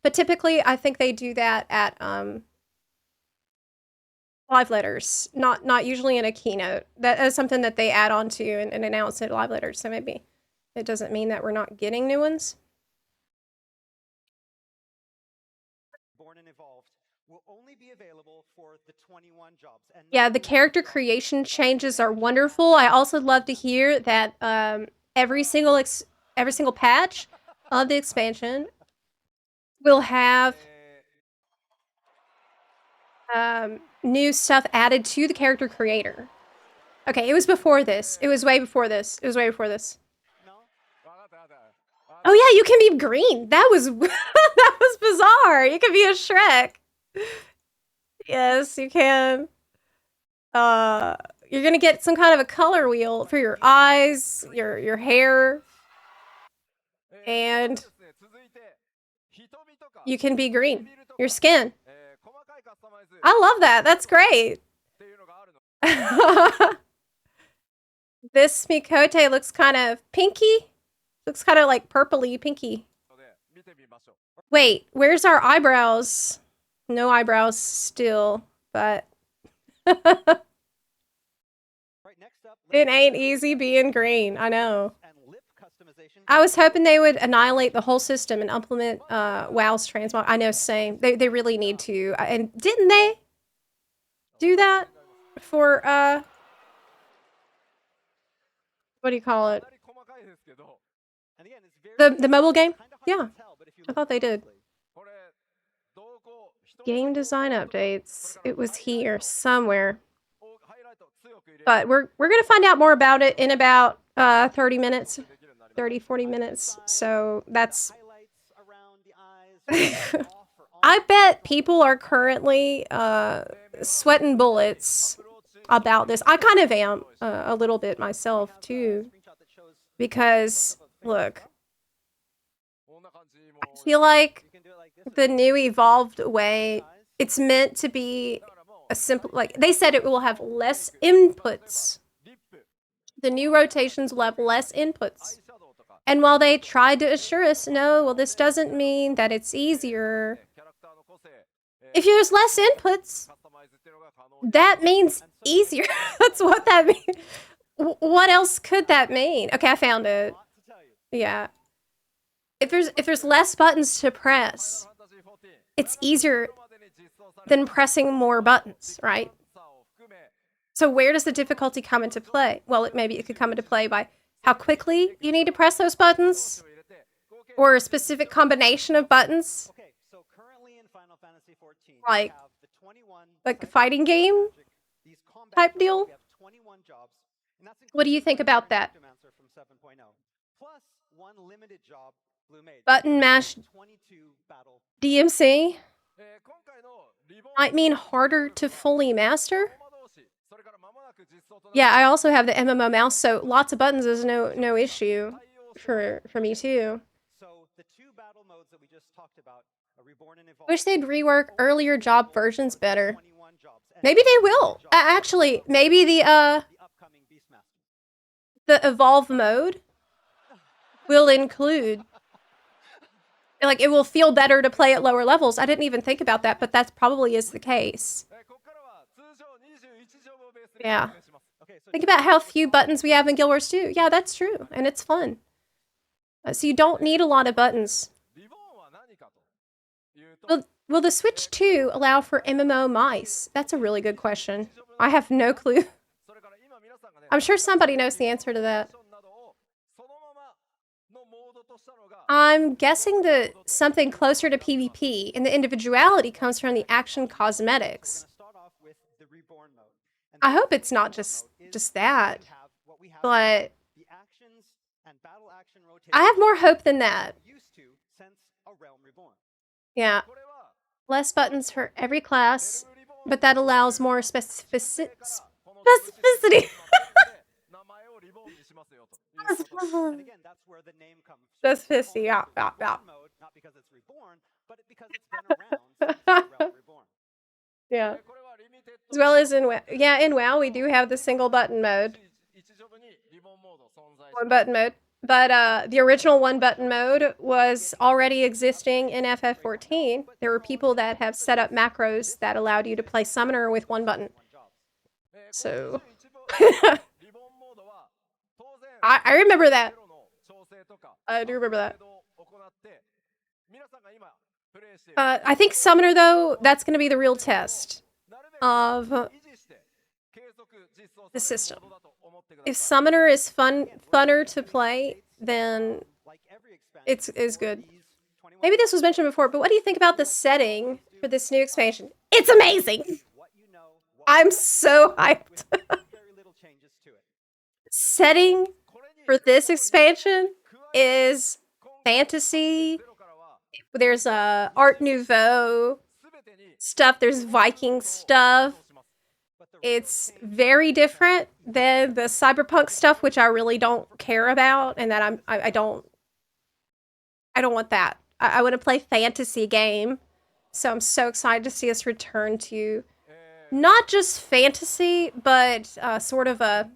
But typically I think they do that at live letters, not usually in a keynote. That is something that they add on to and announce at live letters. So maybe it doesn't mean that we're not getting new ones. Born and Evolved will only be available for the 21 jobs. And yeah, the character creation changes are wonderful. I also love to hear that every single patch of the expansion will have new stuff added to the character creator. Okay, it was before this. It was way before this. It was way before this. Oh yeah, you can be green. That was that was bizarre. You can be a Shrek. Yes, you can. You're gonna get some kind of a color wheel for your eyes, your hair, and you can be green. Your skin. I love that. That's great. This Mikote looks kind of pinky. Looks kind of like purpley pinky. Wait, where's our eyebrows? No eyebrows still, but it ain't easy being green. I know. I was hoping they would annihilate the whole system and implement WoW's transmog. I know, same. They really need to. And didn't they do that for what do you call it? The mobile game? Yeah. I thought they did. Game design updates. It was here somewhere. But we're going to find out more about it in about 30 minutes. 30, 40 minutes. So that's I bet people are currently sweating bullets about this. I kind of am a little bit myself too. Because look, I feel like the new evolved way, it's meant to be a simple, like they said it will have less inputs. The new rotations will have less inputs. And while they tried to assure us, no, well, this doesn't mean that it's easier. If there's less inputs, that means easier. That's what that means. What else could that mean? Okay, I found it. Yeah. If there's less buttons to press, it's easier than pressing more buttons, right? So where does the difficulty come into play? Well, maybe it could come into play by how quickly you need to press those buttons, or a specific combination of buttons. like a fighting game type deal. What do you think about that? Button mash DMC might mean harder to fully master. Yeah, I also have the MMO mouse, so lots of buttons is no issue for me too. Wish they'd rework earlier job versions better. Maybe they will. Actually, maybe the evolve mode will include, like, it will feel better to play at lower levels. I didn't even think about that, but that probably is the case. Yeah. Think about how few buttons we have in Guild Wars 2. Yeah, that's true, and it's fun. So you don't need a lot of buttons. Will the Switch 2 allow for MMO mice? That's a really good question. I have no clue. I'm sure somebody knows the answer to that. I'm guessing that something closer to PvP, and the individuality comes from the action cosmetics. I hope it's not just that, but I have more hope than that. Yeah. Less buttons for every class, but that allows more specificity. Specificity, yeah. Yeah. As well as in WoW. Yeah, in WoW we do have the single button mode. One button mode. But the original one button mode was already existing in FF14. There were people that have set up macros that allowed you to play Summoner with one button. So I remember that. I do remember that. I think Summoner, though, that's going to be the real test of the system. If Summoner is funner to play, then it's good. Maybe this was mentioned before, but what do you think about the setting for this new expansion? It's amazing! I'm so hyped. Setting for this expansion is fantasy. There's Art Nouveau stuff. There's Viking stuff. It's very different than the cyberpunk stuff, which I really don't care about, and that I don't want that. I want to play fantasy game, so I'm so excited to see us return to not just fantasy, but sort of a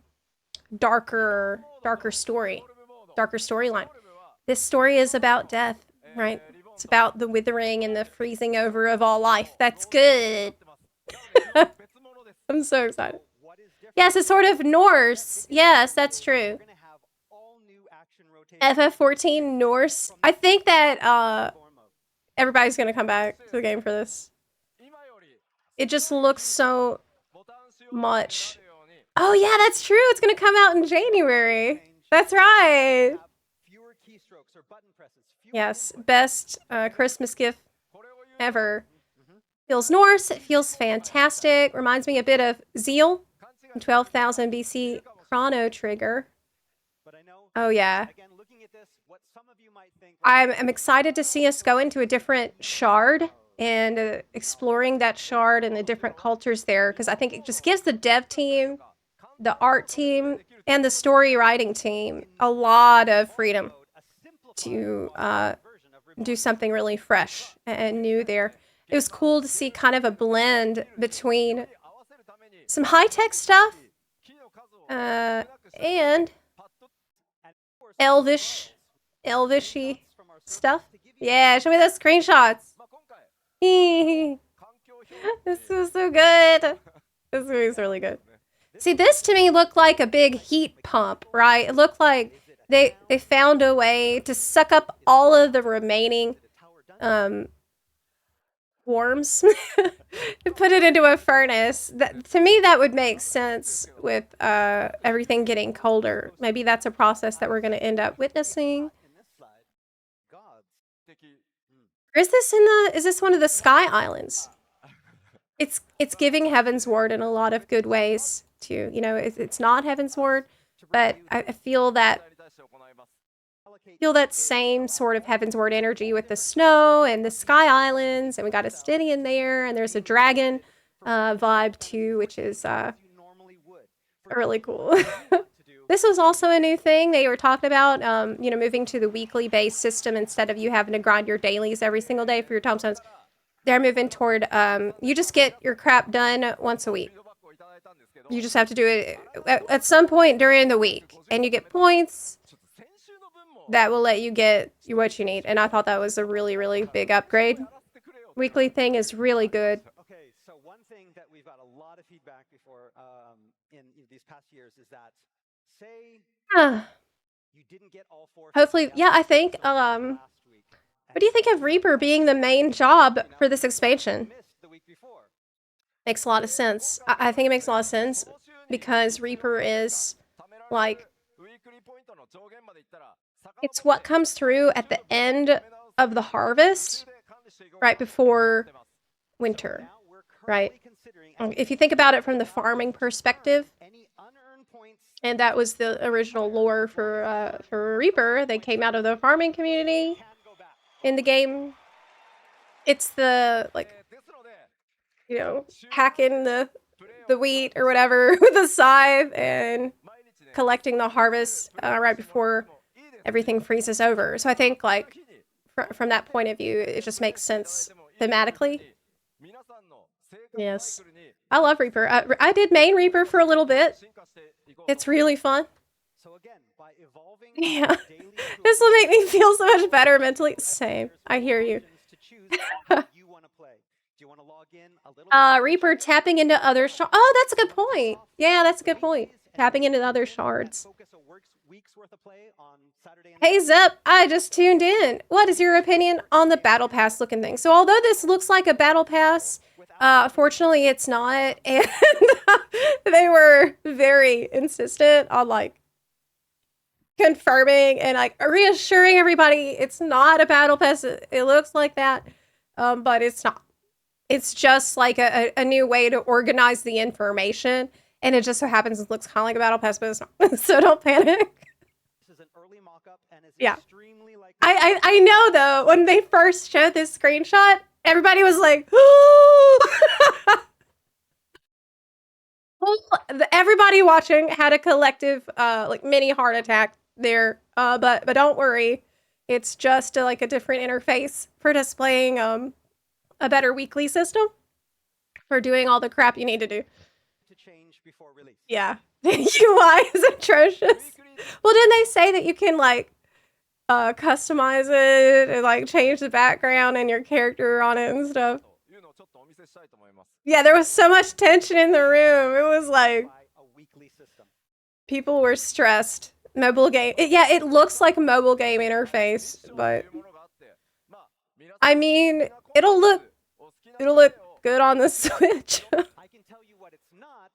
darker storyline. This story is about death, right? It's about the withering and the freezing over of all life. That's good. I'm so excited. Yes, it's sort of Norse. Yes, that's true. FF14 Norse. I think that everybody's gonna come back to the game for this. It just looks so much. Oh yeah, that's true. It's gonna come out in January. That's right. Yes, best Christmas gift ever. Feels Norse, it feels fantastic. Reminds me a bit of Zeal, 12,000 BC Chrono Trigger. Oh yeah. I'm excited to see us go into a different shard and exploring that shard and the different cultures there, because I think it just gives the dev team, the art team, and the story writing team a lot of freedom to do something really fresh and new there. It was cool to see kind of a blend between some high-tech stuff and elvishy stuff. Yeah, show me those screenshots. This was so good. This movie's really good. See, this to me looked like a big heat pump, right? It looked like they found a way to suck up all of the remaining warms and put it into a furnace. That, to me, that would make sense with everything getting colder. Maybe that's a process that we're going to end up witnessing. Or is this one of the Sky Islands? it's giving Heaven's Ward in a lot of good ways too. You know, it's not Heaven's Ward, but I feel that same sort of Heaven's Ward energy with the snow and the Sky Islands, and we got a Stydian there, and there's a dragon vibe too, which is really cool. This was also a new thing they were talking about, you know, moving to the weekly based system instead of you having to grind your dailies every single day for your tombstones. They're moving toward, you just get your crap done once a week. You just have to do it at some point during the week, and you get points that will let you get what you need. And I thought that was a really, really big upgrade. Weekly thing is really good. Okay, so one thing that we've got a lot of feedback before in these past years is that, say, you didn't get all 4. Hopefully, yeah, I think, what do you think of Reaper being the main job for this expansion? Makes a lot of sense. I think it makes a lot of sense because Reaper is, like, it's what comes through at the end of the harvest, right before winter, right? If you think about it from the farming perspective, and that was the original lore for Reaper, they came out of the farming community in the game. It's the, like, you know, hacking the wheat or whatever with a scythe and collecting the harvest right before everything freezes over. So I think, like, from that point of view, it just makes sense thematically. Yes. I love Reaper. I did main Reaper for a little bit. It's really fun. Yeah. This will make me feel so much better mentally. Same. I hear you. Reaper tapping into other shards. Oh, that's a good point. Yeah, that's a good point. Tapping into other shards. Hey Zep, I just tuned in. What is your opinion on the Battle Pass looking thing? So although this looks like a Battle Pass, fortunately it's not. And they were very insistent on, like, confirming and, like, reassuring everybody it's not a Battle Pass. It looks like that, but it's not. It's just like a new way to organize the information, and it just so happens it looks kind of like a Battle Pass, but it's not. So don't panic. This is an early mock-up and is yeah. extremely like I know though, when they first showed this screenshot, everybody was like, "Ooh!" Everybody watching had a collective like mini heart attack there. But don't worry, it's just like a different interface for displaying a better weekly system for doing all the crap you need to do. To change before release. Yeah. UI is atrocious. Well, didn't they say that you can, like, customize it and, like, change the background and your character on it and stuff? Yeah, there was so much tension in the room. It was like people were stressed. Mobile game. It looks like a mobile game interface, but I mean, it'll look good on the Switch. I can tell you what it's not,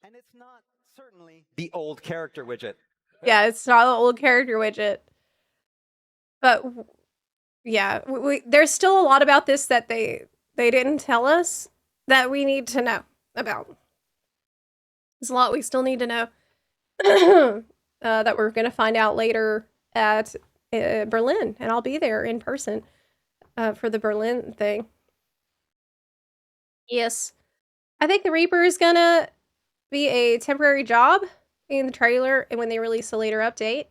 and it's not certainly the old character widget. Yeah, it's not the old character widget. But yeah, there's still a lot about this that they didn't tell us that we need to know about. There's a lot we still need to know that we're going to find out later at Berlin, and I'll be there in person for the Berlin thing. Yes. I think the Reaper is going to be a temporary job in the trailer, and when they release a later update,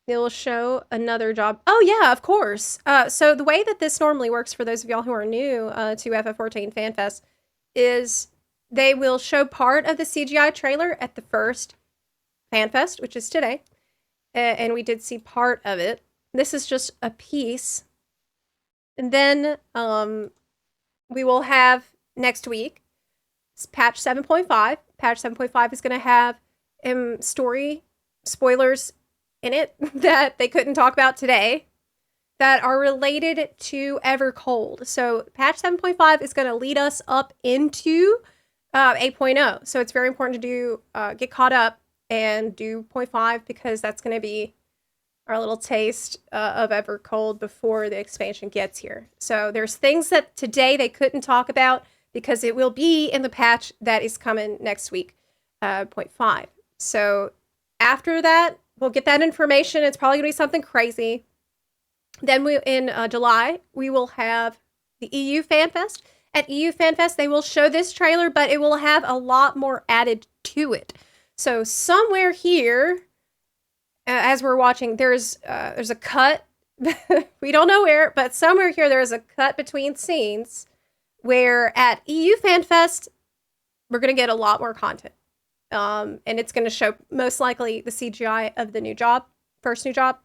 they will show another job. Oh, yeah, of course. So the way that this normally works for those of y'all who are new to FF14 FanFest is they will show part of the CGI trailer at the first FanFest, which is today. And we did see part of it. This is just a piece. And then we will have next week patch 7.5. Patch 7.5 is going to have story spoilers in it that they couldn't talk about today that are related to Evercold. So patch 7.5 is going to lead us up into 8.0. So it's very important to do get caught up and do 0.5 because that's going to be our little taste of Evercold before the expansion gets here. So there's things that today they couldn't talk about because it will be in the patch that is coming next week, 0.5. So after that, we'll get that information. It's probably going to be something crazy. Then in July, we will have the EU FanFest. At EU FanFest, they will show this trailer, but it will have a lot more added to it. So somewhere here, as we're watching, there's a cut. We don't know where, but somewhere here there is a cut between scenes where at EU FanFest, we're going to get a lot more content. And it's going to show most likely the CGI of the first new job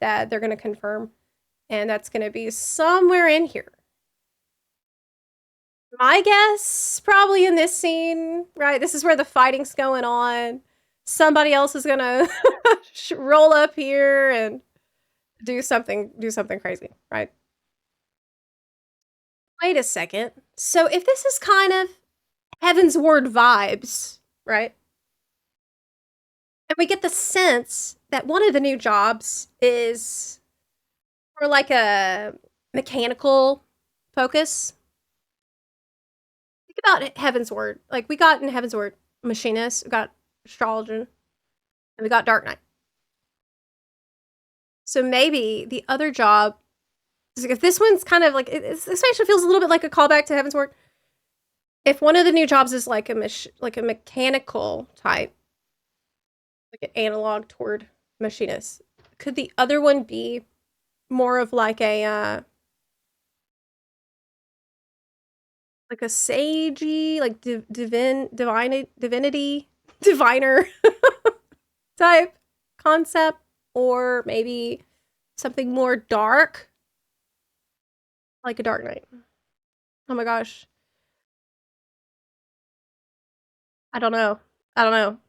that they're going to confirm. And that's going to be somewhere in here. My guess, probably in this scene, right? This is where the fighting's going on. Somebody else is going to roll up here and do something crazy, right? Wait a second. So if this is kind of Heaven's Ward vibes, right? And we get the sense that one of the new jobs is more like a mechanical focus. Think about Heaven's Ward. Like, we got in Heaven's Ward Machinist, we got Astrologer, and we got Dark Knight. So maybe the other job, if this one's kind of like, this actually feels a little bit like a callback to Heaven's Ward. If one of the new jobs is like a mechanical type, like an analog toward machinist, could the other one be more of like a sagey, like diviner type concept, or maybe something more dark, like a Dark Knight? Oh my gosh. I don't know.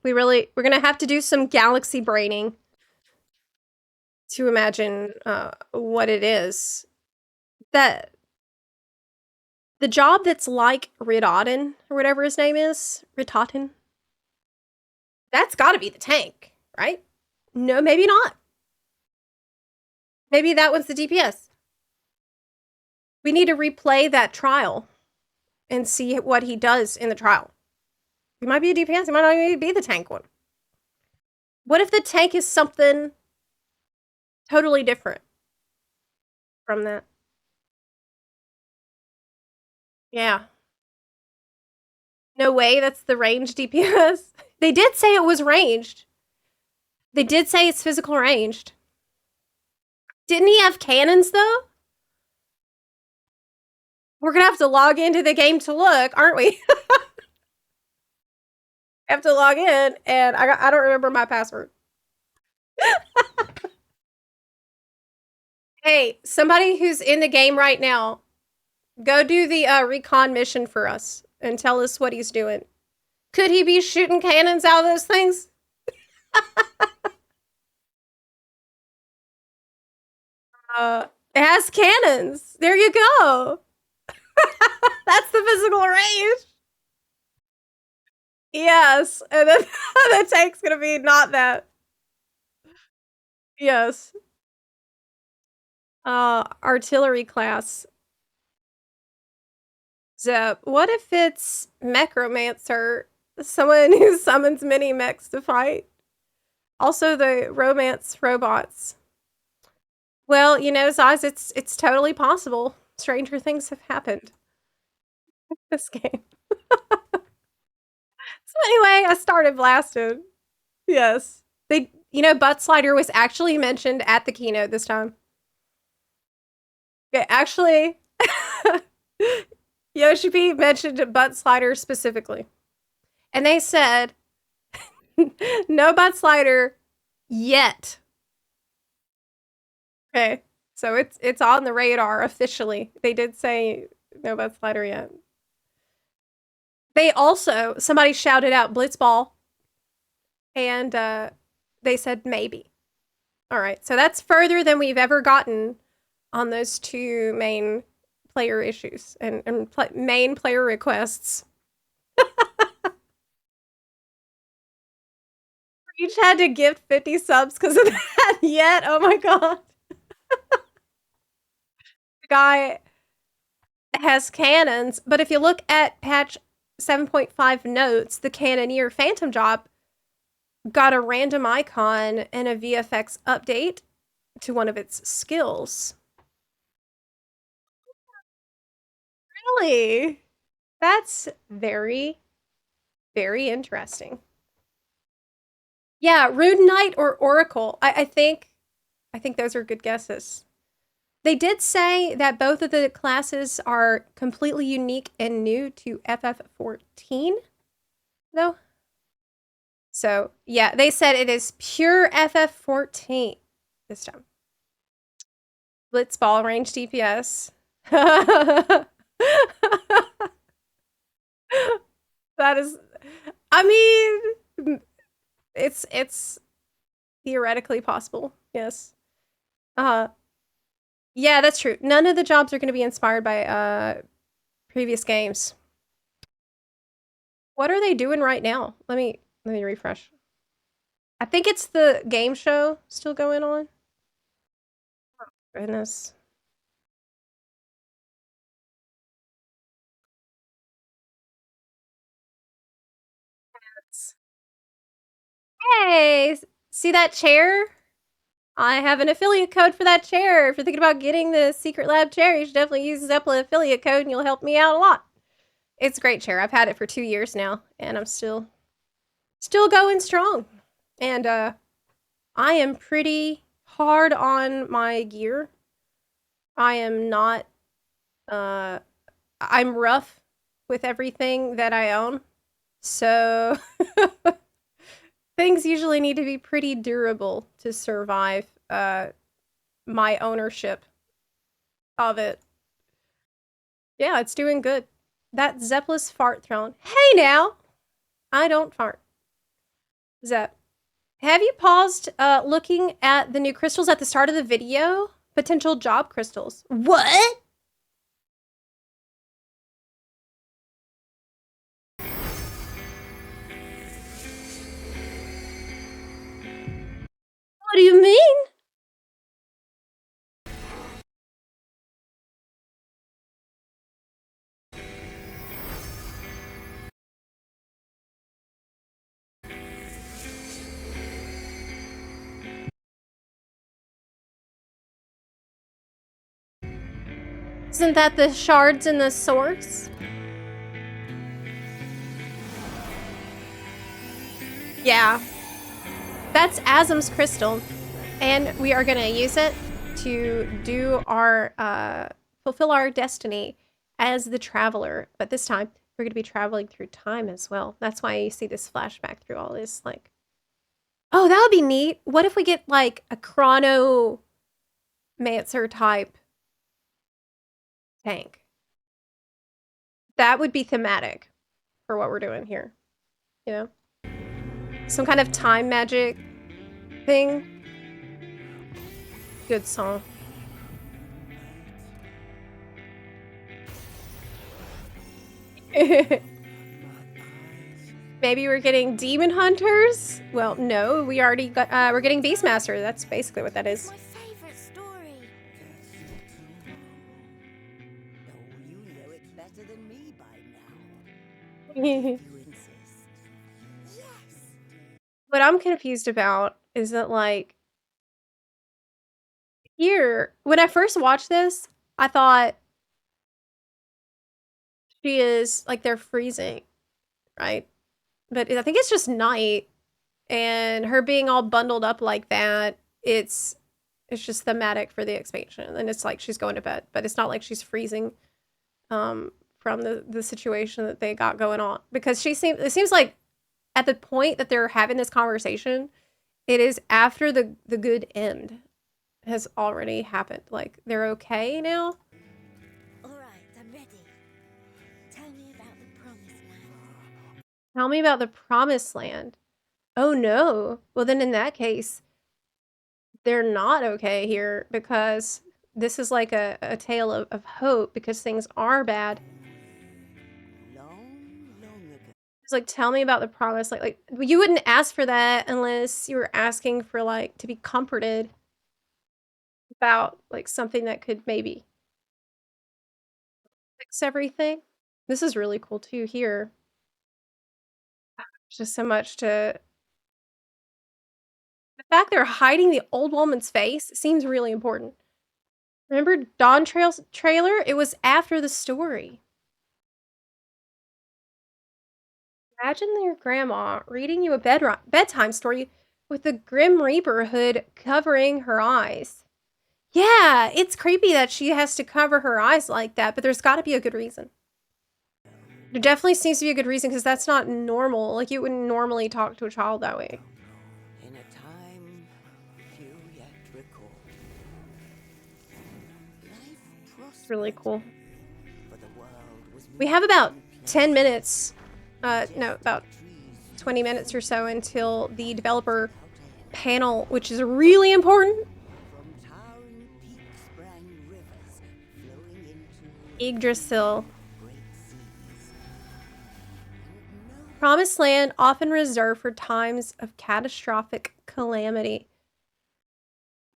We're gonna have to do some galaxy braining to imagine what it is. That the job that's like Ridotten, or whatever his name is, Ritotten, that's gotta be the tank, right? No, maybe not. Maybe that one's the DPS. We need to replay that trial and see what he does in the trial. He might be a DPS, he might not even be the tank one. What if the tank is something totally different from that? Yeah. No way that's the ranged DPS. They did say it was ranged. They did say it's physical ranged. Didn't he have cannons, though? We're gonna have to log into the game to look, aren't we? I have to log in, and I don't remember my password. Hey, somebody who's in the game right now, go do the recon mission for us and tell us what he's doing. Could he be shooting cannons out of those things? It has cannons. There you go. That's the physical range. Yes, and then the tank's gonna be not that. Yes. Artillery class. Zep, what if it's Mechromancer? Someone who summons mini mechs to fight? Also the romance robots. Well, you know, Zaz, it's totally possible. Stranger things have happened. This game. So anyway, I started blasted. Yes. Butt Slider was actually mentioned at the keynote this time. Okay, actually, Yoshi P mentioned Butt Slider specifically. And they said, no Butt Slider yet. Okay, so it's on the radar officially. They did say no Butt Slider yet. They also, somebody shouted out Blitzball, and they said maybe. All right, so that's further than we've ever gotten on those two main player issues and main player requests. Each had to gift 50 subs because of that yet. Oh my god. The guy, has cannons, but if you look at patch 7.5 notes, the Cannoneer Phantom job got a random icon and a VFX update to one of its skills. Really? That's very, very interesting. Yeah, Rune Knight or Oracle. I think those are good guesses. They did say that both of the classes are completely unique and new to FF14, though. So, yeah, they said it is pure FF14 this time. Blitzball range DPS. That is, I mean, it's theoretically possible. Yes. Yeah, that's true. None of the jobs are going to be inspired by previous games. What are they doing right now? Let me refresh. I think it's the game show still going on. Oh, goodness. Hey, see that chair? I have an affiliate code for that chair. If you're thinking about getting the Secret Lab chair, you should definitely use the Zepla affiliate code and you'll help me out a lot. It's a great chair. I've had it for 2 years now and I'm still going strong. And I am pretty hard on my gear. I am not I'm rough with everything that I own. So things usually need to be pretty durable to survive my ownership of it. Yeah, it's doing good. That Zepla's fart throne. Hey now! I don't fart. Zep. Have you paused looking at the new crystals at the start of the video? Potential job crystals. What? What do you mean? Isn't that the shards in the source? Yeah. That's Asm's crystal. And we are gonna use it to do our, fulfill our destiny as the traveler. But this time, we're gonna be traveling through time as well. That's why you see this flashback through all this, like... Oh, that would be neat. What if we get, like, a chronomancer type tank? That would be thematic for what we're doing here. You know? Some kind of time magic thing. Good song. Maybe we're getting demon hunters? Well, no, we already got, we're getting Beastmaster. That's basically what that is. My favorite story. Oh, you know it better than me by now. What You insist. Yes. I'm confused about is that, like, here, when I first watched this, I thought she is, like, they're freezing, right? But I think it's just night, and her being all bundled up like that, it's just thematic for the expansion, and it's like she's going to bed, but it's not like she's freezing from the situation that they got going on. Because it seems like at the point that they're having this conversation, it is after the good end has already happened. Like, they're okay now. All right, I'm ready. Tell me about the promised land. Tell me about the promised land. Oh no. Well, then in that case, they're not okay here because this is like a tale of hope because things are bad. Long, long ago. It's like, tell me about the promise. Like you wouldn't ask for that unless you were asking for, like, to be comforted about, like, something that could maybe everything. This is really cool too here. There's just so much to... The fact they're hiding the old woman's face seems really important. Remember Dawn Trail's trailer? It was after the story. Imagine your grandma reading you a bedtime story with the Grim Reaper hood covering her eyes. Yeah, it's creepy that she has to cover her eyes like that, but there's got to be a good reason. There definitely seems to be a good reason, because that's not normal. Like, you wouldn't normally talk to a child that way. In a time few yet recall. It's really cool. We have about 10 minutes, no, about 20 minutes or so until the developer panel, which is really important. Yggdrasil. Promised land often reserved for times of catastrophic calamity.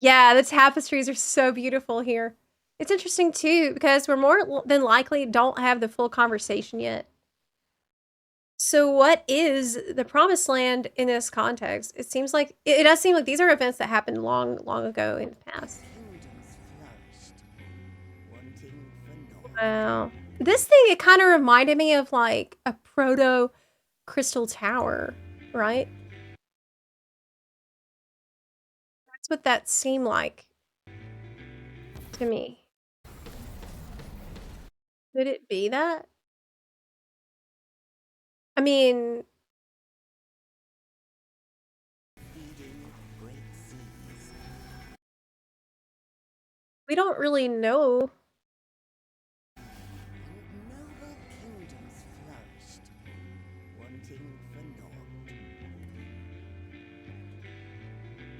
Yeah, the tapestries are so beautiful here. It's interesting too, because we're more than likely don't have the full conversation yet. So what is the Promised Land in this context? It seems like, it does seem like these are events that happened long, long ago in the past. Wow. This thing, it kind of reminded me of like a proto Crystal Tower, right? That's what that seemed like to me. Could it be that? I mean, we don't really know.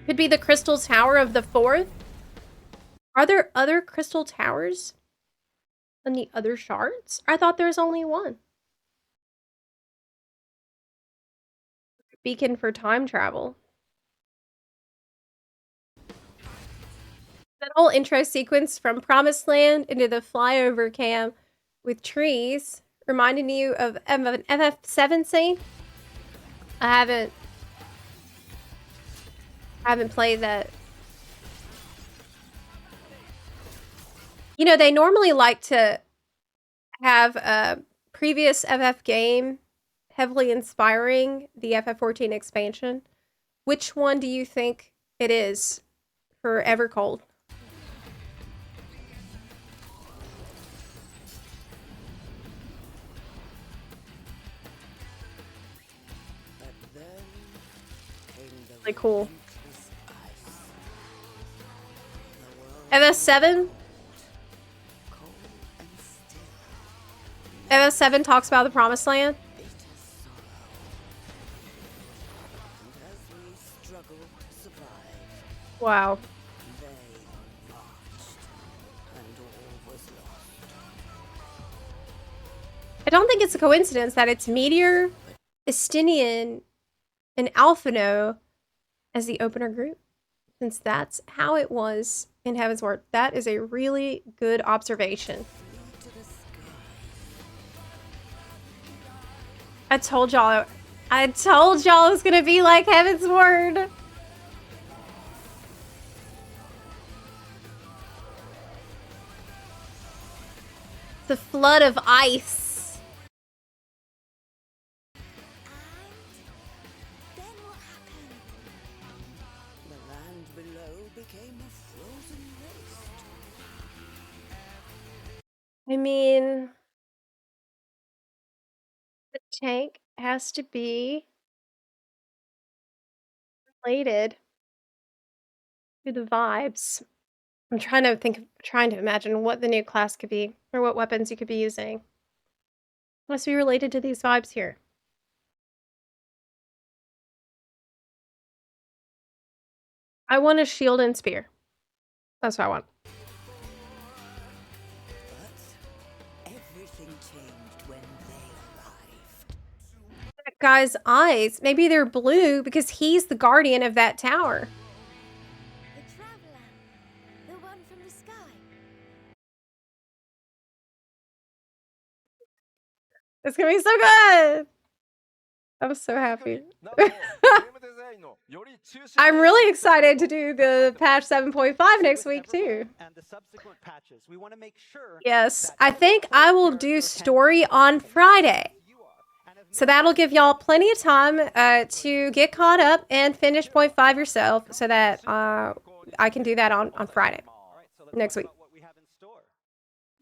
Could be the Crystal Tower of the Fourth. Are there other Crystal Towers on the other shards? I thought there's only one. Beacon for time travel. That whole intro sequence from Promised Land into the flyover cam with trees reminding you of an FF7 scene. I haven't played that. You know, they normally like to have a previous FF game heavily inspiring the FF14 expansion. Which one do you think it is for Evercold? Really cool. FF7? FF7 talks about the Promised Land. Wow. I don't think it's a coincidence that it's Meteor, Estinian, and Alphino as the opener group, since that's how it was in Heavensward. That is a really good observation. I told y'all it was gonna be like Heavensward. The flood of ice. Then what happened? The land below became a frozen waste. I mean, the tank has to be related to the vibes. I'm trying to imagine what the new class could be, or what weapons you could be using. Must be related to these vibes here. I want a shield and spear. That's what I want. But everything changed when they arrived. That guy's eyes, maybe they're blue because he's the guardian of that tower. The traveler. The one from the sky. It's gonna be so good. I'm so happy. I'm really excited to do the patch 7.5 next week too. And the subsequent patches, we want to make sure Yes, I think I will do story on Friday. So that'll give y'all plenty of time to get caught up and finish 0.5 yourself so that I can do that on Friday next week.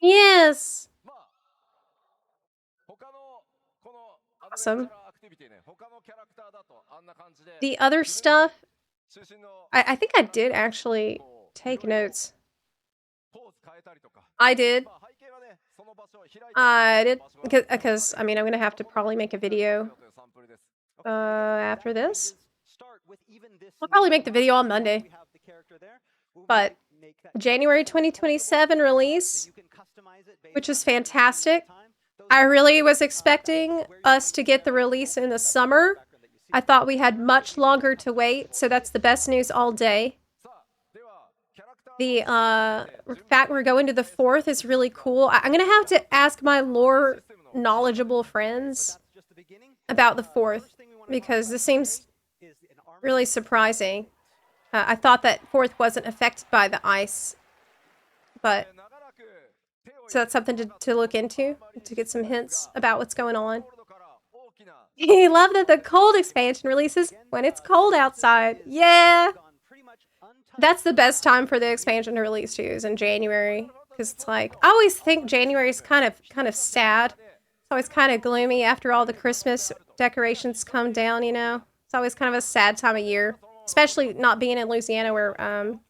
Yes. Awesome. The other stuff, I think I did actually take notes. I did. Because I mean, I'm gonna have to probably make a video after this. I'll probably make the video on Monday. But January 2027 release, which is fantastic. I really was expecting us to get the release in the summer. I thought we had much longer to wait, so that's the best news all day. The fact we're going to the 4th is really cool. I'm gonna have to ask my lore knowledgeable friends about the 4th because this seems really surprising. I thought that 4th wasn't affected by the ice, but so that's something to look into, to get some hints about what's going on. I love that the cold expansion releases when it's cold outside. Yeah! That's the best time for the expansion to release too, is in January. Because it's like, I always think January is kind of sad. It's always kind of gloomy after all the Christmas decorations come down, you know? It's always kind of a sad time of year. Especially not being in Louisiana where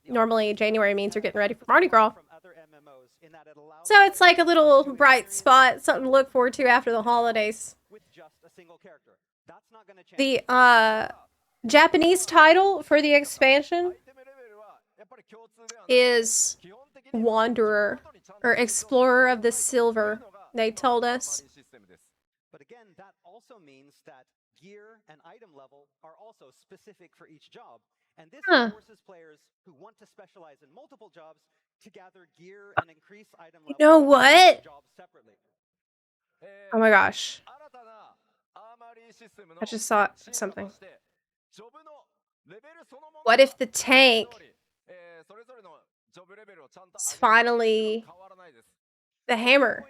normally January means you're getting ready for Mardi Gras. So it's like a little bright spot, something to look forward to after the holidays. The Japanese title for the expansion is Wanderer, or Explorer of the Silver, they told us. But again, that also means that gear and item level are also specific for each job. And this forces players who want to specialize in multiple jobs to gather gear and increase item level. You know what? Oh my gosh. I just saw something. What if the tank is finally the hammer?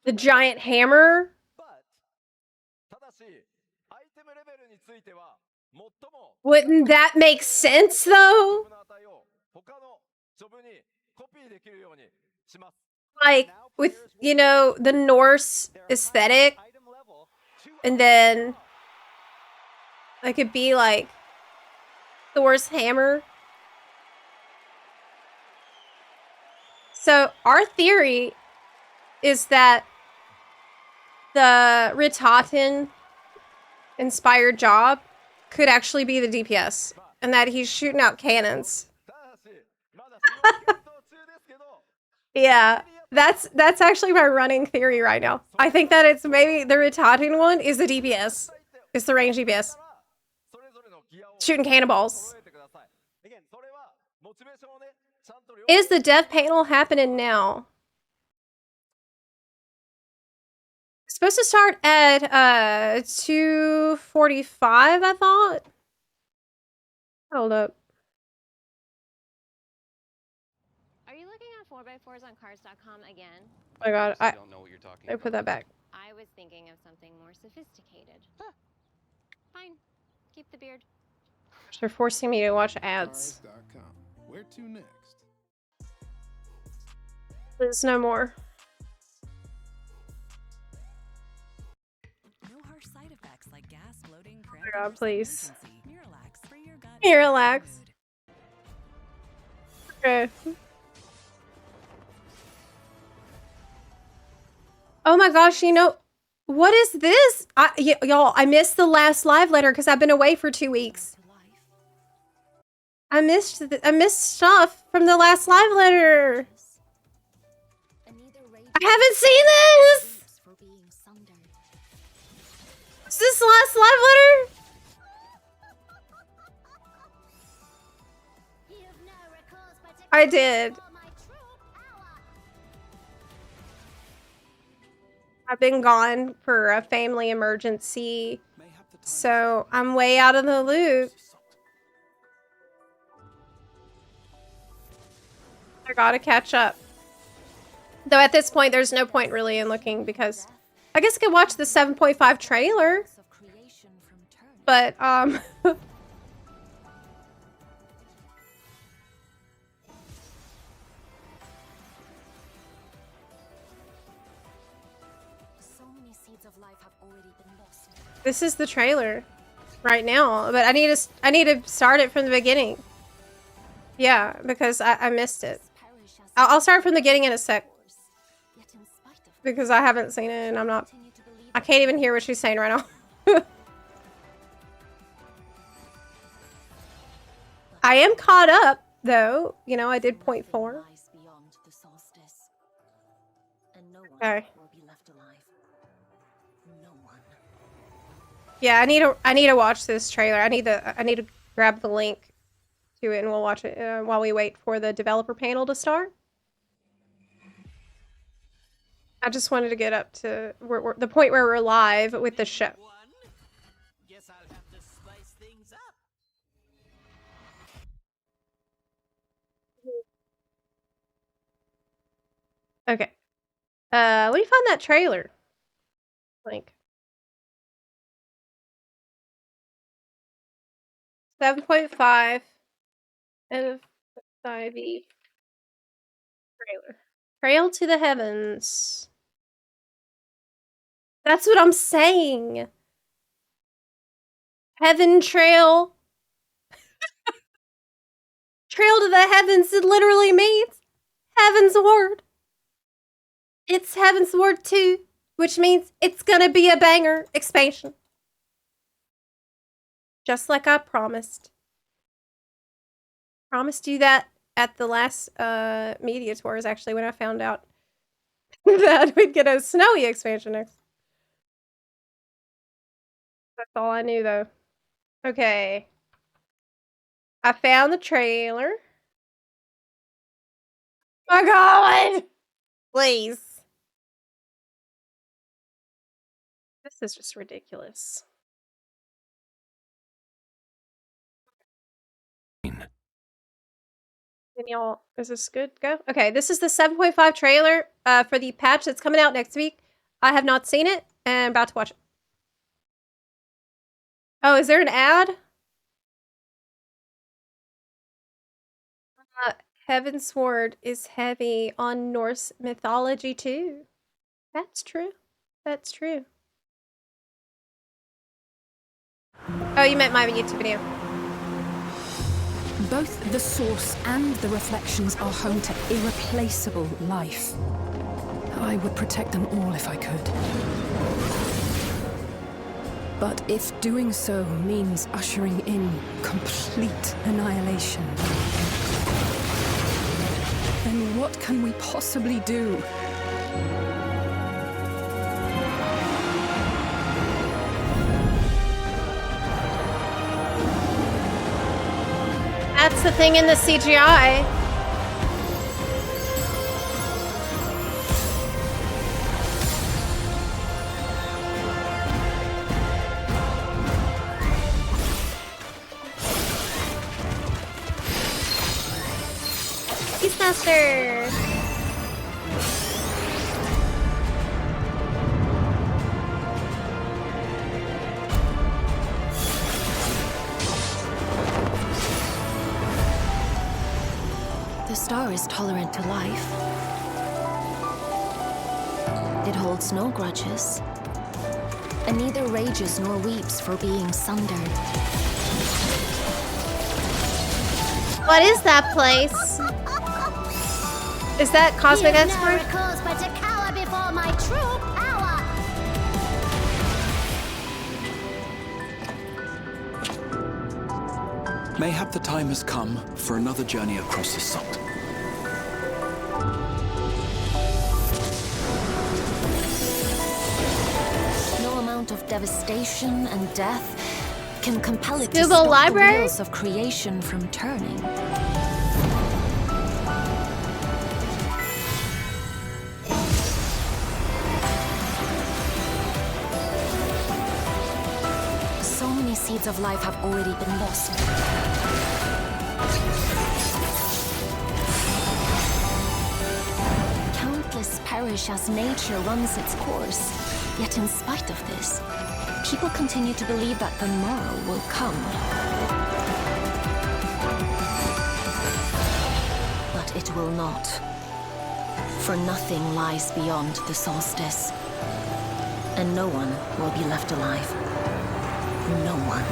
The giant hammer? Wouldn't that make sense though? Like with, you know, the Norse aesthetic, and then it could be like Thor's hammer. So our theory is that the Ritaten inspired job could actually be the DPS, and that he's shooting out cannons. Yeah, that's actually my running theory right now. I think that it's maybe the Ritaten one is the DPS. It's the range DPS. Shooting cannonballs. Is the dev panel happening now? It's supposed to start at 2:45, I thought. Hold up. Are you looking at 4x4s on cars.com again? Oh my god, I don't know what you're talking about. Put that back. I was thinking of something more sophisticated. Huh. Fine. Keep the beard. They're forcing me to watch ads. Where to next? There's no more. No harsh side effects like gas, bloating, Oh my god, please. Miralax for your gut. Miralax. Okay. Oh my gosh, you know, what is this? Y'all, I missed the last live letter because I've been away for 2 weeks. I missed stuff from the last live letter. I haven't seen this. Is this the last live letter? I did. I've been gone for a family emergency, so I'm way out of the loop. I gotta catch up. Though at this point, there's no point really in looking because I guess I could watch the 7.5 trailer. But, this is the trailer right now, but I need to start it from the beginning. Yeah, because I missed it. I'll start from the beginning in a sec. Because I haven't seen it and I can't even hear what she's saying right now. I am caught up though. You know, I did 0.4. Okay. Yeah, I need to watch this trailer. I need to grab the link to it and we'll watch it while we wait for the developer panel to start. I just wanted to get up to the point where we're live with the show. Guess I'll have to spice things up. Okay. Let me find that trailer. Link. 7.5 and Ivy trailer. Trail to the heavens. That's what I'm saying. Heaven trail. Trail to the heavens, it literally means Heaven's Ward. It's Heaven's Ward 2, which means it's gonna be a banger expansion. Just like I promised. Promised you that at the last media tours, actually, when I found out that we'd get a snowy expansion next. That's all I knew, though. Okay. I found the trailer. My God! Please. This is just ridiculous. Can y'all, is this good? Go? Okay, this is the 7.5 trailer for the patch that's coming out next week. I have not seen it and I'm about to watch it. Oh, is there an ad? Heaven's Sword is heavy on Norse mythology too. That's true. That's true. Oh, you meant my YouTube video. Both the source and the reflections are home to irreplaceable life. I would protect them all if I could. But if doing so means ushering in complete annihilation, then what can we possibly do? That's the thing in the CGI. Beastmaster. The star is tolerant to life. It holds no grudges, and neither rages nor weeps for being sundered. What is that place? Is that Cosmic Expert? But to cower before my true power. Mayhap the time has come for another journey across the salt. No amount of devastation and death can compel it to Google stop Library? the wheels of creation from turning. seeds of life have already been lost. Countless perish as nature runs its course. Yet in spite of this, people continue to believe that the morrow will come. But it will not. For nothing lies beyond the solstice. And no one will be left alive. No one.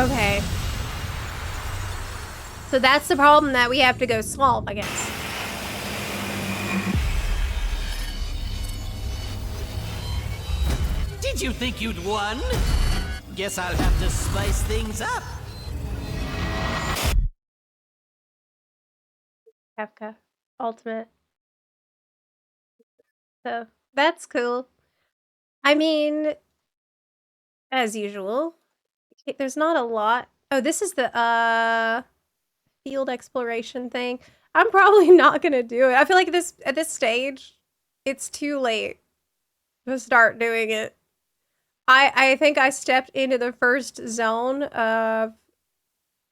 Okay. So that's the problem that we have to go solve, I guess. Did you think you'd won? Guess I'll have to spice things up. Kafka. Ultimate. So, that's cool. I mean, as usual, there's not a lot. Oh, this is the, field exploration thing. I'm probably not gonna do it. I feel like at this stage, it's too late to start doing it. I think I stepped into the first zone of,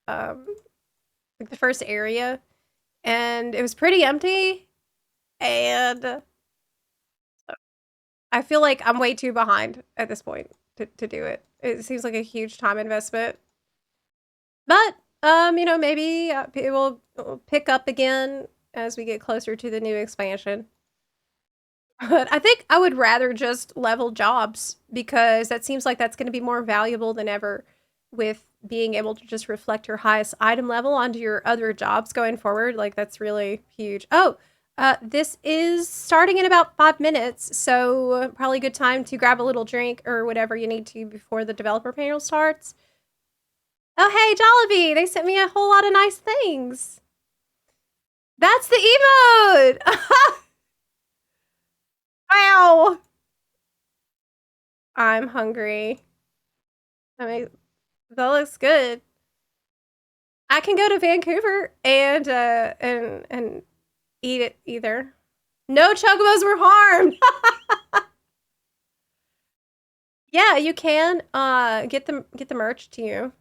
like the first area, and it was pretty empty, and I feel like I'm way too behind at this point to do it. It seems like a huge time investment. But, you know, maybe it will pick up again as we get closer to the new expansion. But I think I would rather just level jobs because that seems like that's going to be more valuable than ever with being able to just reflect your highest item level onto your other jobs going forward. Like, that's really huge. Oh, this is starting in about 5 minutes, so probably a good time to grab a little drink or whatever you need to before the developer panel starts. Oh, hey, Jollibee! They sent me a whole lot of nice things. That's the emote! Wow! I'm hungry. I mean, that looks good. I can go to Vancouver and eat it either. No chocobos were harmed! Yeah, you can get the merch to you.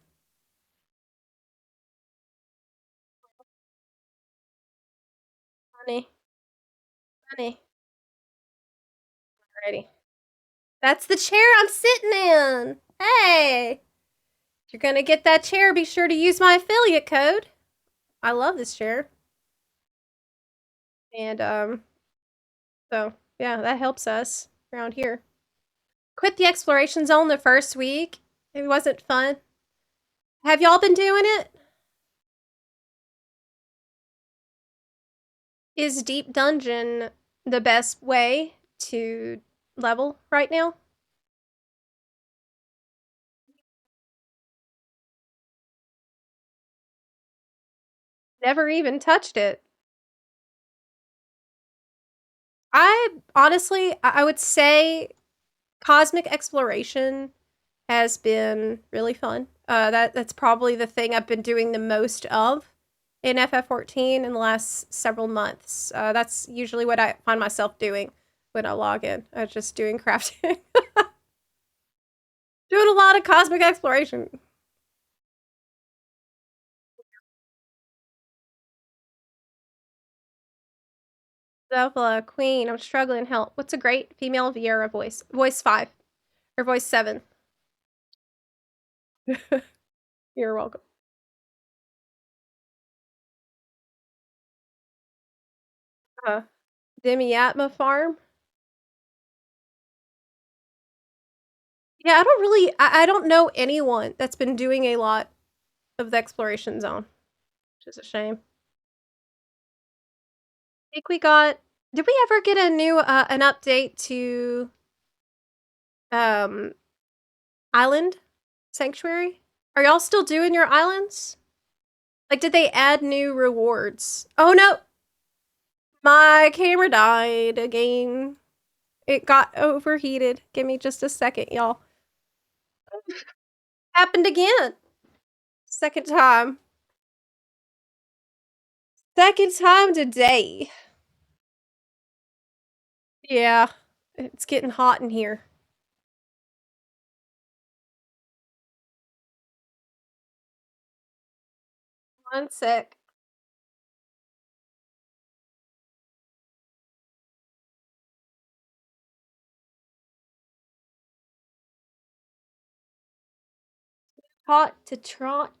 Honey. Honey. Alrighty. That's the chair I'm sitting in. Hey! If you're gonna get that chair, be sure to use my affiliate code. I love this chair. And, so, yeah, that helps us around here. Quit the exploration zone the first week. It wasn't fun. Have y'all been doing it? Is Deep Dungeon the best way to level right now? Never even touched it. I honestly, I would say Cosmic Exploration has been really fun. That's probably the thing I've been doing the most of in FF14 in the last several months. That's usually what I find myself doing when I log in. Just doing crafting. Doing a lot of Cosmic Exploration. Zepla, Queen, I'm struggling. Help. What's a great female Viera voice? Voice 5. Or voice 7. You're welcome. Demiatma Farm? Yeah, I don't really, I don't know anyone that's been doing a lot of the exploration zone, which is a shame. I think we got, did we ever get a new, an update to, Island Sanctuary? Are y'all still doing your islands? Like, did they add new rewards? Oh no! My camera died again. It got overheated. Give me just a second, y'all. Happened again. Second time. Second time today. Yeah, it's getting hot in here. One sec. Trot to trot.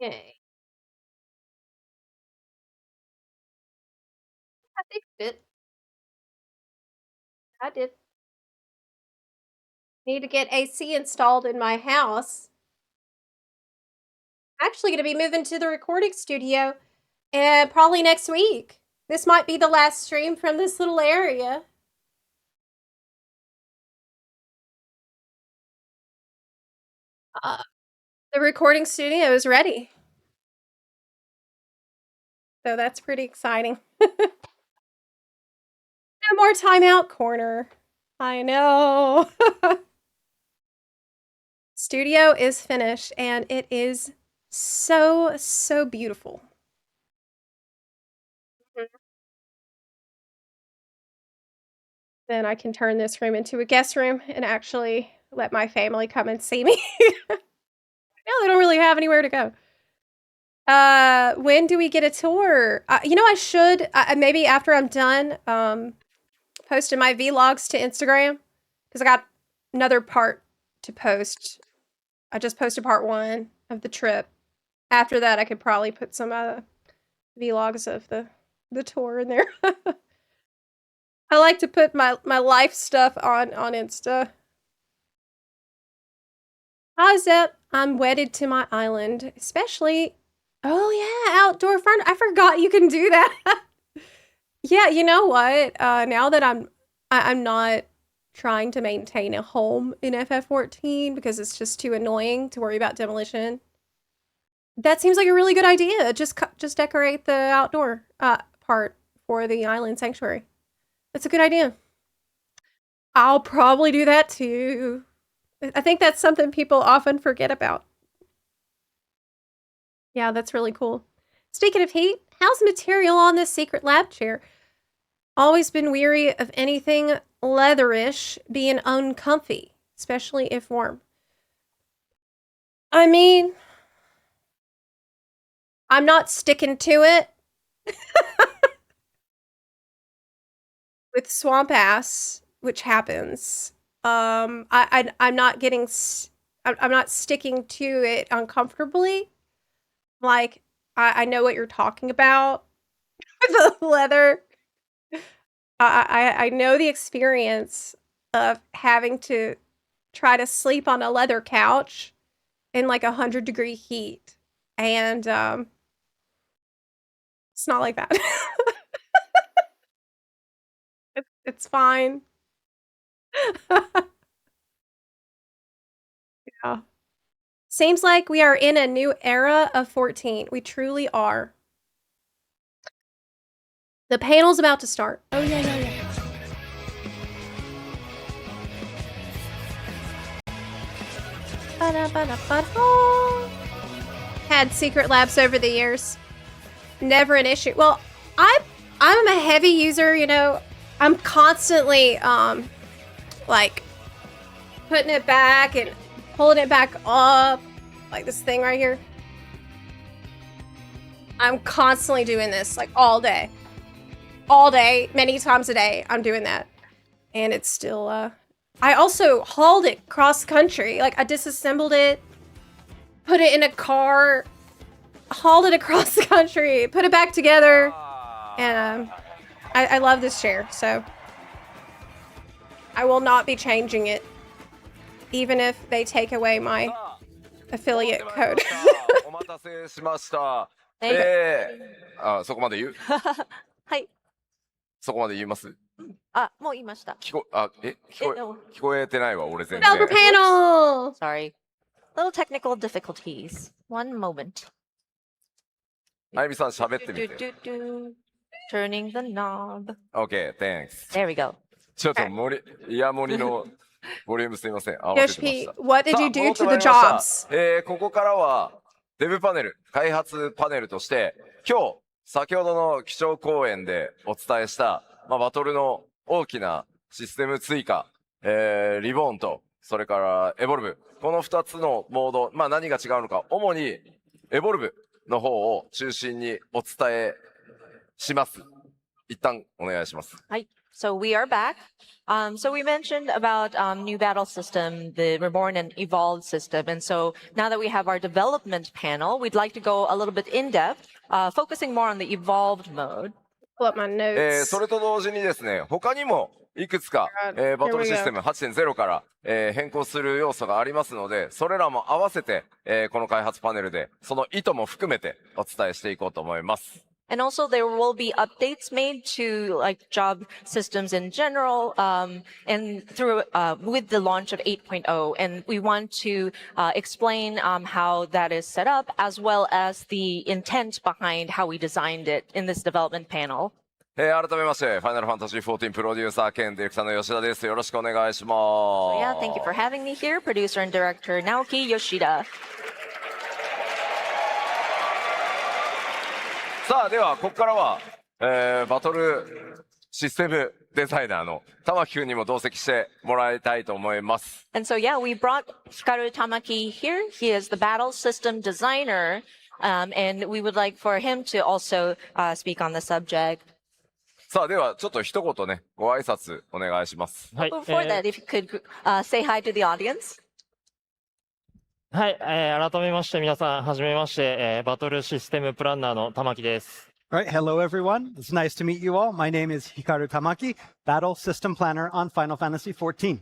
Okay. I fixed it. I did. Need to get AC installed in my house. Actually going to be moving to the recording studio probably next week. This might be the last stream from this little area. The recording studio is ready. So that's pretty exciting. No more timeout corner. I know. Studio is finished and it is so, so beautiful. Then I can turn this room into a guest room and actually let my family come and see me. Now they don't really have anywhere to go. When do we get a tour? I should maybe after I'm done posting my vlogs to Instagram because I got another part to post. I just posted part 1 of the trip. After that, I could probably put some vlogs of the tour in there. I like to put my life stuff on Insta. Hi, Zep. I'm wedded to my island, especially. Oh yeah, outdoor fun. I forgot you can do that. Yeah, you know what? Now that I'm not trying to maintain a home in FF14 because it's just too annoying to worry about demolition. That seems like a really good idea. Just decorate the outdoor part for the island sanctuary. That's a good idea. I'll probably do that too. I think that's something people often forget about. Yeah, that's really cool. Speaking of heat, how's the material on this secret lab chair? Always been weary of anything leatherish being uncomfy, especially if warm. I mean, I'm not sticking to it. With swamp ass, which happens, I'm not getting, I'm not sticking to it uncomfortably. Like, I know what you're talking about. The leather. I know the experience of having to try to sleep on a leather couch in like 100-degree heat. And it's not like that. It's fine. Yeah. Seems like we are in a new era of 14. We truly are. The panel's about to start. Oh, yeah, yeah, yeah. Had secret labs over the years. Never an issue. Well, I'm a heavy user, you know. I'm constantly like putting it back and pulling it back up, like this thing right here. I'm constantly doing this, like all day, many times a day. I'm doing that, and it's still. I also hauled it cross country. Like I disassembled it, put it in a car, hauled it across the country, put it back together, and I love this chair, so I will not be changing it, even if they take away my affiliate code. お待たせしました。そこまで言う？はい。そこまで言います？あ、もう言いました。聞こえてないわ、俺全然。Developer panel! Sorry. Little technical difficulties. One moment. あゆみさん喋ってみて。Turning the knob. Okay, thanks. There we go. ちょっとイヤモニのボリュームすみません。合わせてました。Yoshi, what did you do to the jobs? ここからはデブパネル、開発パネルとして、先ほどの基調講演でお伝えした、バトルの大きなシステム追加、リボーンと、それからエボルブ。この2つのモード、まあ何が違うのか、主にエボルブの方を中心にお伝えします。一旦お願いします。はい。So we are back. So we mentioned about new battle system, the reborn and evolved system. And so now that we have our development panel, we'd like to go a little bit in depth, focusing more on the evolved mode. Pull up my notes. それと同時にですね、他にもいくつか、バトルシステム 8.0 から、変更する要素がありますので、それらも合わせて、この開発パネルでその意図も含めてお伝えしていこうと思います。And also there will be updates made to like job systems in general, and through, with the launch of 8.0. And we want to, explain, how that is set up as well as the intent behind how we designed it in this development panel. 改めまして、ファイナルファンタジー14プロデューサー兼ディレクターの吉田です。よろしくお願いします。So yeah, thank you for having me here, producer and director Naoki Yoshida. さあ、では、ここからは、バトルシステムデザイナーの玉木くんにも同席してもらいたいと思います。And so, yeah, we brought Hikaru Tamaki here. He is the battle system designer, and we would like for him to also speak on the subject. さあ、では、ちょっと一言ね、ご挨拶お願いします。But before that, if you could say hi to the audience. はい、改めまして皆さん、はじめまして、バトルシステムプランナーの玉木です。All right, hello everyone. It's nice to meet you all. My name is Hikaru Tamaki, Battle System Planner on Final Fantasy XIV.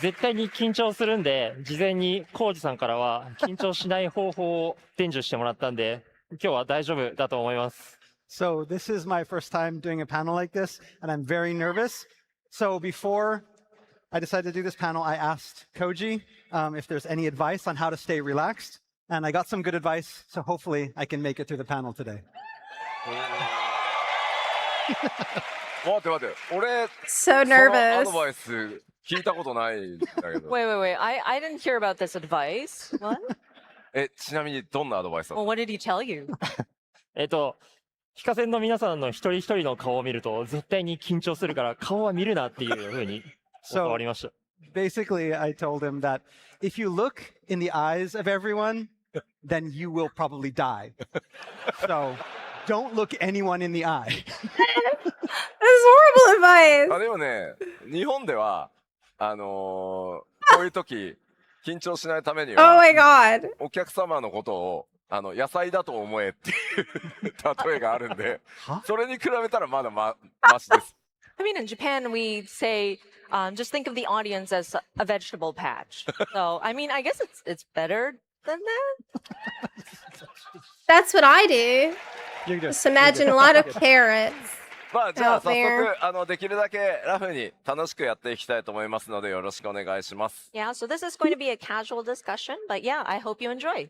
絶対に緊張するんで、事前にコウジさんからは緊張しない方法を伝授してもらったんで、今日は大丈夫だと思います。So this is my first time doing a panel like this, and I'm very nervous. So before I decided to do this panel, I asked Koji if there's any advice on how to stay relaxed, and I got some good advice, so hopefully I can make it through the panel today. 待って待って、俺、 So その nervous. アドバイス聞いたことないんだけど。Wait. I didn't hear about this advice. What? ちなみにどんなアドバイスだった Well, what did he tell you? 非課線の皆さんの一人一人の顔を見ると絶対に緊張するから顔は見るなっていうふうに教わりました。Basically, I told him that if you look in the eyes of everyone, then you will probably die. So don't look anyone in the eye. That's horrible advice. でもね、日本では、こういう時、緊張しないために Oh は、 my god. お客様のことを、野菜だと思えっていう例えがあるんで、それに比べたらまだマシです。I mean, in Japan, we say, just think of the audience as a vegetable patch. So, I mean, I guess it's better than that. That's what I do. Just imagine a lot of carrots. まあ、じゃあ out 早 there. 速、できるだけラフに楽しくやっていきたいと思いますので、よろしくお願いします。 Yeah, so this is going to be a casual discussion, but yeah, I hope you enjoy.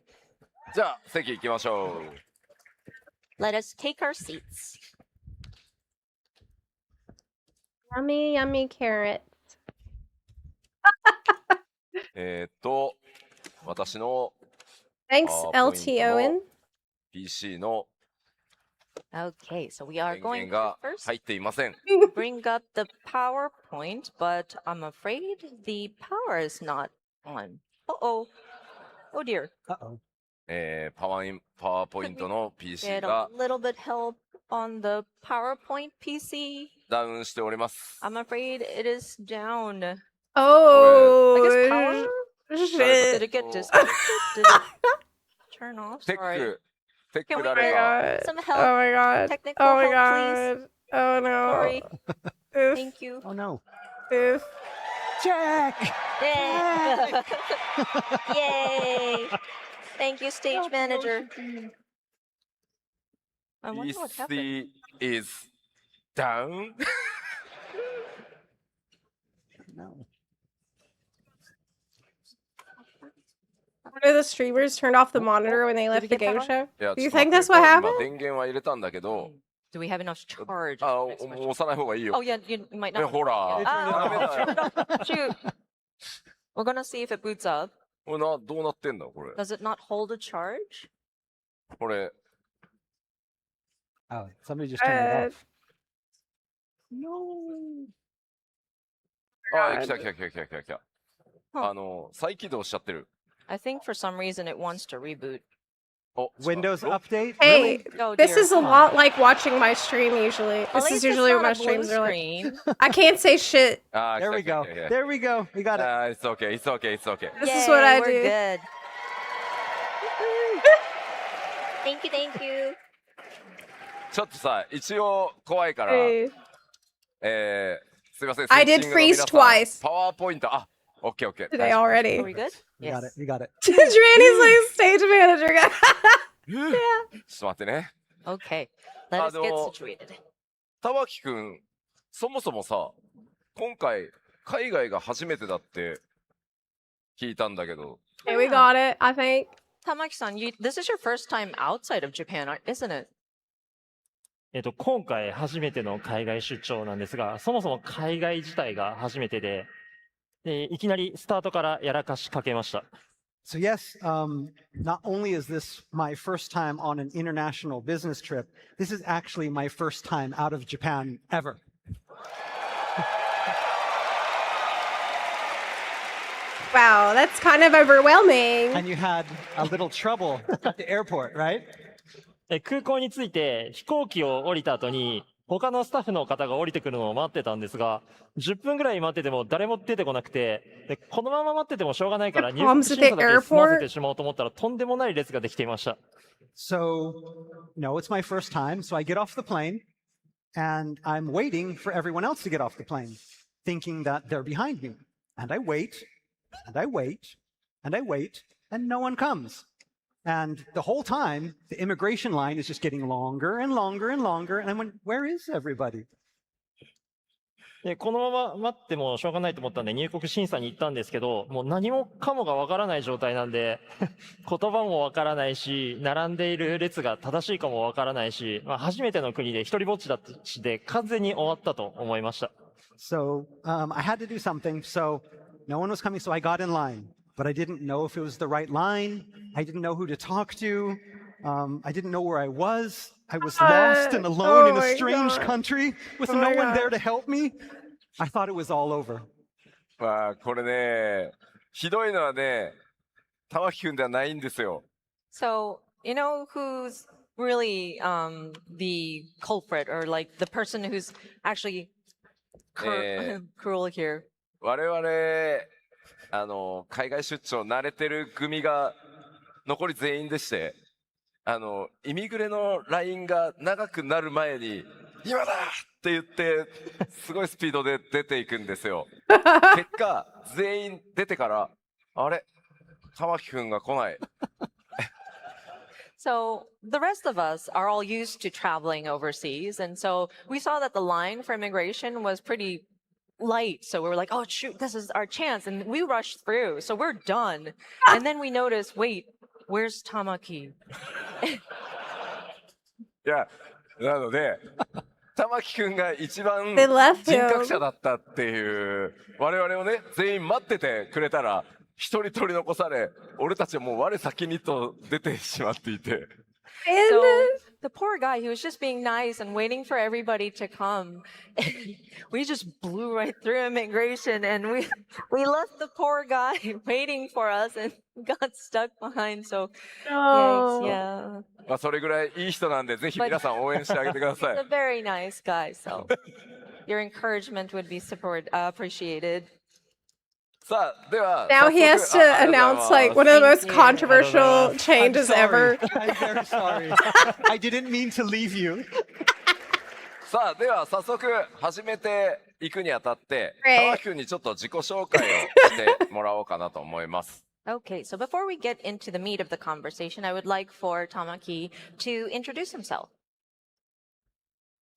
じゃあ、席行きましょう。 Let us take our seats. Yummy, yummy carrots. 私の Thanks, ポイント LT Owen. の PC の Okay, so we are 電 going 源 to が first 入っていません。 bring up the PowerPoint, but I'm afraid the power is not on. Uh-oh. Oh dear. Uh-oh. パワーポイントの PC Get が a little bit help on the PowerPoint PC. ダウンしております。 I'm afraid it is down. I Oh, guess power? Did shit. it get disconnected? Did it turn off? テッ Sorry. ク Can we 誰か。 some Oh help? my god. Technical Oh my help, please. god. Oh no. Sorry. Oof. Thank you. Oh no. Oof. Jack! Yay! Yay! Thank you, stage manager. I wonder what happened. PC is down. No. What are the streamers turned off the monitor when they left the game show? いや Do you ちょっ think と that's 待 what って今 happened? 電源は入れたんだけど、 Do we have enough charge? もう押さない方がいいよ。 Oh yeah, you might not. ほら。 ダメだよ。 Shoot. We're gonna see if it boots up. これどうなってんだこれ。 Does it not hold a charge? これ Oh, somebody just turned it off. No. あ、来た来た来た来た来た来た。再起動しちゃってる。I think for some reason it wants to reboot. Windows update? Hey, Really? Oh, this dear. is a lot like watching my stream usually. At This least is it's usually what not my a blue streams are like. screen. I can't say shit. There we go. There we go. We got it. It's okay, it's okay, it's okay. This is what I Yay, do. we're good. Thank you, thank you. ちょっとさ、一応怖いから、 Hey. すいません。 I did セッティングの皆 freeze さん twice パワーポイント、OK, OK. today already. Are we good? We got it. We got it. Granny's like stage manager guy. Yeah. ちょっと待ってね。 Okay, let us get situated. 玉木くん、そもそもさ、今回、海外が初めてだって聞いたんだけど。Hey, we got it, I think. Tamaki-san, this is your first time outside of Japan, isn't it? 今回初めての海外出張なんですが、そもそも海外自体が初めてで、いきなりスタートからやらかしかけました。So yes, not only is this my first time on an international business trip, this is actually my first time out of Japan ever. Wow, that's kind of overwhelming. And you had a little trouble at the airport, right? 空港に着いて飛行機を降りた後に他のスタッフの方が降りてくるのを待ってたんですが、10分ぐらい待ってても誰も出てこなくて、でこのまま待っててもしょうがないから入国審査だけ済ませてしまおうと思ったらとんでもない列ができていました。So, it's my first time, so I get off the plane and I'm waiting for everyone else to get off the plane, thinking that they're behind me. And I wait, and I wait, and I wait, and no one comes. And the whole time, the immigration line is just getting longer and longer and longer. And I went, where is everybody? でこのまま待ってもしょうがないと思ったんで入国審査に行ったんですけど、もう何もかもがわからない状態なんで言葉もわからないし、並んでいる列が正しいかもわからないし、初めての国で一人ぼっちだったしで完全に終わったと思いました。So I had to do something. So no one was coming, so I got in line. But I didn't know if it was the right line. I didn't know who to talk to. I didn't know where I was. I was lost and alone in a strange country with no one there to help me. I thought it was all over. これね、ひどいのはね、玉木くんではないんですよ。So, you know who's really the culprit or like the person who's actually cruel here? 我々海外出張慣れてる組が残り全員でして、イミグレのラインが長くなる前に今だって言ってすごいスピードで出ていくんですよ。結果全員出てからあれ玉木くんが来ない。So the rest of us are all used to traveling overseas, and so we saw that the line for immigration was pretty light, so we were like, oh shoot, this is our chance, and we rushed through, so we're done. And then we noticed, wait, where's Tamaki? いや、なので玉木くんが一番 They left 人 him. 格者だったっていう我々をね全員待っててくれたら一人取り残され俺たちはもう我先にと出てしまっていて。So the poor guy, he was just being nice and waiting for everybody to come. We just blew right through immigration, and we left the poor guy waiting for us and got stuck behind. So No. yikes, yeah. まあそれぐらいいい人なんでぜひ皆さん応援してあげてくださ He's い a。very nice guy, so your encouragement would be appreciated. さあでは Now he has to announce like one of the most controversial changes ever. I'm very sorry. I didn't mean to leave you. さあでは早速始めていくにあたって玉木くんにちょっと自己紹介をしてもらおうかなと思います。Okay, so before we get into the meat of the conversation, I would like for Tamaki to introduce himself.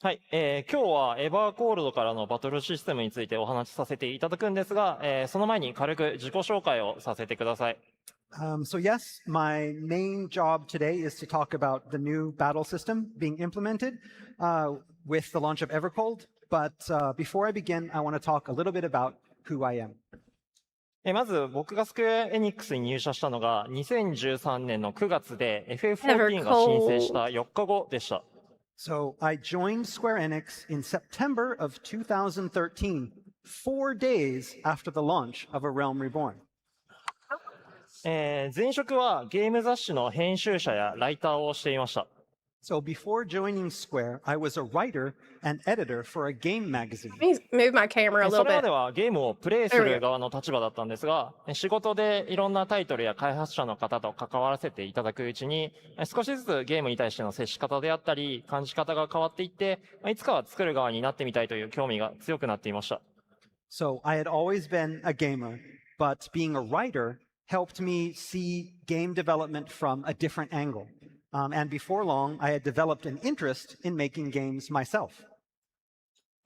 はい、今日はエバーコールドからのバトルシステムについてお話しさせていただくんですが、その前に軽く自己紹介をさせてください。So yes, my main job today is to talk about the new battle system being implemented with the launch of Evercold. But before I begin, I want to talk a little bit about who I am. まず僕がスクエアエニックスに入社したのが2013年の9月で FF14 が申請した4日後でした。So I joined Square Enix in September of 2013, 4 days after the launch of A Realm Reborn. 前職はゲーム雑誌の編集者やライターをしていました。So before joining Square, I was a writer and editor for a game magazine. Let me move my camera a そ little れま bit. ではゲームをプレイする側の立場だったんですが、仕事でいろんなタイトルや開発者の方と関わらせていただくうちに、少しずつゲームに対しての接し方であったり、感じ方が変わっていって、いつかは作る側になってみたいという興味が強くなっていました。So I had always been a gamer, but being a writer helped me see game development from a different angle. And before long, I had developed an interest in making games myself.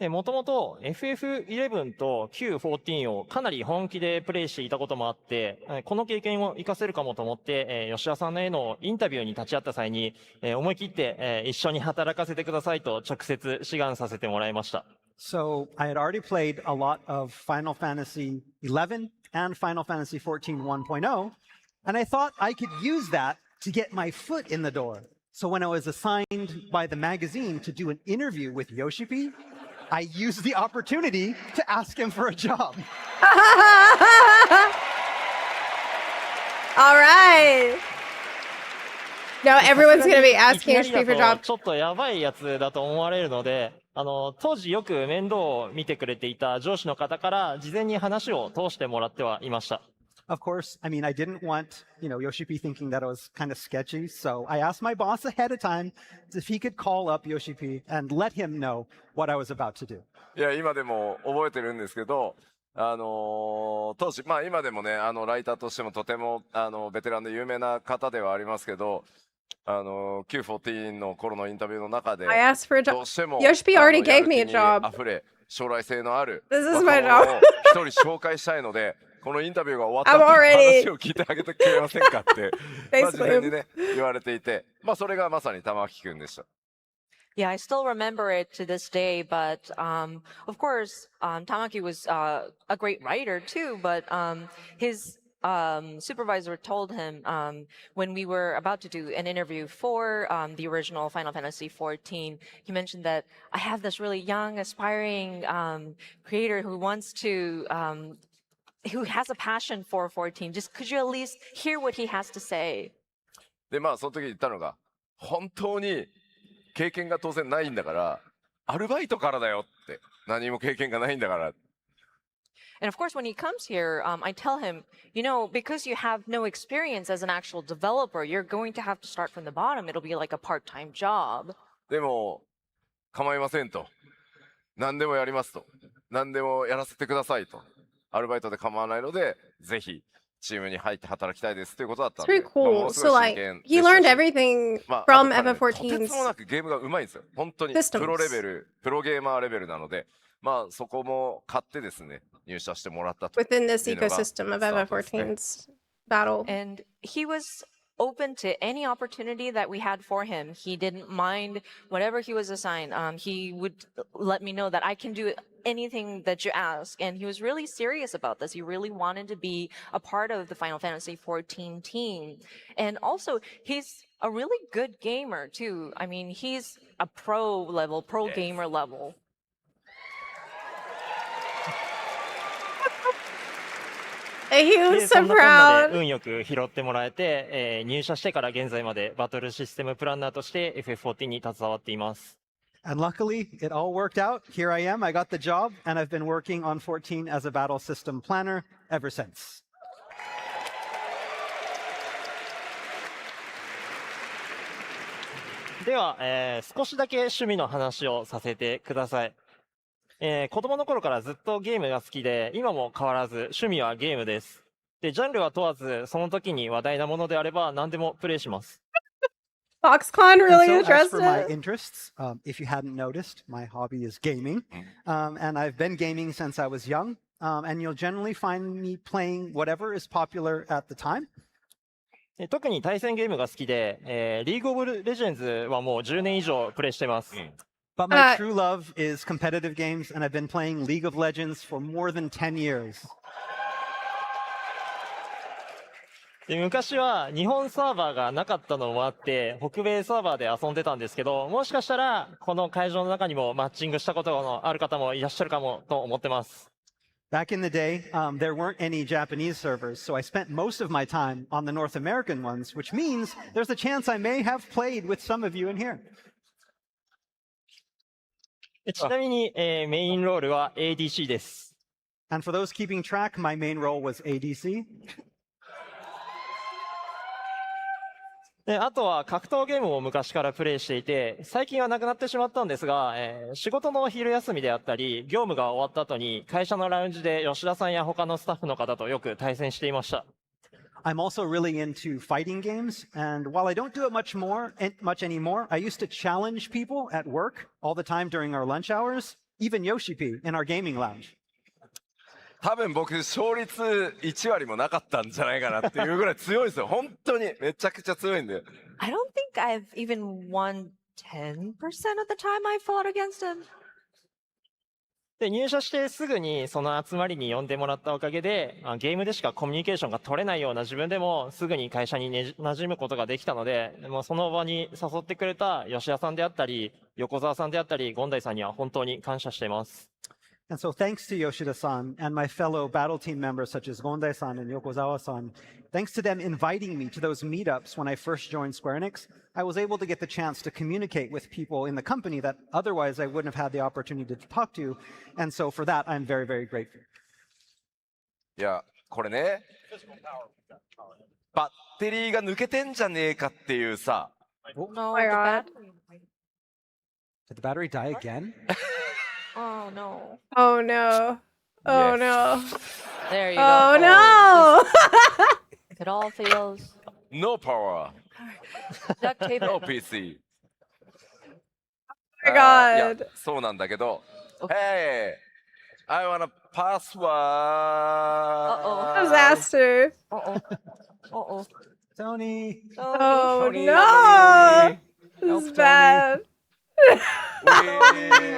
もともと FF11 と Q14 をかなり本気でプレイしていたこともあって、この経験を活かせるかもと思って、吉田さんへのインタビューに立ち会った際に、思い切って、一緒に働かせてくださいと直接志願させてもらいました。So I had already played a lot of Final Fantasy XI and Final Fantasy XIV 1.0, and I thought I could use that to get my foot in the door. So when I was assigned by the magazine to do an interview with Yoshi-P, I used the opportunity to ask him for a job. All right. No, everyone's going to be asking Yoshi-P for a job. ちょっとやばいやつだと思われるので、当時よく面倒を見てくれていた上司の方から事前に話を通してもらってはいました。Of course, I mean, I didn't want, Yoshi-P thinking that it was kind of sketchy. So I asked my boss ahead of time if he could call up Yoshi-P and let him know what I was about to do. いや、今でも覚えてるんですけど、当時、まあ今でもね、ライターとしてもとても、ベテランで有名な方ではありますけど、Q14 の頃のインタビューの中で、 I asked for a job. どうしても、Yoshi-P already gave me a job. 溢れ、将来性のある This is 若 my 者を job. 一人紹介したいので、このインタビューが終わったら話を聞いてあげてくれませんかって、まあ事前にね、言われていて、まあそれがまさに玉木くんでした。Yeah, I still remember it to this day, but of course, Tamaki was a great writer too, but his supervisor told him when we were about to do an interview for the original Final Fantasy XIV, he mentioned that I have this really young, aspiring creator who wants to, who has a passion for 14. Just could you at least hear what he has to say? で、まあその時言ったのが、本当に経験が当然ないんだから、アルバイトからだよって、何も経験がないんだから。And of course, when he comes here, I tell him, because you have no experience as an actual developer, you're going to have to start from the bottom. It'll be like a part-time job. でも、構いませんと。何でもやりますと。何でもやらせてくださいと。アルバイトで構わないので、ぜひチームに入って働きたいですということだったんで。It's pretty cool. So like, he learned everything from FF14's とてつもなくゲームがうまいんですよ。本当にプロレベル、プロゲーマーレベルなので、まあそこも買ってですね、入社してもらったと。within this ecosystem of FF14's battle. And he was open to any opportunity that we had for him. He didn't mind whatever he was assigned. He would let me know that I can do anything that you ask. And he was really serious about this. He really wanted to be a part of the Final Fantasy XIV team. And also, he's a really good gamer too. I mean, he's a pro gamer level. He was そ so んなこんな proud. で運よく拾ってもらえて、入社してから現在までバトルシステムプランナーとして FF14 に携わっています。And luckily, it all worked out. Here I am. I got the job, and I've been working on 14 as a battle system planner ever since. では、少しだけ趣味の話をさせてください。子供の頃からずっとゲームが好きで、今も変わらず趣味はゲームです。で、ジャンルは問わず、その時に話題なものであれば何でもプレイします。Foxconn really And so as for my interested. interests, if you hadn't noticed, my hobby is gaming. And I've been gaming since I was young. And you'll generally find me playing whatever is popular at the time. 特に対戦ゲームが好きで、リーグオブレジェンズはもう10年以上プレイしてます。But my true love is competitive games, and I've been playing League of Legends for more than 10 years. で昔は日本サーバーがなかったのもあって、北米サーバーで遊んでたんですけど、もしかしたらこの会場の中にもマッチングしたことのある方もいらっしゃるかもと思ってます。Back in the day, there weren't any Japanese servers, so I spent most of my time on the North American ones, which means there's a chance I may have played with some of you in here. ちなみに、メインロールは ADC です。And for those keeping track, my main role was ADC. で、あとは格闘ゲームを昔からプレイしていて、最近はなくなってしまったんですが、仕事の昼休みであったり、業務が終わった後に会社のラウンジで吉田さんや他のスタッフの方とよく対戦していました。I'm also really into fighting games, and while I don't do it much anymore, I used to challenge people at work all the time during our lunch hours, even Yoshi-P in our gaming lounge. 多分僕勝率1割もなかったんじゃないかなっていうぐらい強いですよ。本当にめちゃくちゃ強いんで。I don't think I've even won 10% of the time I fought against him. で、入社してすぐにその集まりに呼んでもらったおかげで、ゲームでしかコミュニケーションが取れないような自分でもすぐに会社に馴染むことができたので、もうその場に誘ってくれた吉田さんであったり、横澤さんであったり、権代さんには本当に感謝しています。And so thanks to Yoshida-san and my fellow battle team members such as Gondai-san and Yokozawa-san, thanks to them inviting me to those meetups when I first joined Square Enix, I was able to get the chance to communicate with people in the company that otherwise I wouldn't have had the opportunity to talk to. And so for that, I'm very, very grateful. いや、これね、バッテリーが抜けてんじゃねえかっていうさ。Oh my god. Did the battery die again? Oh no. Oh no. Oh no. There you go. Oh No. It all feels. No power. Duct tape. No PC. Oh my god. いや、そうなんだけど。Hey, I want a password. Disaster. Uh-oh. Tony. Oh Tony. no. This Help, is bad. We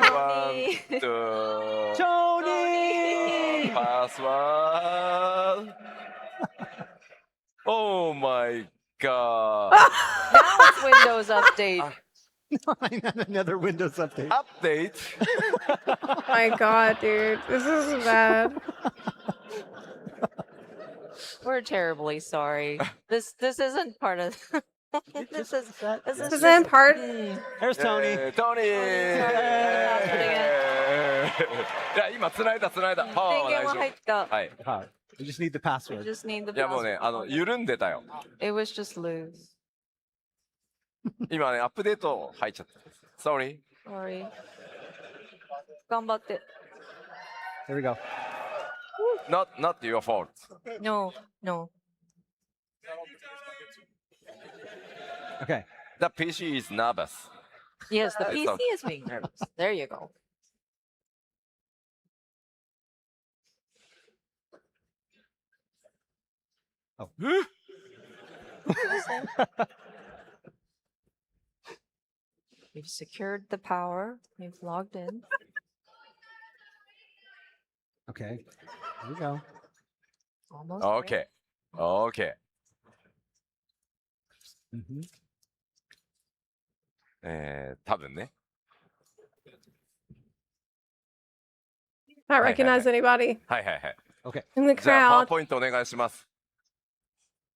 want to Tony! Password. Oh my god. Now it's Windows Update. Another Windows update. Update? Oh my god, dude. This is bad. We're terribly sorry. This isn't part of. This isn't part. There's Tony. Tony! いや、今繋いだ。パワーは大丈夫。はい。You just need the password. Just need the いや、もうね、緩んでたよ。It was just loose. 今ね、アップデート入っちゃった。Sorry. Sorry. 頑張って。 Here we go. Not your fault. No. Okay. The PC is nervous. Yes, the PC is being nervous. There you go. Oh. We've secured the power. We've logged in. Okay. Here we go. Almost. Okay. Okay. Mm-hmm. 多分ね。Not recognize anybody はい。Okay. in the じゃあ、パワー crowd. ポイントお願いします。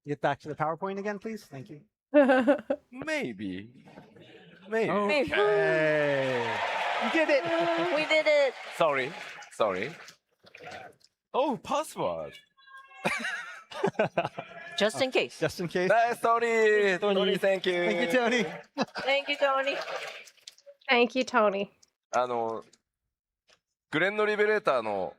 Get back to the PowerPoint again, please. Thank you. Maybe. Maybe. Hey. You did it. We did it. Sorry. Oh, password. Just in case. Just in case. Nice, Tony. Tony, thank you. Thank you, Tony. Thank you, Tony. Thank you, Tony. グレンノリベレーターの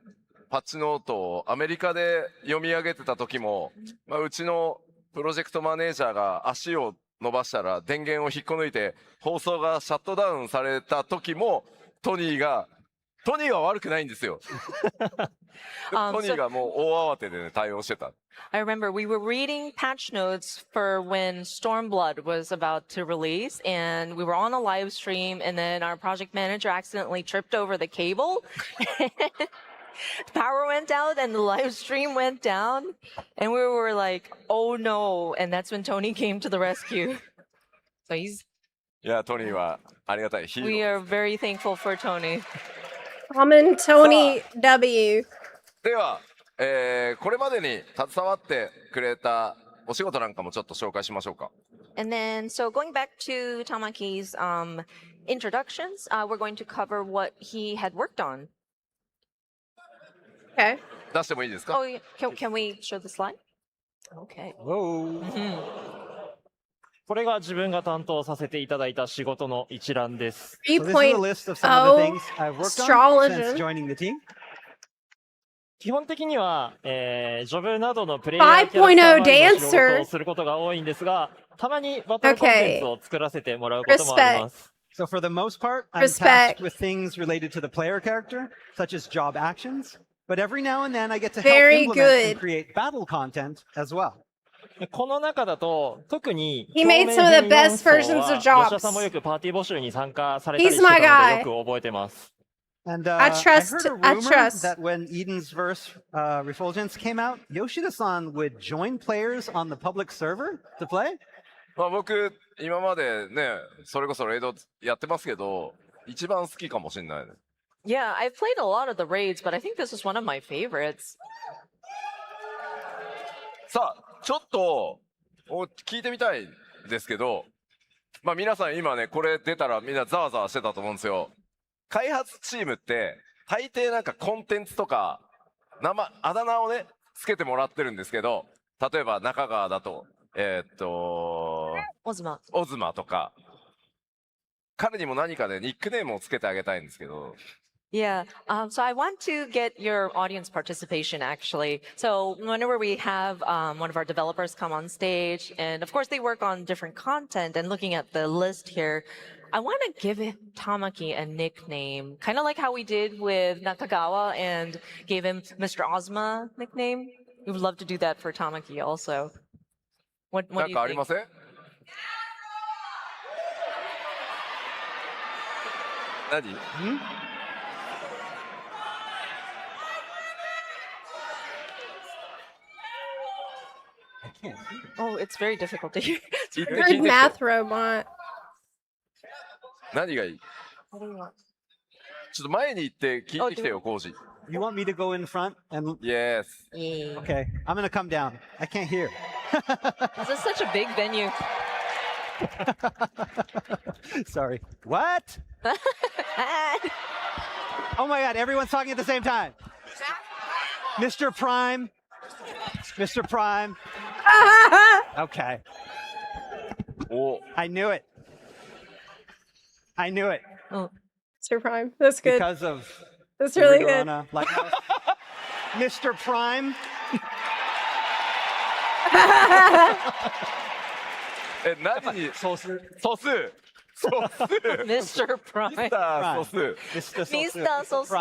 パッチノートをアメリカで読み上げてた時も、うちのプロジェクトマネージャーが足を伸ばしたら電源を引っこ抜いて放送がシャットダウンされた時もトニーは悪くないんですよ。トニーがもう大慌てでね対応してた。I remember we were reading patch notes for when Stormblood was about to release, and we were on a live stream, and then our project manager accidentally tripped over the cable. power went out and the live stream went down, and we were like, "Oh no!" And that's when Tony came to the rescue. So he's. いや、トニーはありがたいヒーロー We です。 are very thankful for Tony. Common Tony W. では、これまでに携わってくれたお仕事なんかもちょっと紹介しましょうか。 And then, so going back to Tamaki's introductions, we're going to cover what he had worked on. Okay. 出してもいいですか？ Oh, yeah. Can we show the slide? Okay. Whoa. これが自分が担当させていただいた仕事の一覧です。 So this is a list of some of the things I've worked on since joining the team. 基本的には、ジョブなどのプレイヤーキャラクター周りの仕事をすることが多いんですが、たまにバトルコンテンツを作らせてもらうこともあります。So for the most part, I'm tasked with things related to the player character, such as job actions. But every now and then I get to help implement and create battle content as well. この中だと特に He made some of the best versions of 吉田 jobs. さんもよくパーティー募集に参加されたり He's してた my ので guy. よく覚えてます。And I I trust- heard a I rumor trust. that when Eden's verse Refulgence came out, Yoshida-san would join players on the public server to play. まあ僕今までねそれこそレイドやってますけど一番好きかもしれないね。 Yeah, I've played a lot of the raids, but I think this is one of my favorites. さあちょっと聞いてみたいんですけど、まあ皆さん今ねこれ出たらみんなざわざわしてたと思うんですよ。開発チームって大抵なんかコンテンツとかあだ名をねつけてもらってるんですけど、例えば中川だとオズマとか彼にも何かでニックネームをつけてあげたいんですけど。 Yeah, so I want to get your audience participation actually. So whenever we have one of our developers come on stage, and of course they work on different content, and looking at the list here, I want to give Tamaki a nickname, kind of like how we did with Nakagawa and gave him Mr. Ozma nickname. We would love to do that for Tamaki also. What do なん you かあり think? ません？何？ Oh, it's very difficult to hear. Nerd math robot. 何がいい？ What do you want? ちょっと前に行って聞いてきてよ、コウジ。 You want me to go in front and? Yes. Okay, I'm gonna come down. I can't hear. This is such a big venue. Sorry. What? Oh my God! Everyone's talking at the same time. Mr. Prime. Mr. Prime. Okay. I knew it. I knew it. Oh, Mr. Prime. That's good. Because of That's really good. Like Mr. Prime. 何に素数 Mr. Prime. ミスター素数 Mr. 素数。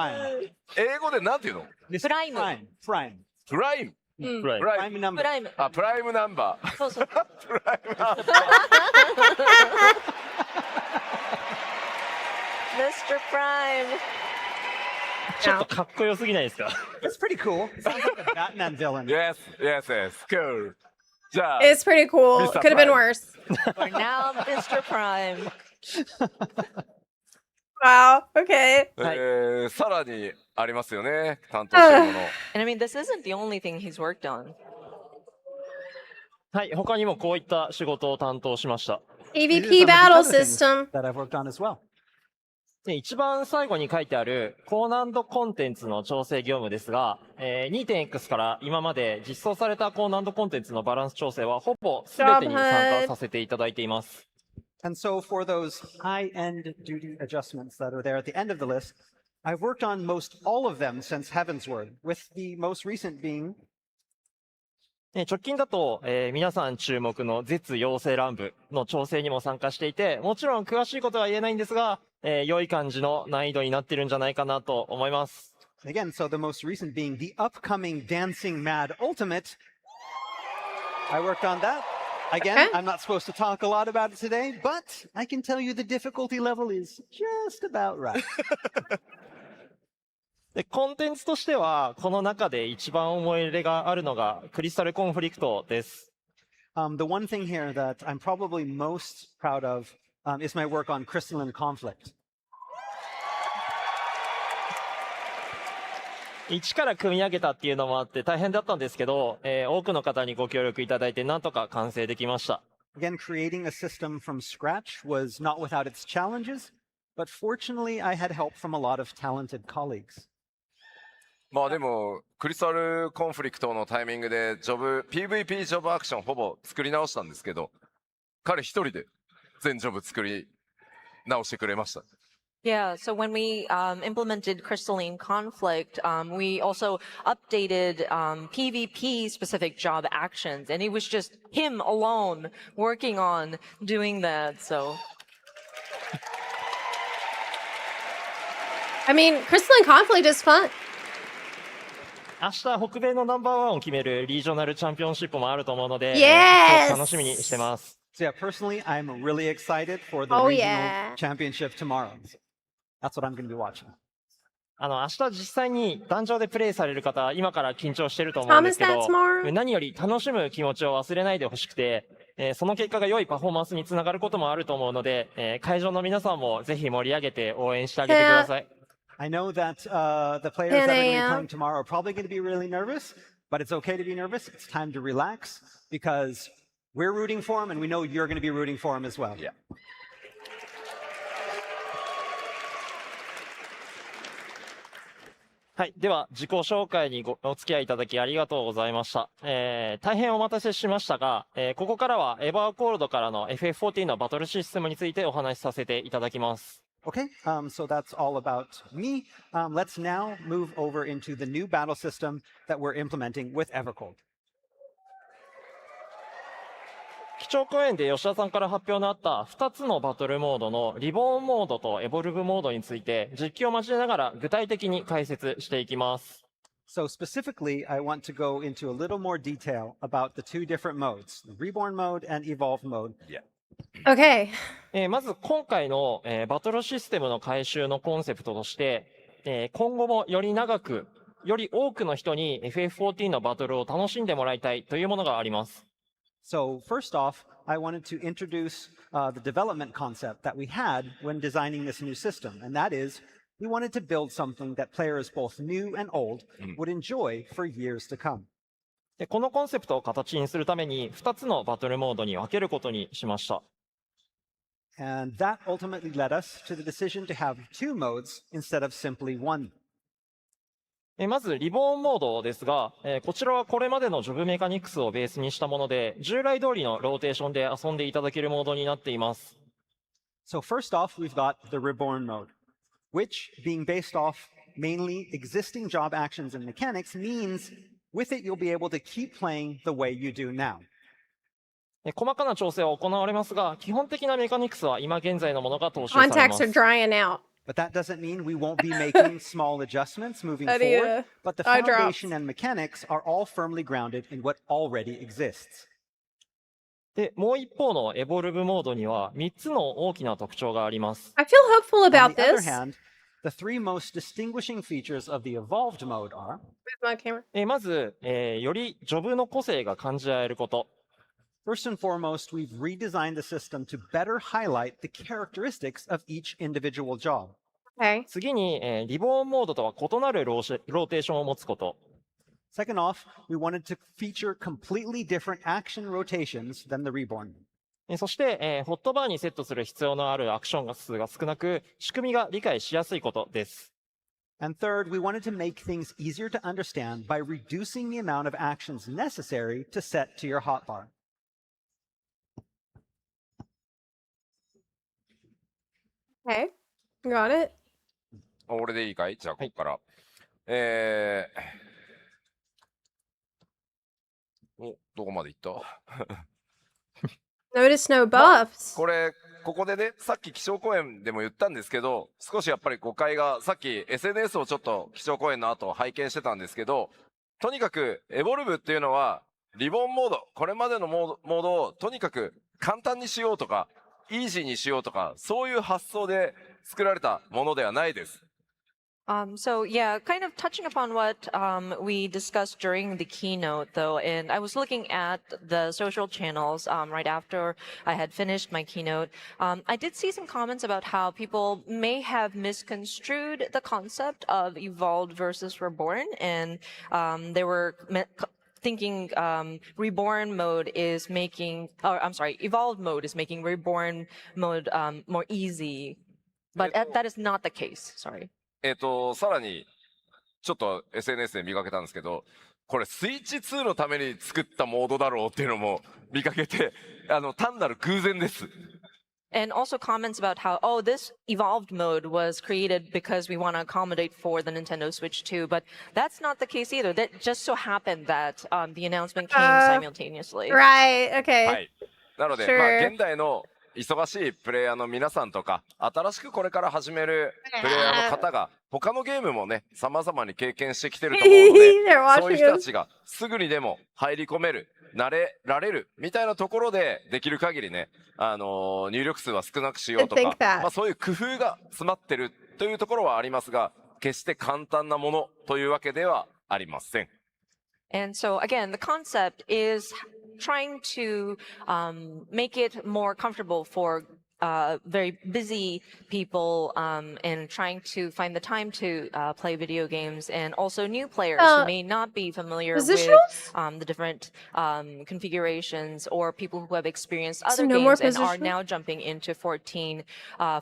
英語でなんていうの？プライム。プライム。プライム。プライム。あ、プライムナンバー。そうそう。プライムナンバー。Mr. Prime. ちょっとかっこよすぎないですか？ It's pretty cool. Sounds like a Batman villain. Yes, yes, yes. Cool. じゃあ。 It's pretty cool. Mr. Could have been Prime. worse. For now, Mr. Prime. Wow. Okay. さらにありますよね、担当してるもの。 And I mean, this isn't the only thing he's worked on. はい、他にもこういった仕事を担当しました。 EVP battle system. That I've worked on as well. で一番最後に書いてある高難度コンテンツの調整業務ですが、2.x から今まで実装された高難度コンテンツのバランス調整はほぼ全てに参加させていただいています。 And so for those high-end duty adjustments that are there at the end of the list, I've worked on most all of them since Heavensward, with the most recent being 直近だと、皆さん注目の絶妖精乱舞の調整にも参加していて、もちろん詳しいことは言えないんですが、良い感じの難易度になってるんじゃないかなと思います。 Again, so the most recent being the upcoming Dancing Mad Ultimate. I worked on that. Again, I'm not supposed to talk a lot about it today, but I can tell you the difficulty level is just about right. で、コンテンツとしては、この中で一番思い入れがあるのが、クリスタルコンフリクトです。The one thing here that I'm probably most proud of is my work on crystalline conflict. 一から組み上げたっていうのもあって大変だったんですけど、多くの方にご協力いただいてなんとか完成できました。Again, creating a system from scratch was not without its challenges, but fortunately I had help from a lot of talented colleagues. まあでも、クリスタルコンフリクトのタイミングでPVP ジョブアクションほぼ作り直したんですけど、彼一人で全ジョブ作り直してくれました。Yeah, so when we implemented crystalline conflict, we also updated PvP specific job actions, and it was just him alone working on doing that. So, I mean, crystalline conflict is fun. 明日北米のナンバーワンを決めるリージョナルチャンピオンシップもあると思うので、Yes! 楽しみにしてます。So yeah, personally, I'm really excited for the regional championship tomorrow. That's what I'm going to be watching. 明日実際に壇上でプレイされる方、今から緊張してると思うんですけど、何より楽しむ気持ちを忘れないでほしくて、その結果が良いパフォーマンスにつながることもあると思うので、会場の皆さんもぜひ盛り上げて応援してあげてください。I know that the players that are going to be playing tomorrow are probably going to be really nervous, but it's okay to be nervous. It's time to relax because we're rooting for them and we know you're going to be rooting for them as well. Yeah. はい。では、自己紹介にお付き合いいただきありがとうございました。大変お待たせしましたが、ここからはエバーコールドからの FF14 のバトルシステムについてお話しさせていただきます。Okay, so that's all about me. Let's now move over into the new battle system that we're implementing with Evercold. 基調講演で吉田さんから発表のあった2つのバトルモードのリボーンモードとエボルブモードについて実況を交えながら具体的に解説していきます。So specifically, I want to go into a little more detail about the two different modes, the Reborn mode and Evolved mode. Yeah. Okay. まず今回の、バトルシステムの改修のコンセプトとして、今後もより長く、より多くの人に FF14 のバトルを楽しんでもらいたいというものがあります。So first off, I wanted to introduce the development concept that we had when designing this new system, and that is we wanted to build something that players both new and old would enjoy for years to come. でこのコンセプトを形にするために2つのバトルモードに分けることにしました。And that ultimately led us to the decision to have two modes instead of simply one. まず、リボーンモードですが、こちらはこれまでのジョブメカニクスをベースにしたもので、従来通りのローテーションで遊んでいただけるモードになっています。So first off, we've got the Reborn mode, which, being based off mainly existing job actions and mechanics, means with it you'll be able to keep playing the way you do now. 細かな調整は行われますが、基本的なメカニクスは今現在のものが踏襲されます。Contacts are drying out. But that doesn't mean we won't be making small adjustments moving forward. But the foundation and mechanics are all firmly grounded in what already exists. で、もう一方のエボルブモードには3つの大きな特徴があります。I feel hopeful about On the other this. hand, the three most distinguishing features of the evolved mode are まず、よりジョブの個性が感じられること。First and foremost, we've redesigned the system to better highlight the characteristics of each individual job. Okay. 次に、リボーンモードとは異なるローテーションを持つこと。Second off, we wanted to feature completely different action rotations than the Reborn. そして、ホットバーにセットする必要のあるアクション数が少なく、仕組みが理解しやすいことです。And third, we wanted to make things easier to understand by reducing the amount of actions necessary to set to your hotbar. Okay. Got it. 俺でいいかい？じゃあここから。どこまで行った？ Notice no buffs. ここでね、さっき気象公演でも言ったんですけど、少しやっぱり誤解が、さっき SNS をちょっと気象公演の後拝見してたんですけど、とにかくエボルブっていうのは、リボンモード、これまでのモードをとにかく簡単にしようとか、イージーにしようとか、そういう発想で作られたものではないです。So yeah, kind of touching upon what we discussed during the keynote though, and I was looking at the social channels right after I had finished my keynote. I did see some comments about how people may have misconstrued the concept of evolved versus reborn, and they were thinking reborn mode is making, or I'm sorry, evolved mode is making reborn mode more easy, but that is not the case. Sorry. さらに、ちょっと SNS で見かけたんですけど、これスイッチ2のために作ったモードだろうっていうのも見かけて、単なる偶然です。And also comments about how, oh, this evolved mode was created because we want to accommodate for the Nintendo Switch 2, but that's not the case either. That just so happened that the announcement came simultaneously. Right, okay. はい。なので、Sure. 現代の忙しいプレイヤーの皆さんとか、新しくこれから始めるプレイヤーの方が、他のゲームもね、様々に経験してきてると思うので、そういう人たちがすぐにでも入り込める、慣れられるみたいなところで、できる限りね、入力数は少なくしようとか、そういう工夫が詰まってるというところはありますが、決して簡単なものというわけではありません。And so again, the concept is trying to make it more comfortable for very busy people and trying to find the time to play video games, and also new players who may not be familiar with the different configurations, or people who have experienced other games and are now jumping into 14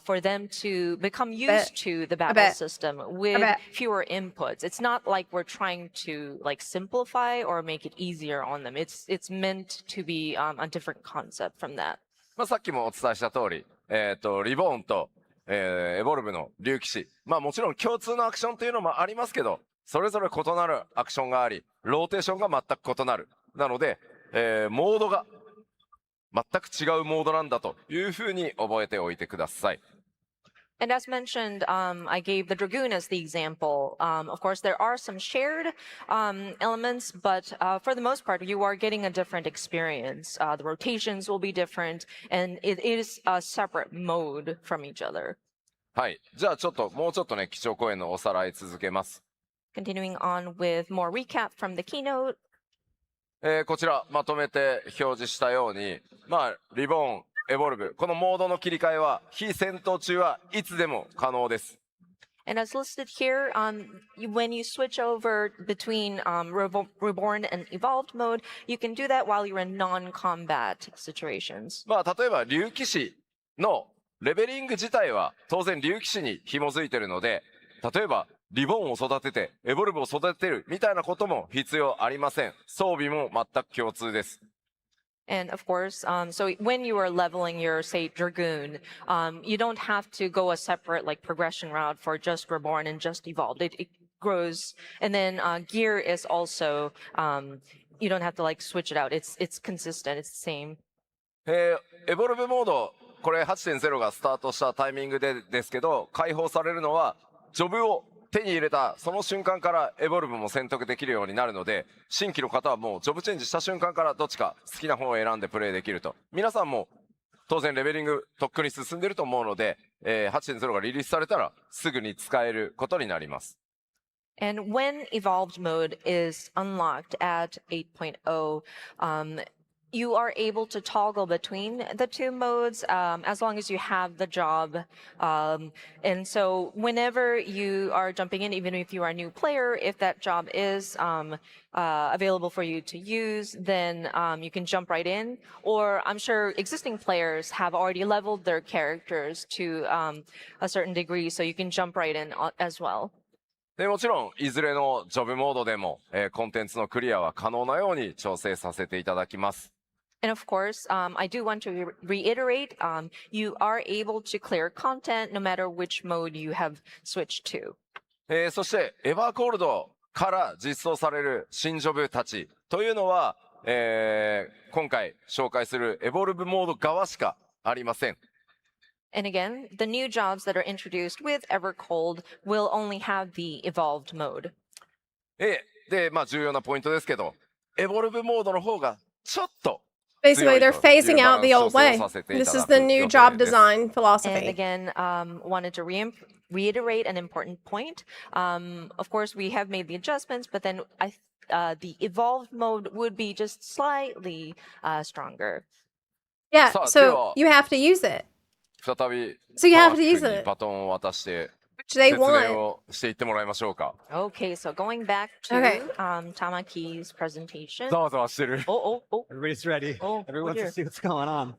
for them to become used to the battle system with fewer inputs. It's not like we're trying to like simplify or make it easier on them. It's meant to be a different concept from that. さっきもお伝えした通り、リボーンと、エボルブの竜騎士。もちろん共通のアクションというのもありますけど、それぞれ異なるアクションがあり、ローテーションが全く異なる。なので、モードが全く違うモードなんだというふうに覚えておいてください。And as mentioned, I gave the Dragoon as the example. Of course, there are some shared elements, but for the most part, you are getting a different experience. The rotations will be different, and it is a separate mode from each other. はい。じゃあもうちょっとね、基調講演のおさらい続けます。Continuing on with more recap from the keynote. こちらまとめて表示したように、リボーン、エボルブ、このモードの切り替えは非戦闘中はいつでも可能です。And as listed here, when you switch over between reborn and evolved mode, you can do that while you're in non-combat situations. 例えば竜騎士のレベリング自体は当然竜騎士に紐づいてるので、例えばリボンを育ててエボルブを育てるみたいなことも必要ありません。装備も全く共通です。And of course, so when you are leveling your, say, Dragoon, you don't have to go a separate like progression route for just Reborn and just Evolved. It grows, and then gear is also you don't have to like switch it out. It's consistent. It's the same. エボルブモード、これ 8.0 がスタートしたタイミングですけど、解放されるのはジョブを手に入れたその瞬間からエボルブも選択できるようになるので、新規の方はもうジョブチェンジした瞬間からどっちか好きな方を選んでプレイできると。皆さんも当然レベリングとっくに進んでると思うので、8.0 がリリースされたらすぐに使えることになります。And when evolved mode is unlocked at 8.0, you are able to toggle between the two modes as long as you have the job. And so whenever you are jumping in, even if you are a new player, if that job is available for you to use, then you can jump right in. Or I'm sure existing players have already leveled their characters to a certain degree, so you can jump right in as well. でもちろんいずれのジョブモードでも、コンテンツのクリアは可能なように調整させていただきます。And of course, I do want to reiterate, you are able to clear content no matter which mode you have switched to. そして、エバーコールドから実装される新ジョブたちというのは、今回紹介するエボルブモード側しかありません。And again, the new jobs that are introduced with Evercold will only have the evolved mode. で、重要なポイントですけど、エボルブモードの方がちょっと Basically, they're phasing out the old way. This is the new job design philosophy. And again, wanted to reiterate an important point. Of course, we have made the adjustments, but then the evolved mode would be just slightly stronger. Yeah, so you have to use it. 再び So you have to マー use クに it. バトンを渡して Which they 説明 want. をしていってもらいましょうか。 Okay, so going back to Okay. Tamaki's presentation. ざわざわしてる。 Oh. Everybody's ready. Oh, Everyone wants to dear. see what's going on.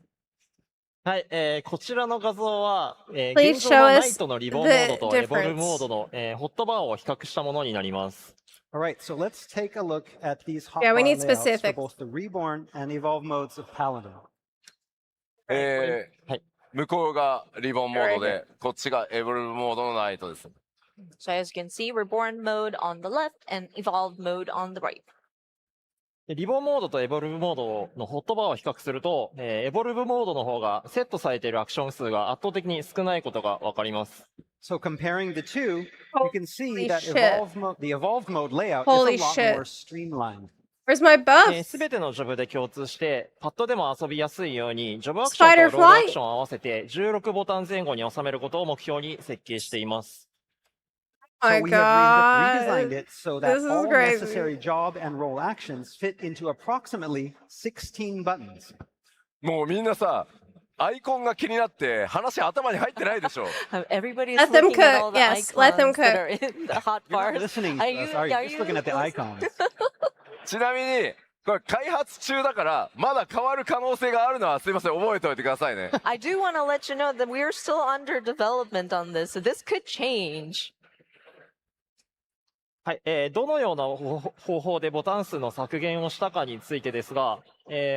はい、こちらの画像は、Please 現状の show ナ us イトのリボンモード the とエボル difference. ブモードの、ホットバーを比較したものになります。All right, so let's take a look at these hotbar Yeah, we need layouts for specifics. both the reborn and evolved modes of Paladin. はい。向こうがリボンモードで、こっちがエボルブモードのナイトです。 So as you can see, reborn mode on the left and evolved mode on the right. でリボンモードとエボルブモードのホットバーを比較すると、エボルブモードの方がセットされているアクション数が圧倒的に少ないことがわかります。So comparing the two, you can see Holy that shit. the evolved mode layout Holy is a lot shit. more streamlined. Where's my buff? すべてのジョブで共通して、パッドでも遊びやすいように、ジョブアクションとロールアクションを合わせて16ボタン前後に収めることを目標に設計しています。Oh my So we have redesigned god. it so that This is all crazy. necessary job and role actions fit into approximately 16 buttons. もうみんなさ、アイコンが気になって話頭に入ってないでしょ。 Everybody's Let them looking at all cook. the Yes, let them icons that are cook. in the hot You're not bars. listening to Are us, you, are you? are Just you looking at the listening? icons. ちなみに、これ開発中だから、まだ変わる可能性があるのはすいません、覚えておいてくださいね。I do want to let you know that we're still under development on this, so this could change. はい、どのような方法でボタン数の削減をしたかについてですが、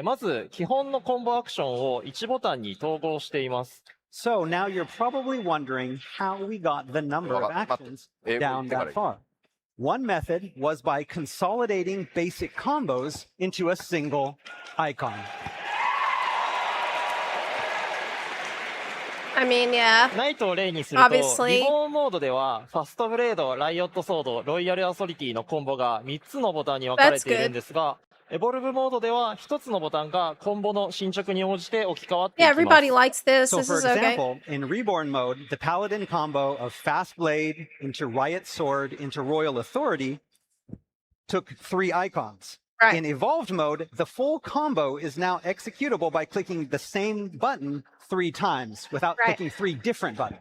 まず基本のコンボアクションを1ボタンに統合しています。So now you're probably wondering how we got the number of actions down that far. One method was by consolidating basic combos into a single icon. I mean, yeah. ナイトを例にすると、 Obviously. リボンモードでは、ファストブレード、ライオットソード、ロイヤルアソリティのコンボが3つのボタンに分かれているんですが、エボルブモードでは1つのボタンがコンボの進捗に応じて置き換わってい Yeah, きます。 everybody likes this. So This for is okay. example, in Reborn mode, the Paladin combo of Fast Blade into Riot Sword into Royal Authority took 3 icons. Right. In Evolved mode, the full combo is now executable by clicking the same button 3 times without Right. clicking 3 different buttons.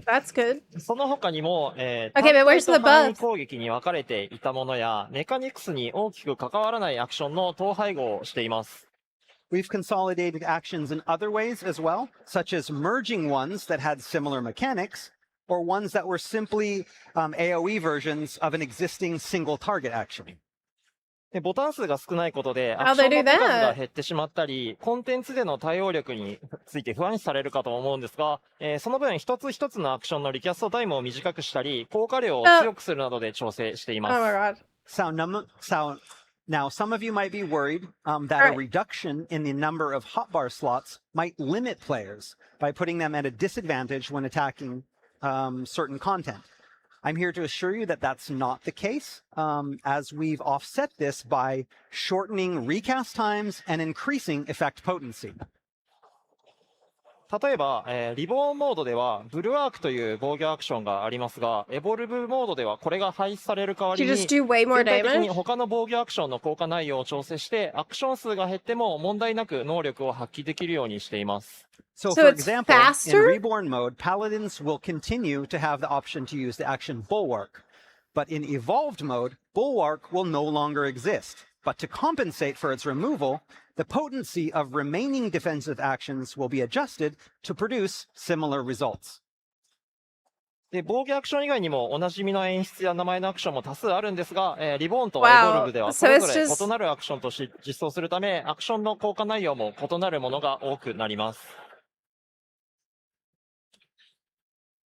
That's good. その他にも、Okay, but where's the 単体と範囲 buff? 攻撃に分かれていたものや、メカニクスに大きく関わらないアクションの統廃合をしています。We've consolidated actions in other ways as well, such as merging ones that had similar mechanics, or ones that were simply AoE versions of an existing single target action. でボタン数が少ないことで、 How'd アクショ they ン do の数 that? が減ってしまったり、コンテンツでの対応力について不安視されるかと思うんですが、その分一つ一つのアクションのリキャストタイムを短くしたり、効果量を強くするなどで調整してい Oh ます。 my god. Now, some of you might be worried that Right. a reduction in the number of hotbar slots might limit players by putting them at a disadvantage when attacking certain content. I'm here to assure you that that's not the case, as we've offset this by shortening recast times and increasing effect potency. 例えば、リボーンモードではブルワークという防御アクションがありますが、エボルブモードではこれが廃止される代わり You に just do way more 全体的に damage? 他の防御アクションの効果内容を調整してアクション数が減っても問題なく能力を発揮できるようにしています。 So, So for it's example, in faster? Reborn mode, Paladins will continue to have the option to use the action Bulwark. But in Evolved mode, Bulwark will no longer exist. But to compensate for its removal, the potency of remaining defensive actions will be adjusted to produce similar results. で防御アクション以外にもおなじみの演出や名前のアクションも多数あるんですが、リボーンとエボルブでは Wow. それぞ So れ it's just- 異なるアクションとして実装するため、アクションの効果内容も異なるものが多くなります。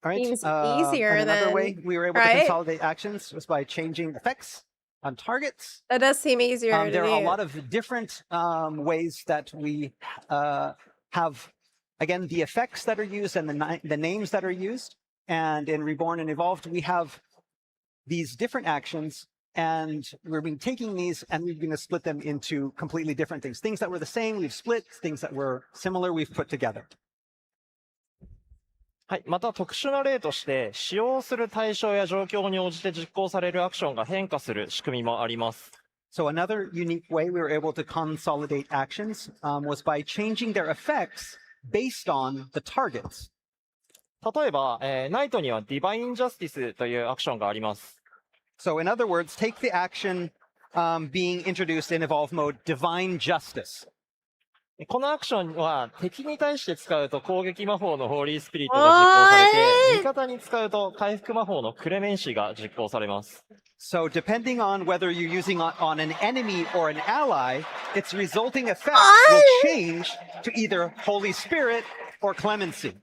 All right. Seems easier and another than- way we were able to right? consolidate actions was by changing effects on targets. That does seem easier to There are a do. lot of different ways that we have, again, the effects that are used and the names that are used. And in Reborn and Evolved, we have these different actions And we've been taking these and we're going to split them into completely different things. Things that were the same, we've split. Things that were similar, we've put together. はい。また特殊な例として、使用する対象や状況に応じて実行されるアクションが変化する仕組みもあります。So another unique way we were able to consolidate actions was by changing their effects based on the targets. 例えば、ナイトには Divine Justice というアクションがあります。So in other words, take the action being introduced in Evolve Mode, Divine Justice. このアクションは敵に対して使うと攻撃魔法のホーリースピリットが実行されて、味方に使うと回復魔法のクレメンシーが実行されます。So depending on whether you're using on an enemy or an ally, its resulting effect will change to either Holy Spirit or Clemency.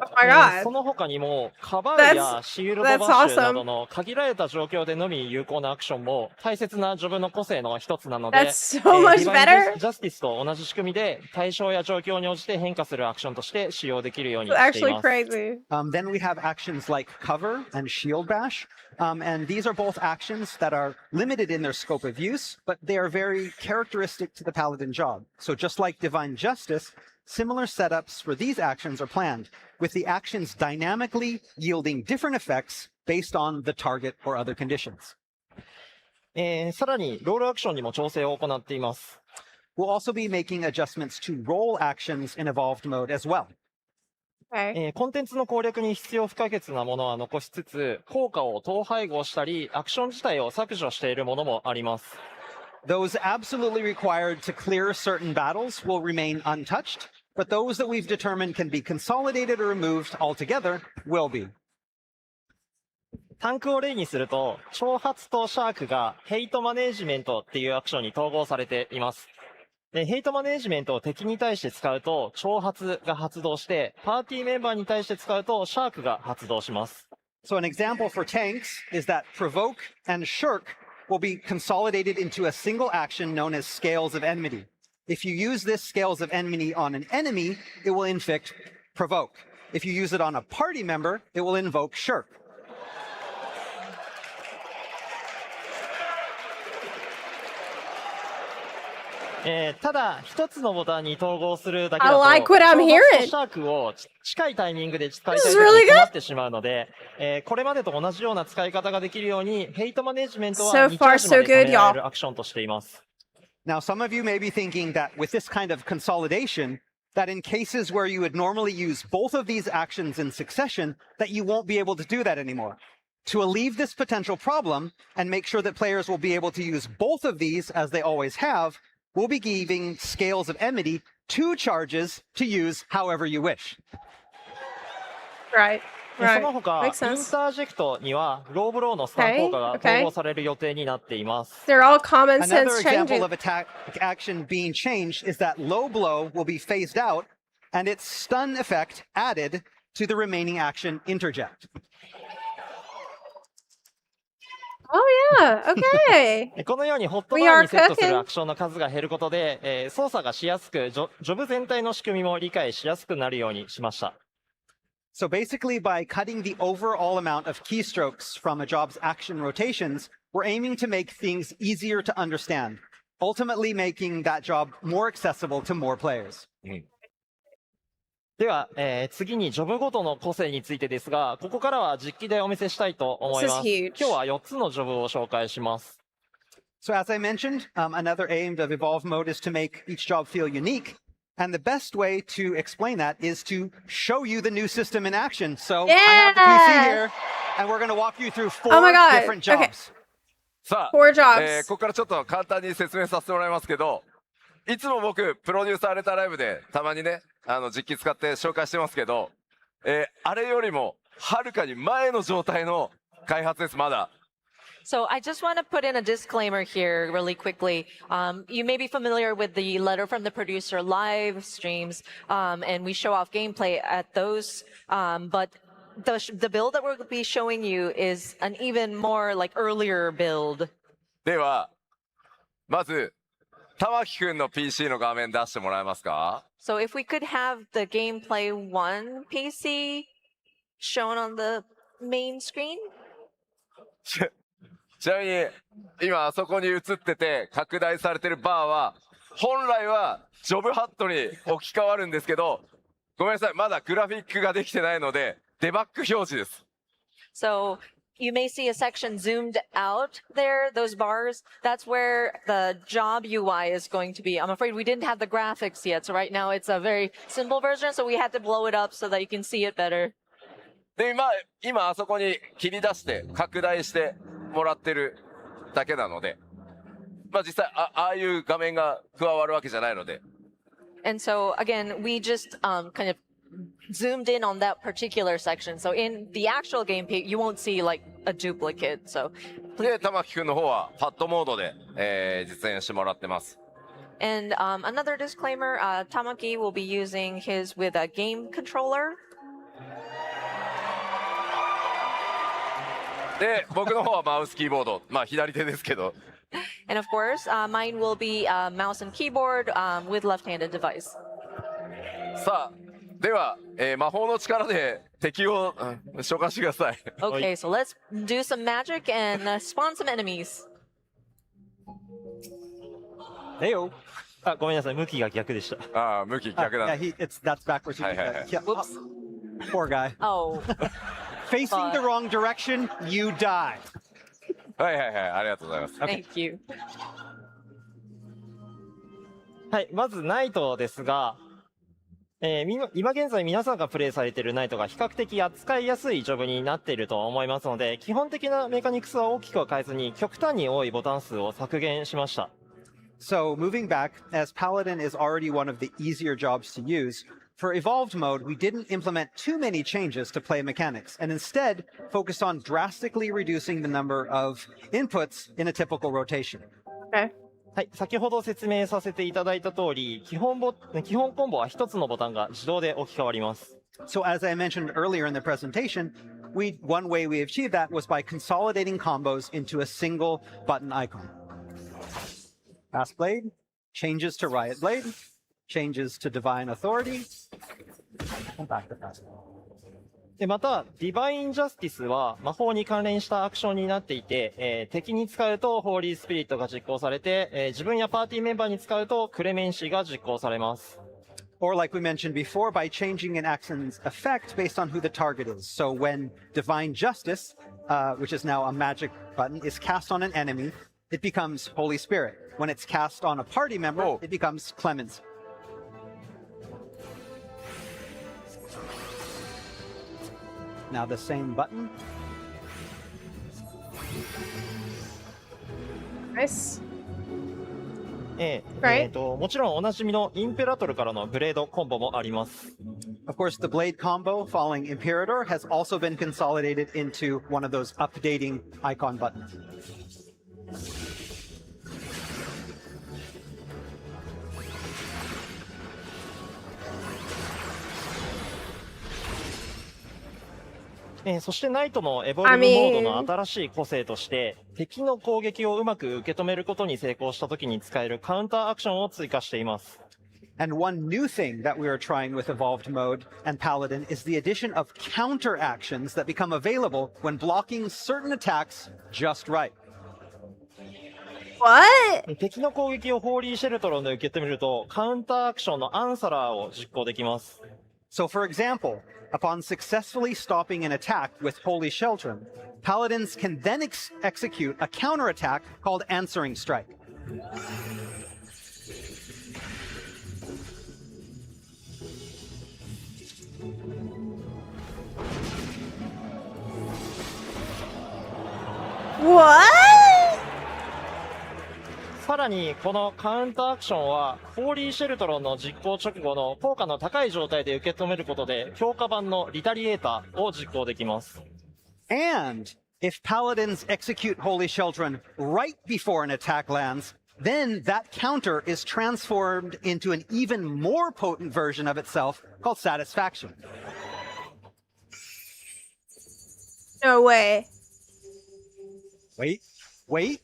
Oh my god. その他にも、カバーやシールドバッシュなどの限られた状況でのみ有効なアクションも大切なジョブの個性の一つなので、That's so much better. ジャスティスと同じ仕組みで対象や状況に応じて変化するアクションとして使用できるようにしています。Actually crazy. Then we have actions like Cover and Shield Bash. And these are both actions that are limited in their scope of use, but they are very characteristic to the Paladin job. So just like Divine Justice, similar setups for these actions are planned, with the actions dynamically yielding different effects based on the target or other conditions. さらに、ロールアクションにも調整を行っています。We'll also be making adjustments to role actions in Evolved Mode as well. コンテンツの攻略に必要不可欠なものは残しつつ、効果を統廃合したり、アクション自体を削除しているものもあります。Those absolutely required to clear certain battles will remain untouched, but those that we've determined can be consolidated or removed altogether will be. タンクを例にすると、挑発とシャークがヘイトマネージメントっていうアクションに統合されています。で、ヘイトマネージメントを敵に対して使うと、挑発が発動して、パーティーメンバーに対して使うと、シャークが発動します。So an example for tanks is that Provoke and Shirk will be consolidated into a single action known as Scales of Enmity. If you use this Scales of Enmity on an enemy, it will inflict Provoke. If you use it on a party member, it will invoke Shirk. ただ、一つのボタンに統合するだけだと、I like what I'm hearing. シャークを近いタイミングで使いたいときに困ってしまうので、これまでと同じような使い方ができるように、ヘイトマネジメントは2チャージまで兼ねられるアクションとしています。Now, some of you may be thinking that with this kind of consolidation, that in cases where you would normally use both of these actions in succession, that you won't be able to do that anymore. To alleviate this potential problem and make sure that players will be able to use both of these as they always have, we'll be giving Scales of Enmity 2 charges to use however you wish. Right. その他、インタージェクトにはローブローのスタン効果が統合される予定になっています。They're all common Another sense example changes. of attack action being changed is that Low Blow will be phased out and its stun effect added to the remaining action Interject. Oh yeah, okay. このようにホットバーンにセットするアクションの数が減ることで、操作がしやすく、ジョブ全体の仕組みも理解しやすくなるようにしました。So basically, by cutting the overall amount of keystrokes from a job's action rotations, we're aiming to make things easier to understand, ultimately making that job more accessible to more players. では、次にジョブごとの個性についてですが、ここからは実機でお見せしたいと思います。今日は4つのジョブを紹介します。So as I mentioned, another aim of Evolve Mode is to make each job feel unique. And the best way to explain that is to show you the new system in action. So I have the PC here, and we're going to walk you through 4 different jobs. Okay. さあ、4 jobs. ここからちょっと簡単に説明させてもらいますけど、いつも僕、プロデューサーレターライブでたまにね、実機使って紹介してますけど、あれよりもはるかに前の状態の開発です、まだ。So I just want to put in a disclaimer here really quickly. You may be familiar with the letter from the producer live streams, and we show off gameplay at those. But the build that we'll be showing you is an even more like earlier build. では、まず、玉木くんの PC の画面出してもらえますか？ So if we could have the gameplay 1 PC shown on the main screen. ちなみに今あそこに映ってて拡大されてるバーは本来はジョブハットに置き換わるんですけど、ごめんなさい、まだグラフィックができてないのでデバッグ表示です。So you may see a section zoomed out there, those bars. That's where the job UI is going to be. I'm afraid we didn't have the graphics yet, so right now it's a very simple version, so we had to blow it up so that you can see it better. で今あそこに切り出して拡大してもらってるだけなので、実際ああいう画面が加わるわけじゃないので。And so again, we just kind of zoomed in on that particular section. So in the actual game page, you won't see like a duplicate. So で、玉木くんの方はパッドモードで、実演してもらってます。And another disclaimer, Tamaki will be using his with a game controller. で、僕の方はマウスキーボード、左手ですけど。And of course, mine will be mouse and keyboard with left-handed device. さあ、では、魔法の力で敵を召喚してください。Okay, so let's do some magic and spawn some enemies. あ、ごめんなさい、向きが逆でした。ああ、向き逆だ。That's backwards. はいはいはい。Poor guy. Oh. Facing the wrong direction, you die. はいはいはい、ありがとうございます。Thank you. はい、まずナイトですが、今現在皆さんがプレイされているナイトが比較的扱いやすいジョブになっていると思いますので、基本的なメカニクスは大きくは変えずに極端に多いボタン数を削減しました。So moving back, as Paladin is already one of the easier jobs to use, for Evolved mode, we didn't implement too many changes to play mechanics, and instead focused on drastically reducing the number of inputs in a typical rotation. Okay. はい、先ほど説明させていただいた通り、基本コンボは一つのボタンが自動で置き換わります。So as I mentioned earlier in the presentation, one way we achieved that was by consolidating combos into a single button icon. Fast Blade, changes to Riot Blade, changes to Divine Authority, and back to Fast Blade. でまた、ディバインジャスティスは魔法に関連したアクションになっていて、敵に使うとホーリースピリットが実行されて、自分やパーティーメンバーに使うとクレメンシーが実行されます。Or like we mentioned before, by changing an action's effect based on who the target is. So when Divine Justice, which is now a magic button, is cast on an enemy, it becomes Holy Spirit. When it's cast on a party member, it becomes Clemency. Now the same button. Nice. もちろんおなじみのインペラトルからのブレードコンボもあります。Of course, the blade combo following Imperator has also been consolidated into one of those updating icon buttons. そしてナイトのエボルブモードの新しい個性として、敵の攻撃をうまく受け止めることに成功した時に使えるカウンターアクションを追加しています。And one new thing that we are trying with Evolved Mode and Paladin is the addition of counter actions that become available when blocking certain attacks just right. What? 敵の攻撃をホーリーシェルトロンで受け止めると、カウンターアクションのアンサラーを実行できます。So for example, upon successfully stopping an attack with Holy Sheltrum, Paladins can then execute a counterattack called Answering Strike. What? さらにこのカウンターアクションはホーリーシェルトロンの実行直後の効果の高い状態で受け止めることで強化版のリタリエーターを実行できます。And if Paladins execute Holy Sheltron right before an attack lands, then that counter is transformed into an even more potent version of itself called Satisfaction. No way. Wait.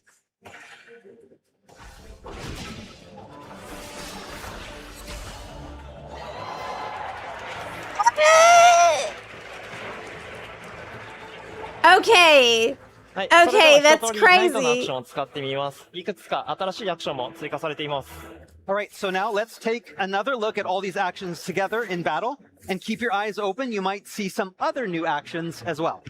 Okay. はい、 Okay, それでは that's 一通りナイトのアク crazy. ションを使ってみます。いくつか新しいアクションも追加されています。Alright, so now let's take another look at all these actions together in battle, and keep your eyes open, you might see some other new actions as well.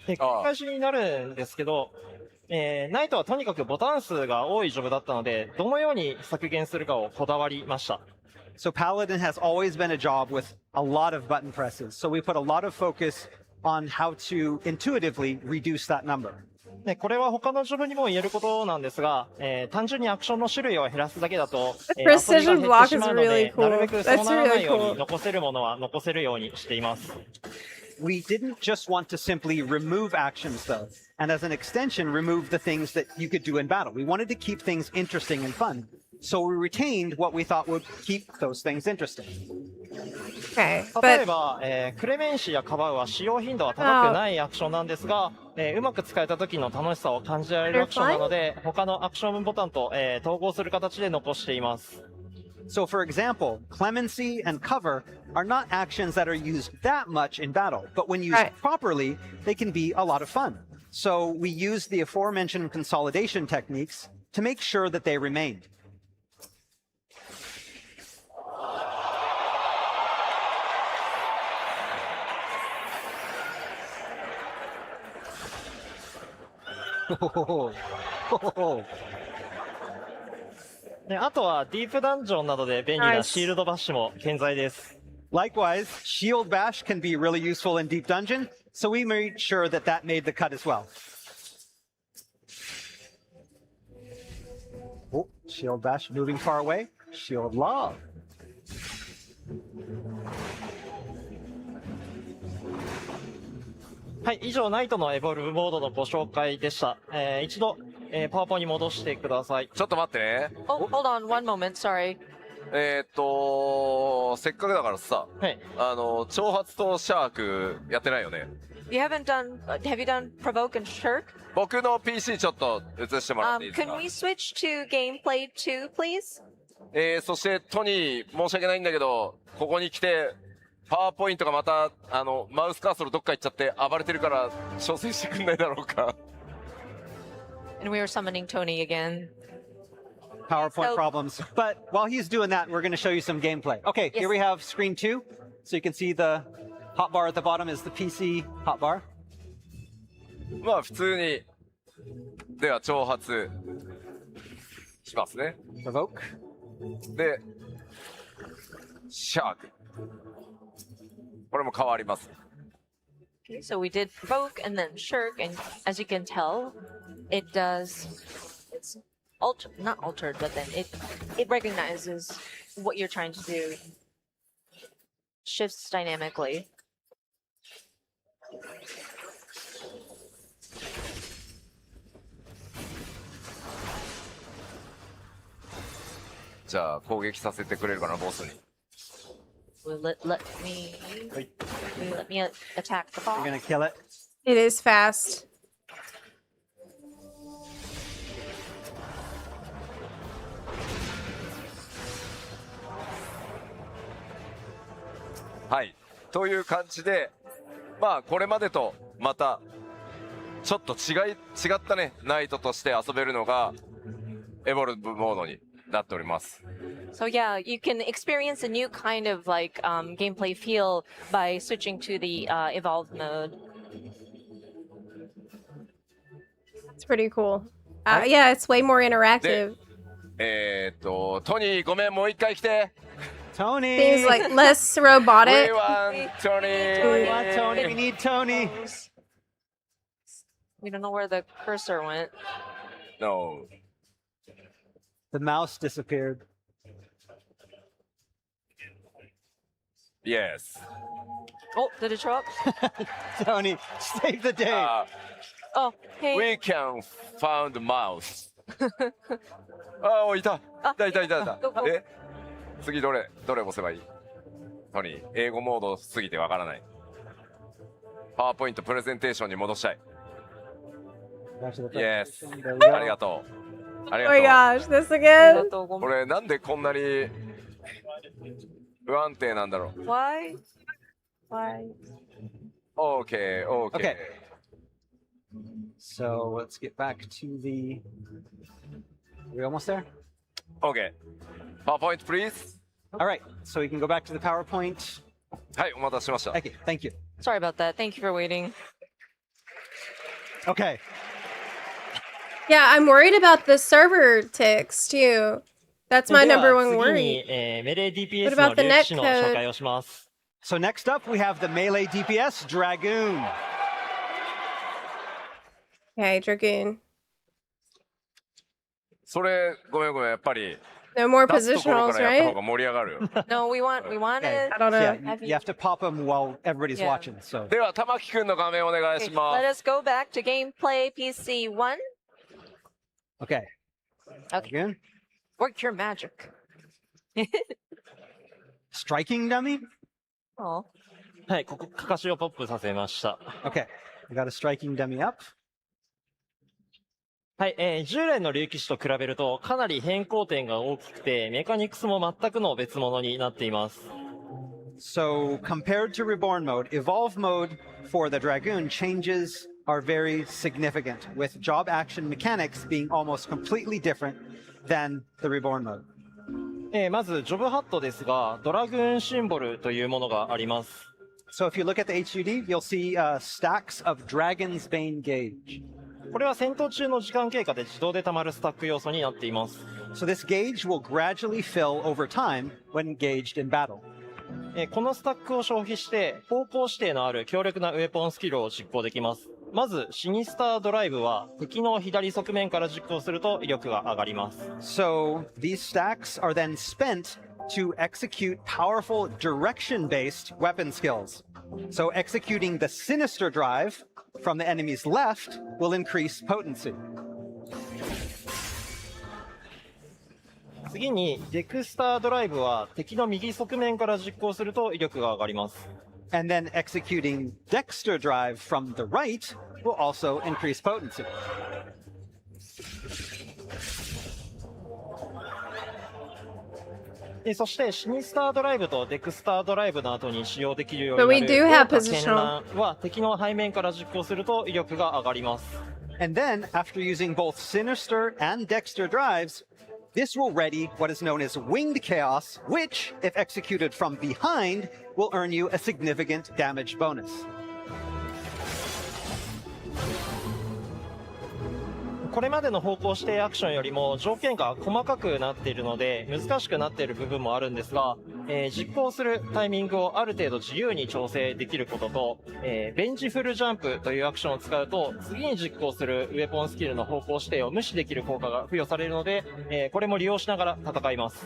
Hey, 繰り返しになるんですけど、ナイトはとにかくボタン数が多いジョブだったので、どのように削減するかをこだわりました。So Paladin has always been a job with a lot of button presses, so we put a lot of focus on how to intuitively reduce that number. これは他のジョブにも言えることなんですが、単純にアクションの種類を減らすだけだと、遊びが減ってしまうので、なるべくそうならないように残せるものは残せるようにしています。We didn't just want to simply remove actions, though, and as an extension, remove the things that you could do in battle. We wanted to keep things interesting and fun, so we retained what we thought would keep those things interesting. Okay, 例えば、クレメンシやカバウは使用頻度は高くないアクションなんですが、うまく使えた時の楽しさを感じられるアクションなので、他のアクションボタンと、統合する形で残しています。So, for example, clemency and cover are not actions that are used that much in battle, but when used properly, they can be a lot of fun. So we used the aforementioned consolidation techniques to make sure that they remained. Oh, あとはディープダンジョンなどで便利なシールドバッシュも健在です。Likewise, shield bash can be really useful in deep dungeon, so we made sure that that made the cut as well. Oh, shield bash moving far away. Shield love.はい、以上ナイトのエボルブモードのご紹介でした。一度、パワポに戻してください。ちょっと待ってね。Oh, hold on one moment, sorry. せっかくだからさ、はい、挑発とシャークやってないよね。You haven't done, have you done Provoke and Shirk? 僕の PC ちょっと映してもらっていいですか？ Can we switch to gameplay 2, please? そしてトニー、申し訳ないんだけど、ここに来て、パワーポイントがまた、マウスカーソルどっか行っちゃって暴れてるから、調整してくんないだろうか。And we are summoning Tony again. PowerPoint problems. But while he's doing that, we're going to show you some gameplay. Okay, here we have screen 2. So you can see the hotbar at the bottom is the PC hotbar. まあ普通に、では挑発しますね。Provoke. で、シャーク。これも変わります。Okay, so we did Provoke and then Shirk, and as you can tell, it does, it's not altered, but then it recognizes what you're trying to do. Shifts dynamically. じゃあ攻撃させてくれるかな、ボスに。Let me attack the boss. You're going to kill it. It is fast. はい。という感じで、まあこれまでとまたちょっと違ったね、ナイトとして遊べるのがエボルブモードになっております。So yeah, you can experience a new kind of like gameplay feel by switching to the evolved mode. It's pretty cool. Yeah, it's way more interactive. トニーごめん、もう一回来て。Tony! Seems like less robotic. We want Tony! We want Tony! We need Tony! We don't know where the cursor went. No. The mouse disappeared. Yes. Oh, did it show up? Tony, save the day. Oh, hey. We can find the mouse. あ、いた。いた。え、次どれ押せばいい？トニー、英語モードすぎてわからない。パワーポイントプレゼンテーションに戻したい。Yes。ありがとう。ありがとう。Oh my gosh, this again? これなんでこんなに不安定なんだろう。Why? Okay, okay. Okay. So let's get back to the. Are we almost there? Okay. PowerPoint, please. All right. So we can go back to the PowerPoint. はい、お待たせしました。Okay. Thank you. Sorry about that. Thank you for waiting. Okay. Yeah, I'm worried about the server ticks too. That's my number one worry. メレー DPS What の about the 竜騎士の netcode? 紹介をします。 So next up, we have the melee DPS Dragoon. Okay, Dragoon. それ、ごめん、やっぱり。 No more 出すところ positionals, からやった方 right? が盛り上がるよ。 No, we want Okay. it. I don't know. Yeah, you have to pop them while everybody's Yeah. watching. So では、玉木くんの画面お願いしま Let す。 us go back to gameplay PC 1. okay. Okay. Dragoon. Work your magic. Striking dummy. Oh. はい、ここ、かかしをポップさせました。 Okay. We got a striking dummy up. はい、従来の竜騎士と比べるとかなり変更点が大きくて、メカニクスも全くの別物になっています。So compared to Reborn mode, Evolve mode for the Dragoon changes are very significant, with job action mechanics being almost completely different than the Reborn mode. まず、ジョブハットですが、ドラグーンシンボルというものがあります。So if you look at the HUD, you'll see stacks of Dragon's Bane gauge. これは戦闘中の時間経過で自動で溜まるスタック要素になっています。So this gauge will gradually fill over time when engaged in battle. このスタックを消費して、方向指定のある強力なウェポンスキルを実行できます。まず、シニスタードライブは敵の左側面から実行すると威力が上がります。So these stacks are then spent to execute powerful direction-based weapon skills. So executing the Sinister Drive from the enemy's left will increase potency. 次に、デクスタードライブは敵の右側面から実行すると威力が上がります。And then executing Dexter Drive from the right will also increase potency. そして、シニスタードライブとデクスタードライブの後に使用できるよう But に we な do る have 豪華絢 positional. 爛は敵の背面から実行すると威力が上がります。And then, after using both Sinister and Dexter drives, this will ready what is known as Winged Chaos, which, if executed from behind, will earn you a significant damage bonus. これまでの方向指定アクションよりも条件が細かくなっているので難しくなっている部分もあるんですが、実行するタイミングをある程度自由に調整できることと、ベンジフルジャンプというアクションを使うと次に実行するウェポンスキルの方向指定を無視できる効果が付与されるので、これも利用しながら戦います。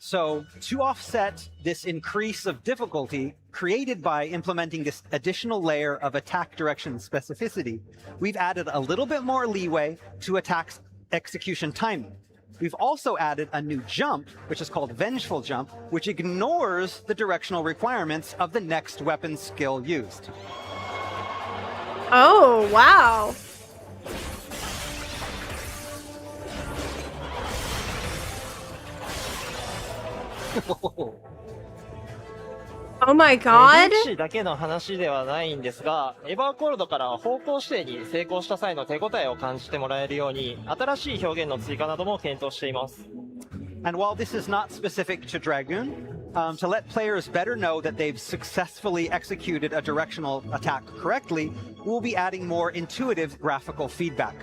So, to offset this increase of difficulty created by implementing this additional layer of attack direction specificity, we've added a little bit more leeway to attack execution timing. We've also added a new jump, which is called Vengeful Jump, which ignores the directional requirements of the next weapon skill used. Oh, wow. Oh my god! 竜騎士だけの話ではないんですが、エバーコールドから方向指定に成功した際の手応えを感じてもらえるように、新しい表現の追加なども検討しています。And while this is not specific to Dragoon, to let players better know that they've successfully executed a directional attack correctly, we'll be adding more intuitive graphical feedback.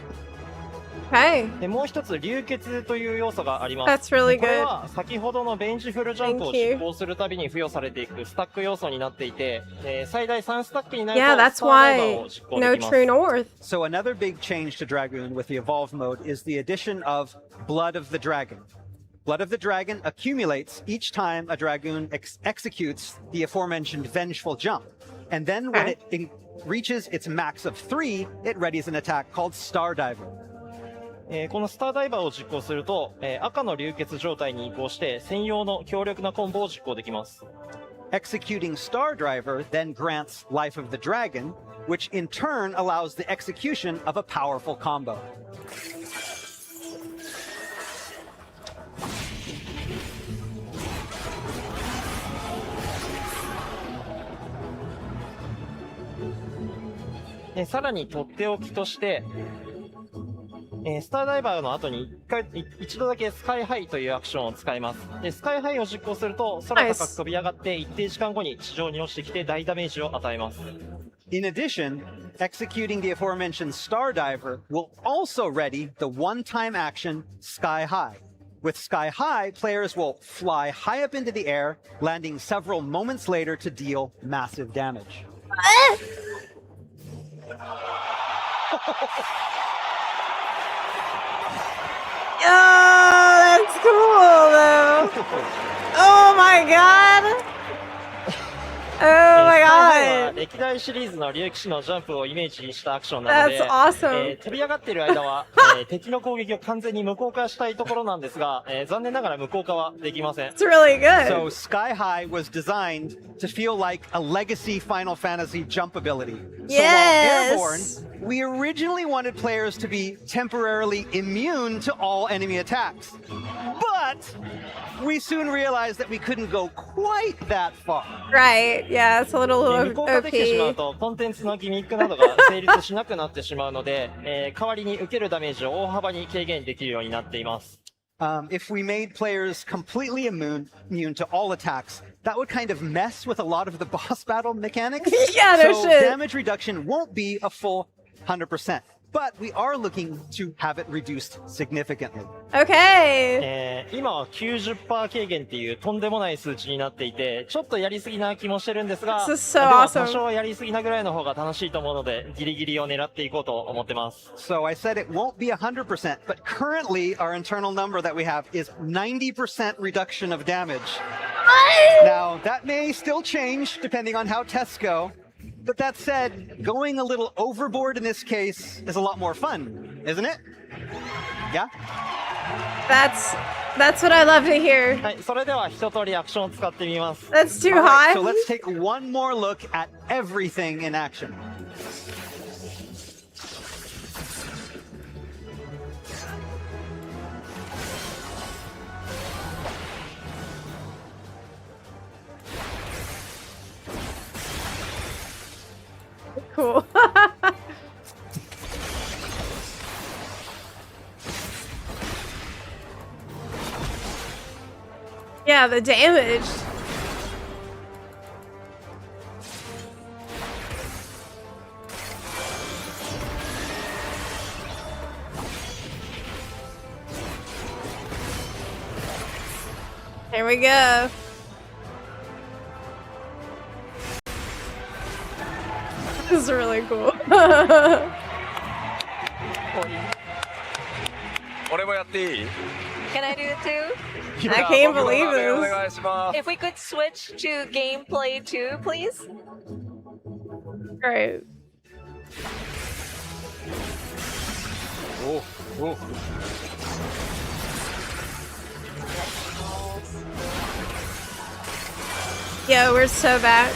Okay. でもう一つ、流血という要素があります。That's really good. これは先ほどのベンジフルジャンプを Thank you. 実行するたびに付与されていくスタック要素になっていて、最大3スタックになると Yeah, ス that's ターダイバー why を実行 no できます。 True North. So another big change to Dragoon with the Evolve mode is the addition of Blood of the Dragon. Blood of the Dragon accumulates each time a Dragoon executes the aforementioned Vengeful Jump. And then when it reaches its max of 3, it readies an attack called Star Diver. このスターダイバーを実行すると、赤の流血状態に移行して専用の強力なコンボを実行できます。Executing Star Driver then grants Life of the Dragon, which in turn allows the execution of a powerful combo. And さらにとっておきとして、スターダイバーの後に一度だけスカイハイというアクションを使います。で、スカイハイを実行すると空高く飛び上がって一定時間後に地上に落ちてきて大ダメージを与えます。In addition, executing the aforementioned Star Diver will also ready the one-time action Sky High. With Sky High, players will fly high up into the air, landing several moments later to deal massive damage. Oh, that's cool though. Oh my god. Oh my god. 歴代シリーズの竜騎士のジャンプをイメージしたアクションなので、 That's awesome. 飛び上がっている間は、敵の攻撃を完全に無効化したいところなんですが、残念ながら無効化はできません。It's really good. So Sky High was designed to feel like a legacy Final Fantasy jump ability. So Yes. while airborne, we originally wanted players to be temporarily immune to all enemy attacks. But we soon realized that we couldn't go quite that far. Right, yeah, it's a little 無効化できてしまう OP. とコンテンツのギミックなどが成立しなくなってしまうので、代わりに受けるダメージを大幅に軽減できるようになっています。If we made players completely immune to all attacks, that would kind of mess with a lot of the boss battle mechanics. Yeah, no so shit. damage reduction won't be a full 100%. But we are looking to have it reduced significantly. Okay. 今は 90% 軽減っていうとんでもない数値になっていて、ちょっとやりすぎな気もしてるんですが、 This is で so も awesome. 多少やりすぎなぐらいの方が楽しいと思うので、ギリギリを狙っていこうと思ってます。So I said it won't be 100%, but currently our internal number that we have is 90% reduction of damage. Now, that may still change depending on how tests go. But that said, going a little overboard in this case is a lot more fun, isn't it? Yeah? That's what I love to hear. はい、それでは一通りアクションを使ってみます。 That's too All right, high. so let's take one more look at everything in action. Cool. Yeah, the damage. Here we go. This is really cool. 俺もやっていい？ Can I do it too? I can't believe お this. 願いします。 If we could switch to gameplay too, please. Great. おお。 Yo, we're so back.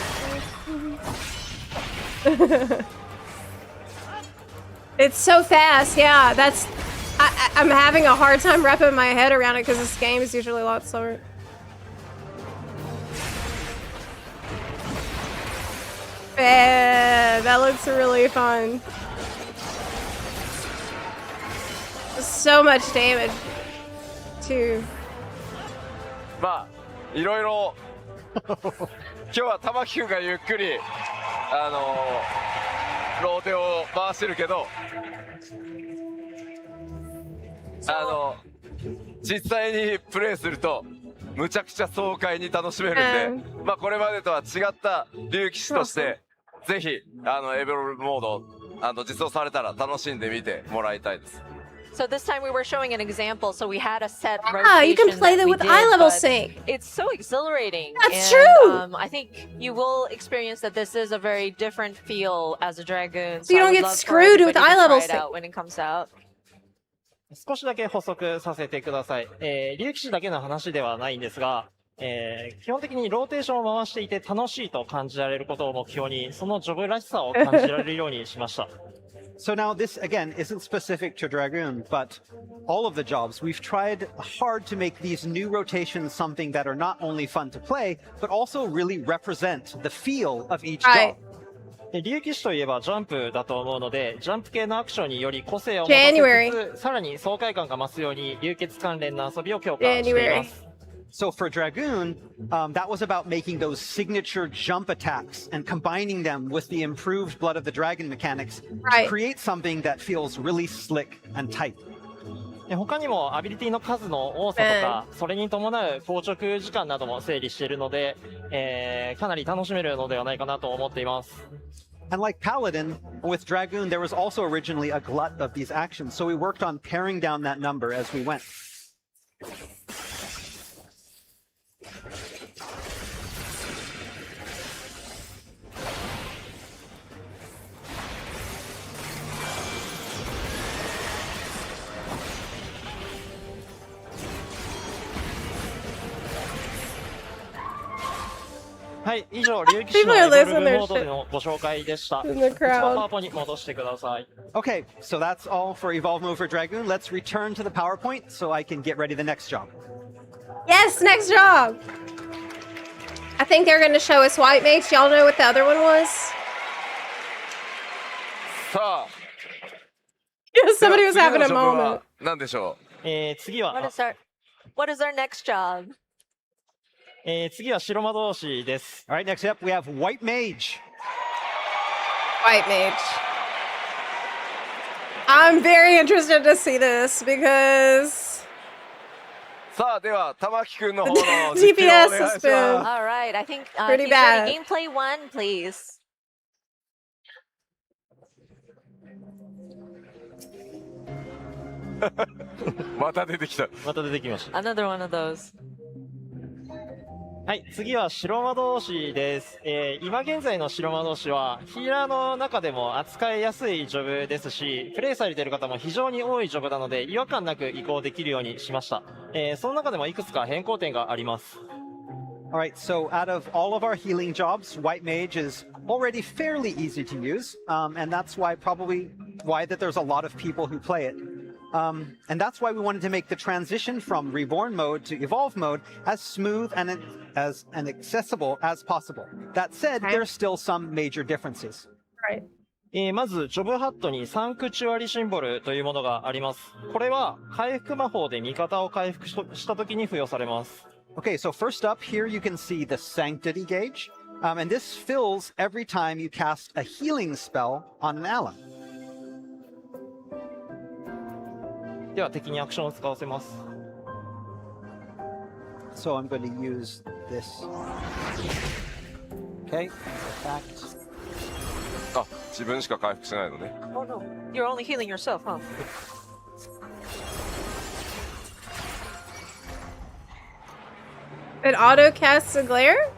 It's so fast, yeah. I'm having a hard time wrapping my head around it because this game is usually a lot slower. Yeah, that looks really fun. So much damage, too. まあいろいろ今日は玉木くんがゆっくりローテを回してるけど実際にプレイするとむちゃくちゃ爽快に楽しめるんで、まあこれまでとは違った竜騎士としてぜひエベロモード実装されたら楽しんでみてもらいたいです。 So this time we were showing an example, so we had a set rotation. Ah, you can play that we with did, eye level but sync. It's so exhilarating. That's and, true. I think you will experience that this is a very different feel as a dragoon. So you I don't would get love for screwed with everybody to eye level try it sync. out when it comes out. 少しだけ補足させてください。竜騎士だけの話ではないんですが、基本的にローテーションを回していて楽しいと感じられることを目標に、そのジョブらしさを感じられるようにしました。So now this, again, isn't specific to Dragoon, but all of the jobs, we've tried hard to make these new rotations something that are not only fun to play, but also really represent the feel of each job. 竜騎士といえばジャンプだと思うので、ジャンプ系のアクションにより個性を持たせつつ、さらに爽快感が増すように流血関連の遊びを強化しています。So for Dragoon, that was about making those signature jump attacks and combining them with the improved Blood of the Dragon mechanics to create something that feels really slick and tight. 他にもアビリティの数の多さとか、それに伴う硬直時間なども整理しているので、かなり楽しめるのではないかなと思っています。And like Paladin, with Dragoon, there was also originally a glut of these actions, so we worked on paring down that number as we went. はい、以上、竜騎士のエボルブモードでのご紹介でした。パワポに戻してください。Okay, so that's all for Evolve Mode for Dragoon. Let's return to the PowerPoint so I can get ready the next job. Yes, next job! I think they're going to show us White Mage. Y'all know what the other one was? さあ。Somebody was having a moment. 何でしょう。次は。What is our next job? 次は白魔導士です。All right, next up we have White Mage. White Mage. I'm very interested to see this because さあでは玉木くんの方の DPS has been all right. I think pretty bad. Gameplay 1, please. また出てきた。また出てきました。Another one of those. はい、次は白魔導士です。今現在の白魔導士はヒーラーの中でも扱いやすいジョブですし、プレイされている方も非常に多いジョブなので違和感なく移行できるようにしました。その中でもいくつか変更点があります。Alright, so out of all of our healing jobs, White Mage is already fairly easy to use, and that's why that there's a lot of people who play it. And that's why we wanted to make the transition from Reborn mode to Evolve mode as smooth and as accessible as possible. That said, there's still some major differences. Right. まず、ジョブハットにサンクチュアリシンボルというものがあります。これは回復魔法で味方を回復したときに付与されます。Okay, so first up here you can see the Sanctity gauge, and this fills every time you cast a healing spell on an ally. では敵にアクションを使わせます。So I'm going to use this. Okay, effect. あ、自分しか回復しないのね。Oh no, you're only healing yourself, huh? It auto casts a glare?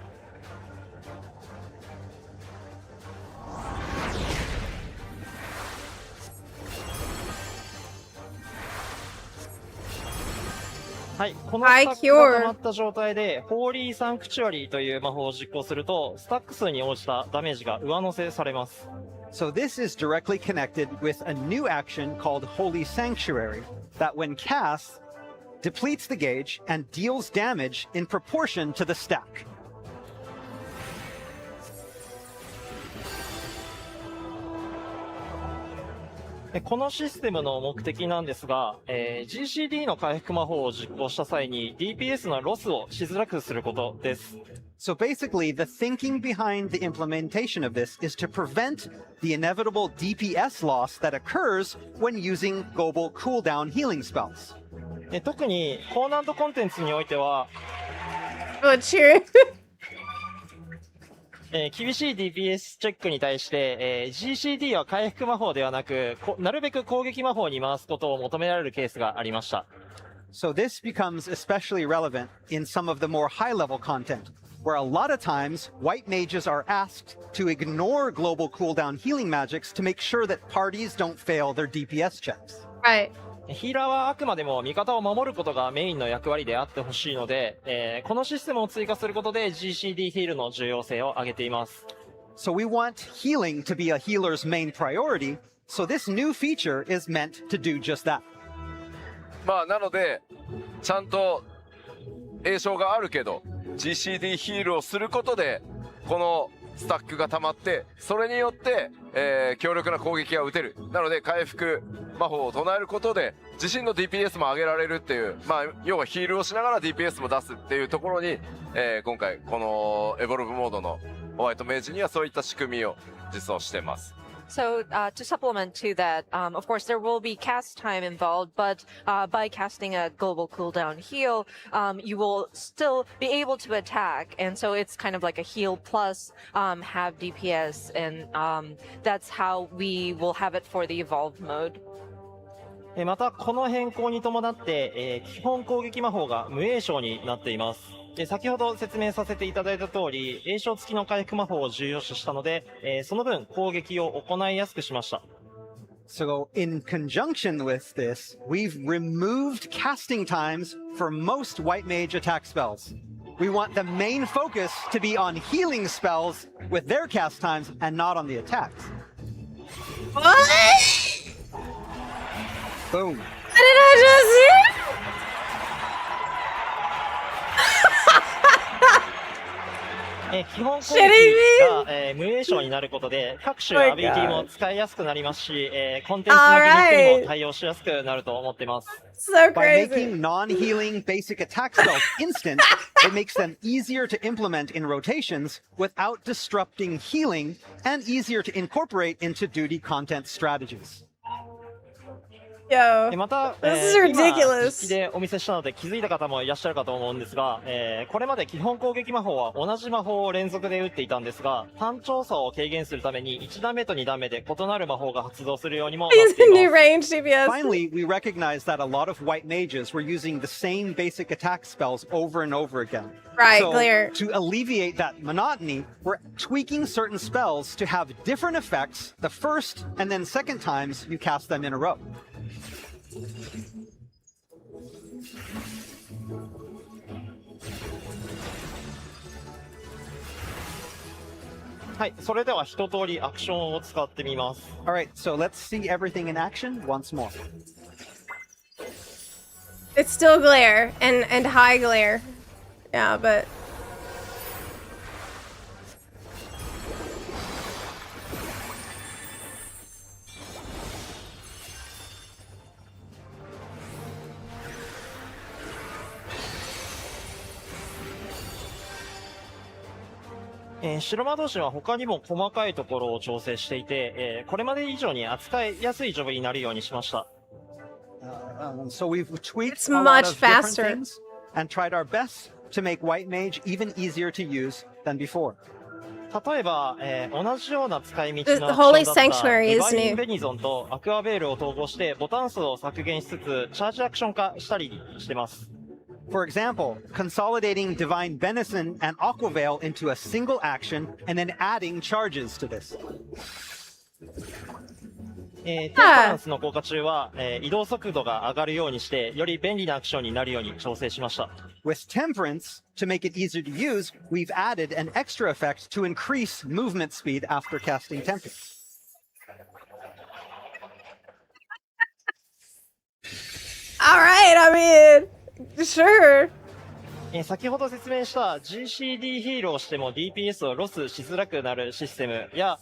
はい、このスタックが溜まった状態で、ホーリーサンクチュアリーという魔法を実行すると、スタック数に応じたダメージが上乗せされます。So this is directly connected with a new action called Holy Sanctuary, that when cast, depletes the gauge and deals damage in proportion to the stack. このシステムの目的なんですが、GCD の回復魔法を実行した際に DPS のロスをしづらくすることです。So basically, the thinking behind the implementation of this is to prevent the inevitable DPS loss that occurs when using global cooldown healing spells. 特に高難度コンテンツにおいては、厳しい DPS チェックに対して、GCD は回復魔法ではなく、なるべく攻撃魔法に回すことを求められるケースがありました。So this becomes especially relevant in some of the more high-level content, where a lot of times white mages are asked to ignore global cooldown healing magics to make sure that parties don't fail their DPS checks. Right. ヒーラーはあくまでも味方を守ることがメインの役割であってほしいので、このシステムを追加することで GCD ヒールの重要性を上げています。So we want healing to be a healer's main priority, so this new feature is meant to do just that. まあなのでちゃんと栄称があるけど GCD ヒールをすることでこのスタックが溜まってそれによって、強力な攻撃が打てる。なので回復魔法を唱えることで自身の DPS も上げられるっていう、まあ要はヒールをしながら DPS も出すっていうところに、今回このエボルブモードのホワイトメイジにはそういった仕組みを実装してます。So to supplement to that, of course, there will be cast time involved, but by casting a global cooldown heal, you will still be able to attack. And so it's kind of like a heal plus have DPS. And that's how we will have it for the evolved mode. また、この変更に伴って、基本攻撃魔法が無栄称になっています。先ほど説明させていただいた通り、栄称付きの回復魔法を重要視したので、その分攻撃を行いやすくしました。So in conjunction with this, we've removed casting times for most white mage attack spells. We want the main focus to be on healing spells with their cast times and not on the attacks. What? Boom. What did I just hear? 基本攻撃が、無栄称になることで各種アビリティも使いやすくなりますし、コンテンツのギミックにも対応しやすくなると思っています。So By making non-healing basic attack spells instant, it makes them easier to implement in rotations without disrupting healing and easier to incorporate into duty content strategies. Yo, また、this is 今 ridiculous. 実機でお見せしたので気づいた方もいらっしゃるかと思うんですが、これまで基本攻撃魔法は同じ魔法を連続で打っていたんですが、単調さを軽減するために1段目と2段目で異なる魔法が発動するようにもなっています。Finally, we recognize that a lot of white mages were using the same basic attack spells over and over again. Right, so, clear. To alleviate that monotony, we're tweaking certain spells to have different effects the first and then second times you cast them in a row. はい、それでは一通りアクションを使ってみます。Alright, so let's see everything in action once more. It's still glare and high glare. Yeah, but「白魔導士」は他にも細かいところを調整していて、これまで以上に扱いやすいジョブになるようにしました。So we've tweaked It's a lot much of different faster. things and tried our best to make White Mage even easier to use than before. 例えば、同じような使い道 The のアク Holy ションだった Sanctuary デ is バイン new. ベニゾンとアクアベールを統合してボタン数を削減しつつチャージアクション化したりしてます。For example, consolidating Divine Benison and Aquaveil into a single action and then adding charges to this. テンパランスの効果中は、移動速度が上がるようにしてより便利なアクションになるように調整しました。With Temperance, to make it easier to use, we've added an extra effect to increase movement speed after casting Temperance. all right, I mean, sure. 先ほど説明した GCD ヒールをしても DPS をロスしづらくなるシステムや、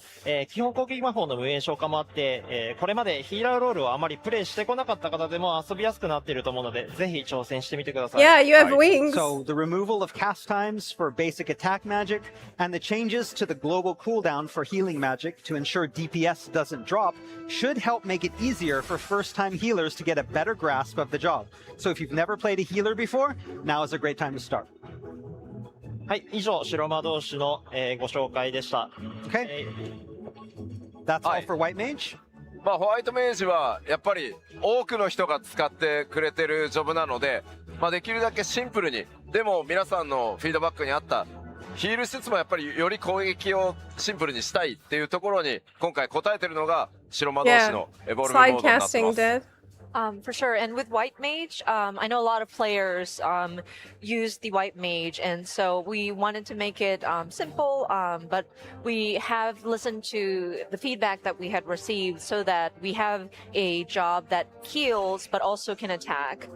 基本攻撃魔法の無縁消化もあって、これまでヒーラーロールをあまりプレイしてこなかった方でも遊びやすくなっていると思うので、ぜひ挑戦してみてください。Yeah, you have wings. So the removal of cast times for basic attack magic and the changes to the global cooldown for healing magic to ensure DPS doesn't drop should help make it easier for first-time healers to get a better grasp of the job. So if you've never played a healer before, now is a great time to start. はい、以上白魔導士の、ご紹介でした。Okay. That's all for White Mage. まあホワイトメイジはやっぱり多くの人が使ってくれてるジョブなので、まあできるだけシンプルに、でも皆さんのフィードバックにあったヒール施設もやっぱりより攻撃をシンプルにしたいっていうところに今回答えてるのが白魔導士のエボルブモードになってます。For sure. And with White Mage, I know a lot of players use the White Mage, and so we wanted to make it simple, but we have listened to the feedback that we had received so that we have a job that heals but also can attack.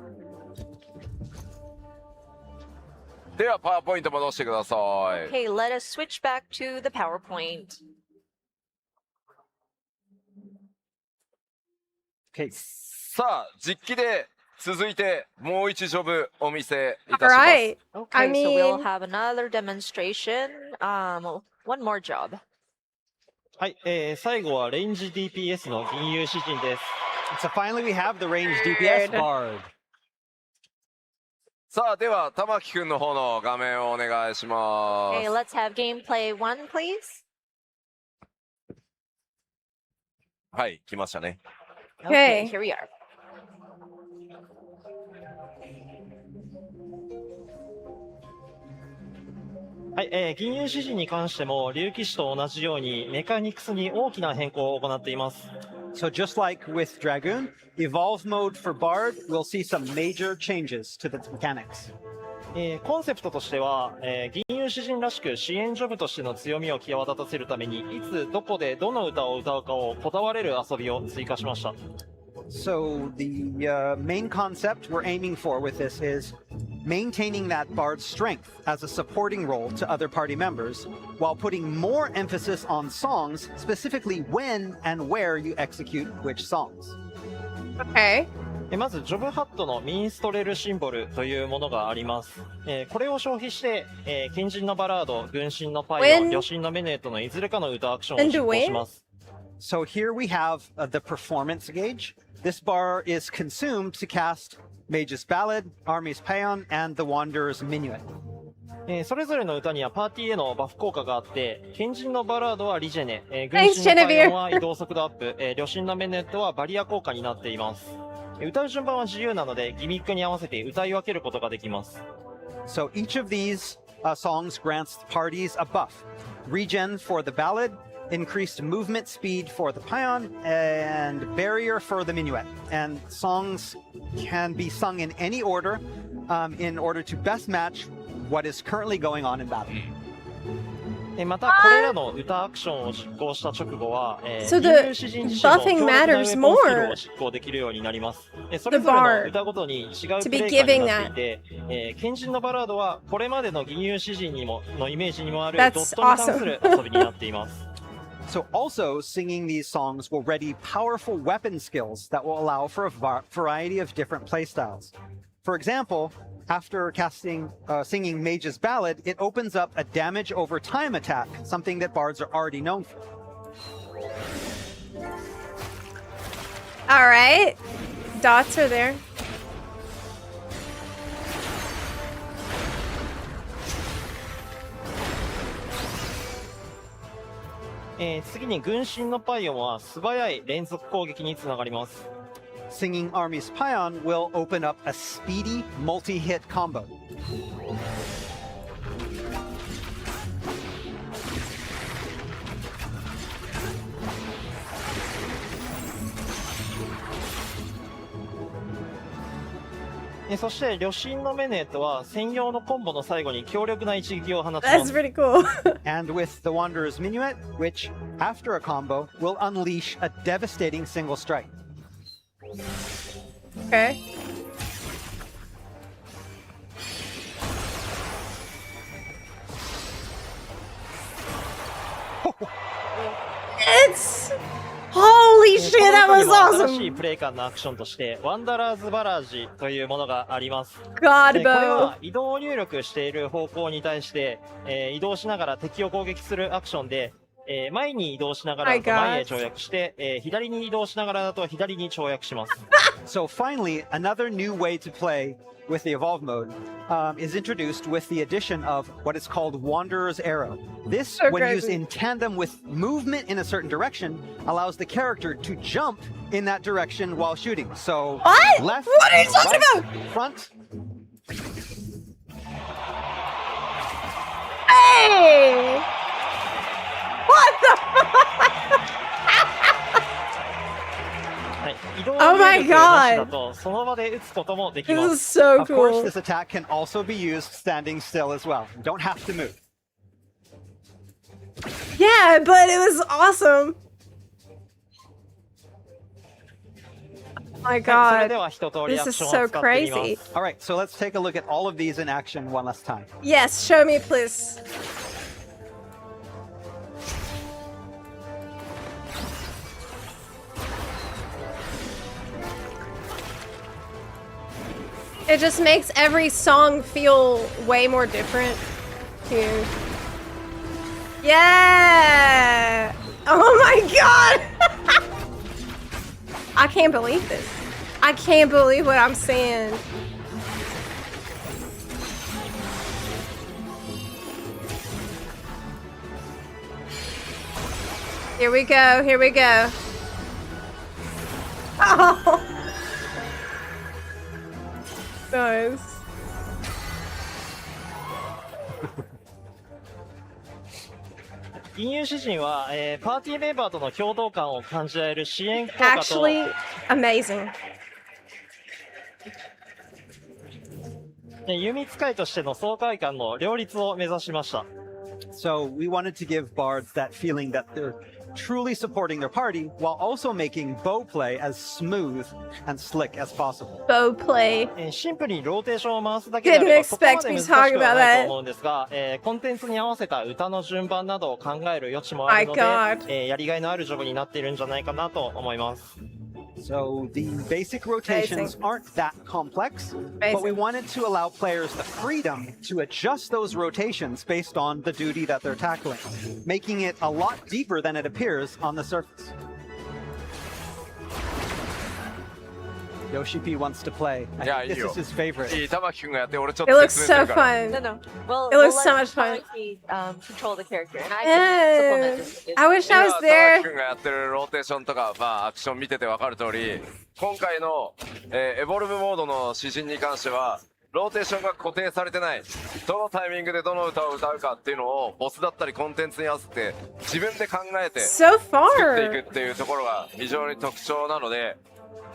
ではパワーポイント戻してください。 Okay, let us switch back to the PowerPoint. Okay. さあ実機で続いてもう一ジョブお見せいたします。 Alright. Okay, so we'll have another demonstration. One more job. はい、最後はレンジ DPS の銀融詩人です。So finally we have the range DPS bard. さあでは玉木くんの方の画面をお願いしま Okay, す。 let's have gameplay 1, please. はい来ましたね。 Okay, here we are. はい、銀融詩人に関しても竜騎士と同じようにメカニクスに大きな変更を行っています。 So just like with Dragoon, Evolve mode for Bard will see some major changes to the mechanics. コンセプトとしては、銀融詩人らしく支援ジョブとしての強みを際立たせるためにいつどこでどの歌を歌うかをこだわれる遊びを追加しました。 So the main concept we're aiming for with this is maintaining that bard's strength as a supporting role to other party members while putting more emphasis on songs, specifically when and where you execute which songs. Okay. まずジョブハットのミンストレルシンボルというものがあります。これを消費して、賢人のバラード、軍神のパイオン、旅神のメネートのいずれかの歌アクションを実行します。 So here we have the performance gauge. This bar is consumed to cast Mage's Ballad, Army's Paean, and the Wanderer's Minuet. それぞれの歌にはパーティーへのバフ効果があって、賢人のバラードはリジェネ、軍神のパイオンは移動速度アップ、旅神のメネットはバリア効果になっています。歌う順番は自由なのでギミックに合わせて歌い分けることができます。 So each of these songs grants parties a buff. Regen for the ballad, increased movement speed for the paean, and barrier for the minuet. And songs can be sung in any order in order to best match what is currently going on in battle. またこれらの歌アクションを実行した直後は、 So 銀融詩人自身も強力なウェポンスキル more. を実行できるようになります。それぞれの歌ごとに違うプレイ感になっていて、賢人のバラードはこれまでの銀融詩人にものイメージにもあるドットに関する遊びになっています。 So also singing these songs will ready powerful weapon skills that will allow for a variety of different playstyles. For example, after singing Mage's Ballad, it opens up a damage over time attack, something that bards are already known for. All right. Dots are there. .次に軍神のパイオンは素早い連続攻撃につながります。 Singing Army's Paean will open up a speedy multi-hit combo. .そして旅神のメネートは専用のコンボの最後に強力な一撃を放ちます。 That's pretty cool. And with the Wanderer's Minuet, which, after a combo, will unleash a devastating single strike. Okay. It's holy shit, that was 新しい awesome. プレイ感のアクションとしてワンダラーズバラージというものがあります。 God これ bow. は移動を入力している方向に対して、移動しながら敵を攻撃するアクションで、前に移動しながらだと My God. 前へ跳躍して、左に移動しながらだと左に跳躍します。 So finally, another new way to play with the Evolve mode is introduced with the addition of what is called Wanderer's Arrow. This, So when used crazy. in tandem with movement in a certain direction, allows the character to jump in that direction while shooting. So What? left, What are you talking right, about? front. Hey! What the fuck? はい、移動 Oh 能 my 力なしだ god! とその場で撃つこともでき This ま is す。 so Of course, cool. this attack can also be used standing still as well. You don't have to move. Yeah, but it was awesome. Oh my はい、それ god. では一通り This アク is ション so を使ってみます crazy. All right, so let's take a look at all of these in action one last time. Yes, show me, please. It just makes every song feel way more different, too. Yeah! Oh my god! I can't believe this. I can't believe what I'm seeing. Here we go, here we go. Oh! Nice. 銀融詩人は、パーティーメンバーとの共同感を感じられる支援効果と Actually, amazing. 弓使いとしての爽快感の両立を目指しました。 So we wanted to give bards that feeling that they're truly supporting their party while also making bow play as smooth and slick as possible. Bow play. シンプルにローテーションを回すだけであれ Didn't ばそこま expect で me 難し to talk くは about ない that. と思うんですが、コンテンツに合わせた歌の順番などを考える余地もあるの My で、やりがいのあるジョブになっているんじゃないかなと思います。 So the basic rotations aren't that complex, but we wanted to allow players the freedom to adjust those rotations based on the duty that they're tackling, making it a lot deeper than it appears on the surface. Yoshi P wants to play. I think this is his favorite. いい、玉木くんがやって、俺ちょっ It と looks 説明す so るから。 fun. No, no. Well, It we'll looks so let much fun. Tamaki, control the character, and I can supplement this. I wish I was 今、玉木 there. くんがやってるローテーションとか、まあ、アクション見ててわかる通り、今回の、エボルブモードの指針に関しては、ローテーションが固定されてない。どのタイミングでどの歌を歌うかっていうのを、ボスだったりコンテンツに合わせて、自分で考えて、 So 作ってい far. くっていうところが非常に特徴なので、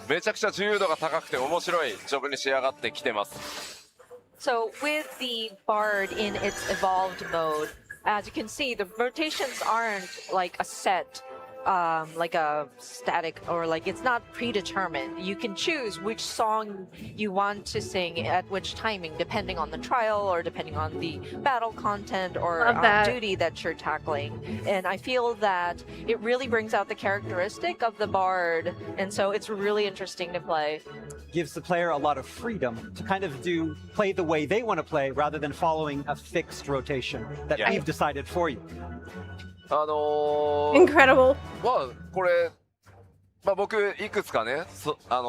めちゃくちゃ自由度が高くて面白いジョブに仕上がってきてます。 So with the Bard in its evolved mode, as you can see, the rotations aren't like a set, like a static, or like it's not predetermined. You can choose which song you want to sing at which timing, depending on the trial or depending on the battle content or Love that. duty that you're tackling. And I feel that it really brings out the characteristic of the Bard, and so it's really interesting to play. Gives the player a lot of freedom to kind of play the way they want to play rather than following a fixed rotation that Yeah. we've decided for you. Incredible. まあこれ、まあ、僕いくつかね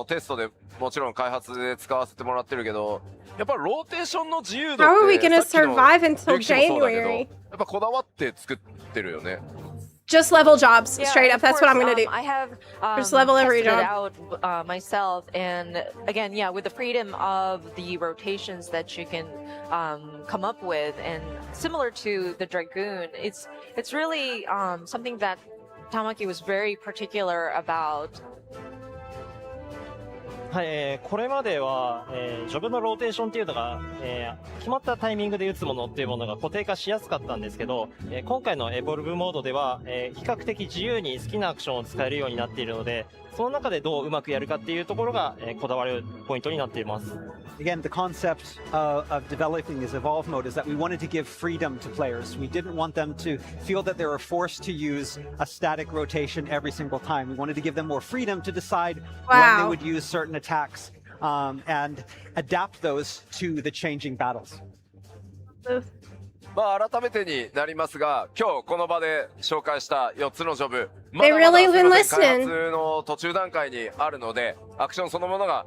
テストでもちろん開発で使わせてもらってるけど、やっぱローテーションの自由度 How are we って gonna さっきの survive until 歴史もそうだけど January? やっぱこだわって作ってるよね。 Just level jobs, Yeah, straight up. of That's what I'm course, gonna do. I have Just level every tested job. it out myself, and again, yeah, with the freedom of the rotations that you can come up with, and similar to the Dragoon, it's really something that Tamaki was very particular about. はい、これまでは、ジョブのローテーションっていうのが、決まったタイミングで打つものっていうものが固定化しやすかったんですけど、今回のエボルブモードでは、比較的自由に好きなアクションを使えるようになっているので、その中でどううまくやるかっていうところが、こだわるポイントになっています。Again, the concept of developing this evolve mode is that we wanted to give freedom to players. We didn't want them to feel that they were forced to use a static rotation every single time. We wanted to give them more freedom to decide when they would use certain attacks and adapt those to the changing battles. まあ改めてになりますが、今日この場で紹介した4つのジョブ、ま They だまだ really すい been ません listening. 開発の途中段階にあるので、アクションそのものが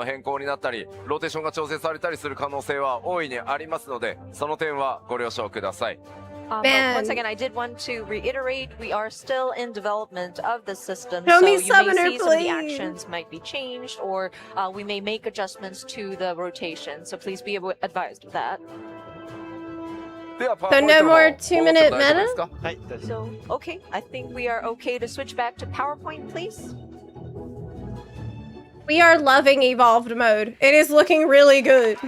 変更になったり、ローテーションが調整されたりする可能性は大いにありますので、その点はご了承ください。But once again, I did want to reiterate, we are still in development of the system, Show so me you may Summoner, see some of the please. actions might be changed, or we may make adjustments to the rotation, so please be advised of that. ではパワ So ーポイント no の more 方 2-minute 戻って大丈夫です meta? か？はい、大丈夫です。 So, okay, I think we are okay to switch back to PowerPoint, please. We are loving evolved mode. It is looking really good.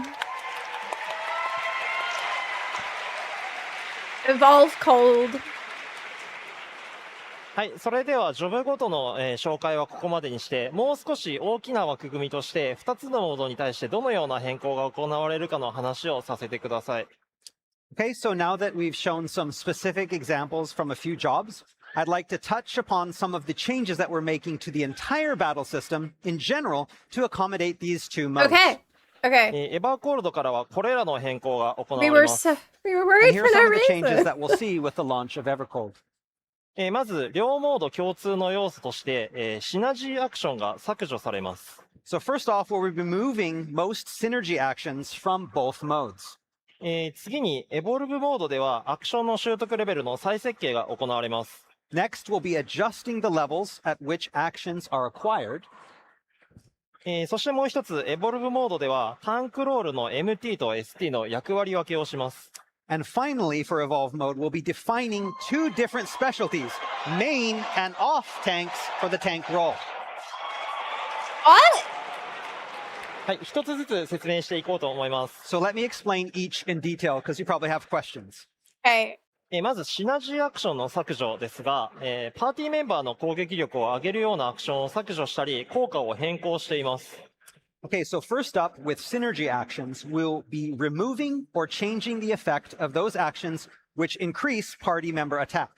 Evolve cold. はい、それではジョブごとの、紹介はここまでにして、もう少し大きな枠組みとして、2つのモードに対してどのような変更が行われるかの話をさせてください。Okay, so now that we've shown some specific examples from a few jobs, I'd like to touch upon some of the changes that we're making to the entire battle system in general to accommodate these two modes. Okay. Okay. エヴァーコールドからはこれらの変更が行わ We れ were ます。 we were And worried here for are some no of the changes reason. that we'll see with the launch of Evercold. まず、両モード共通の要素として、シナジーアクションが削除されます。So first off, we'll be removing most synergy actions from both modes. 次に、エボルブモードではアクションの習得レベルの再設計が行われます。Next, we'll be adjusting the levels at which actions are acquired. そしてもう一つ、エボルブモードではタンクロールの MT と ST の役割分けをします。And finally, for Evolve mode, we'll be defining two different specialties, main and off tanks for the tank role. What? はい、一つずつ説明していこうと思います。So let me explain each in detail because you probably have questions. Okay. まず、シナジーアクションの削除ですが、パーティーメンバーの攻撃力を上げるようなアクションを削除したり、効果を変更しています。Okay, so first up, with synergy actions, we'll be removing or changing the effect of those actions which increase party member attack.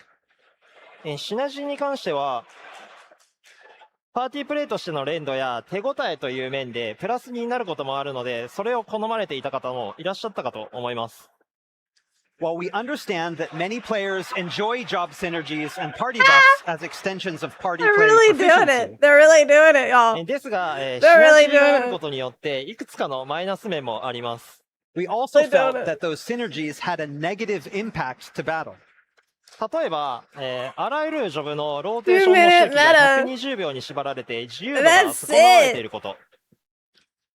シナジーに関しては、パーティープレイとしての連動や手応えという面でプラスになることもあるので、それを好まれていた方もいらっしゃったかと思います。While we understand that many players enjoy job synergies and party buffs as extensions of party They're play really doing proficiency, it. They're really doing it, y'all. ですが、シ They're ナ really ジーがある doing こ it. とによっていくつかのマイナス面もあります。we also They're doing felt it. that those synergies had a negative impact to battle. 例えば、あらゆるジョブのローテーションの周期が120秒に縛られて自由度が損なわれていること。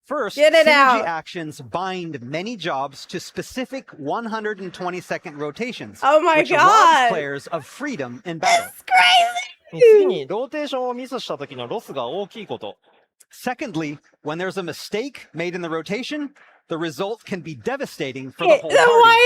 First, Get it synergy out. actions bind many jobs to specific 120-second rotations, Oh my which robs God. players of freedom in battle. It's crazy. 次に、ローテーションをミスした時のロスが大きいこと。Secondly, when there's a mistake made in the rotation, the result can be devastating for the Then whole why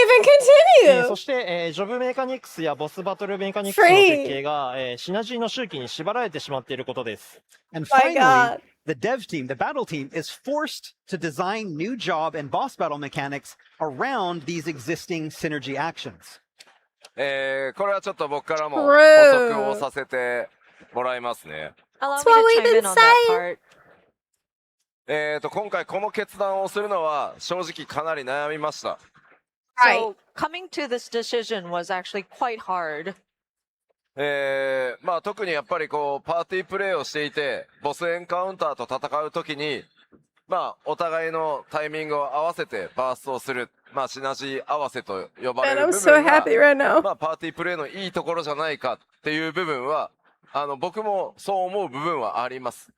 party. even そ continue? して、ジョブメカニクスやボスバトルメカニクスの設計が、シナジーの周期に縛られてしまっていることです。And My finally, God. the dev team, the battle team, is forced to design new job and boss battle mechanics around these existing synergy actions. これはちょっと僕からも補 True. 足をさせてもらいますね。 Allow That's me what to we've chime in been on that part. 今回この決断をするのは正直かなり悩みました。 Right. So coming to this decision was actually quite hard. まあ特にやっぱりこうパーティープレイをしていてボスエンカウンターと戦う時にまあお互いのタイミングを合わせてバーストをする、まあシナジー合わせと呼ばれ Man, る I'm 部 so 分が happy right now. まあパーティープレイのいいところじゃないかっていう部分は僕もそう思う部分はあります。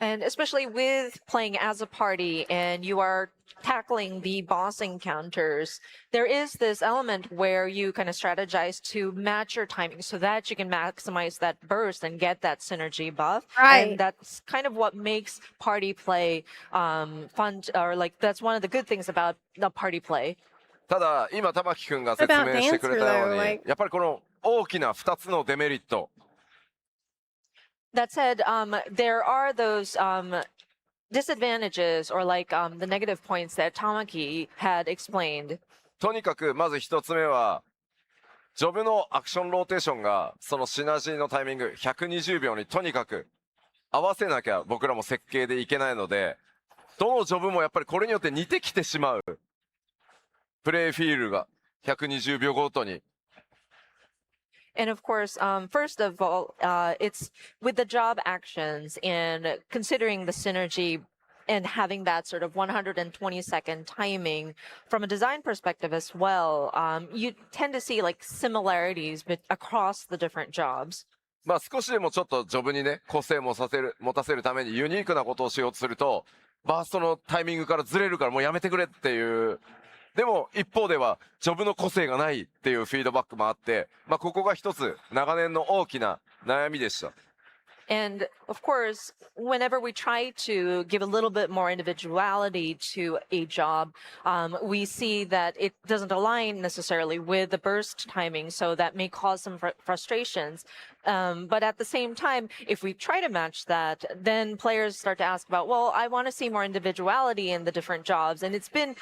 And especially with playing as a party and you are tackling the boss encounters, there is this element where you kind of strategize to match your timing so that you can maximize that burst and get that synergy buff. Right. And that's kind of what makes party play fun, or like that's one of the good things about the party play. ただ今玉木くんが説明してくれたよう About に Dancer, though, like- やっぱりこの大きな2つのデメリット That said, there are those disadvantages or like the negative points that Tamaki had explained. とにかくまず1つ目はジョブのアクションローテーションがそのシナジーのタイミング120秒にとにかく合わせなきゃ僕らも設計でいけないのでどのジョブもやっぱりこれによって似てきてしまうプレイフィールが120秒ごとに And of course, first of all, it's with the job actions and considering the synergy and having that sort of 120-second timing from a design perspective as well, you tend to see like similarities across the different jobs. まあ少しでもちょっとジョブにね個性も持たせるためにユニークなことをしようとするとバーストのタイミングからずれるからもうやめてくれっていうでも一方ではジョブの個性がないっていうフィードバックもあって、まあ、ここが一つ長年の大きな悩みでした。And of course, whenever we try to give a little bit more individuality to a job, we see that it doesn't align necessarily with the burst timing, so that may cause some frustrations. But at the same time, if we try to match that, then players start to ask about, well, I want to see more individuality in the different jobs. And it's been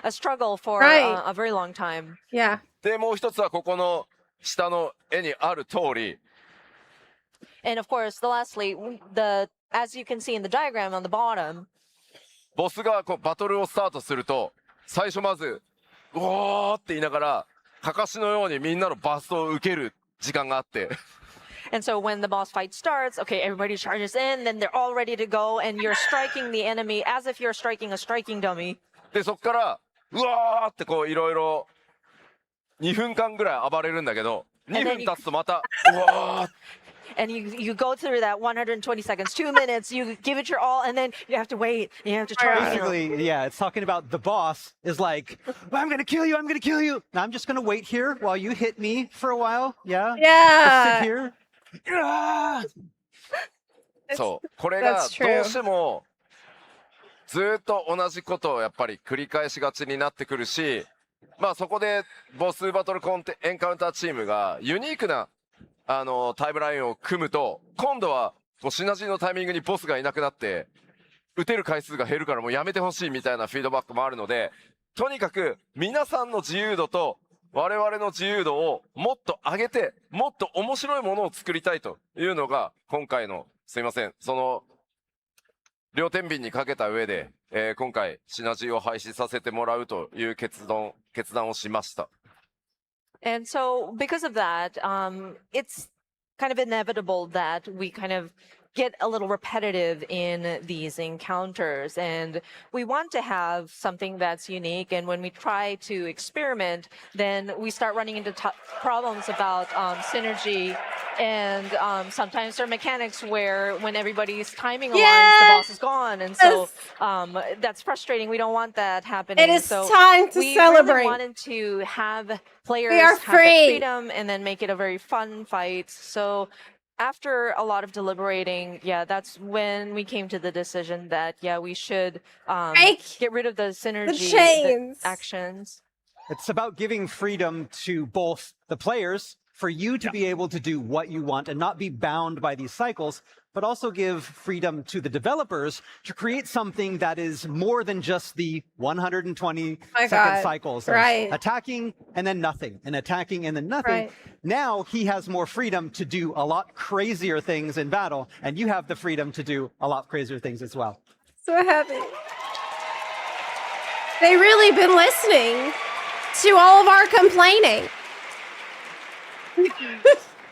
a struggle for a very long time. Yeah. で、もう一つはここの下の絵にある通り、And of course, lastly, as you can see in the diagram on the bottom, ボスがこうバトルをスタートすると、最初まず、うおーって言いながら、かかしのようにみんなのバストを受ける時間があって。And so when the boss fight starts, okay, everybody charges in, then they're all ready to go, and you're striking the enemy as if you're striking a striking dummy. で、そこから、うわーってこういろいろ、2分間ぐらい暴れるんだけど、2分経つとまた、うわーって。And you go through that 120 seconds, 2 minutes, you give it your all, and then you have to wait, and you have to try. Basically, yeah, it's talking about the boss is like, I'm going to kill you, I'm going to kill you. Now I'm just going to wait here while you hit me for a while. Yeah? Yeah. Just sit here. そう、これがどうしてもずっと同じことをやっぱり繰り返しがちになってくるし、まあそこでボスバトルエンカウンターチームがユニークなタイムラインを組むと、今度はこうシナジーのタイミングにボスがいなくなって打てる回数が減るからもうやめてほしいみたいなフィードバックもあるので、とにかく皆さんの自由度と我々の自由度をもっと上げて、もっと面白いものを作りたいというのが今回の、すいません、その両天秤にかけた上で、今回シナジーを廃止させてもらうという決断をしました。And so because of that, it's kind of inevitable that we kind of get a little repetitive in these encounters, and we want to have something that's unique. And when we try to experiment, then we start running into problems about synergy, and sometimes there are mechanics where when everybody's timing aligns, the boss is gone, and so that's frustrating. We don't want that happening. It is so time to celebrate. We really wanted to have players We are have that free. freedom and then make it a very fun fight. So after a lot of deliberating, yeah, that's when we came to the decision that, yeah, we should get rid of the synergy chains. Actions. It's about giving freedom to both the players, for you to be able to do what you want and not be bound by these cycles, but also give freedom to the developers to create something that is more than just the 120-second cycles of attacking and then nothing, and attacking and then nothing. Now he has more freedom to do a lot crazier things in battle, and you have the freedom to do a lot crazier things as well. So happy. They really been listening to all of our complaining.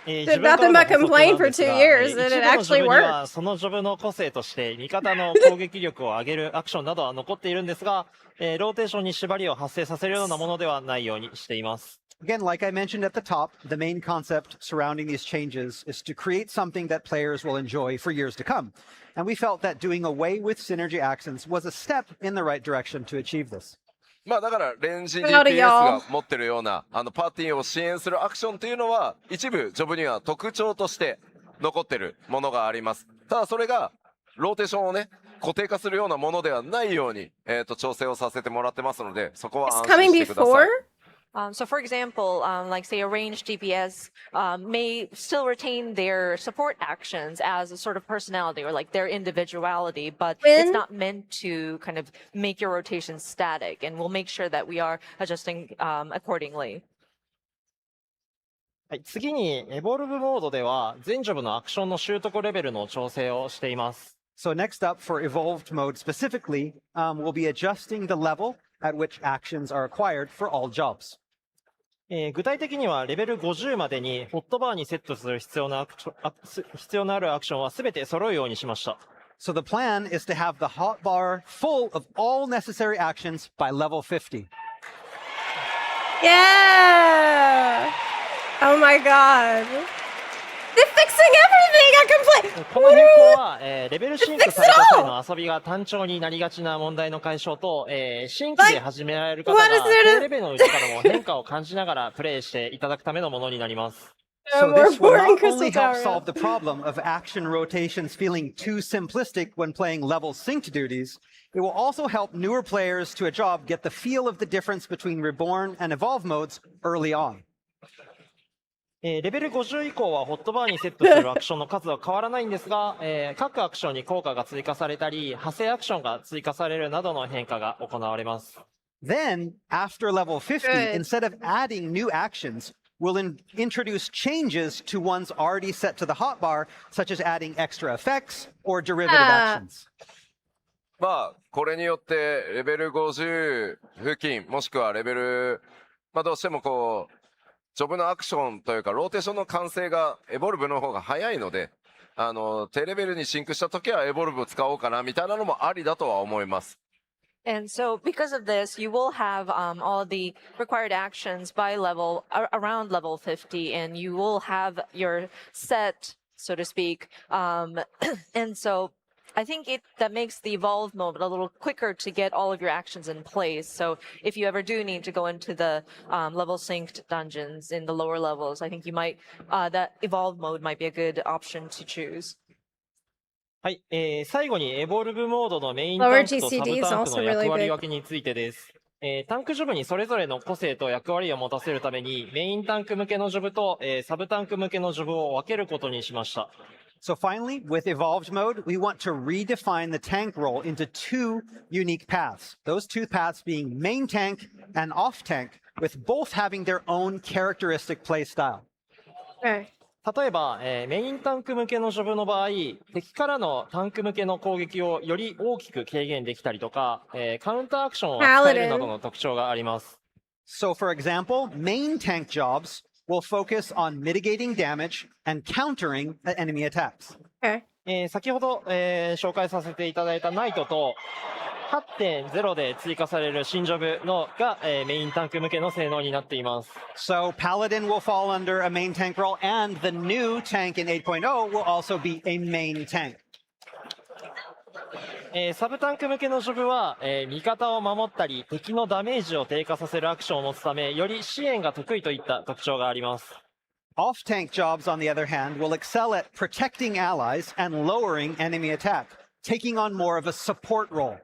Did nothing but complain for 2 years, and it actually worked. そのジョブの個性として味方の攻撃力を上げるアクションなどは残っているんですが、ローテーションに縛りを発生させるようなものではないようにしています。Again, like I mentioned at the top, the main concept surrounding these changes is to create something that players will enjoy for years to come. And we felt that doing away with synergy accents was a step in the right direction to achieve this. まあだからレンジ GPS が持ってるようなパーティーを支援するアクションというのは一部ジョブには特徴として残ってるものがあります。ただそれがローテーションをね固定化するようなものではないように調整をさせてもらってますので、そこは安心してください。So for example, like say a ranged DPS may still retain their support actions as a sort of personality or like their individuality, but it's not meant to kind of make your rotation static, and we'll make sure that we are adjusting accordingly. はい、次にエボルブモードでは全ジョブのアクションの習得レベルの調整をしています。So next up for evolved mode specifically, we'll be adjusting the level at which actions are acquired for all jobs. 具体的にはレベル50までにホットバーにセットする必要のあるアクションは全て揃うようにしました。So the plan is to have the hotbar full of all necessary actions by level 50. Yeah! Oh my god. They're fixing everything! I complain! この変更は、レベルシンクされた際の遊びが単調になりがちな問題の解消と、新規で始められる方が低レベルのうちからも変化を感じながらプレイしていただくためのものになります。So more this will boring not Crystal only help Tower. solve the problem of action rotations feeling too simplistic when playing level synced duties, it will also help newer players to a job get the feel of the difference between Reborn and Evolve modes early on. レベル50以降はホットバーにセットするアクションの数は変わらないんですが、各アクションに効果が追加されたり、派生アクションが追加されるなどの変化が行われます。Then, after level 50, instead of adding new actions, we'll introduce changes to ones already set to the hotbar, such as adding extra effects or derivative actions. まあ、これによってレベル50付近、もしくはレベル、まあどうしてもこう、ジョブのアクションというか、ローテーションの完成がエボルブの方が早いので、低レベルにシンクした時はエボルブを使おうかなみたいなのもありだとは思います。And so because of this, you will have all the required actions by level, around level 50, and you will have your set, so to speak. And so I think that makes the evolve mode a little quicker to get all of your actions in place. So if you ever do need to go into the level synced dungeons in the lower levels, I think you might, that evolve mode might be a good option to choose. はい、最後にエボルブモードのメインタンクとサブタンクの役割分けについてです。タンクジョブにそれぞれの個性と役割を持たせるために、メインタンク向けのジョブと、サブタンク向けのジョブを分けることにしました。So finally, with Evolved mode, we want to redefine the tank role into two unique paths. Those two paths being main tank and off tank, with both having their own characteristic play style. Okay. 例えば、メインタンク向けのジョブの場合、敵からのタンク向けの攻撃をより大きく軽減できたりとか、カウンターアクションを使えるなどの特徴があります。So for example, main tank jobs will focus on mitigating damage and countering enemy attacks. Okay. 先ほど、紹介させていただいたナイトと 8.0 で追加される新ジョブのが、メインタンク向けの性能になっています。So Paladin will fall under a main tank role, and the new tank in 8.0 will also be a main tank. サブタンク向けのジョブは、味方を守ったり敵のダメージを低下させるアクションを持つため、より支援が得意といった特徴があります。Off-tank jobs, on the other hand, will excel at protecting allies and lowering enemy attack, taking on more of a support role.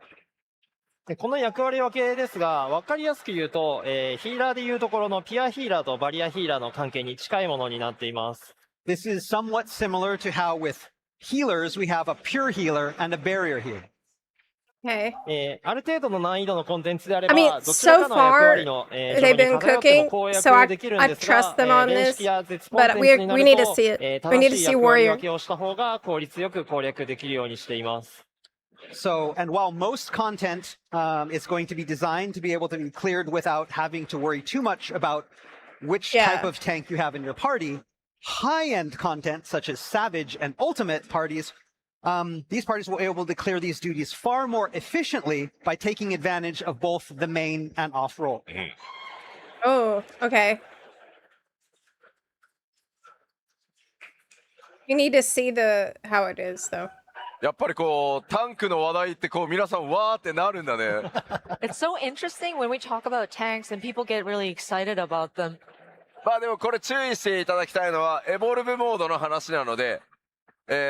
この役割分けですが、分かりやすく言うと、ヒーラーでいうところのピアヒーラーとバリアヒーラーの関係に近いものになっています。This is somewhat similar to how with healers we have a pure healer and a barrier healer. Okay. ある程度の難易度のコンテンツであれば、 I mean, どちら so かの役 far 割の、they've been cooking, so I trust them on this, but we need to see it. We need to see Warrior. 分けをした方が効率よく攻略できるようにしています。So, and while most content is going to be designed to be able to be cleared without having to worry too much about which type of tank you have in your party, high-end content such as Savage and Ultimate parties, these parties will be able to clear these duties far more efficiently by taking advantage of both the main and off role. Oh, okay. You need to see how it is, though. やっぱりこうタンクの話題ってこう皆さんわーってなるんだね。It's so interesting when we talk about tanks and people get really excited about them. まあでもこれ注意していただきたいのはエボルブモードの話なので、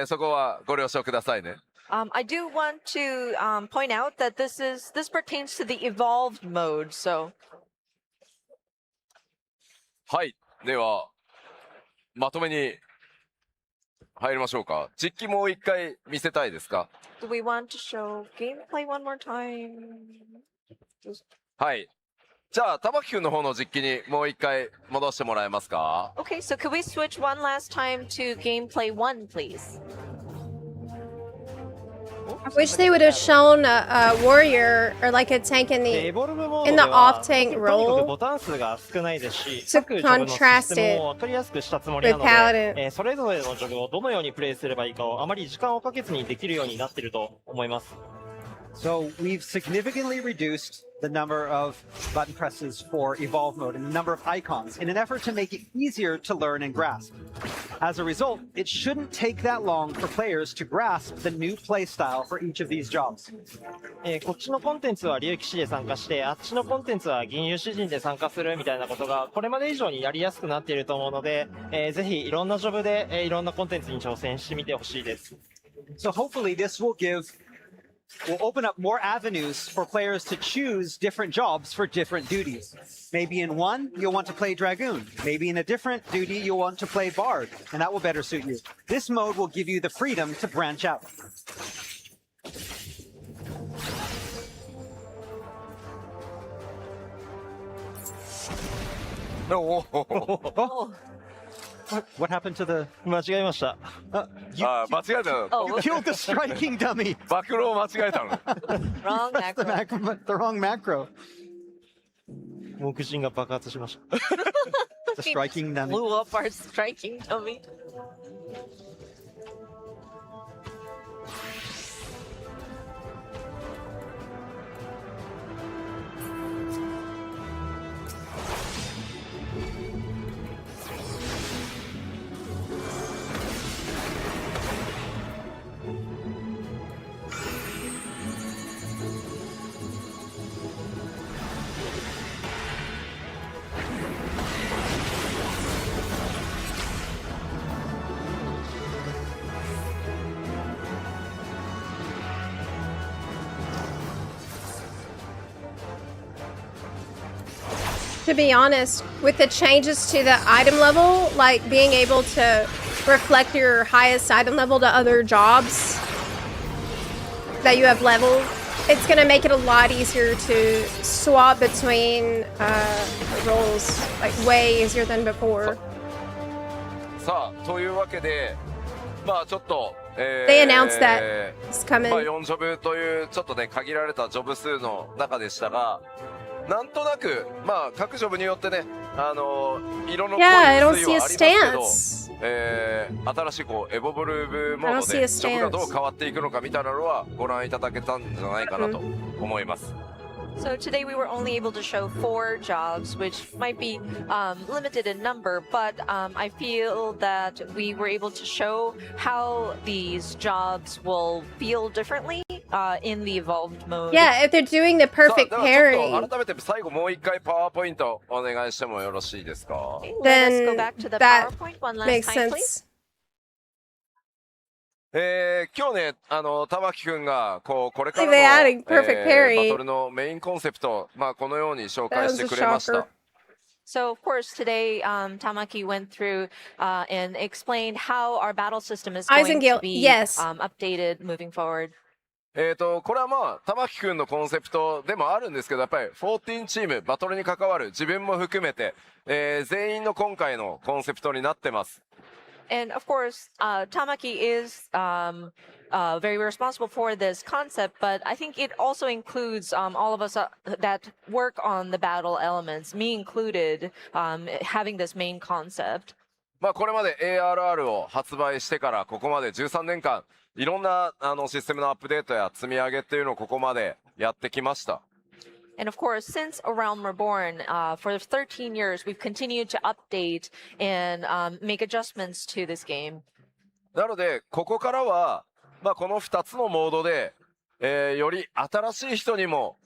そこはご了承くださいね。I do want to point out that this pertains to the evolved mode. So. はい、ではまとめに入りましょうか。実機もう一回見せたいですか？ Do we want to show gameplay one more time? はい。じゃあ玉木くんの方の実機にもう一回戻してもらえますか？ Okay, so could we switch one last time to gameplay 1, please? I wish they would have shown a warrior or like a tank in the off-tank role to contrast it with Paladin. それぞれのジョブをどのようにプレイすればいいかをあまり時間をかけずにできるようになっていると思います。So we've significantly reduced the number of button presses for Evolve mode and the number of icons in an effort to make it easier to learn and grasp. As a result, it shouldn't take that long for players to grasp the new playstyle for each of these jobs. こっちのコンテンツは竜騎士で参加して、あっちのコンテンツは銀融詩人で参加するみたいなことが、これまで以上にやりやすくなっていると思うので、ぜひいろんなジョブで、いろんなコンテンツに挑戦してみてほしいです。So hopefully this will open up more avenues for players to choose different jobs for different duties. Maybe in one, you'll want to play Dragoon. Maybe in a different duty, you'll want to play Bard, and that will better suit you. This mode will give you the freedom to branch out. What happened to the... 間違えました。間違えたの。You killed the striking dummy. 暴露を間違えたの。Wrong macro. The wrong macro. 目人が爆発しました。The striking dummy. Blew up our striking dummy. To be honest, with the changes to the item level, like being able to reflect your highest item level to other jobs that you have leveled, it's going to make it a lot easier to swap between roles, like way easier than before. さあ、というわけで、まあちょっと、They announced that it's coming. まあ4ジョブというちょっとね限られたジョブ数の中でしたが、なんとなくまあ各ジョブによってね、色の濃い薄いはありますけど、新しいこうエボブルーブモードでジョブがどう変わっていくのかみたいなのはご覧いただけたんじゃないかなと思います。So today we were only able to show 4 jobs, which might be limited in number, but I feel that we were able to show how these jobs will feel differently in the evolved mode. Yeah, if they're doing the perfect pairing. 改めて最後もう一回パワーポイントお願いしてもよろしいですか。Let us go back to the that PowerPoint one last makes time, sense. please. 今日ね、玉木くんがこれからの、バトルのメインコンセプト、まあこのように紹介してくれました。So of course today Tamaki went through and explained how our battle system is going to be updated moving forward. これはまあ玉木くんのコンセプトでもあるんですけど、やっぱり14チームバトルに関わる自分も含めて、全員の今回のコンセプトになってます。And of course, Tamaki is very responsible for this concept, but I think it also includes all of us that work on the battle elements, me included, having this main concept. まあこれまで ARR を発売してからここまで13年間、いろんなシステムのアップデートや積み上げっていうのをここまでやってきました。And of course, since A Realm Reborn, for 13 years, we've continued to update and make adjustments to this game. なので、ここからは、まあ、この2つのモードで、より新しい人にも、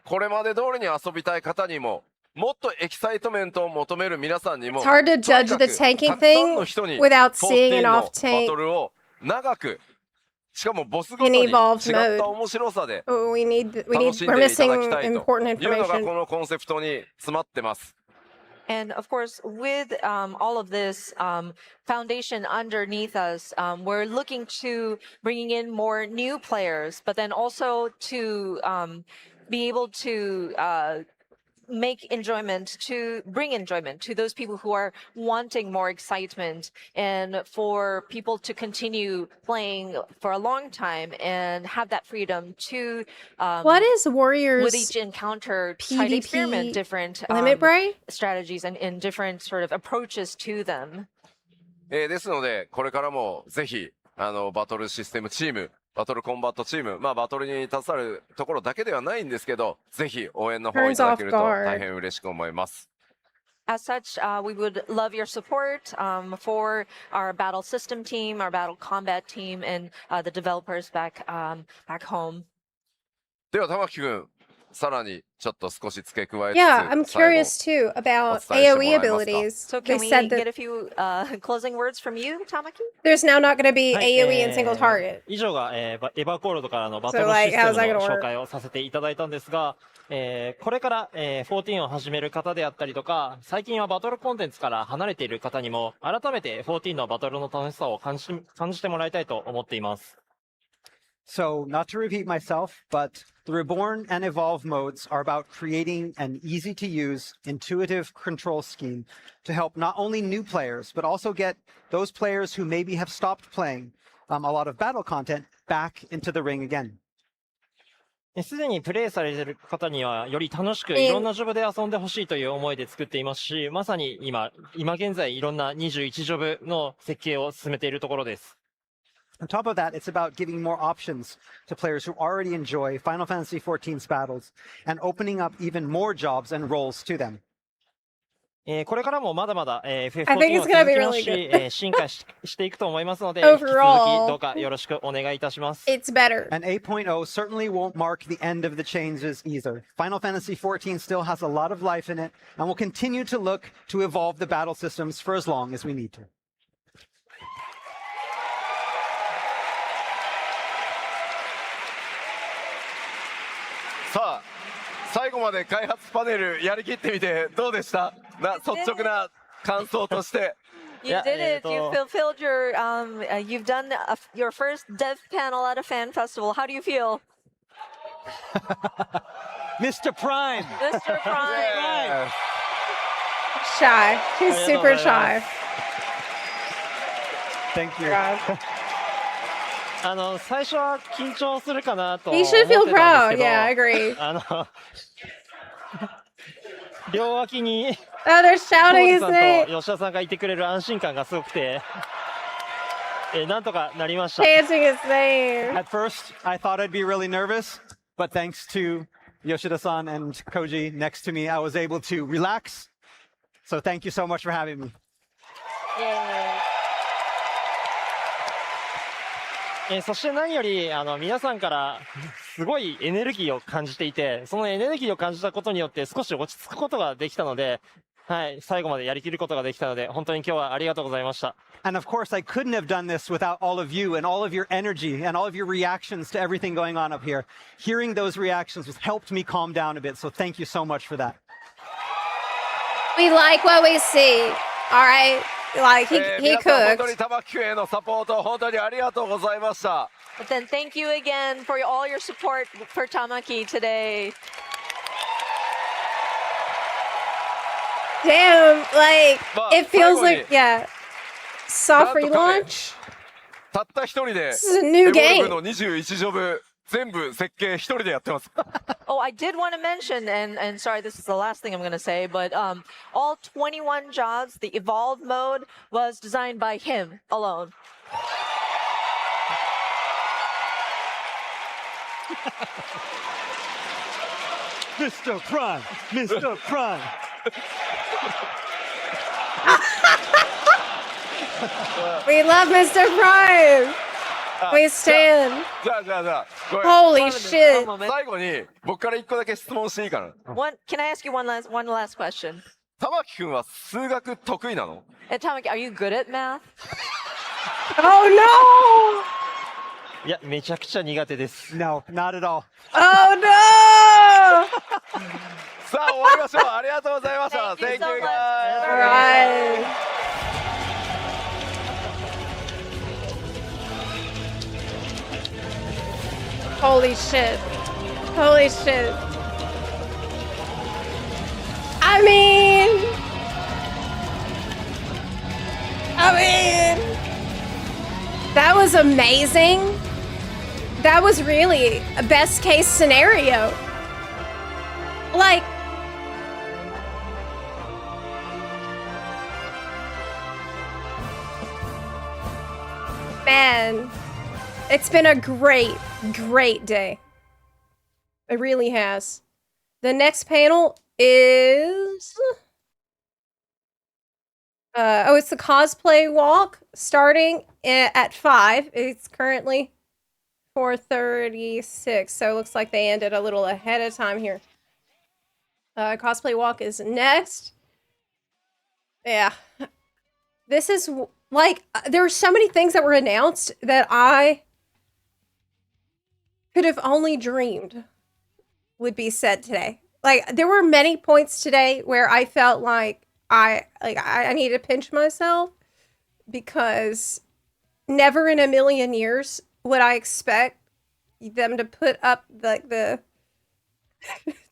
これまで通りに遊びたい方にも、もっとエキサイトメントを求める皆さんにも、It's hard to judge the tanking thing without seeing an off tank. バトルを長く、しかもボスごとに違った面白さで楽しんでいただきたいというのがこのコンセプトに詰まってます。And of course, with all of this foundation underneath us, we're looking to bringing in more new players, but then also to be able to bring enjoyment to those people who are wanting more excitement, and for people to continue playing for a long time and have that freedom to what is Warriors with each encounter try to experiment different strategies and different sort of approaches to them. ですのでこれからもぜひバトルシステムチーム、バトルコンバットチーム、まあバトルに携わるところだけではないんですけど、ぜひ応援の方いただけると大変嬉しく思います。As such, we would love your support for our battle system team, our battle combat team, and the developers back home. では玉木くん、さらにちょっと少し付け加えつつ、 Yeah, I'm 最後 curious too about お伝えしても AoE らえますか？ abilities. So They can we said get that a few closing words from you, Tamaki? there's now not going to be はい AoE in single target. 以上が、エヴァコールドからのバトル So, シ like, ステ how's ム that の gonna 紹 work? 介をさせていただいたんですが、これから、14を始める方であったりとか、最近はバトルコンテンツから離れている方にも、改めて14のバトルの楽しさを感じてもらいたいと思っています。So, not to repeat myself, but the Reborn and Evolve modes are about creating an easy-to-use, intuitive control scheme to help not only new players, but also get those players who maybe have stopped playing a lot of battle content back into the ring again. すでにプレイされている方には、より楽しくいろんなジョブで遊んでほしいという思いで作っていますし、まさに今現在いろんな21ジョブの設計を進めているところです。On top of that, it's about giving more options to players who already enjoy Final Fantasy XIV's battles and opening up even more jobs and roles to them. これからもまだまだ、I think FF14 it's は gonna 続 be きます really し、 good. 進化していくと思いますので、引き続き Overall, どうかよろしくお願いいたします。 It's better. And 8.0 certainly won't mark the end of the changes either. Final Fantasy XIV still has a lot of life in it, and we'll continue to look to evolve the battle systems for as long as we need to. さあ、最後まで開発パネルやりきってみてどうでした？率直な感想として。You did it. You fulfilled your. You've done your first dev panel at a fan festival. How do you feel? Mr. Prime. Mr. Prime. Shy. He's super shy. Thank you. 最初は緊張するかなと He 思って should た feel んですけど、 proud. Yeah, I agree. 両脇に Oh, they're コ shouting ーズ his さん name. と吉田さんがいてくれる安心感がすごくて、なんとかなりました。Chanting his name. At first, I thought I'd be really nervous, but thanks to Yoshida-san and Koji next to me, I was able to relax. So thank you so much for having me. そして何より皆さんからすごいエネルギーを感じていて、そのエネルギーを感じたことによって少し落ち着くことができたので、はい、最後までやりきることができたので、本当に今日はありがとうございました。And of course, I couldn't have done this without all of you and all of your energy and all of your reactions to everything going on up here. Hearing those reactions has helped me calm down a bit, so thank you so much for that. We like what we see. All right. Like he 皆さん本当に cooked. 玉木くんへのサポート本当にありがとうございました。 But then thank you again for all your support for Tamaki today. Damn, like it feels 最後に like yeah. Soft relaunch. たった一人で This is a new エボル game. ブの21ジョブ全部設計一人でやってます。 Oh, I did want to mention, and sorry, this is the last thing I'm going to say, but all 21 jobs, the evolved mode was designed by him alone. Mr. Prime, Mr. Prime. We love Mr. Prime. We stand. じゃあごめん Holy shit. 最後に僕から一個だけ質問していいかな。 Can I ask you one last question? 玉木くんは数学得意なの？ Tamaki, are you good at math? Oh no! いや、めちゃくちゃ苦手です。 No, not at all. Oh no! さあ終わりましょう。ありがとうございました。 Thank you so Thank you much. guys. All right. Holy shit. Holy shit. I mean, that was amazing. That was really a best case scenario. Like, man, it's been a great, great day. It really has. The next panel is Oh, it's the cosplay walk starting at 5. It's currently 4:36, so it looks like they ended a little ahead of time here. Cosplay walk is next. Yeah. This is like there are so many things that were announced that I could have only dreamed would be said today. Like there were many points today where I felt like I need to pinch myself because never in a million years would I expect them to put up like the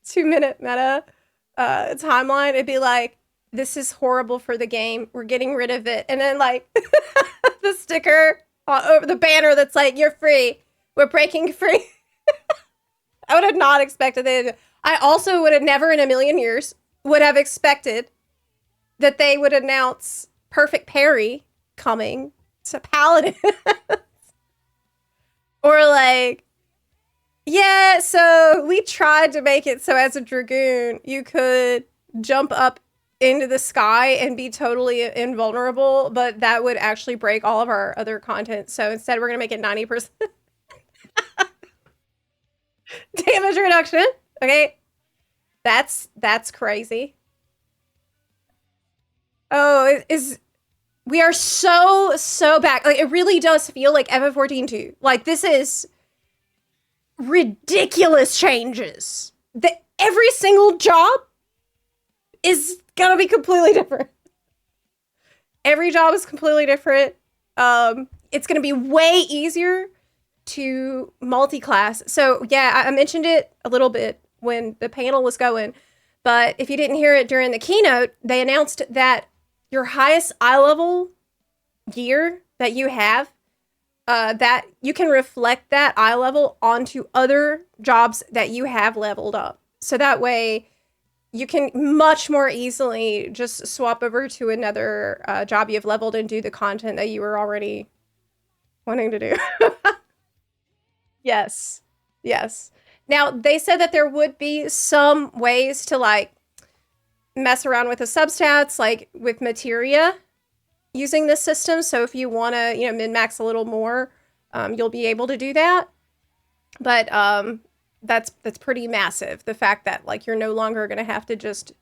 2-minute meta timeline. It'd be like, this is horrible for the game. We're getting rid of it. And then like the sticker over the banner that's like, you're free. We're breaking free. I would have not expected it. I also would have never in a million years would have expected that they would announce Perfect Parry coming to Paladin. Or like, yeah, so we tried to make it so as a Dragoon, you could jump up into the sky and be totally invulnerable, but that would actually break all of our other content. So instead, we're going to make it 90% damage reduction. Okay. That's crazy. Oh, we are so back. Like, it really does feel like FF14 2. Like, this is ridiculous changes. Every single job is gonna be completely different. Every job is completely different. It's gonna be way easier to multi-class. So yeah, I mentioned it a little bit when the panel was going, but if you didn't hear it during the keynote, they announced that your highest eye level gear that you have, that you can reflect that eye level onto other jobs that you have leveled up. So that way you can much more easily just swap over to another job you've leveled and do the content that you were already wanting to do. Yes. Yes. Now, they said that there would be some ways to like mess around with the substats, like with materia using this system. So if you want to, min-max a little more, you'll be able to do that. But that's pretty massive. The fact that like you're no longer going to have to just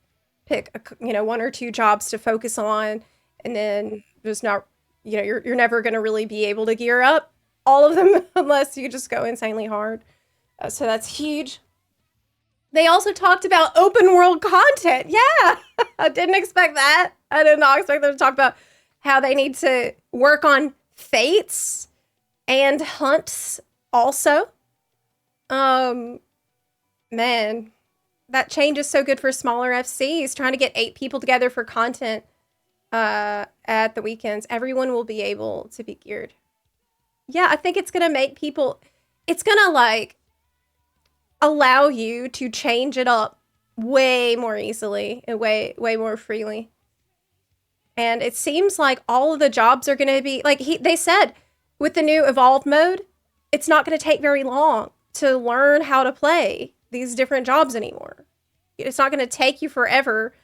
pick one or two jobs to focus on, and then just not, you're never going to really be able to gear up all of them unless you just go insanely hard. So that's huge. They also talked about open world content. Yeah, I didn't expect that. I did not expect them to talk about how they need to work on fates and hunts also. Man, that change is so good for smaller FCs. Trying to get 8 people together for content at the weekends. Everyone will be able to be geared. Yeah, I think it's going to make people, it's going to like allow you to change it up way more easily and way more freely. And it seems like all of the jobs are going to be like they said with the new evolved mode, it's not going to take very long to learn how to play these different jobs anymore. It's not going to take you forever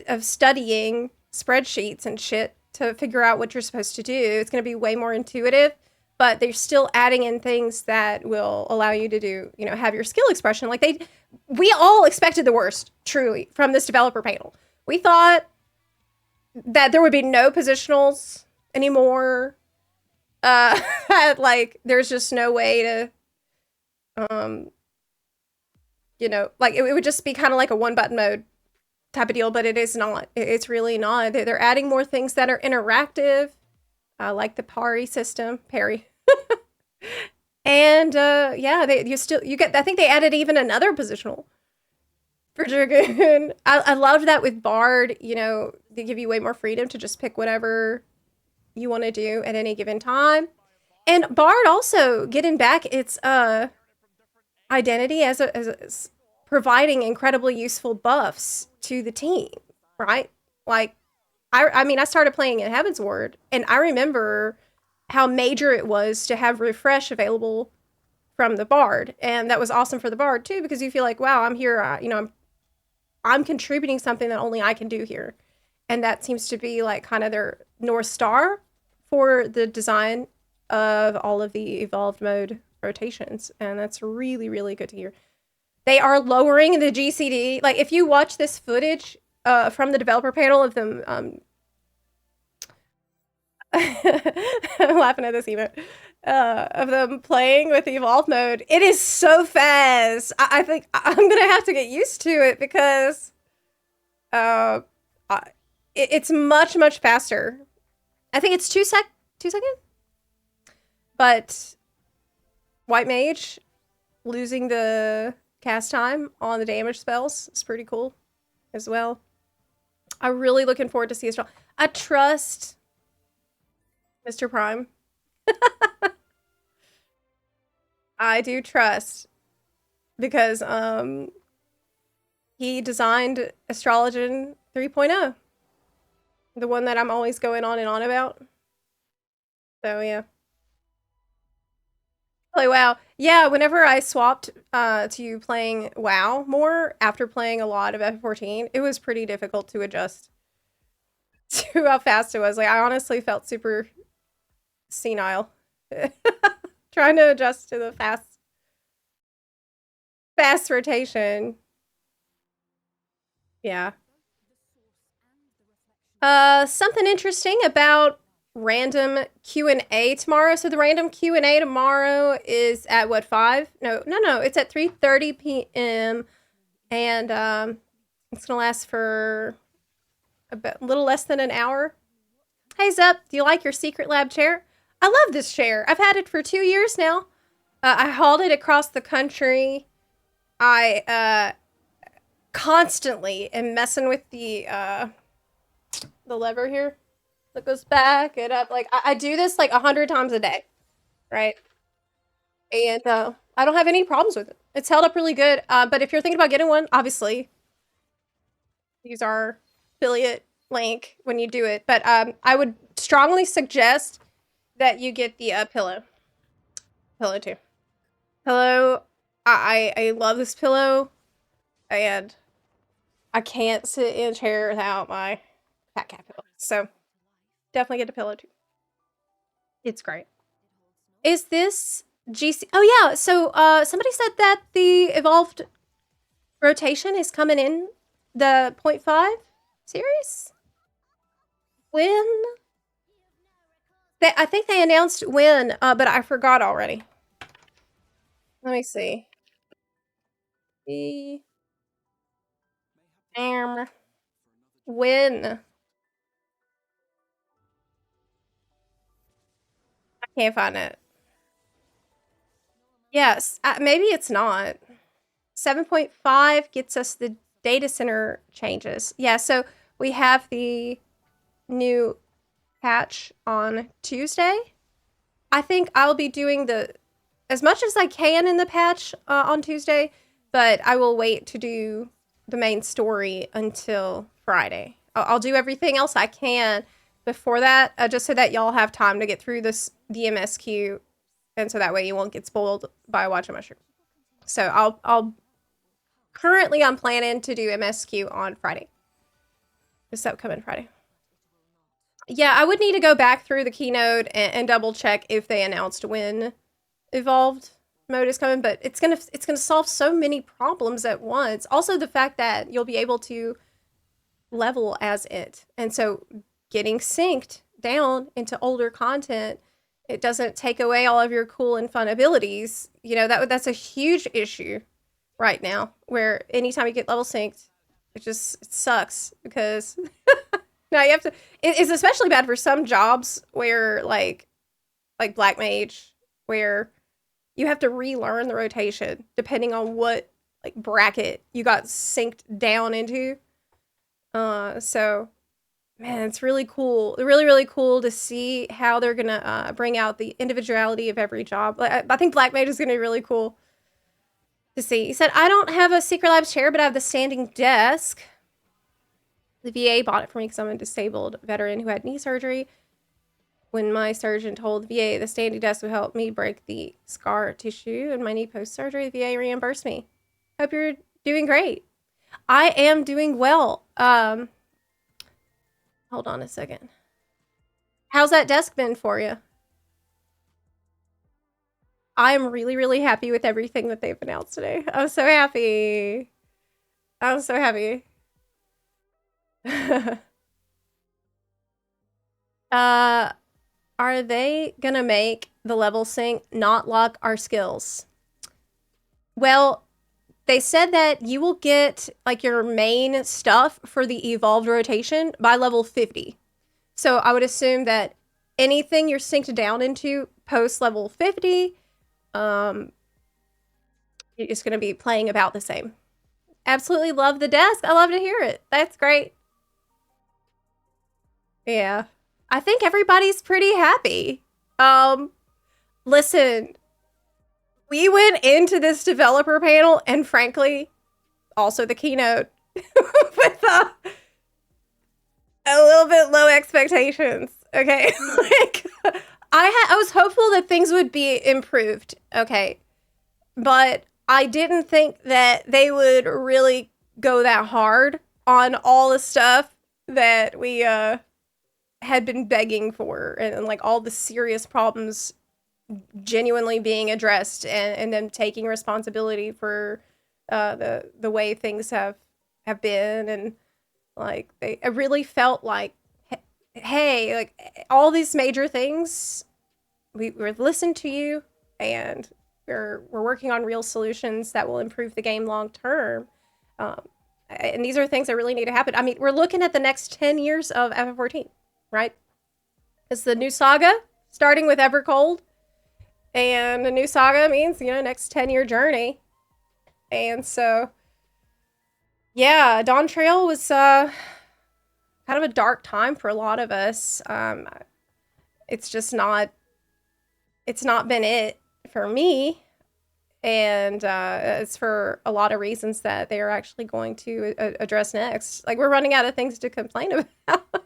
of studying spreadsheets and shit to figure out what you're supposed to do. It's going to be way more intuitive, but they're still adding in things that will allow you to do, have your skill expression. Like we all expected the worst, truly, from this developer panel. We thought that there would be no positionals anymore. Like there's just no way to, like it would just be kind of like a one button mode type of deal, but it is not. It's really not. They're adding more things that are interactive, like the parry system, parry. And yeah, you get. I think they added even another positional for Dragoon. I loved that with Bard. They give you way more freedom to just pick whatever you want to do at any given time. And Bard also getting back its identity as providing incredibly useful buffs to the team, right? Like, I mean, I started playing in Heaven's Ward, and I remember how major it was to have refresh available from the Bard, and that was awesome for the Bard too, because you feel like, wow, I'm here, I'm contributing something that only I can do here, and that seems to be like kind of their North Star for the design of all of the evolved mode rotations, and that's really, really good to hear. They are lowering the GCD. Like, if you watch this footage from the developer panel of them, I'm laughing at this even, of them playing with the evolved mode, it is so fast. I think I'm gonna have to get used to it because it's much, much faster. I think it's 2 seconds? But White Mage losing the cast time on the damage spells is pretty cool as well. I'm really looking forward to see Astral. I trust Mr. Prime. I do trust because he designed Astrologen 3.0. The one that I'm always going on and on about. So yeah. Play WoW. Yeah, whenever I swapped to playing WoW more after playing a lot of F14, it was pretty difficult to adjust to how fast it was. Like, I honestly felt super senile trying to adjust to the fast rotation. Yeah. Something interesting about random Q&A tomorrow. So the random Q&A tomorrow is at what, 5? No, it's at 3:30 p.m. and it's gonna last for a little less than an hour. Hey Zep, do you like your secret lab chair? I love this chair. I've had it for 2 years now. I hauled it across the country. I constantly am messing with the lever here that goes back and up. Like, I do this like 100 times a day, right? And I don't have any problems with it. It's held up really good. But if you're thinking about getting one, obviously use our affiliate link when you do it. But I would strongly suggest that you get the pillow too. Pillow, I love this pillow, and I can't sit in a chair without my fat cat pillow. So definitely get a pillow too. It's great. Is this GC? Oh yeah. So somebody said that the evolved rotation is coming in the 0.5 series. When? I think they announced when, but I forgot already. Let me see. When? I can't find it. Yes, maybe it's not. 7.5 gets us the data center changes. Yeah, so we have the new patch on Tuesday. I think I'll be doing as much as I can in the patch on Tuesday, but I will wait to do the main story until Friday. I'll do everything else I can before that, just so that y'all have time to get through the MSQ, and so that way you won't get spoiled by watching my stream. So I'm planning to do MSQ on Friday. This upcoming Friday. Yeah, I would need to go back through the keynote and double check if they announced when evolved mode is coming, but it's gonna solve so many problems at once. Also, the fact that you'll be able to level as it, and so getting synced down into older content, it doesn't take away all of your cool and fun abilities. You know, that's a huge issue right now, where anytime you get level synced, it sucks because now you have to. It's especially bad for some jobs where like Black Mage, where you have to relearn the rotation depending on what like bracket you got synced down into. So man, it's really cool. Really, really cool to see how they're gonna bring out the individuality of every job. Like, I think Black Mage is gonna be really cool to see. He said, I don't have a Secret Labs chair, but I have the standing desk. The VA bought it for me because I'm a disabled veteran who had knee surgery. When my surgeon told the VA the standing desk would help me break the scar tissue in my knee post-surgery, the VA reimbursed me. Hope you're doing great. I am doing well. Hold on a second. How's that desk been for you? I'm really, really happy with everything that they've announced today. I'm so happy. I'm so happy. Are they gonna make the level sync not lock our skills? Well, they said that you will get like your main stuff for the evolved rotation by level 50. So I would assume that anything you're synced down into post level 50, it's going to be playing about the same. Absolutely love the desk. I love to hear it. That's great. Yeah. I think everybody's pretty happy. Listen, we went into this developer panel and frankly, also the keynote with a little bit low expectations. Okay. Like I was hopeful that things would be improved. Okay. But I didn't think that they would really go that hard on all the stuff that we had been begging for, and like all the serious problems genuinely being addressed, and them taking responsibility for the way things have been, and like I really felt like, hey, like all these major things, we've listened to you, and we're working on real solutions that will improve the game long term. And these are things that really need to happen. I mean, we're looking at the next 10 years of FF14, right? It's the new saga starting with Evercold, and a new saga means, next 10-year journey. And so, yeah, Dawn Trail was kind of a dark time for a lot of us. It's not been it for me. And it's for a lot of reasons that they are actually going to address next. Like, we're running out of things to complain about.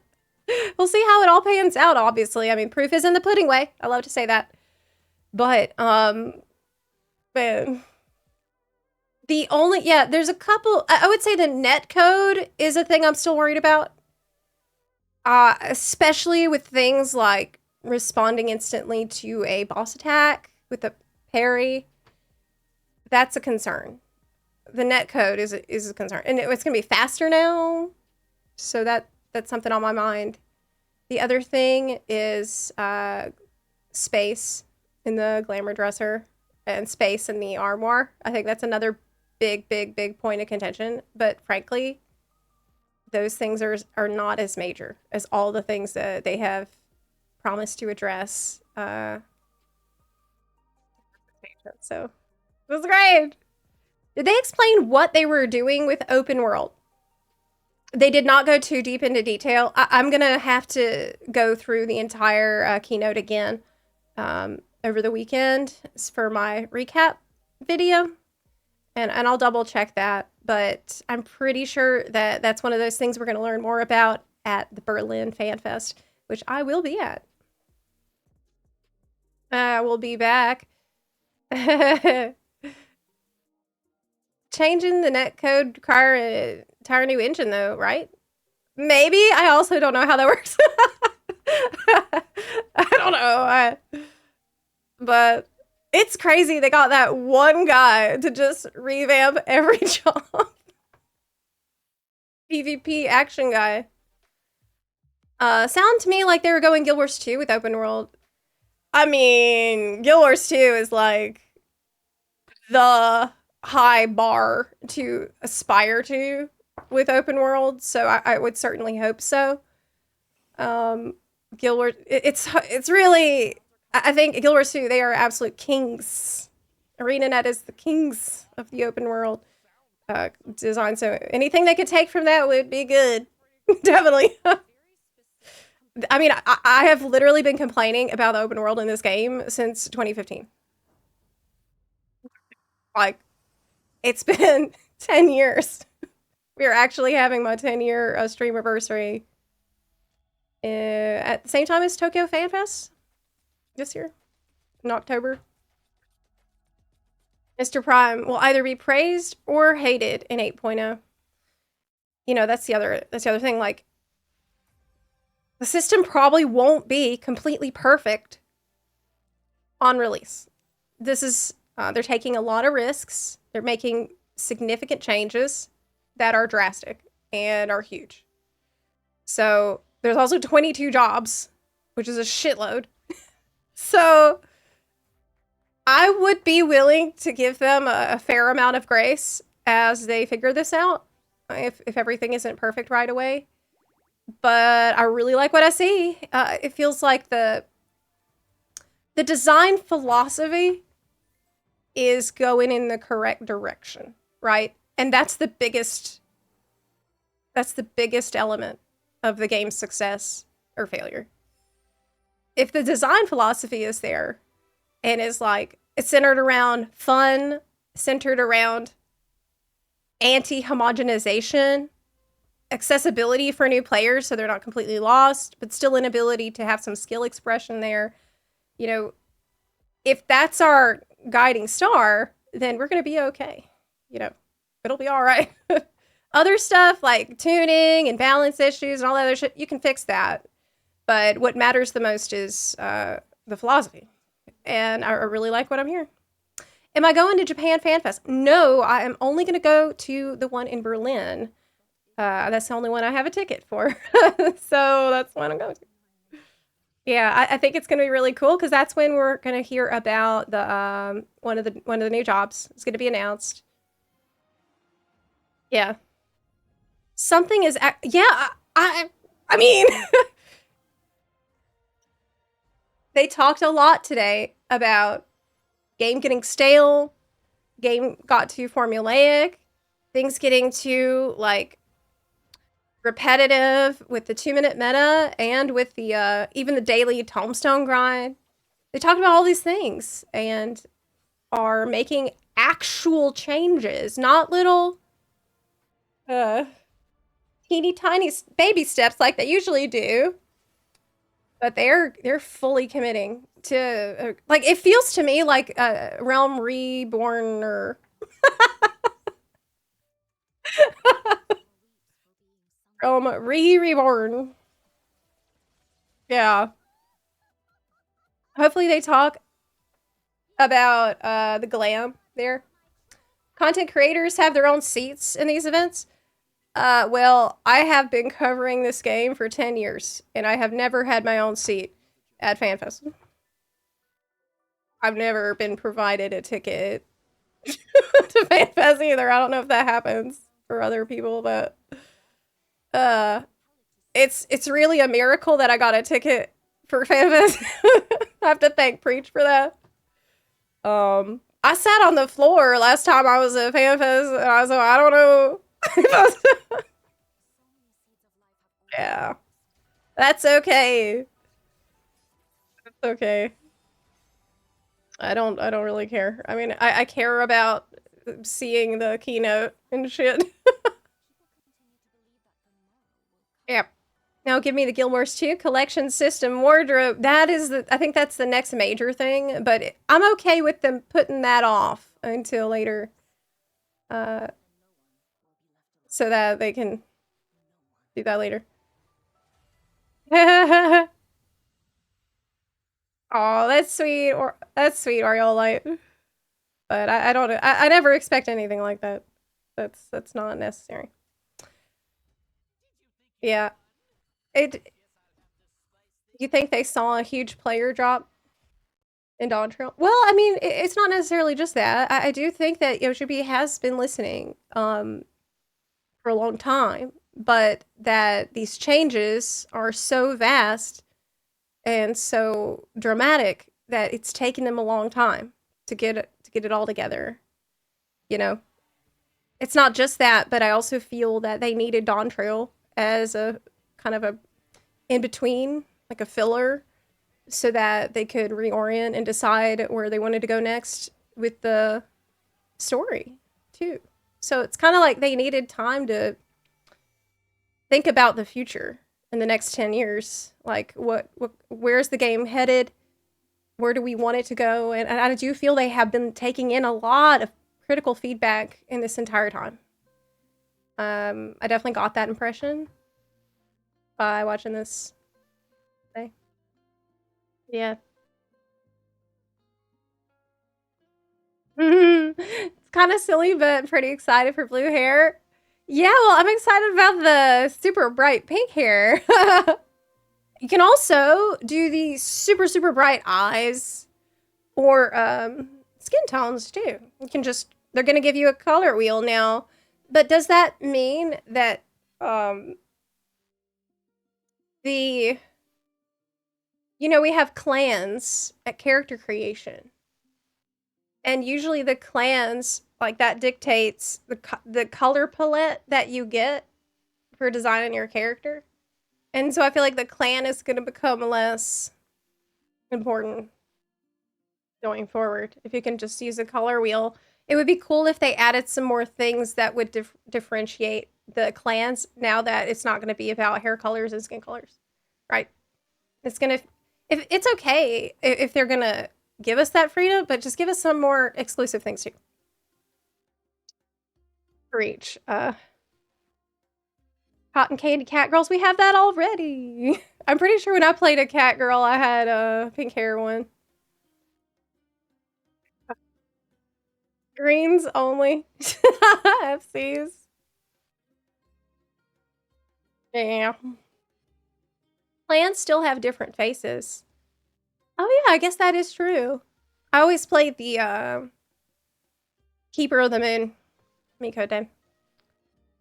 We'll see how it all pans out, obviously. I mean, proof is in the pudding way. I love to say that. But, man. There's a couple, I would say the net code is a thing I'm still worried about. Especially with things like responding instantly to a boss attack with a parry. That's a concern. The net code is a concern, and it's gonna be faster now, so that's something on my mind. The other thing is space in the glamour dresser and space in the armoire. I think that's another big point of contention. But frankly, those things are not as major as all the things that they have promised to address. So. It was great. Did they explain what they were doing with open world? They did not go too deep into detail. I'm going to have to go through the entire keynote again over the weekend for my recap video. And I'll double check that. But I'm pretty sure that that's one of those things we're going to learn more about at the Berlin FanFest, which I will be at. We'll be back. Changing the netcode require an entire new engine, though, right? Maybe. I also don't know how that works. I don't know. But it's crazy they got that one guy to just revamp every job. PvP action guy. Sound to me like they were going Guild Wars 2 with open world. I mean, Guild Wars 2 is like the high bar to aspire to with open world, so I would certainly hope so. Guild Wars, it's really, I think Guild Wars 2, they are absolute kings. ArenaNet is the kings of the open world design, so anything they could take from that would be good. Definitely. I mean, I have literally been complaining about the open world in this game since 2015. Like, it's been 10 years. We are actually having my 10-year stream anniversary at the same time as Tokyo Fan Fest this year in October. Mr. Prime will either be praised or hated in 8.0. You know, that's the other thing. Like, the system probably won't be completely perfect on release. This is, they're taking a lot of risks. They're making significant changes that are drastic and are huge. So there's also 22 jobs, which is a shitload. So I would be willing to give them a fair amount of grace as they figure this out, if everything isn't perfect right away. But I really like what I see. It feels like the design philosophy is going in the correct direction, right? And that's the biggest element of the game's success or failure. If the design philosophy is there and is like, it's centered around fun, centered around anti-homogenization, accessibility for new players so they're not completely lost, but still an ability to have some skill expression there. You know, if that's our guiding star, then we're going to be okay. You know, it'll be all right. Other stuff like tuning and balance issues and all that other shit, you can fix that. But what matters the most is the philosophy. And I really like what I'm hearing. Am I going to Japan Fan Fest? No, I am only going to go to the one in Berlin. That's the only one I have a ticket for. So that's when I'm going to. Yeah, I think it's going to be really cool because that's when we're going to hear about the one of the new jobs. It's going to be announced. Yeah. Something is yeah, I mean they talked a lot today about game getting stale, game got too formulaic, things getting too like repetitive with the 2-minute meta and with the even the daily tombstone grind. They talked about all these things and are making actual changes, not little teeny tiny baby steps like they usually do. But they're fully committing to like it feels to me like Realm Reborn or Realm Reborn. Yeah. Hopefully they talk about the glam there. Content creators have their own seats in these events. Well, I have been covering this game for 10 years, and I have never had my own seat at FanFest. I've never been provided a ticket to FanFest either. I don't know if that happens for other people, but it's really a miracle that I got a ticket for FanFest. I have to thank Preach for that. I sat on the floor last time I was at FanFest, and I was like, I don't know. Yeah. That's okay. That's okay. I don't really care. I mean, I care about seeing the keynote and shit. Yep. Now give me the Gilmore's 2 collection system wardrobe. That is I think that's the next major thing, but I'm okay with them putting that off until later. So that they can do that later. Oh, that's sweet. Or that's sweet, Ariolite. But I don't. I never expect anything like that. That's not necessary. Yeah. You think they saw a huge player drop in Dawn Trail? Well, I mean, it's not necessarily just that. I do think that Yoshibi has been listening for a long time, but that these changes are so vast and so dramatic that it's taken them a long time to get it all together. You know, it's not just that, but I also feel that they needed Dawn Trail as a kind of a in between, like a filler, so that they could reorient and decide where they wanted to go next with the story too. So it's kind of like they needed time to think about the future in the next 10 years. Like where's the game headed? Where do we want it to go? And I do feel they have been taking in a lot of critical feedback in this entire time. I definitely got that impression by watching this Yeah. It's kind of silly, but pretty excited for blue hair. Yeah, well, I'm excited about the super bright pink hair. You can also do the super, super bright eyes or skin tones too. You can just, they're going to give you a color wheel now. But does that mean that the, you know, we have clans at character creation. And usually the clans, like that dictates the color palette that you get for designing your character. And so I feel like the clan is going to become less important going forward. If you can just use a color wheel, it would be cool if they added some more things that would differentiate the clans now that it's not going to be about hair colors and skin colors, right? It's going to, if it's okay if they're going to give us that freedom, but just give us some more exclusive things too. For each. Cotton candy cat girls, we have that already. I'm pretty sure when I played a cat girl, I had a pink hair one. Greens only. FCs. Yeah. Plants still have different faces. Oh yeah, I guess that is true. I always played the Keeper of the Moon. Miko did.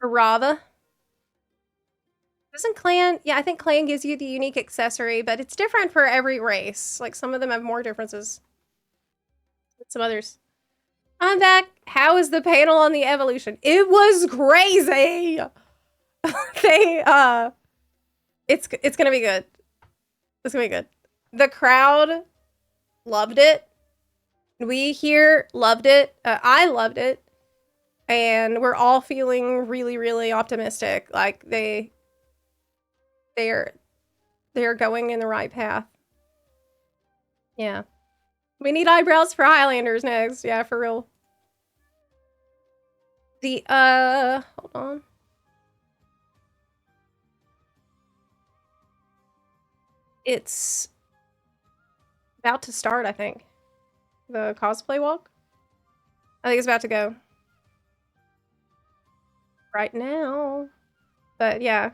Rava. Doesn't clan? Yeah, I think clan gives you the unique accessory, but it's different for every race. Like some of them have more differences than some others. I'm back. How is the panel on the evolution? It was crazy. It's gonna be good. It's gonna be good. The crowd loved it. We here loved it. I loved it, and we're all feeling really, really optimistic. Like they're going in the right path. Yeah. We need eyebrows for Highlanders next. Yeah, for real. The hold on. It's about to start, I think. The cosplay walk. I think it's about to go right now. But yeah.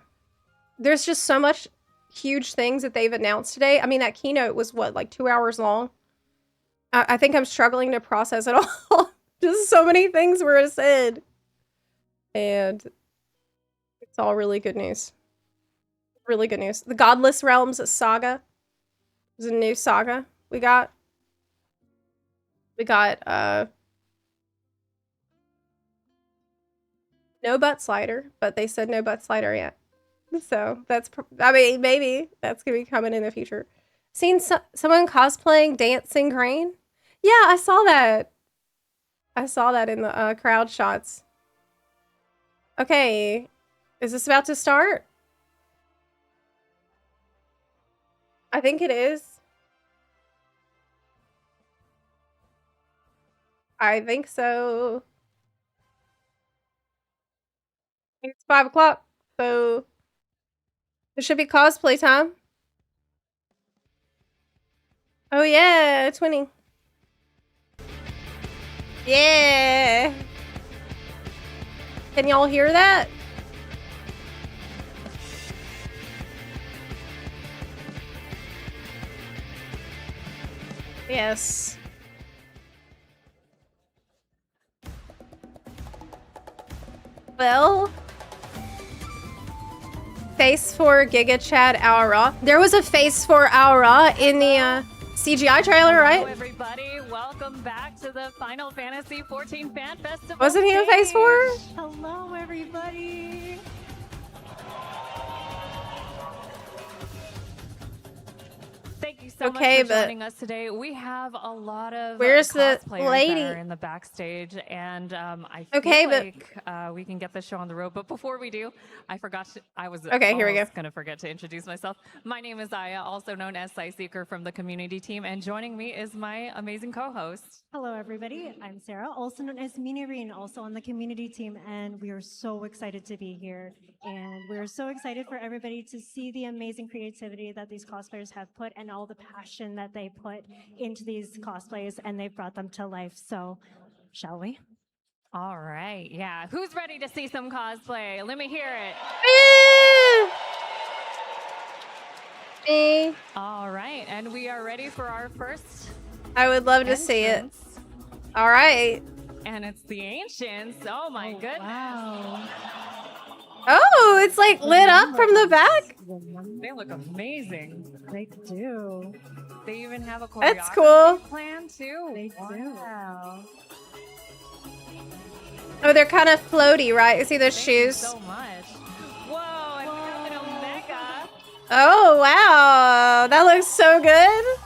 There's just so much huge things that they've announced today. I mean, that keynote was what, like 2 hours long? I think I'm struggling to process it all. Just so many things were said. And it's all really good news. Really good news. The Godless Realms saga is a new saga we got. We got no butt slider, but they said no butt slider yet. So that's, I mean, maybe that's gonna be coming in the future. Seen someone cosplaying Dancing Crane? Yeah, I saw that. I saw that in the crowd shots. Okay, is this about to start? I think it is. I think so. It's 5 o'clock, so it should be cosplay time. Oh yeah, 20. Yeah. Can y'all hear that? Yes. Well, face for Giga Chad Aura. There was a face for Aura in the CGI trailer, right? Hello, everybody. Welcome back to the Final Fantasy XIV Fan Festival. Wasn't he a face for? Hello, everybody. Thank you so much for joining us today. We have a lot of where's the lady that are in the backstage, and I feel like we can get the show on the road. But before we do, I forgot. I was okay. Here we go. Going to forget to introduce myself. My name is Aya, also known as Sightseeker from the community team, and joining me is my amazing co-host. Hello, everybody. I'm Sarah, also known as Minireen, also on the community team, and we are so excited to be here. And we're so excited for everybody to see the amazing creativity that these cosplayers have put, and all the passion that they put into these cosplays, and they've brought them to life. So, shall we? All right. Yeah. Who's ready to see some cosplay? Let me hear it. Me. All right. And we are ready for our first. I would love to see it. All right. And it's the Ancients. Oh my goodness. Wow. Oh, it's like lit up from the back. They look amazing. They do. They even have a choreography That's cool. plan too. They do. Wow. Oh, they're kind of floaty, right? See those shoes? So much. Whoa, and Captain Omega. Oh, wow. That looks so good.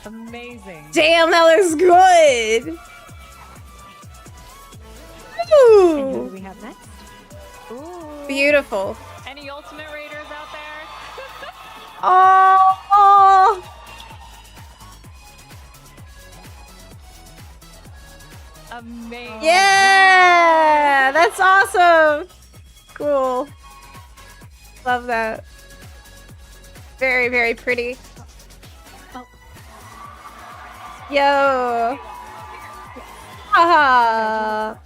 Amazing. Damn, that looks good. And who do Ooh. we have next? Ooh. Beautiful. Any Ultimate Raiders out there? Oh. Amazing. Yeah, that's awesome. Cool. Love that. Very, very pretty. Oh. Yo. Haha.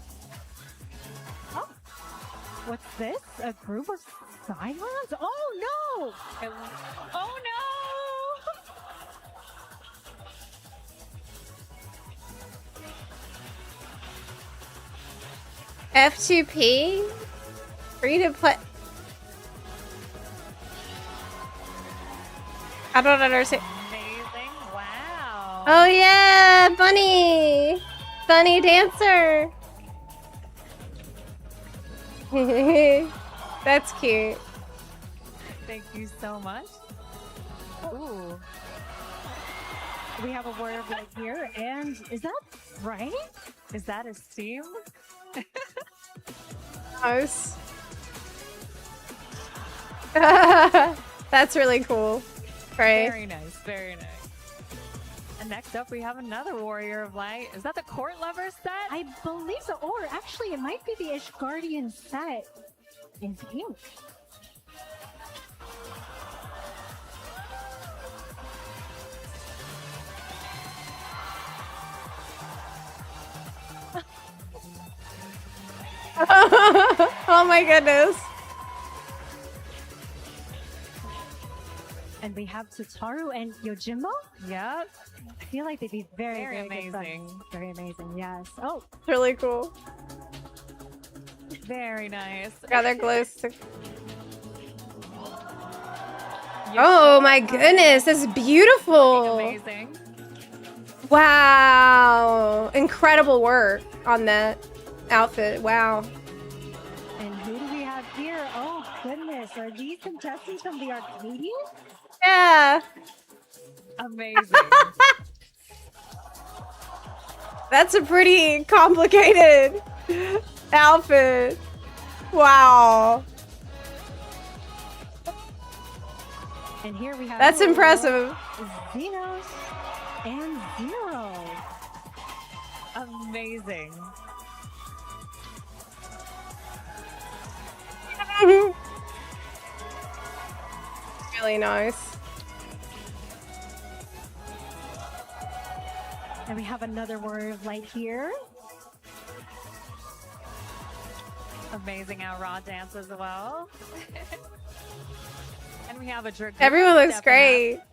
Oh, what's this? A group of Cylons? Oh no! Oh no! F2P? Free to play. I don't understand. Amazing. Wow. Oh yeah, Bunny! Bunny dancer! That's cute. Thank you so much. Ooh. We have a word right here, and is that right? Is that a steam? Nice. That's really cool. Right? Very nice. Very nice. And next up, we have another Warrior of Light. Is that the Court Lover set? I believe so. Or actually, it might be the Ishgardian set in pink. Oh my goodness. And we have Tataru and Yojimbo. Yep. I feel like they'd be very, Very good friends. amazing. Very amazing, yes. Oh, Really cool. Very nice. Yeah, they're glow stick. Oh my goodness, this is beautiful. Amazing. Wow. Incredible work on that outfit. Wow. and who do we have here? Oh, goodness. Are these contestants from the Arcadian? Yeah. Amazing. That's a pretty complicated outfit. Wow. And here we have That's impressive. Xenos and Zero. Amazing. Really nice. And we have another word of light here. Amazing how Raw dance as well. And we have a Dragoon. Everyone looks stepping great. up.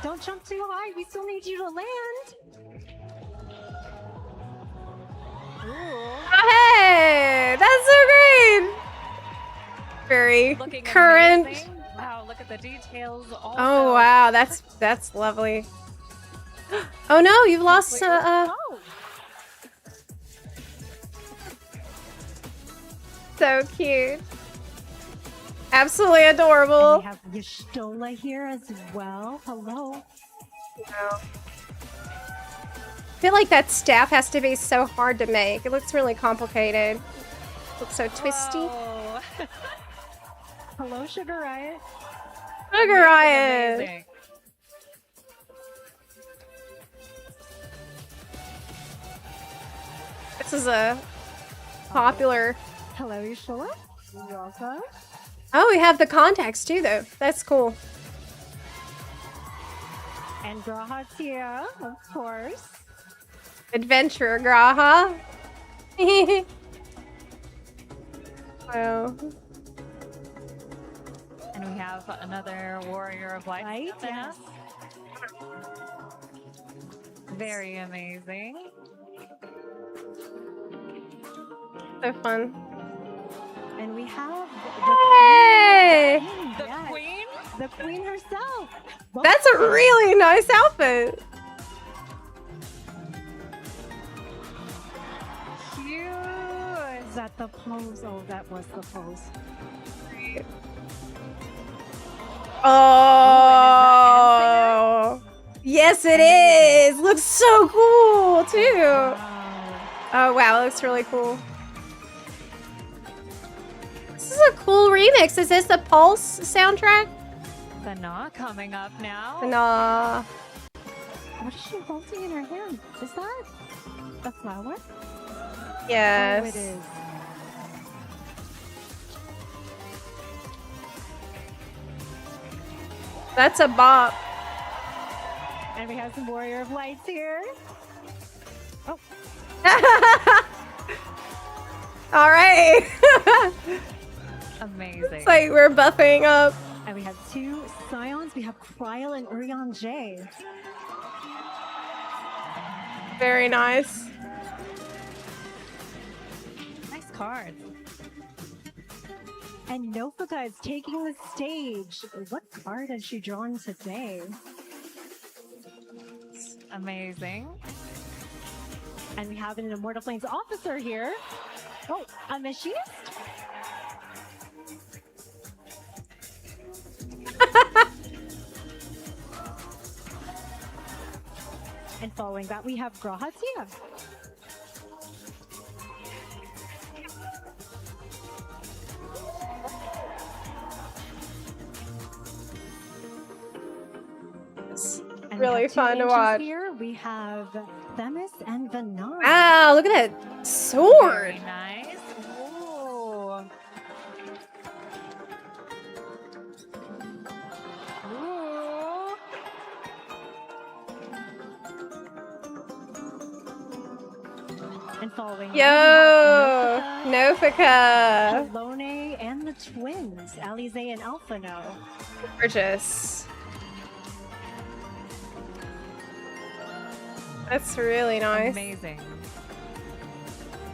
Don't jump too high. We still need you to land. Oh, hey! That's so great! Very Looking current. amazing. Wow, look at the details. Also. Oh, wow. That's lovely. Oh, no. You've lost... So cute. Absolutely adorable. And we have Y'shtola here as well. Hello. I feel like that staff has to be so hard to make. It looks really complicated. Looks so twisty. Whoa. Hello, Sugar Riot. Sugar Riot. Amazing. This is a popular. Hello, Y'shtola. You're welcome. Oh, we have the contacts too, though. That's cool. And Graha's here, of course. Adventure Graha. Wow. And we have another Warrior of Light. Right, yes. Very amazing. So fun. And we have Hey! the queen. The queen herself. That's a really nice outfit. Cute. Is that the pose? Oh, that was the pose. Oh, yes, it is. Looks so cool too. Oh wow, it looks really cool. This is a cool remix. Is this the Pulse soundtrack? The Gnaw coming up now. Nah. What is she holding in her hand? Is that a flower? Yes. Oh, it is. That's a bop. And we have some Warrior of Lights here. Oh. All right. Amazing. It's like we're buffing up. And we have two Scions. We have Kryl and Urion J. Very nice. Nice cards. And Nofika is taking the stage. What card has she drawn today? Amazing. And we have an Immortal Flames officer here. Oh, a machinist? And following that, we have Grahatia. And we Really have two fun to ancients watch. Here we have Themis and Vanar. Wow, look at that sword. Very nice. Ooh. Ooh. And following Yo, that, we have Nofika. Shalone and the twins, Alize and Alphano. Gorgeous. That's really nice. Amazing.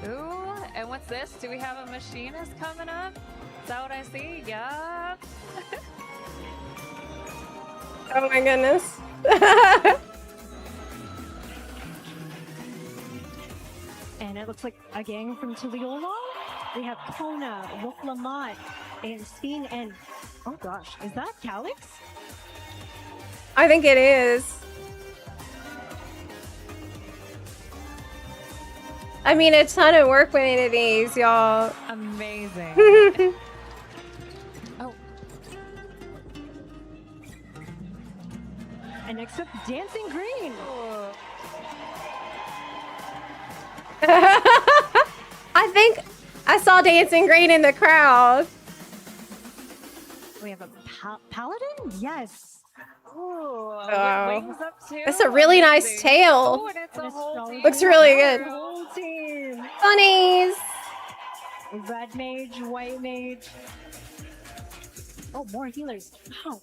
Ooh, and what's this? Do we have a machinist coming up? Is that what I see? Yup. Oh my goodness. And it looks like a gang from Tuliolo. We have Kona, Wolf Lamont, and Speen, and oh gosh, is that Calix? I think it is. I mean, a ton of work went into these, y'all. Amazing. Oh. And next up, Dancing Green. I think I saw Dancing Green in the crowd. We have a Paladin? Yes. Ooh, Wow. wings up too. That's a really nice tail. Ooh, and it's a whole team. Looks really good. Whole team. Bunnies. Red mage, white mage. Oh, more healers. Wow.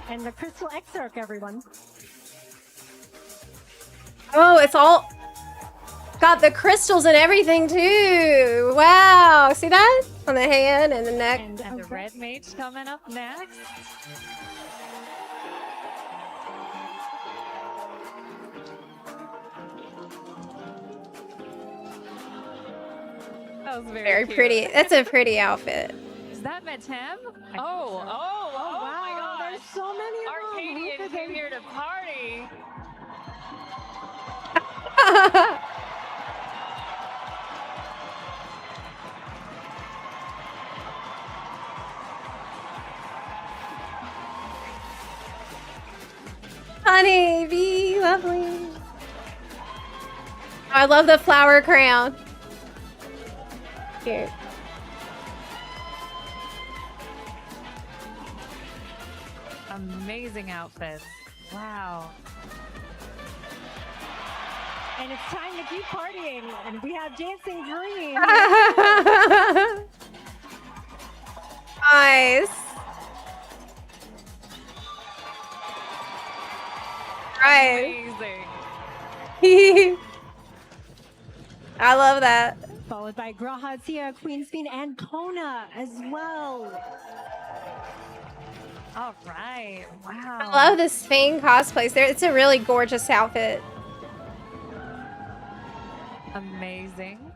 And the Crystal Exarch, everyone. Oh, it's all got the crystals and everything too. Wow, see that? On the hand and the neck. And the red mage coming up next. That was Very cute. pretty. That's a pretty outfit. Is that Metem? Oh wow. my gosh. There's so many of them. Arcadian Look at came them. here to party. Honey, be lovely. I love the flower crown. Cute. Amazing outfits. Wow. And it's time to keep partying. And we have Dancing Green. Nice. Right. Amazing. I love that. Followed by Graha, Tia, Queen Spin, and Kona as well. All right. Wow. I love the Spain cosplays. It's a really gorgeous outfit. Amazing.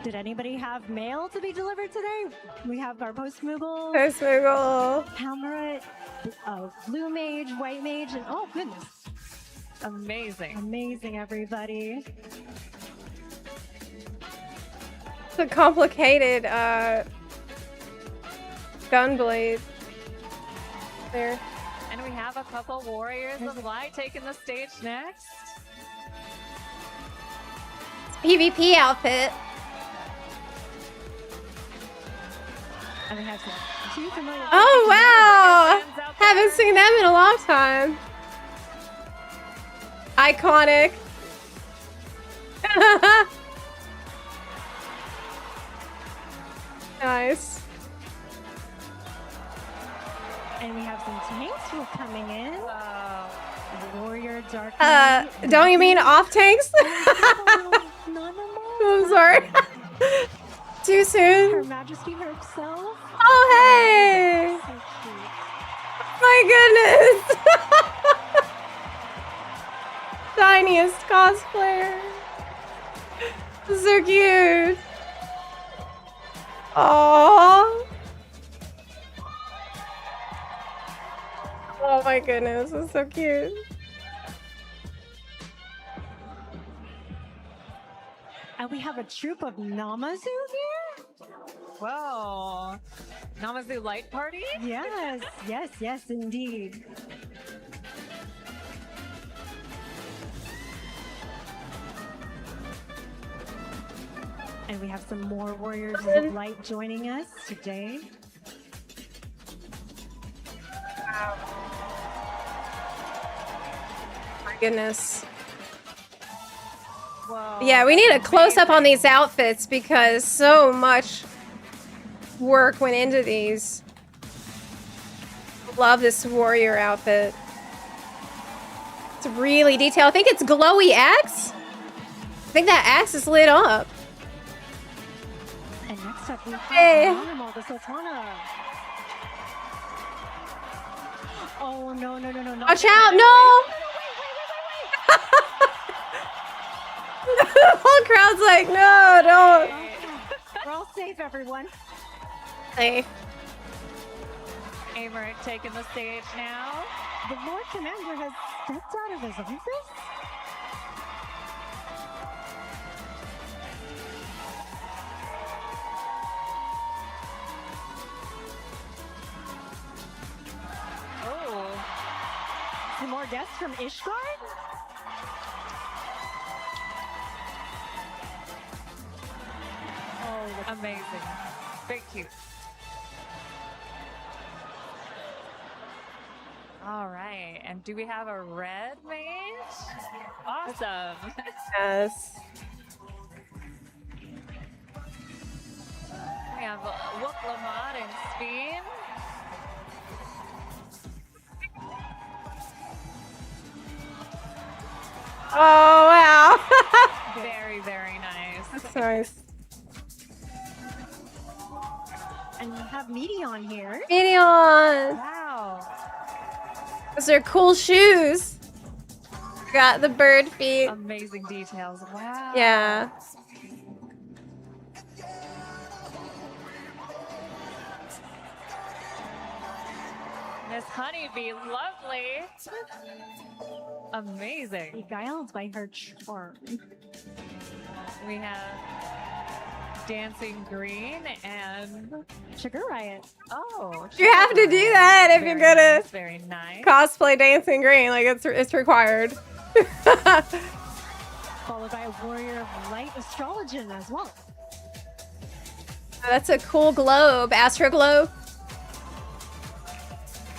Did anybody have mail to be delivered today? We have our Post-Moogle. Post-Moogle. Hamlet, Blue Mage, White Mage, and oh goodness. Amazing. Amazing, everybody. It's a complicated gunblade there. And we have a couple Warriors of Light taking the stage next. PvP outfit. And we have two familiar. Oh wow! Haven't seen them in a long time. Iconic. Nice. And we have some tanks who are coming in. Warrior, Dark Don't you mean off tanks? I'm sorry. Too soon? Her Majesty herself. Oh, hey! So cute. My goodness! Tiniest cosplayer. So cute. Aww. Oh my goodness, it's so cute. And we have a troop of Namazu here. Whoa. Namazu Light Party? Yes, yes, indeed. And we have some more Warriors of Light joining us today. Wow. My goodness. Whoa. Yeah, we need a close-up on these outfits because so much work went into these. Love this warrior outfit. It's really detailed. I think it's glowy axe. I think that axe is lit up. And next up we have Hey. Animal, the Sultana. Oh no. Watch out! No! The whole crowd's like, no, don't. We're all safe, everyone. Safe. Amer taking the stage now. The Lord Commander has stepped out of his office. Oh. Some more guests from Ishgard? Oh, amazing. Very cute. All right, and do we have a red mage? Awesome. Yes. We have Whoop Lamont and Speen. Oh, wow. Very, very nice. That's nice. And we have Meteon here. Meteon! Wow. Those are cool shoes. Got the bird feet. Amazing details. Wow. Yeah. Miss Honeybee, lovely. Amazing. Beguiled by her charm. We have Dancing Green and Sugar Riot. Oh, You have to do that if you're gonna very nice. cosplay Dancing Green. Like it's required. followed by a Warrior of Light Astrologian as well. That's a cool globe, astro globe.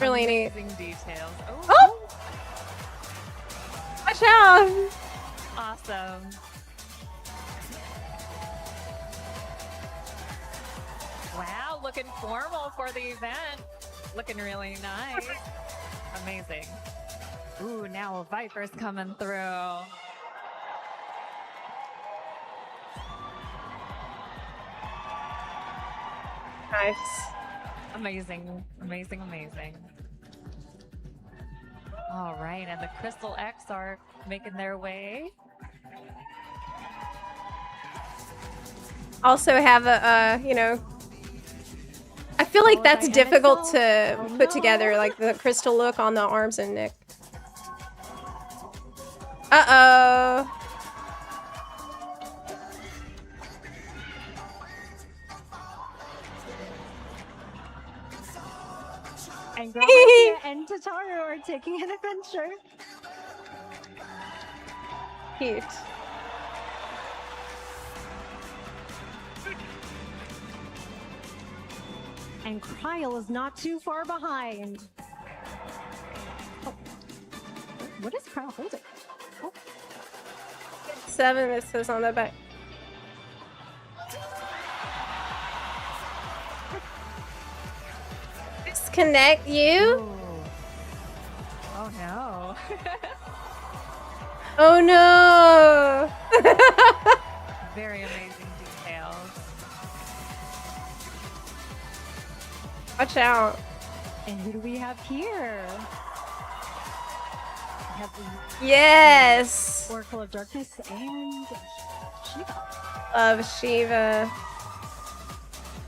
Really neat. Amazing details. Oh! Watch out! Awesome. Wow, looking formal for the event. Looking really nice. Amazing. Ooh, now a Viper's coming through. Nice. Amazing, amazing, amazing. All right, and the Crystal X are making their way. Also have a, you know, I feel like that's difficult to put together, like the crystal look on the arms and neck. Uh-oh. And Gracia and Tataru are taking an adventure. Cute. And Kryl is not too far behind. Oh. What is Kryl holding? Oh. 7, it says on the back. Disconnect you? Ooh. Oh no. Oh no! Very amazing details. Watch out. And who do we have here? We have the Yes! Oracle of Darkness and Shiva. Love Shiva.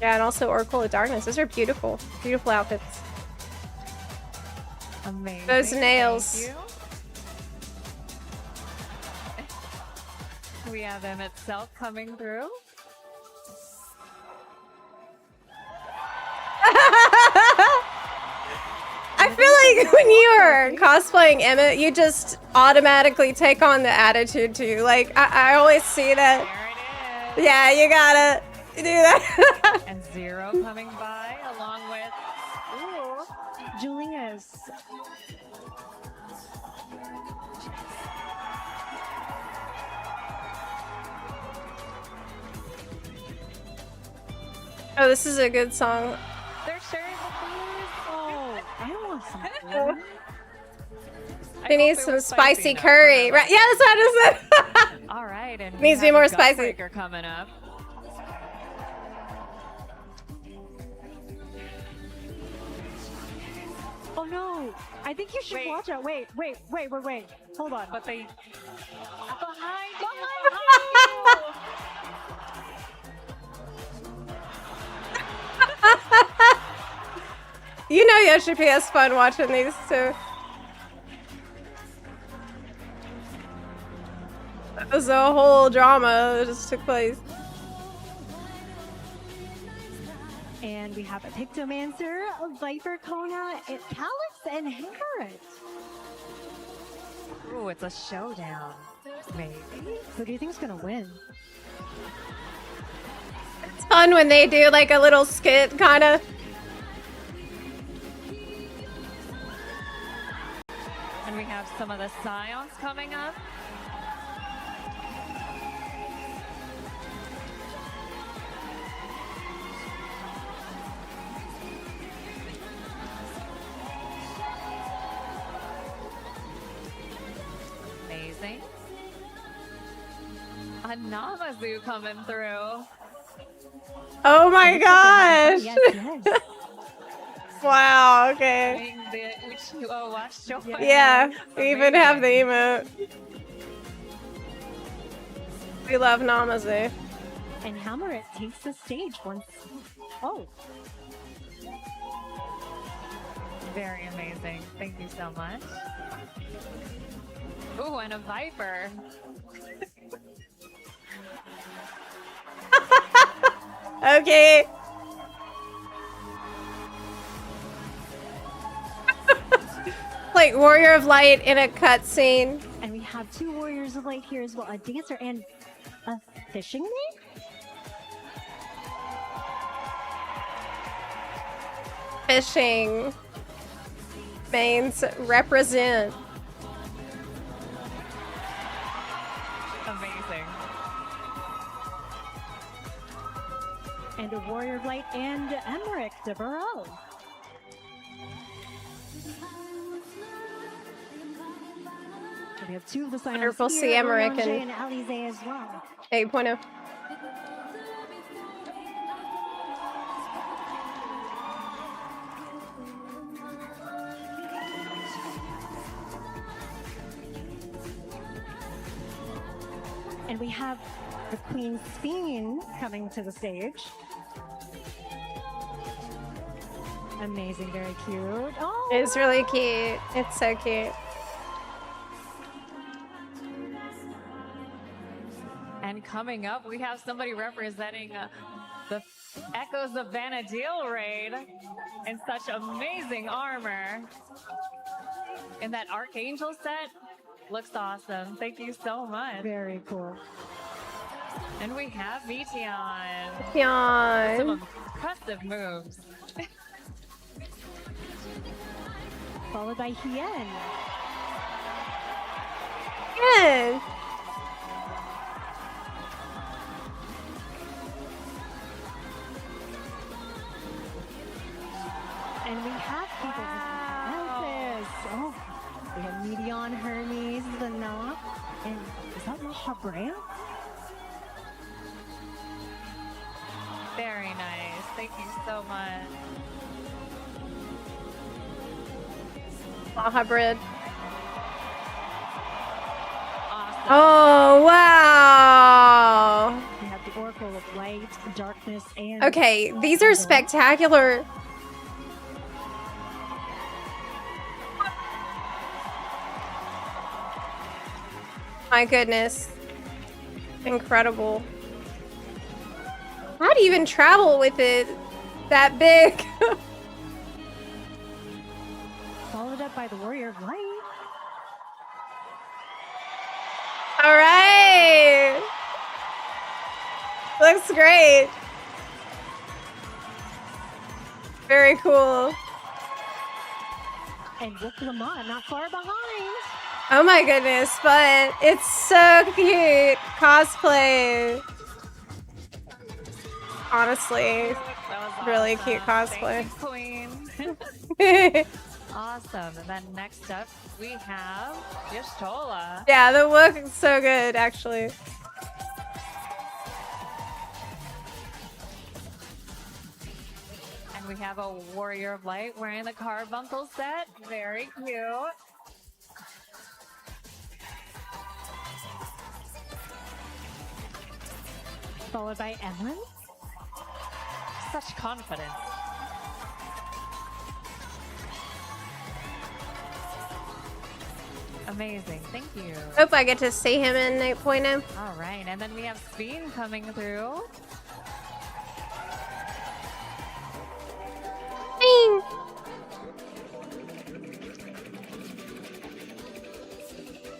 Yeah, and also Oracle of Darkness. Those are beautiful. Beautiful outfits. Amazing. Those nails. Thank you. We have Emmett Self coming through. I feel like when you are cosplaying Emmett, you just automatically take on the attitude too. Like, I always see that. Yeah, you gotta do that. And Zero coming by along with Julius. Oh, this is a good song. They're sharing the food. Oh, I want some food. We need some spicy curry. Right? Yeah, that's what I just said. All right, and Needs to be more spicy. Gunbreaker coming up. Oh no! I think you should watch out. Wait. Hold on. But they behind you. You know Yoshi P has fun watching these too. That was a whole drama that just took place. And we have a Pictomancer, a Viper Kona, a Calyx, and Harriet. Ooh, it's a showdown. Maybe. Who do you think is gonna win? It's fun when they do like a little skit, kind of. And we have some of the Scions coming up. Amazing. A Namazu coming through. Oh my gosh! Yes. Wow, okay. Doing the Uchiwa watch show. Yeah, we even have the emote. We love Namazu. And Hammerit takes the stage once. Oh. Very amazing. Thank you so much. Ooh, and a Viper. Okay. Like Warrior of Light in a cutscene. And we have 2 Warriors of Light here as well, a dancer and a fishing maid? Fishing. Mains represent. Amazing. And a Warrior of Light and Emmerich de Barreau. We have 2 of the sign Wonderful here, see Emmerich and Alize as well. 8.0. And we have the Queen Speen coming to the stage. Amazing, very cute. Oh, It's really cute. It's so cute. And coming up, we have somebody representing the Echoes of Vanadil raid in such amazing armor. In that Archangel set, looks awesome. Thank you so much. very cool. And we have Vition. Vition. Some impressive moves. Followed by Hien. Good. And we have people with Memphis. Oh, we have Medion, Hermes, the Knock, and is that Mahabrea? Very nice. Thank you so much. Hybrid. Awesome. Oh, wow. We have the Oracle of Light, Darkness, and... Okay, these are spectacular. My goodness. Incredible. How do you even travel with it that big? Followed up by the Warrior of Light. All right. Looks great. Very cool. And Rick Lamont, not far behind. Oh my goodness, but it's so cute. Cosplay. Honestly, really cute cosplay. Queen. Awesome. And then next up, we have Y'shtola. Yeah, the look is so good, actually. And we have a Warrior of Light wearing the Carbuncle set. Very cute. Followed by Emlyn. Such confidence. Amazing. Thank you. Hope I get to see him in 8.0. All right. And then we have Speen coming through. Bing.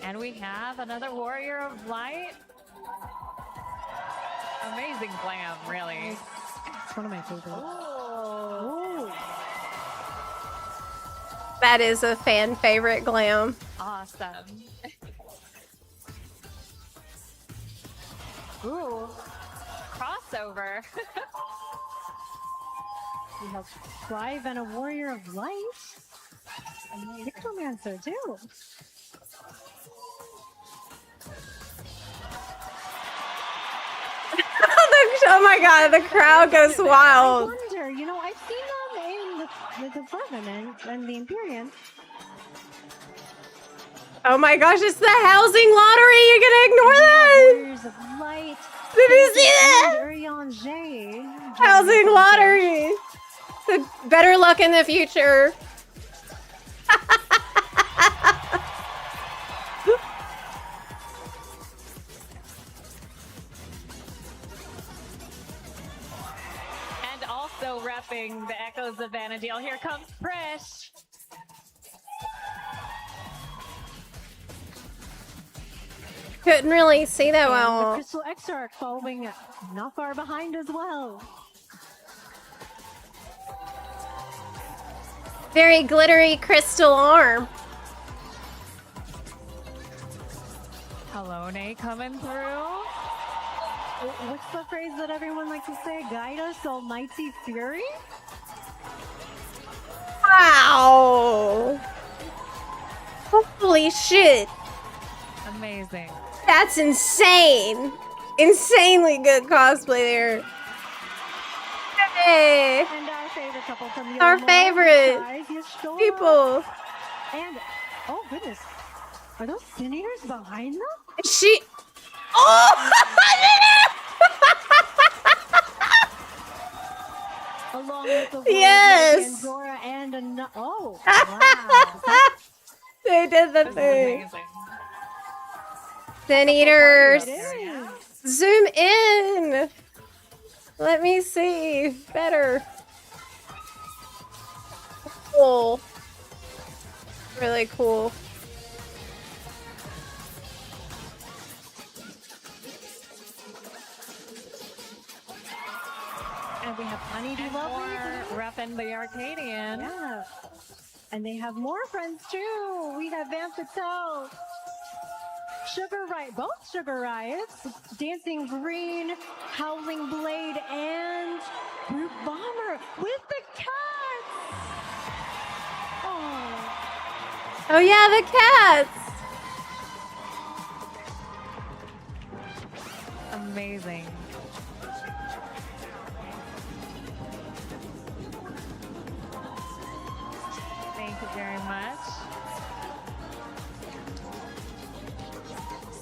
And we have another Warrior of Light. Amazing glam, really. It's one of my favorites. Oh. That is a fan favorite glam. Awesome. Ooh. Crossover. We have Clive and a Warrior of Light. And Necromancer, too. Oh my god, the crowd goes wild. I wonder, you know, I've seen them in the Firmament and the Imperium. Oh my gosh, it's the housing lottery. You're gonna ignore that? Warriors of Light. Did you see that? Urianger. Housing lottery. So better luck in the future. And also repping the Echoes of Vanadil. Here comes Prish. Couldn't really see that And the well. Crystal Exarch following not far behind as well. Very glittery crystal arm. Hello, coming through. What's the phrase that everyone likes to say? Guide us, almighty fury? Wow. Holy shit. Amazing. That's insane. Insanely good cosplay there. Hey. And our favorite couple from Our favorite people. And, oh goodness, are those Sin Eaters behind them? She. Oh! Along with the Yes. Pandora and oh, wow. They did the thing. Sin Eaters. Zoom in. Let me see better. Cool. Really cool. And we have Honeybee Lovely. Repping the Arcadian. Yeah. And they have more friends too. We have Van Patel, Sugar Riot, both Sugar Riots, Dancing Green, Howling Blade, and Brute Bomber with the cats. Oh. Oh yeah, the cats. Amazing. Thank you very much.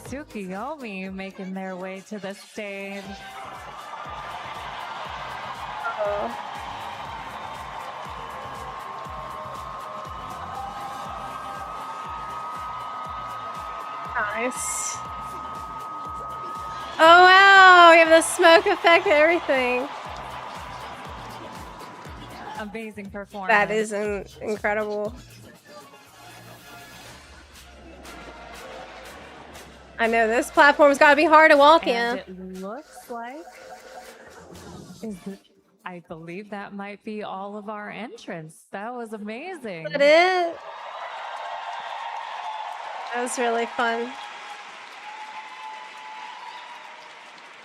Tsukiyomi making their way to the stage. Nice. Oh wow, we have the smoke effect and everything. Amazing performance. That is incredible. I know this platform's got to be hard to walk And in. it looks like, I believe that might be all of our entrants. That was amazing. That it? That was really fun.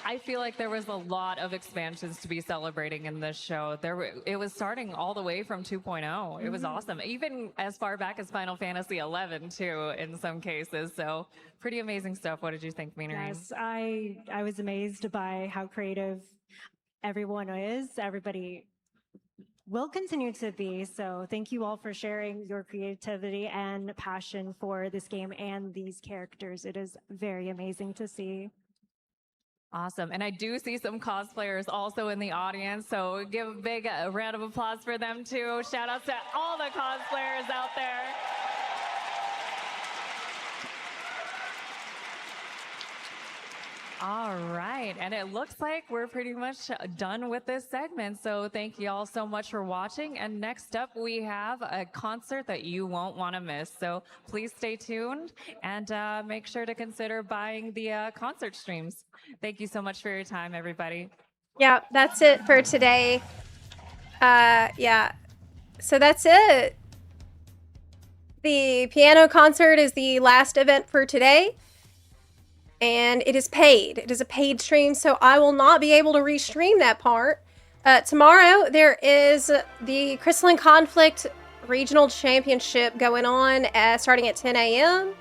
I feel like there was a lot of expansions to be celebrating in this show. It was starting all the way from 2.0. It was awesome. Even as far back as Final Fantasy 11 too, in some cases. So pretty amazing stuff. What did you think, Meanerine? Yes, I was amazed by how creative everyone is. Everybody will continue to be. So thank you all for sharing your creativity and passion for this game and these characters. It is very amazing to see. Awesome. And I do see some cosplayers also in the audience. So give a big round of applause for them too. Shout out to all the cosplayers out there. All right, and it looks like we're pretty much done with this segment. So thank you all so much for watching. And next up, we have a concert that you won't want to miss. So please stay tuned and make sure to consider buying the concert streams. Thank you so much for your time, everybody. Yeah, that's it for today. Yeah, so that's it. The piano concert is the last event for today. And it is paid. It is a paid stream, so I will not be able to restream that part. Tomorrow, there is the Crystalline Conflict Regional Championship going on starting at 10 a.m.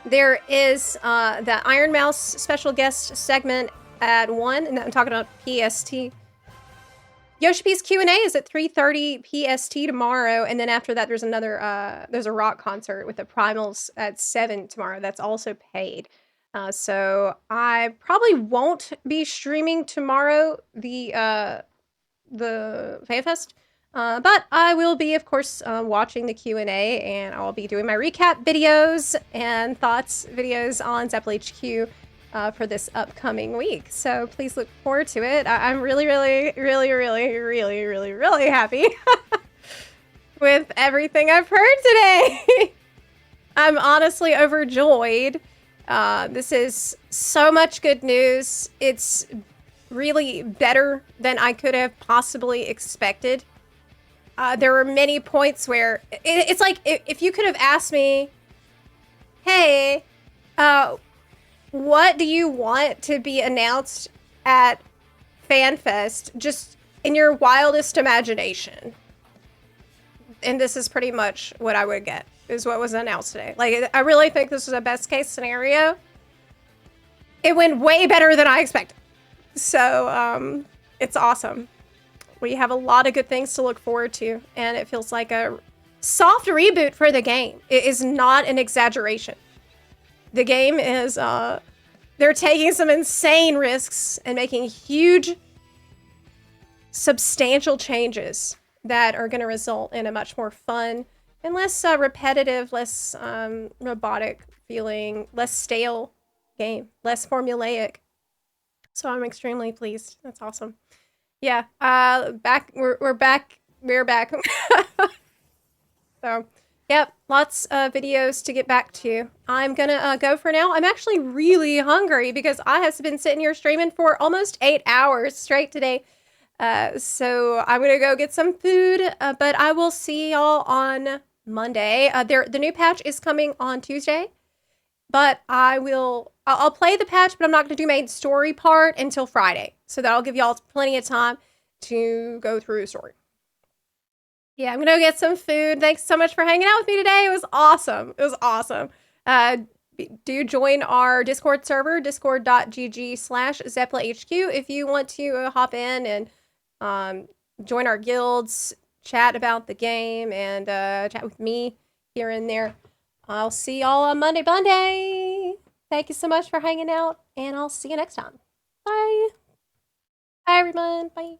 There is the Iron Mouse special guest segment at 1, and I'm talking about PST. Yoshipi's Q&A is at 3:30 PST tomorrow, and then after that, there's a rock concert with the Primals at 7 tomorrow. That's also paid. So I probably won't be streaming tomorrow the FanFest, but I will be, of course, watching the Q&A, and I'll be doing my recap videos and thoughts videos on Zepla HQ for this upcoming week. So please look forward to it. I'm really, really, really, really, really, really, really happy with everything I've heard today. I'm honestly overjoyed. This is so much good news. It's really better than I could have possibly expected. There were many points where it's like if you could have asked me, hey, what do you want to be announced at FanFest, just in your wildest imagination? And this is pretty much what I would get, is what was announced today. Like, I really think this was a best case scenario. It went way better than I expected. So, it's awesome. We have a lot of good things to look forward to, and it feels like a soft reboot for the game. It is not an exaggeration. The game is, they're taking some insane risks and making huge, substantial changes that are going to result in a much more fun and less repetitive, less robotic feeling, less stale game, less formulaic. So I'm extremely pleased. That's awesome. Yeah, we're back. So, yep, lots of videos to get back to. I'm gonna go for now. I'm actually really hungry because I have been sitting here streaming for almost 8 hours straight today. So I'm gonna go get some food, but I will see y'all on Monday. The new patch is coming on Tuesday, but I'll play the patch, but I'm not gonna do main story part until Friday. So that'll give y'all plenty of time to go through the story. Yeah, I'm gonna go get some food. Thanks so much for hanging out with me today. It was awesome. It was awesome. Do join our Discord server, discord.gg/ZeplaHQ, if you want to hop in and join our guilds, chat about the game, and chat with me here and there. I'll see y'all on Monday. Thank you so much for hanging out, and I'll see you next time. Bye. Bye, everyone. Bye.